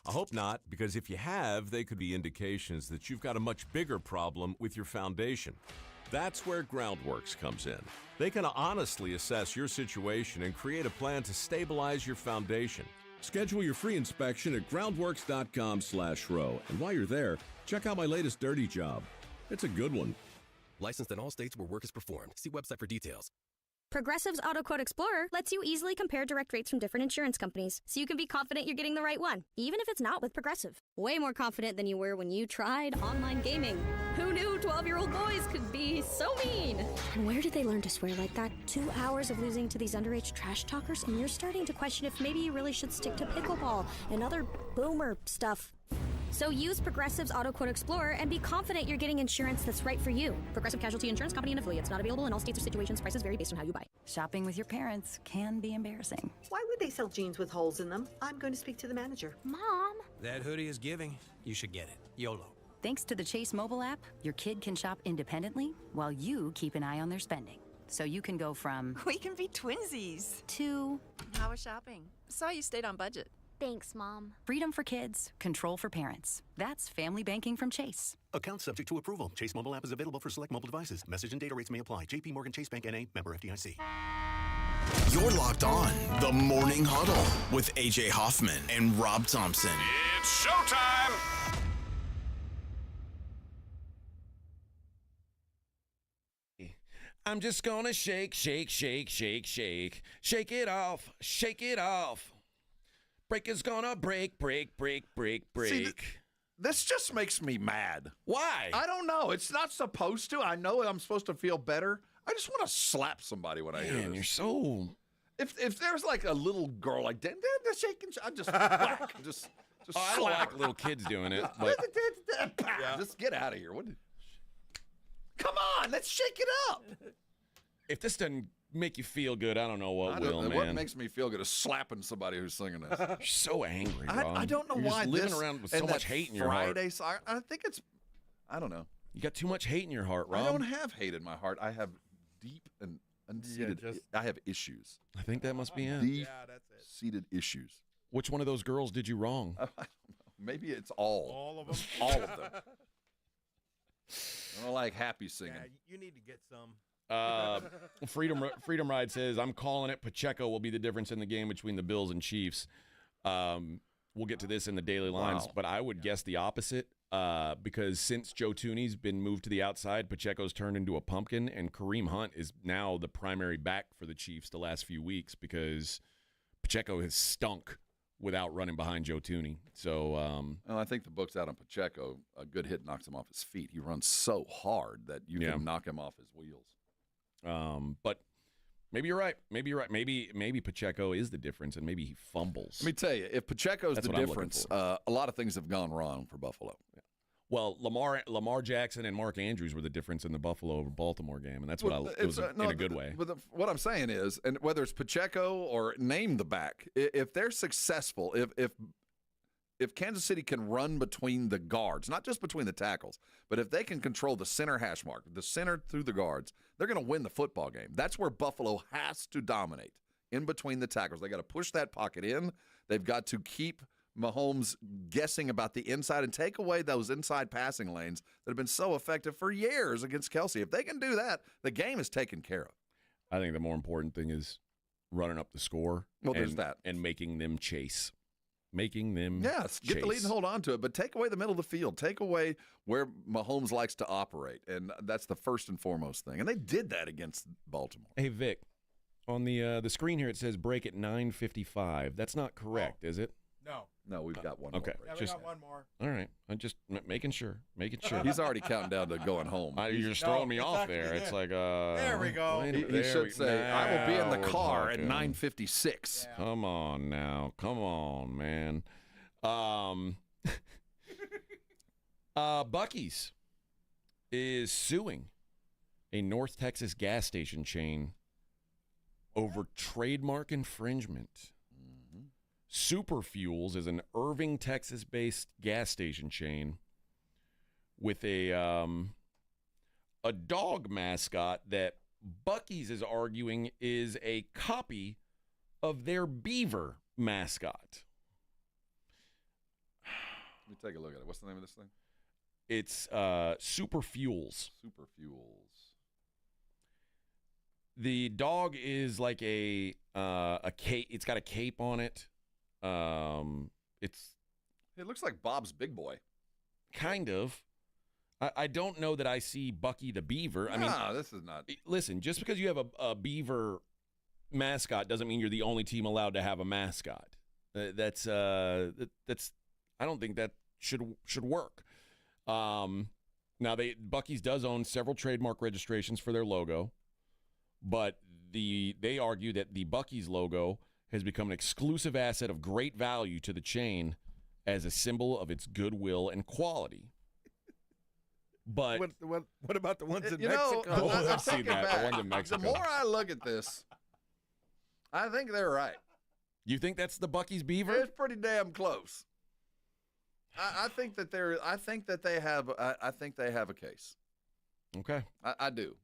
I hope not, because if you have, they could be indications that you've got a much bigger problem with your foundation. That's where Groundworks comes in. They can honestly assess your situation and create a plan to stabilize your foundation. Schedule your free inspection at groundworks.com/row. And while you're there, check out my latest dirty job. It's a good one. Licensed in all states where work is performed. See website for details. Progressive's Auto Quote Explorer lets you easily compare direct rates from different insurance companies, so you can be confident you're getting the right one, even if it's not with Progressive. Way more confident than you were when you tried online gaming. Who knew 12-year-old boys could be so mean? And where did they learn to swear like that? 2 hours of losing to these underage trash talkers, and you're starting to question if maybe you really should stick to pickleball and other boomer stuff. So use Progressive's Auto Quote Explorer and be confident you're getting insurance that's right for you. Progressive Casualty Insurance Company and affiliates. Not available in all states or situations. Prices vary based on how you buy. Shopping with your parents can be embarrassing. Why would they sell jeans with holes in them? I'm going to speak to the manager. Mom! That hoodie is giving. You should get it. YOLO. Thanks to the Chase mobile app, your kid can shop independently while you keep an eye on their spending. So you can go from... We can be twinsies. ...to... How was shopping? Saw you stayed on budget. Thanks, Mom. Freedom for kids, control for parents. That's family banking from Chase. Account subject to approval. Chase mobile app is available for select mobile devices. Message and data rates may apply. JP Morgan Chase Bank N.A. member FDIC. You're locked on the Morning Huddle with AJ Hoffman and Rob Thompson. It's showtime. I'm just gonna shake, shake, shake, shake, shake. Shake it off, shake it off. Break is gonna break, break, break, break, break. See, this just makes me mad. Why? I don't know. It's not supposed to. I know I'm supposed to feel better. I just want to slap somebody when I hear this. You're so... If there's like a little girl like that, shaking, I just whack. Just I don't like little kids doing it. But... Just get out of here. Come on, let's shake it up. If this doesn't make you feel good, I don't know what will, man. What makes me feel good is slapping somebody who's singing this. You're so angry, Rob. I don't know You're why just living around with so much hate in your heart. I think it's, I don't know. You got too much hate in your heart, Rob. I don't have hate in my heart. I have deep and unseated. I have issues. I think that must be it. Deep-seated issues. Which one of those girls did you wrong? I don't know. Maybe it's all. All of them? All of them. I don't like happy singing. Yeah, you need to get some. Freedom Ride says, I'm calling it. Pacheco will be the difference in the game between the Bills and Chiefs. We'll get to this in the daily lines, but I would guess the opposite because since Joe Tooney's been moved to the outside, Pacheco's turned into a pumpkin, and Kareem Hunt is now the primary back for the Chiefs the last few weeks because Pacheco has stunk without running behind Joe Tooney. So well, I think the book's out on Pacheco. A good hit knocks him off his feet. He runs so hard that you can knock him off his wheels. But maybe you're right. Maybe Pacheco is the difference, and maybe he fumbles. Let me tell you, if Pacheco's the difference, a lot of things have gone wrong for Buffalo. Well, Lamar Jackson and Mark Andrews were the difference in the Buffalo-Baltimore game, and that's what it was in a good way. But what I'm saying is, and whether it's Pacheco or name the back, if they're successful, if Kansas City can run between the guards, not just between the tackles, but if they can control the center hash mark, the center through the guards, they're going to win the football game. That's where Buffalo has to dominate, in between the tackles. They got to push that pocket in. They've got to keep Mahomes guessing about the inside and take away those inside passing lanes that have been so effective for years against Kelsey. If they can do that, the game is taken care of. I think the more important thing is running up the score. Well, there's that. And making them chase. Making them Yes, get chase. the lead and hold on to it, but take away the middle of the field. Take away where Mahomes likes to operate, and that's the first and foremost thing. And they did that against Baltimore. Hey, Vic, on the screen here it says break at 9:55. That's not correct, is it? No, we've got one okay. more. Yeah, we got one more. All right. I'm just making sure. He's already counting down to going home. You're just throwing me off there. It's like, there we go. He should say, I will be in the car at 9:56. Yeah. Come on now. Come on, man. Buc-ee's is suing a North Texas gas station chain over trademark infringement. Super Fuels is an Irving, Texas-based gas station chain with a dog mascot that Buc-ee's is arguing is a copy of their beaver mascot. Let me take a look at it. What's the name of this thing? It's Super Fuels. Super Fuels. The dog is like a cape. It's got a cape on it. It looks like Bob's Big Boy. Kind of. I don't know that I see Bucky the Beaver. I mean, this is not. Listen, just because you have a beaver mascot doesn't mean you're the only team allowed to have a mascot. That's I don't think that should work. Now Buc-ee's does own several trademark registrations for their logo, but they argue that the Buc-ee's logo has become an exclusive asset of great value to the chain as a symbol of its goodwill and quality. But what about the ones in Mexico? I've seen that. The ones in Mexico. The more I look at this, I think they're right. You think that's the Buc-ee's beaver? It's pretty damn close. I think that they have a case. Okay. I do.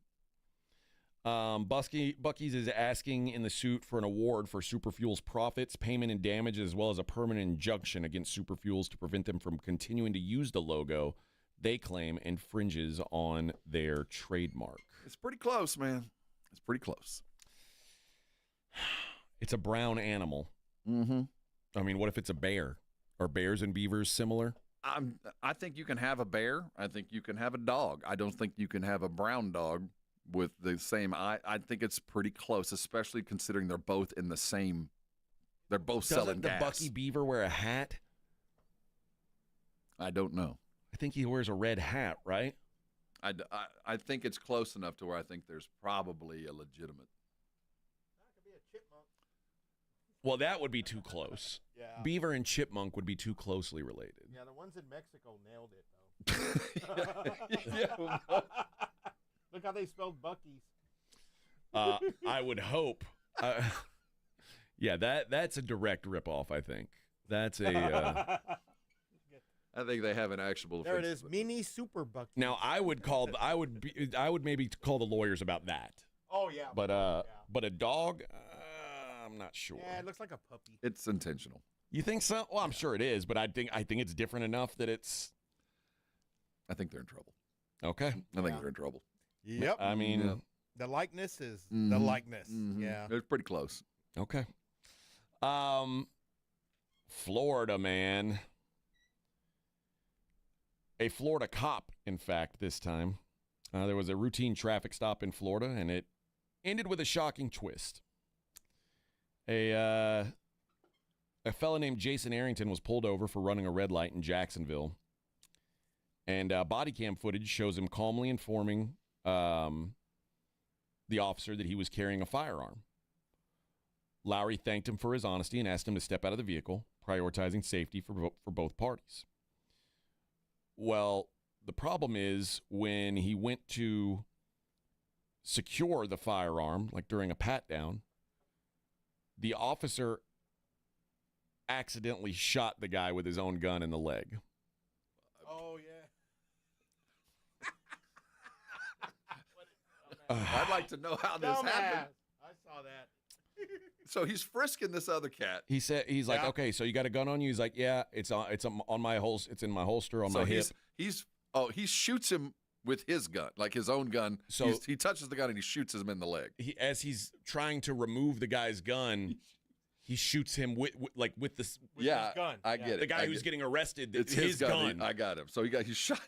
Buc-ee's is asking in the suit for an award for Superfuel's profits, payment, and damage, as well as a permanent injunction against Superfuels to prevent them from continuing to use the logo they claim infringes on their trademark. It's pretty close, man. It's pretty close. It's a brown animal. Mm-hmm. I mean, what if it's a bear? Are bears and beavers similar? I think you can have a bear. I think you can have a dog. I don't think you can have a brown dog with the same eye. I think it's pretty close, especially considering they're both in the same. They're both selling gas. Doesn't the Buc-ee beaver wear a hat? I don't know. I think he wears a red hat, right? I think it's close enough to where I think there's probably a legitimate. Well, that would be too close. Yeah. Beaver and chipmunk would be too closely related. Yeah, the ones in Mexico nailed it, though. Yeah. Look how they spelled Buc-ee's. I would hope. Yeah, that's a direct ripoff, I think. That's a... I think they have an actionable There it offense. is, mini super Buc-ee's. Now, I would maybe call the lawyers about that. Oh, yeah. But a dog, I'm not sure. Yeah, it looks like a puppy. It's intentional. You think so? Well, I'm sure it is, but I think it's different enough that it's. I think they're in trouble. Okay. I think they're in trouble. Yep. I mean, the likeness is the likeness. Mm-hmm. Yeah. It's pretty close. Okay. Florida, man. A Florida cop, in fact, this time. There was a routine traffic stop in Florida, and it ended with a shocking twist. A fellow named Jason Arrington was pulled over for running a red light in Jacksonville. And body cam footage shows him calmly informing the officer that he was carrying a firearm. Lowry thanked him for his honesty and asked him to step out of the vehicle, prioritizing safety for both parties. Well, the problem is when he went to secure the firearm, like during a pat-down, the officer accidentally shot the guy with his own gun in the leg. Oh, yeah. I'd like to know how this happened. I saw that. So he's frisking this other cat. He's like, okay, so you got a gun on you? He's like, yeah, it's on my it's in my holster on my hip. He shoots him with his gun, like his own gun. So he touches the gun and he shoots him in the leg. As he's trying to remove the guy's gun, he shoots him with his gun. I get it. The guy who's getting arrested, it's his gun. I got him. So he got shot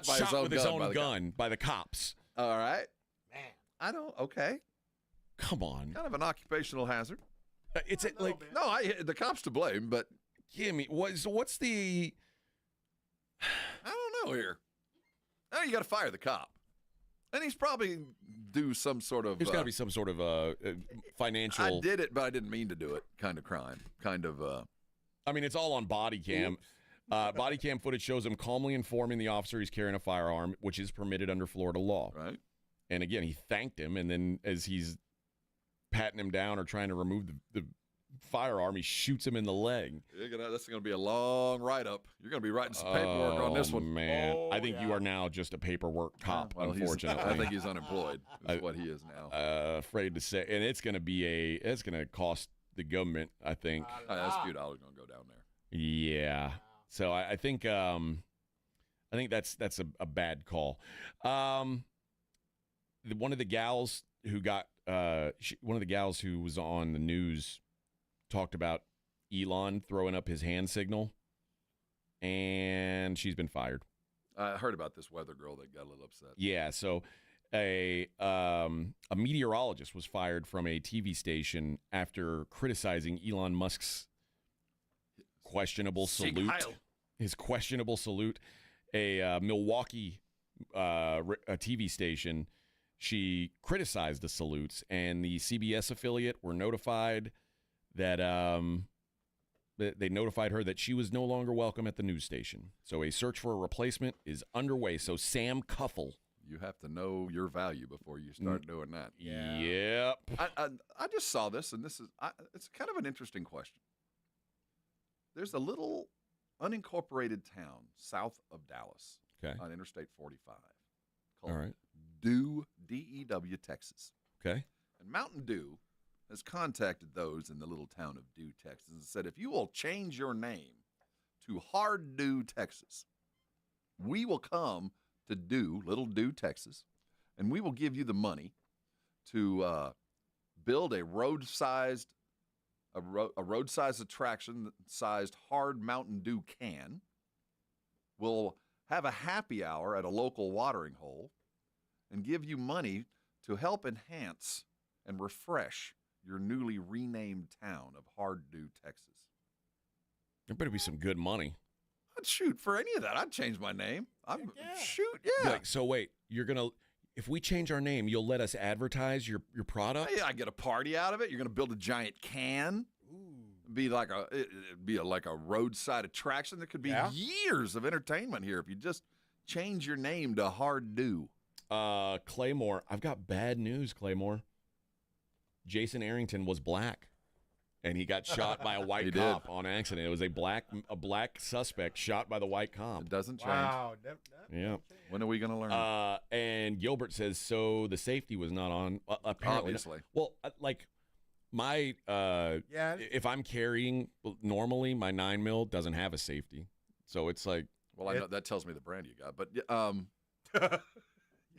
by his own gun by the cops. All right, man. Okay. Come on. Kind of an occupational hazard. It's like the cops to blame, but give me what's the? I don't know here. Now you got to fire the cop, and he's probably do some sort of. There's got to be some sort of financial. I did it, but I didn't mean to do it. Kind of crime. Kind of. I mean, it's all on body cam. Body cam footage shows him calmly informing the officer he's carrying a firearm, which is permitted under Florida law. Right. And again, he thanked him, and then as he's patting him down or trying to remove the firearm, he shoots him in the leg. That's going to be a long write-up. You're going to be writing some paperwork on this one. Man, I think you are now just a paperwork cop, unfortunately. I think he's unemployed. Is what he is now. Afraid to say. And it's going to cost the government, I think. That's a few dollars going to go down there. Yeah. So I think that's a bad call. One of the gals who got one of the gals who was on the news talked about Elon throwing up his hand signal, and she's been fired. I heard about this weather girl that got a little upset. Yeah, so a meteorologist was fired from a TV station after criticizing Elon Musk's questionable salute. His questionable salute. A Milwaukee a TV station. She criticized the salutes, and the CBS affiliate were notified that they notified her that she was no longer welcome at the news station. So a search for a replacement is underway. So Sam Cuffle. You have to know your value before you start doing that. Yeah. Yep. I just saw this, and it's kind of an interesting question. There's a little unincorporated town south of Dallas on Interstate 45 called Dew, D-E-W, Texas. Okay. And Mountain Dew has contacted those in the little town of Dew, Texas, and said, if you will change your name to Hard Dew, Texas, we will come to Dew, Little Dew, Texas, and we will give you the money to build a road-sized attraction-sized hard Mountain Dew can. We'll have a happy hour at a local watering hole and give you money to help enhance and refresh your newly renamed town of Hard Dew, Texas. There better be some good money. I'd shoot for any of that. I'd change my name. Shoot. Like, so wait, if we change our name, you'll let us advertise your product? Yeah, I get a party out of it. You're going to build a giant can. It'd be like a roadside attraction. There could be years of entertainment here if you just change your name to Hard Dew. Claymore, I've got bad news, Claymore. Jason Arrington was black, and he got shot by a white cop on accident. It was a black suspect shot by the white cop. It doesn't change. Wow. Yeah. When are we going to learn? And Gilbert says, so the safety was not on. Apparently. Obviously. Well, like my if I'm carrying normally, my 9mm doesn't have a safety, so it's like. Well, I know that tells me the brand you got, but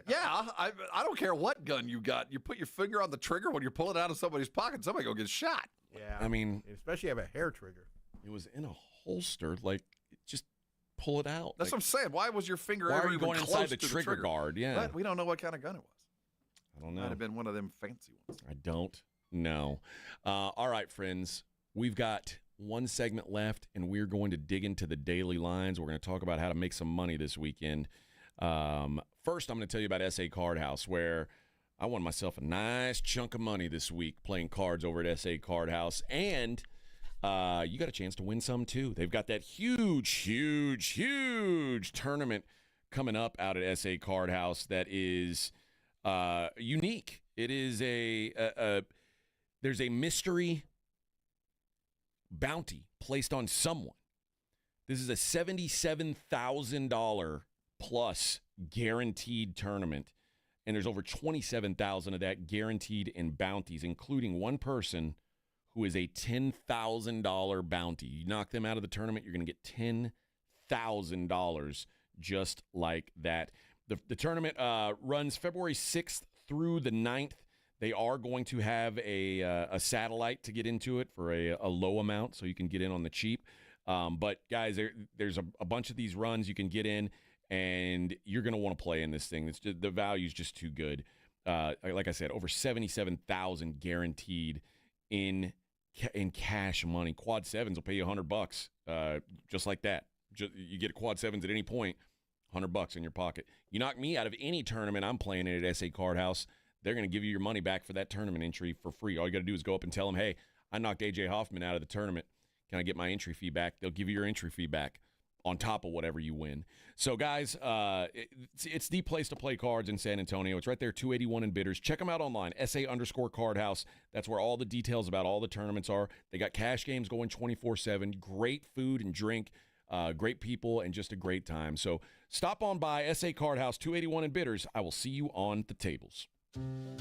yeah, I don't care what gun you got. You put your finger on the trigger when you're pulling it out of somebody's pocket, somebody go get shot. Yeah. I mean, especially have a hair trigger. It was in a holster, like just pull it out. That's what I'm saying. Why was your finger Why ever are you going even inside close the to trigger guard? Yeah. But we don't know what kind of gun it was. I don't know. Might have been one of them fancy ones. I don't know. All right, friends. We've got one segment left, and we're going to dig into the daily lines. We're going to talk about how to make some money this weekend. First, I'm going to tell you about SA Card House, where I won myself a nice chunk of money this week playing cards over at SA Card House. And you got a chance to win some, too. They've got that huge, huge, huge tournament coming up out at SA Card House that is unique. It is there's a mystery bounty placed on someone. This is a $77,000 plus guaranteed tournament, and there's over $27,000 of that guaranteed in bounties, including one person who is a $10,000 bounty. You knock them out of the tournament, you're going to get $10,000 just like that. The tournament runs February 6th through the 9th. They are going to have a satellite to get into it for a low amount, so you can get in on the cheap. But, guys, there's a bunch of these runs you can get in, and you're going to want to play in this thing. It's just, the value is just too good. Like I said, over $77,000 guaranteed in cash money. Quad sevens will pay you $100, just like that. You get a quad sevens at any point, $100 in your pocket. You knock me out of any tournament I'm playing in at SA Card House, they're going to give you your money back for that tournament entry for free. All you got to do is go up and tell them, hey, I knocked AJ Hoffman out of the tournament. Can I get my entry fee back? They'll give you your entry fee back on top of whatever you win. So, guys, it's the place to play cards in San Antonio. It's right there, 281 in Bitters. Check them out online, SA_Card House. That's where all the details about all the tournaments are. They got cash games going 24/7, great food and drink, great people, and just a great time. So stop on by SA Card House, 281 in Bitters. I will see you on the tables.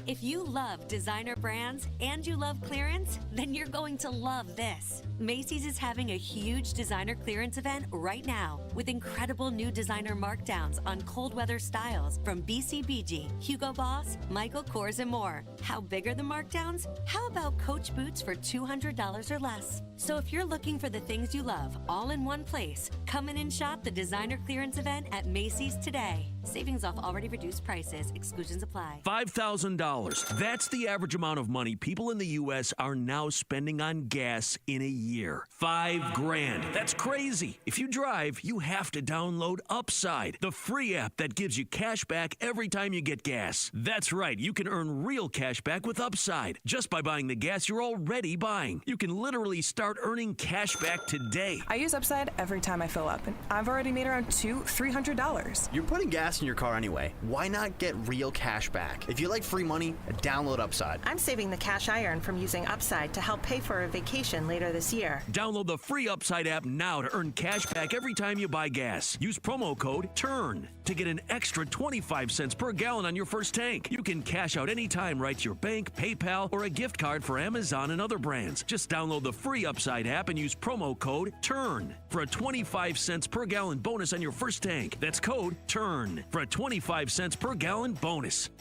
If you love designer brands and you love clearance, then you're going to love this. Macy's is having a huge designer clearance event right now with incredible new designer markdowns on cold weather styles from BCBG, Hugo Boss, Michael Kors, and more. How big are the markdowns? How about Coach boots for $200 or less? So if you're looking for the things you love all in one place, come in and shop the designer clearance event at Macy's today. Savings off already reduced prices. Exclusions apply. $5,000. That's the average amount of money people in the U.S. are now spending on gas in a year. $5,000. That's crazy. If you drive, you have to download Upside, the free app that gives you cash back every time you get gas. That's right. You can earn real cash back with Upside just by buying the gas you're already buying. You can literally start earning cash back today. I use Upside every time I fill up, and I've already made around $300. You're putting gas in your car anyway. Why not get real cash back? If you like free money, download Upside. I'm saving the cash I earn from using Upside to help pay for a vacation later this year. Download the free Upside app now to earn cash back every time you buy gas. Use promo code TURN to get an extra 25 cents per gallon on your first tank. You can cash out anytime right to your bank, PayPal, or a gift card for Amazon and other brands. Just download the free Upside app and use promo code TURN for a 25 cents per gallon bonus on your first tank. That's code TURN for a 25 cents per gallon bonus.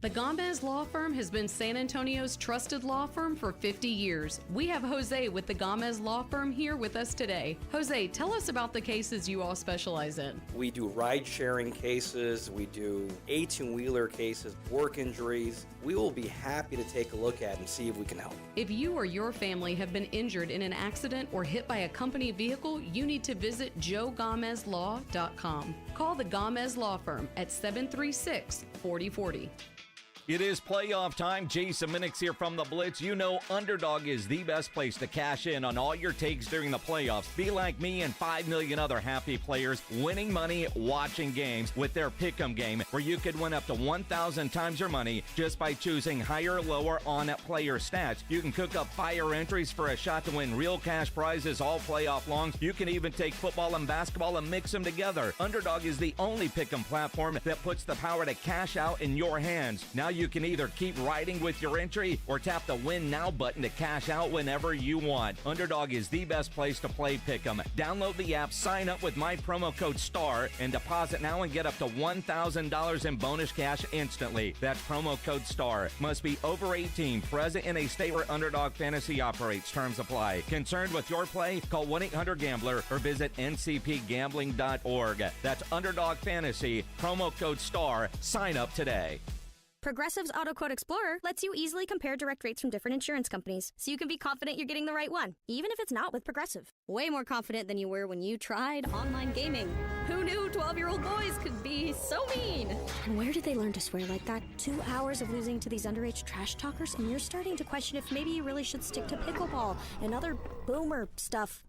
The Gomez Law Firm has been San Antonio's trusted law firm for 50 years. We have Jose with the Gomez Law Firm here with us today. Jose, tell us about the cases you all specialize in. We do ride-sharing cases, we do 18-wheeler cases, work injuries. We will be happy to take a look at and see if we can help. If you or your family have been injured in an accident or hit by a company vehicle, you need to visit joegomezlaw.com. Call the Gomez Law Firm at 736-4040. It is playoff time. Jason Minix here from the Blitz. You know Underdog is the best place to cash in on all your takes during the playoffs. Be like me and 5 million other happy players winning money watching games with their Pick'em game, where you could win up to 1,000 times your money just by choosing higher or lower on player stats. You can cook up fire entries for a shot to win real cash prizes all playoff long. You can even take football and basketball and mix them together. Underdog is the only Pick'em platform that puts the power to cash out in your hands. Now you can either keep riding with your entry or tap the Win Now button to cash out whenever you want. Underdog is the best place to play Pick'em. Download the app, sign up with my promo code STAR, and deposit now and get up to $1,000 in bonus cash instantly. That's promo code STAR. Must be over 18, present in a state where Underdog Fantasy operates. Terms apply. Concerned with your play? Call 1-800-GAMBLER or visit ncpgambling.org. That's Underdog Fantasy, promo code STAR. Sign up today. Progressive's Auto Quote Explorer lets you easily compare direct rates from different insurance companies, so you can be confident you're getting the right one, even if it's not with Progressive. Way more confident than you were when you tried online gaming. Who knew 12-year-old boys could be so mean? And where did they learn to swear like that? 2 hours of losing to these underage trash talkers, and you're starting to question if maybe you really should stick to pickleball and other boomer stuff.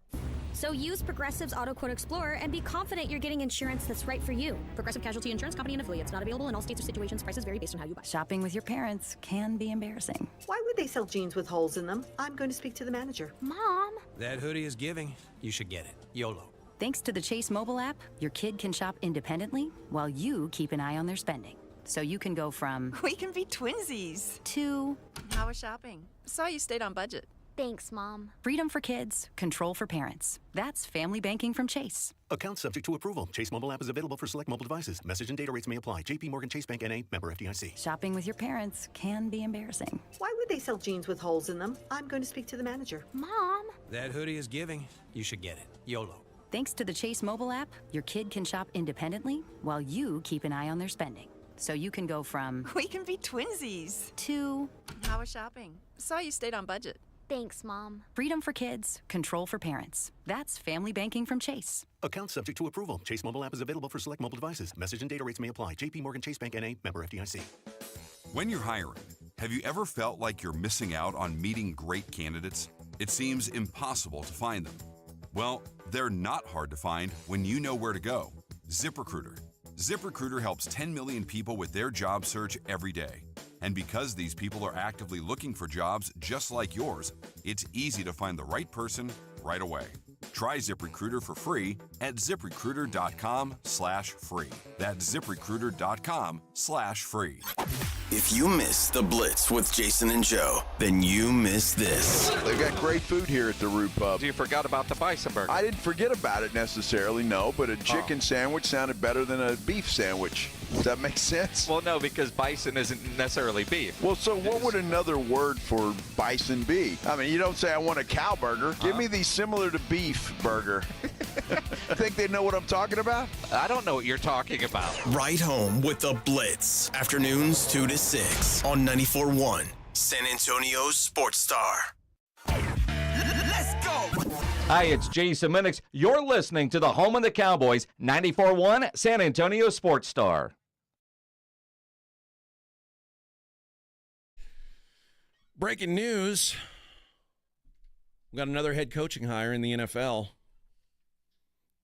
So use Progressive's Auto Quote Explorer and be confident you're getting insurance that's right for you. Progressive Casualty Insurance Company and affiliates. Not available in all states or situations. Prices vary based on how you buy. Shopping with your parents can be embarrassing. Why would they sell jeans with holes in them? I'm going to speak to the manager. Mom. That hoodie is giving. You should get it. YOLO. Thanks to the Chase mobile app, your kid can shop independently while you keep an eye on their spending. So you can go from We can be twinsies. to How was shopping? Saw you stayed on budget. Thanks, Mom. freedom for kids, control for parents. That's family banking from Chase. Account subject to approval. Chase mobile app is available for select mobile devices. Message and data rates may apply. JP Morgan Chase Bank N.A. Member FDIC. Shopping with your parents can be embarrassing. Why would they sell jeans with holes in them? I'm going to speak to the manager. Mom. That hoodie is giving. You should get it. YOLO. Thanks to the Chase mobile app, your kid can shop independently while you keep an eye on their spending. So you can go from We can be twinsies. to How was shopping? Saw you stayed on budget. Thanks, Mom. freedom for kids, control for parents. That's family banking from Chase. Account subject to approval. Chase mobile app is available for select mobile devices. Message and data rates may apply. JP Morgan Chase Bank N.A. Member FDIC. When you're hiring, have you ever felt like you're missing out on meeting great candidates? It seems impossible to find them. Well, they're not hard to find when you know where to go. ZipRecruiter. ZipRecruiter helps 10 million people with their job search every day. And because these people are actively looking for jobs just like yours, it's easy to find the right person right away. Try ZipRecruiter for free at ZipRecruiter.com/free. That's ZipRecruiter.com/free. If you missed the Blitz with Jason and Joe, then you missed this. They've got great food here at the Root Pub. You forgot about the bison burger. I didn't forget about it necessarily, no, but a chicken sandwich sounded better than a beef sandwich. Does that make sense? Well, no, because bison isn't necessarily beef. Well, so what would another word for bison be? I mean, you don't say I want a cow burger. Give me the similar to beef burger. Think they know what I'm talking about? I don't know what you're talking about. Right home with the Blitz. Afternoons 2 to 6 on 94.1 San Antonio's Sports Star. Let's go! Hi, it's Jason Minix. You're listening to the home of the Cowboys, 94.1 San Antonio Sports Star. Breaking news. We got another head coaching hire in the NFL.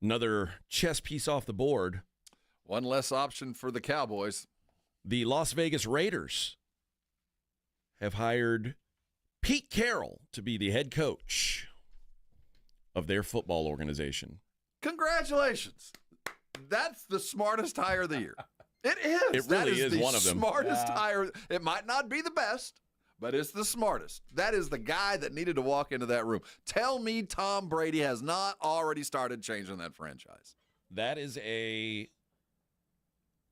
Another chess piece off the board. One less option for the Cowboys. The Las Vegas Raiders have hired Pete Carroll to be the head coach of their football organization. Congratulations. That's the smartest hire of the year. It is. It really is is one of them. Smartest hire. It might not be the best, but it's the smartest. That is the guy that needed to walk into that room. Tell me Tom Brady has not already started changing that franchise. That is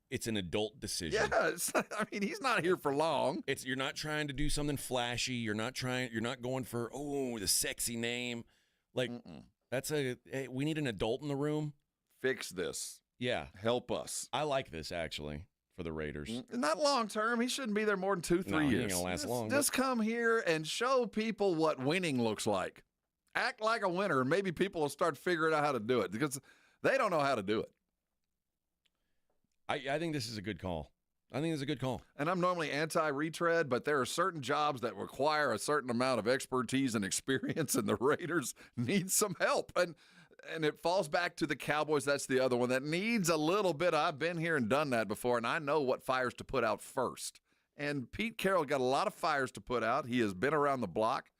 it's an adult decision. Yeah, I mean, he's not here for long. You're not trying to do something flashy. You're not going for, the sexy name. Like, hey, we need an adult in the room. Fix this. Yeah. Help us. I like this, actually, for the Raiders. Not long term. He shouldn't be there more than 2-3 years. He ain't gonna last long. Just come here and show people what winning looks like. Act like a winner, and maybe people will start figuring out how to do it because they don't know how to do it. I think this is a good call. And I'm normally anti-retread, but there are certain jobs that require a certain amount of expertise and experience, and the Raiders need some help. And it falls back to the Cowboys. That's the other one that needs a little bit. I've been here and done that before, and I know what fires to put out first. And Pete Carroll got a lot of fires to put out. He has been around the block.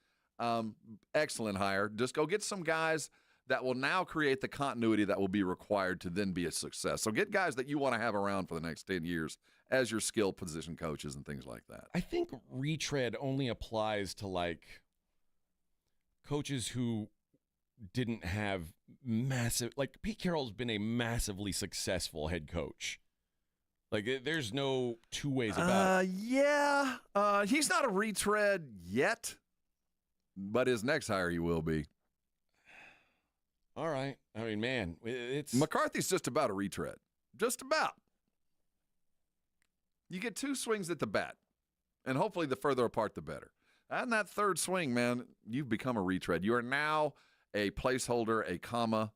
Excellent hire. Just go get some guys that will now create the continuity that will be required to then be a success. So get guys that you want to have around for the next 10 years as your skill position coaches and things like that. I think retread only applies to, like, coaches who didn't have massive – like, Pete Carroll's been a massively successful head coach. Like, there's no two ways about it. Yeah. He's not a retread yet, but his next hire he will be. All right. I mean, man, it's McCarthy's just about a retread. Just about. You get 2 swings at the bat, and hopefully the further apart, the better. And that third swing, man, you've become a retread. You are now a placeholder, a comma,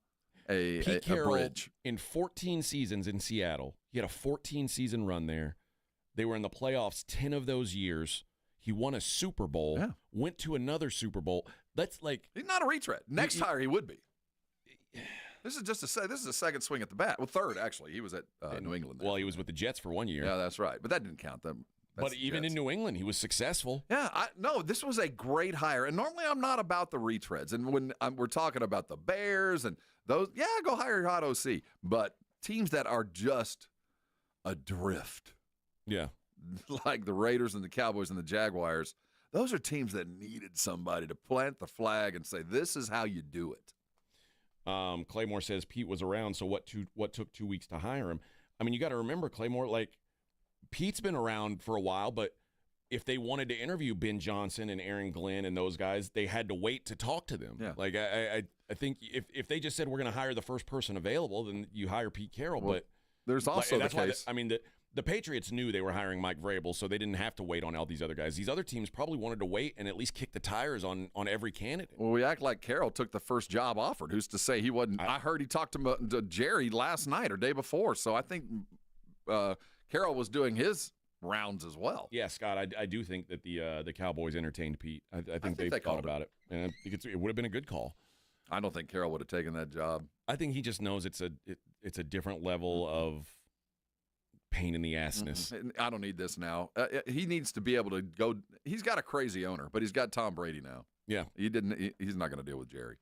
a bridge. In 14 seasons in Seattle, he had a 14-season run there. They were in the playoffs 10 of those years. He won a Super Bowl, went to another Super Bowl. That's like – he's not a retread. Next hire he would be. This is just this is a second swing at the bat. Well, third actually. He was at New England. Well, he was with the Jets for 1 year. Yeah, that's right. But that didn't count. But even in New England, he was successful. Yeah, this was a great hire. And normally I'm not about the retreads. And when we're talking about the Bears and those, go hire your hot OC. But teams that are just adrift, like the Raiders and the Cowboys and the Jaguars, those are teams that needed somebody to plant the flag and say, this is how you do it. Claymore says Pete was around, so what took 2 weeks to hire him? I mean, you got to remember, Claymore, like, Pete's been around for a while, but if they wanted to interview Ben Johnson and Aaron Glenn and those guys, they had to wait to talk to them. Yeah. Like, I think if they just said we're going to hire the first person available, then you hire Pete Carroll. Well, but there's also that's the case. The Patriots knew they were hiring Mike Vrabel, so they didn't have to wait on all these other guys. These other teams probably wanted to wait and at least kick the tires on every candidate. Well, we act like Carroll took the first job offered. Who's to say he wasn't? I heard he talked to Jerry last night or day before, so I think Carroll was doing his rounds as well. Yeah, Scott, I do think that the Cowboys entertained Pete. I think they thought about it, and I think it would have been a good call. I don't think Carroll would have taken that job. I think he just knows it's a different level of pain in the assness. I don't need this now. He needs to be able to go. He's got a crazy owner, but he's got Tom Brady now. Yeah, he's not going to deal with Jerry.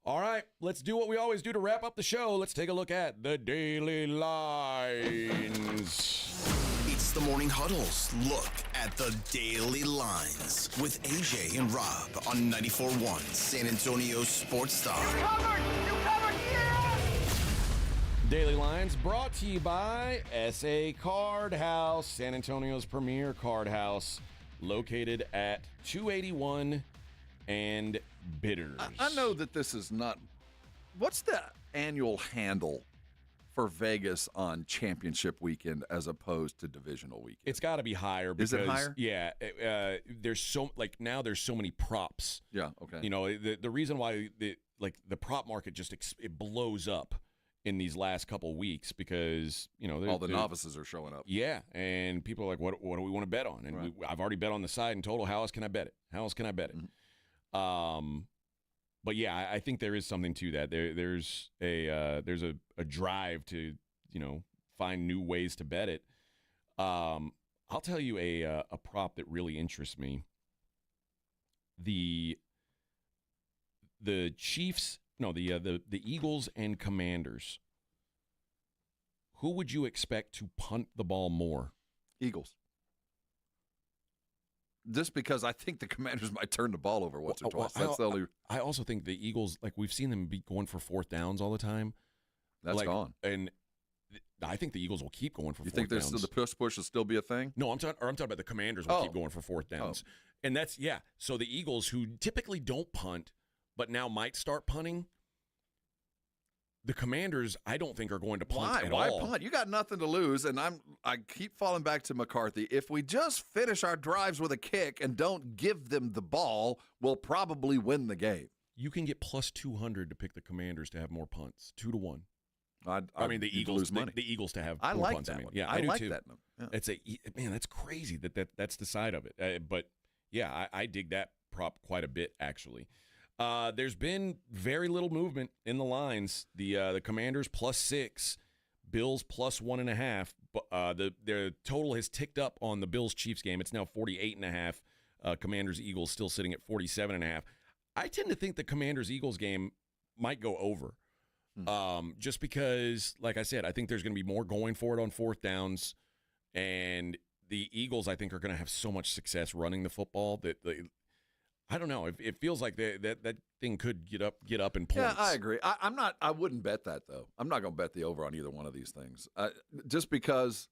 All right, let's do what we always do to wrap up the show. Let's take a look at the Daily Lines. It's the Morning Huddle's look at the Daily Lines with AJ and Rob on 94.1 San Antonio Sports Star. You covered, yeah! Daily Lines brought to you by SA Card House, San Antonio's premier card house, located at 281 and Bitters. I know that this is not. What's the annual handle for Vegas on championship weekend as opposed to divisional weekend? It's got to be higher. Because, is it higher? Yeah. There's so there's so many props. Yeah. Okay. You know, the reason why the prop market just it blows up in these last couple weeks because all the novices are showing up. Yeah, and people are like, what do we want to bet on? And right. I've already bet on the side in total. How else can I bet it? Mm-hmm. But yeah, I think there is something to that. There's a drive to find new ways to bet it. I'll tell you a prop that really interests me. The Chiefs, the Eagles and Commanders. Who would you expect to punt the ball more? Eagles. Just because I think the Commanders might turn the ball over once or twice. That's the only. I also think the Eagles, we've seen them be going for fourth downs all the time. That's gone. And I think the Eagles will keep going for fourth downs. You think the push will still be a thing? No, I'm talking about the Commanders will keep going for fourth downs. And that's, so the Eagles, who typically don't punt, but now might start punting, the Commanders, I don't think, are going to punt at all. Why punt? You got nothing to lose, and I keep falling back to McCarthy. If we just finish our drives with a kick and don't give them the ball, we'll probably win the game. You can get plus 200 to pick the Commanders to have more punts, 2-1. I mean, the Eagles lose money. The Eagles to have I more like punts. that I mean, one. yeah, I do like too. that one. Yeah. It's that's crazy that's the side of it. But yeah, I dig that prop quite a bit actually. There's been very little movement in the lines. The Commanders +6, Bills +1.5. Their total has ticked up on the Bills-Chiefs game. It's now 48.5. Commanders-Eagles still sitting at 47.5. I tend to think the Commanders-Eagles game might go over. Just because, like I said, I think there's going to be more going for it on fourth downs, and the Eagles, I think, are going to have so much success running the football that I don't know. It feels like that thing could get up in points. Yeah, I agree. I wouldn't bet that though. I'm not going to bet the over on either one of these things, just because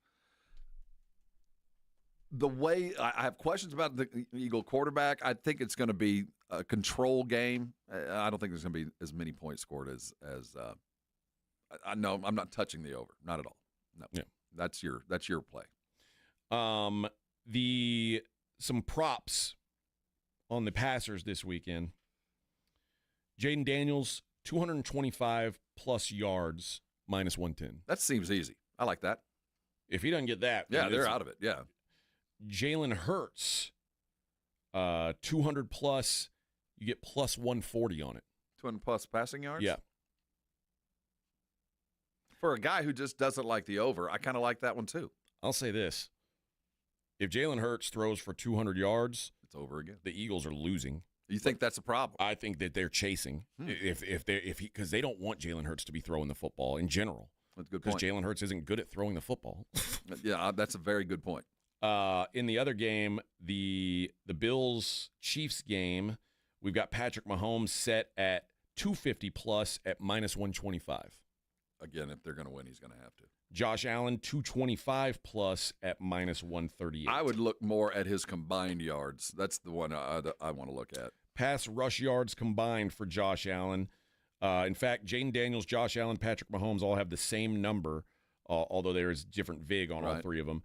the way I have questions about the Eagle quarterback. I think it's going to be a control game. I don't think there's going to be as many points scored as I know. I'm not touching the over. Not at all. No. Yeah. That's your play. Some props on the passers this weekend. Jaden Daniels, 225 plus yards, -110. That seems easy. I like that. If he doesn't get that, yeah, they're out of it. Yeah. Jalen Hurts, 200 plus, you get +140 on it. 200 plus passing yards? Yeah. For a guy who just doesn't like the over, I kind of like that one too. I'll say this. If Jalen Hurts throws for 200 yards, it's over again. The Eagles are losing. You think that's a problem? I think that they're chasing. Because they don't want Jalen Hurts to be throwing the football in general. That's a good point. Because Jalen Hurts isn't good at throwing the football. Yeah, that's a very good point. In the other game, the Bills-Chiefs game, we've got Patrick Mahomes set at 250 plus at minus 125. Again, if they're going to win, he's going to have to. Josh Allen, 225 plus at minus 138. I would look more at his combined yards. That's the one I want to look at. Pass rush yards combined for Josh Allen. In fact, Jaden Daniels, Josh Allen, Patrick Mahomes all have the same number, although there is different vig on all three of them.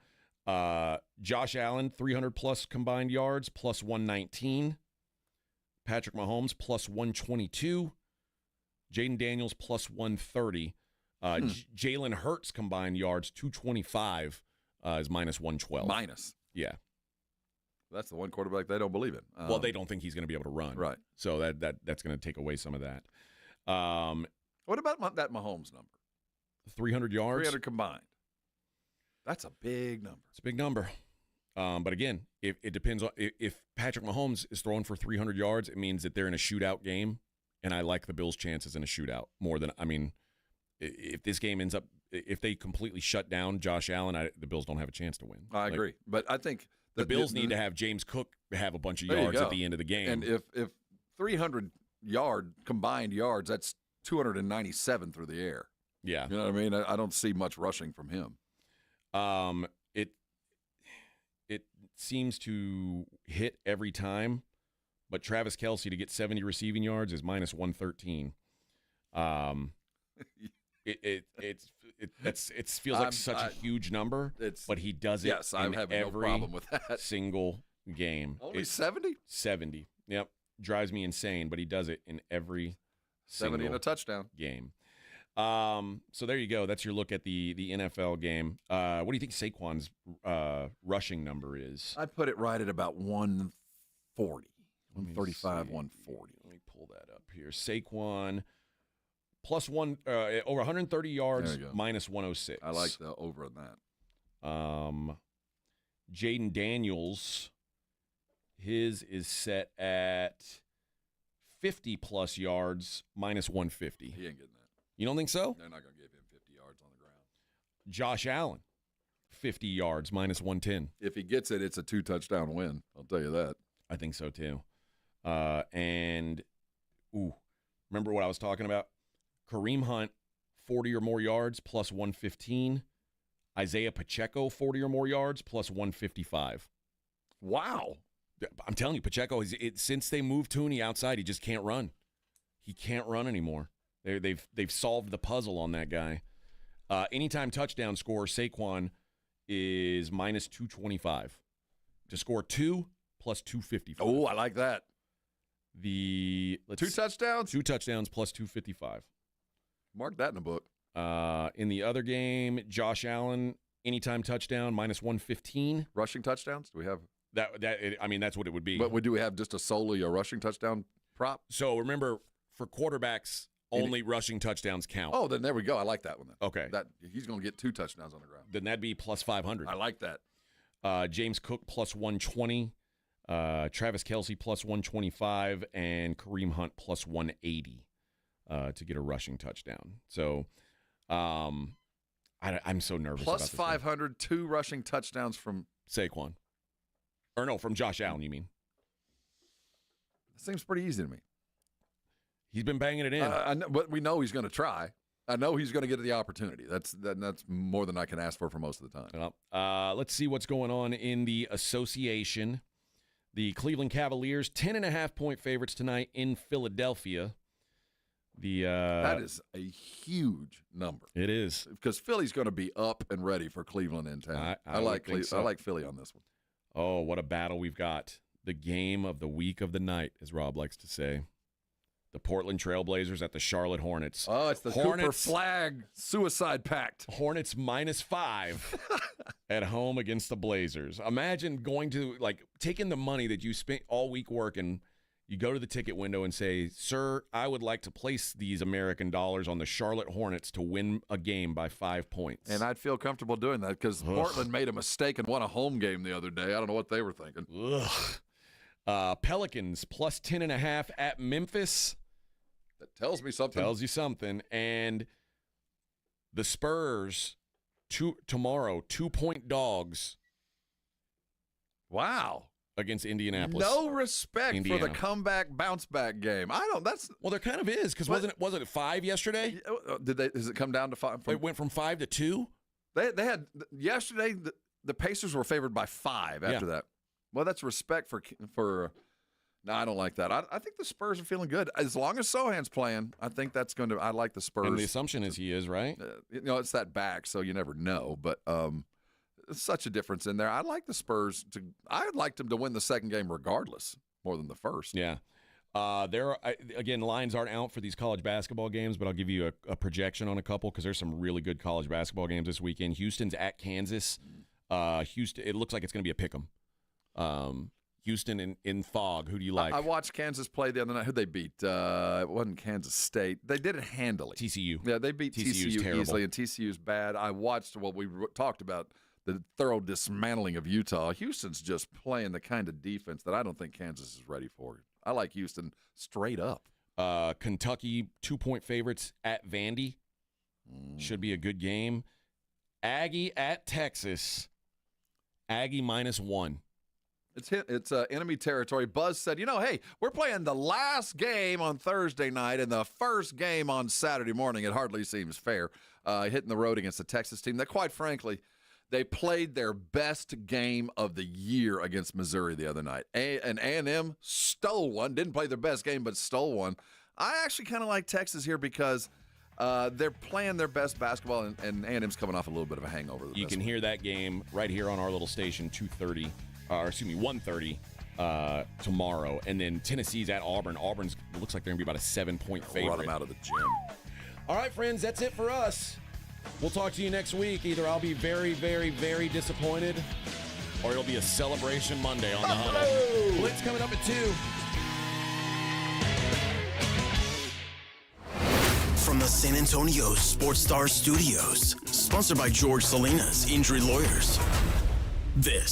Josh Allen, 300-plus combined yards, plus 119. Patrick Mahomes, plus 122. Jaden Daniels, plus 130. Jalen Hurts combined yards, 225, is minus 112. Minus? Yeah. That's the one quarterback they don't believe in. Well, they don't think he's going to be able to run. Right. So that's going to take away some of that. What about that Mahomes number? 300 yards? 300 combined. That's a big number. It's a big number. But again, it depends on if Patrick Mahomes is throwing for 300 yards, it means that they're in a shootout game, and I like the Bills' chances in a shootout more than, if this game ends up, if they completely shut down Josh Allen, the Bills don't have a chance to win. I agree. But I think the Bills need to have James Cook have a bunch of yards at the end of the game. And if 300 combined yards, that's 297 through the air. Yeah. You know what I mean? I don't see much rushing from him. It seems to hit every time, but Travis Kelce to get 70 receiving yards is minus 113. It feels like such a huge number, but he does it. Yes, I'm having no problem with that. Single game. Only 70? 70. Yep. Drives me insane, but he does it in every 70 and a touchdown game. So there you go. That's your look at the NFL game. What do you think Saquon's rushing number is? I'd put it right at about 140. 135, 140. Let me pull that up here. Saquon plus one over 130 yards, minus 106. I like the over on that. Jaden Daniels, his is set at 50 plus yards, minus 150. He ain't getting that. You don't think so? They're not going to give him 50 yards on the ground. Josh Allen, 50 yards, minus 110. If he gets it, it's a 2-touchdown win. I'll tell you that. I think so, too. Remember what I was talking about? Kareem Hunt, 40 or more yards, plus 115. Isaiah Pacheco, 40 or more yards, plus 155. Wow. I'm telling you, Pacheco, since they moved Tooney outside, he just can't run. He can't run anymore. They've solved the puzzle on that guy. Anytime touchdown score, Saquon is minus 225. To score 2, plus 255. Oh, I like that. Two touchdowns? 2 touchdowns, plus 255. Mark that in the book. In the other game, Josh Allen, anytime touchdown, minus 115. Rushing touchdowns? Do we have that? That's what it would be. But do we have just solely a rushing touchdown prop? So remember, for quarterbacks, only rushing touchdowns count. Oh, then there we go. I like that one then. Okay. He's going to get 2 touchdowns on the ground. Then that'd be plus 500. I like that. James Cook plus 120. Travis Kelce plus 125. And Kareem Hunt plus 180 to get a rushing touchdown. So I'm so nervous plus about this 500, 2 rushing touchdowns from Saquon. Or no, from Josh Allen, you mean? That seems pretty easy to me. He's been banging it in. I know, but we know he's going to try. I know he's going to get the opportunity. That's more than I can ask for most of the time. Let's see what's going on in the association. The Cleveland Cavaliers, 10.5-point favorites tonight in Philadelphia. That is a huge number. It is. Because Philly's going to be up and ready for Cleveland in town. I like Philly on this one. Oh, what a battle we've got. The game of the week of the night, as Rob likes to say. The Portland Trailblazers at the Charlotte Hornets. Oh, it's the Cooper Flag suicide pact. Hornets minus 5 at home against the Blazers. Imagine going to, taking the money that you spent all week working. You go to the ticket window and say, sir, I would like to place these American dollars on the Charlotte Hornets to win a game by 5 points. And I'd feel comfortable doing that because Portland made a mistake and won a home game the other day. I don't know what they were thinking. Pelicans plus 10.5 at Memphis. That tells me something. Tells you something. And the Spurs tomorrow, 2-point dogs. Wow. Against Indianapolis. No respect for the comeback bounce back game. Well, there kind of is because wasn't it 5 yesterday? Does it come down to 5? It went from 5 to 2. They had yesterday. The Pacers were favored by 5 after that. Well, that's respect for. No, I don't like that. I think the Spurs are feeling good as long as Sohan's playing. I think that's going to. I like the Spurs. And the assumption is he is, right. It's that back, so you never know. But such a difference in there. I like the Spurs to. I'd like them to win the second game regardless, more than the first. Yeah. Again, lines aren't out for these college basketball games, but I'll give you a projection on a couple because there's some really good college basketball games this weekend. Houston's at Kansas. Houston. It looks like it's going to be a pick'em. Houston in fog. Who do you like? I watched Kansas play the other night. Who'd they beat? It wasn't Kansas State. They did it handily. TCU. Yeah, they beat TCU easily, and TCU's bad. I watched what we talked about. The thorough dismantling of Utah. Houston's just playing the kind of defense that I don't think Kansas is ready for. I like Houston straight up. Kentucky 2-point favorites at Vandy. Should be a good game. Aggie at Texas. Aggie -1. It's enemy territory. Buzz said, hey, we're playing the last game on Thursday night and the first game on Saturday morning. It hardly seems fair. Hitting the road against the Texas team that, quite frankly, they played their best game of the year against Missouri the other night. And A&M stole one. Didn't play their best game, but stole one. I actually kind of like Texas here because they're playing their best basketball, and A&M's coming off a little bit of a hangover. You can hear that game right here on our little station, 1:30 tomorrow. And then Tennessee's at Auburn. Auburn's looks like they're going to be about a 7-point favorite. Run them out of the gym. All right, friends, that's it for us. We'll talk to you next week. Either I'll be very, very, very disappointed, or it'll be a celebration Monday on the Huddle. Blitz coming up at 2. From the San Antonio Sports Star Studios, sponsored by George Salinas Injury Lawyers. This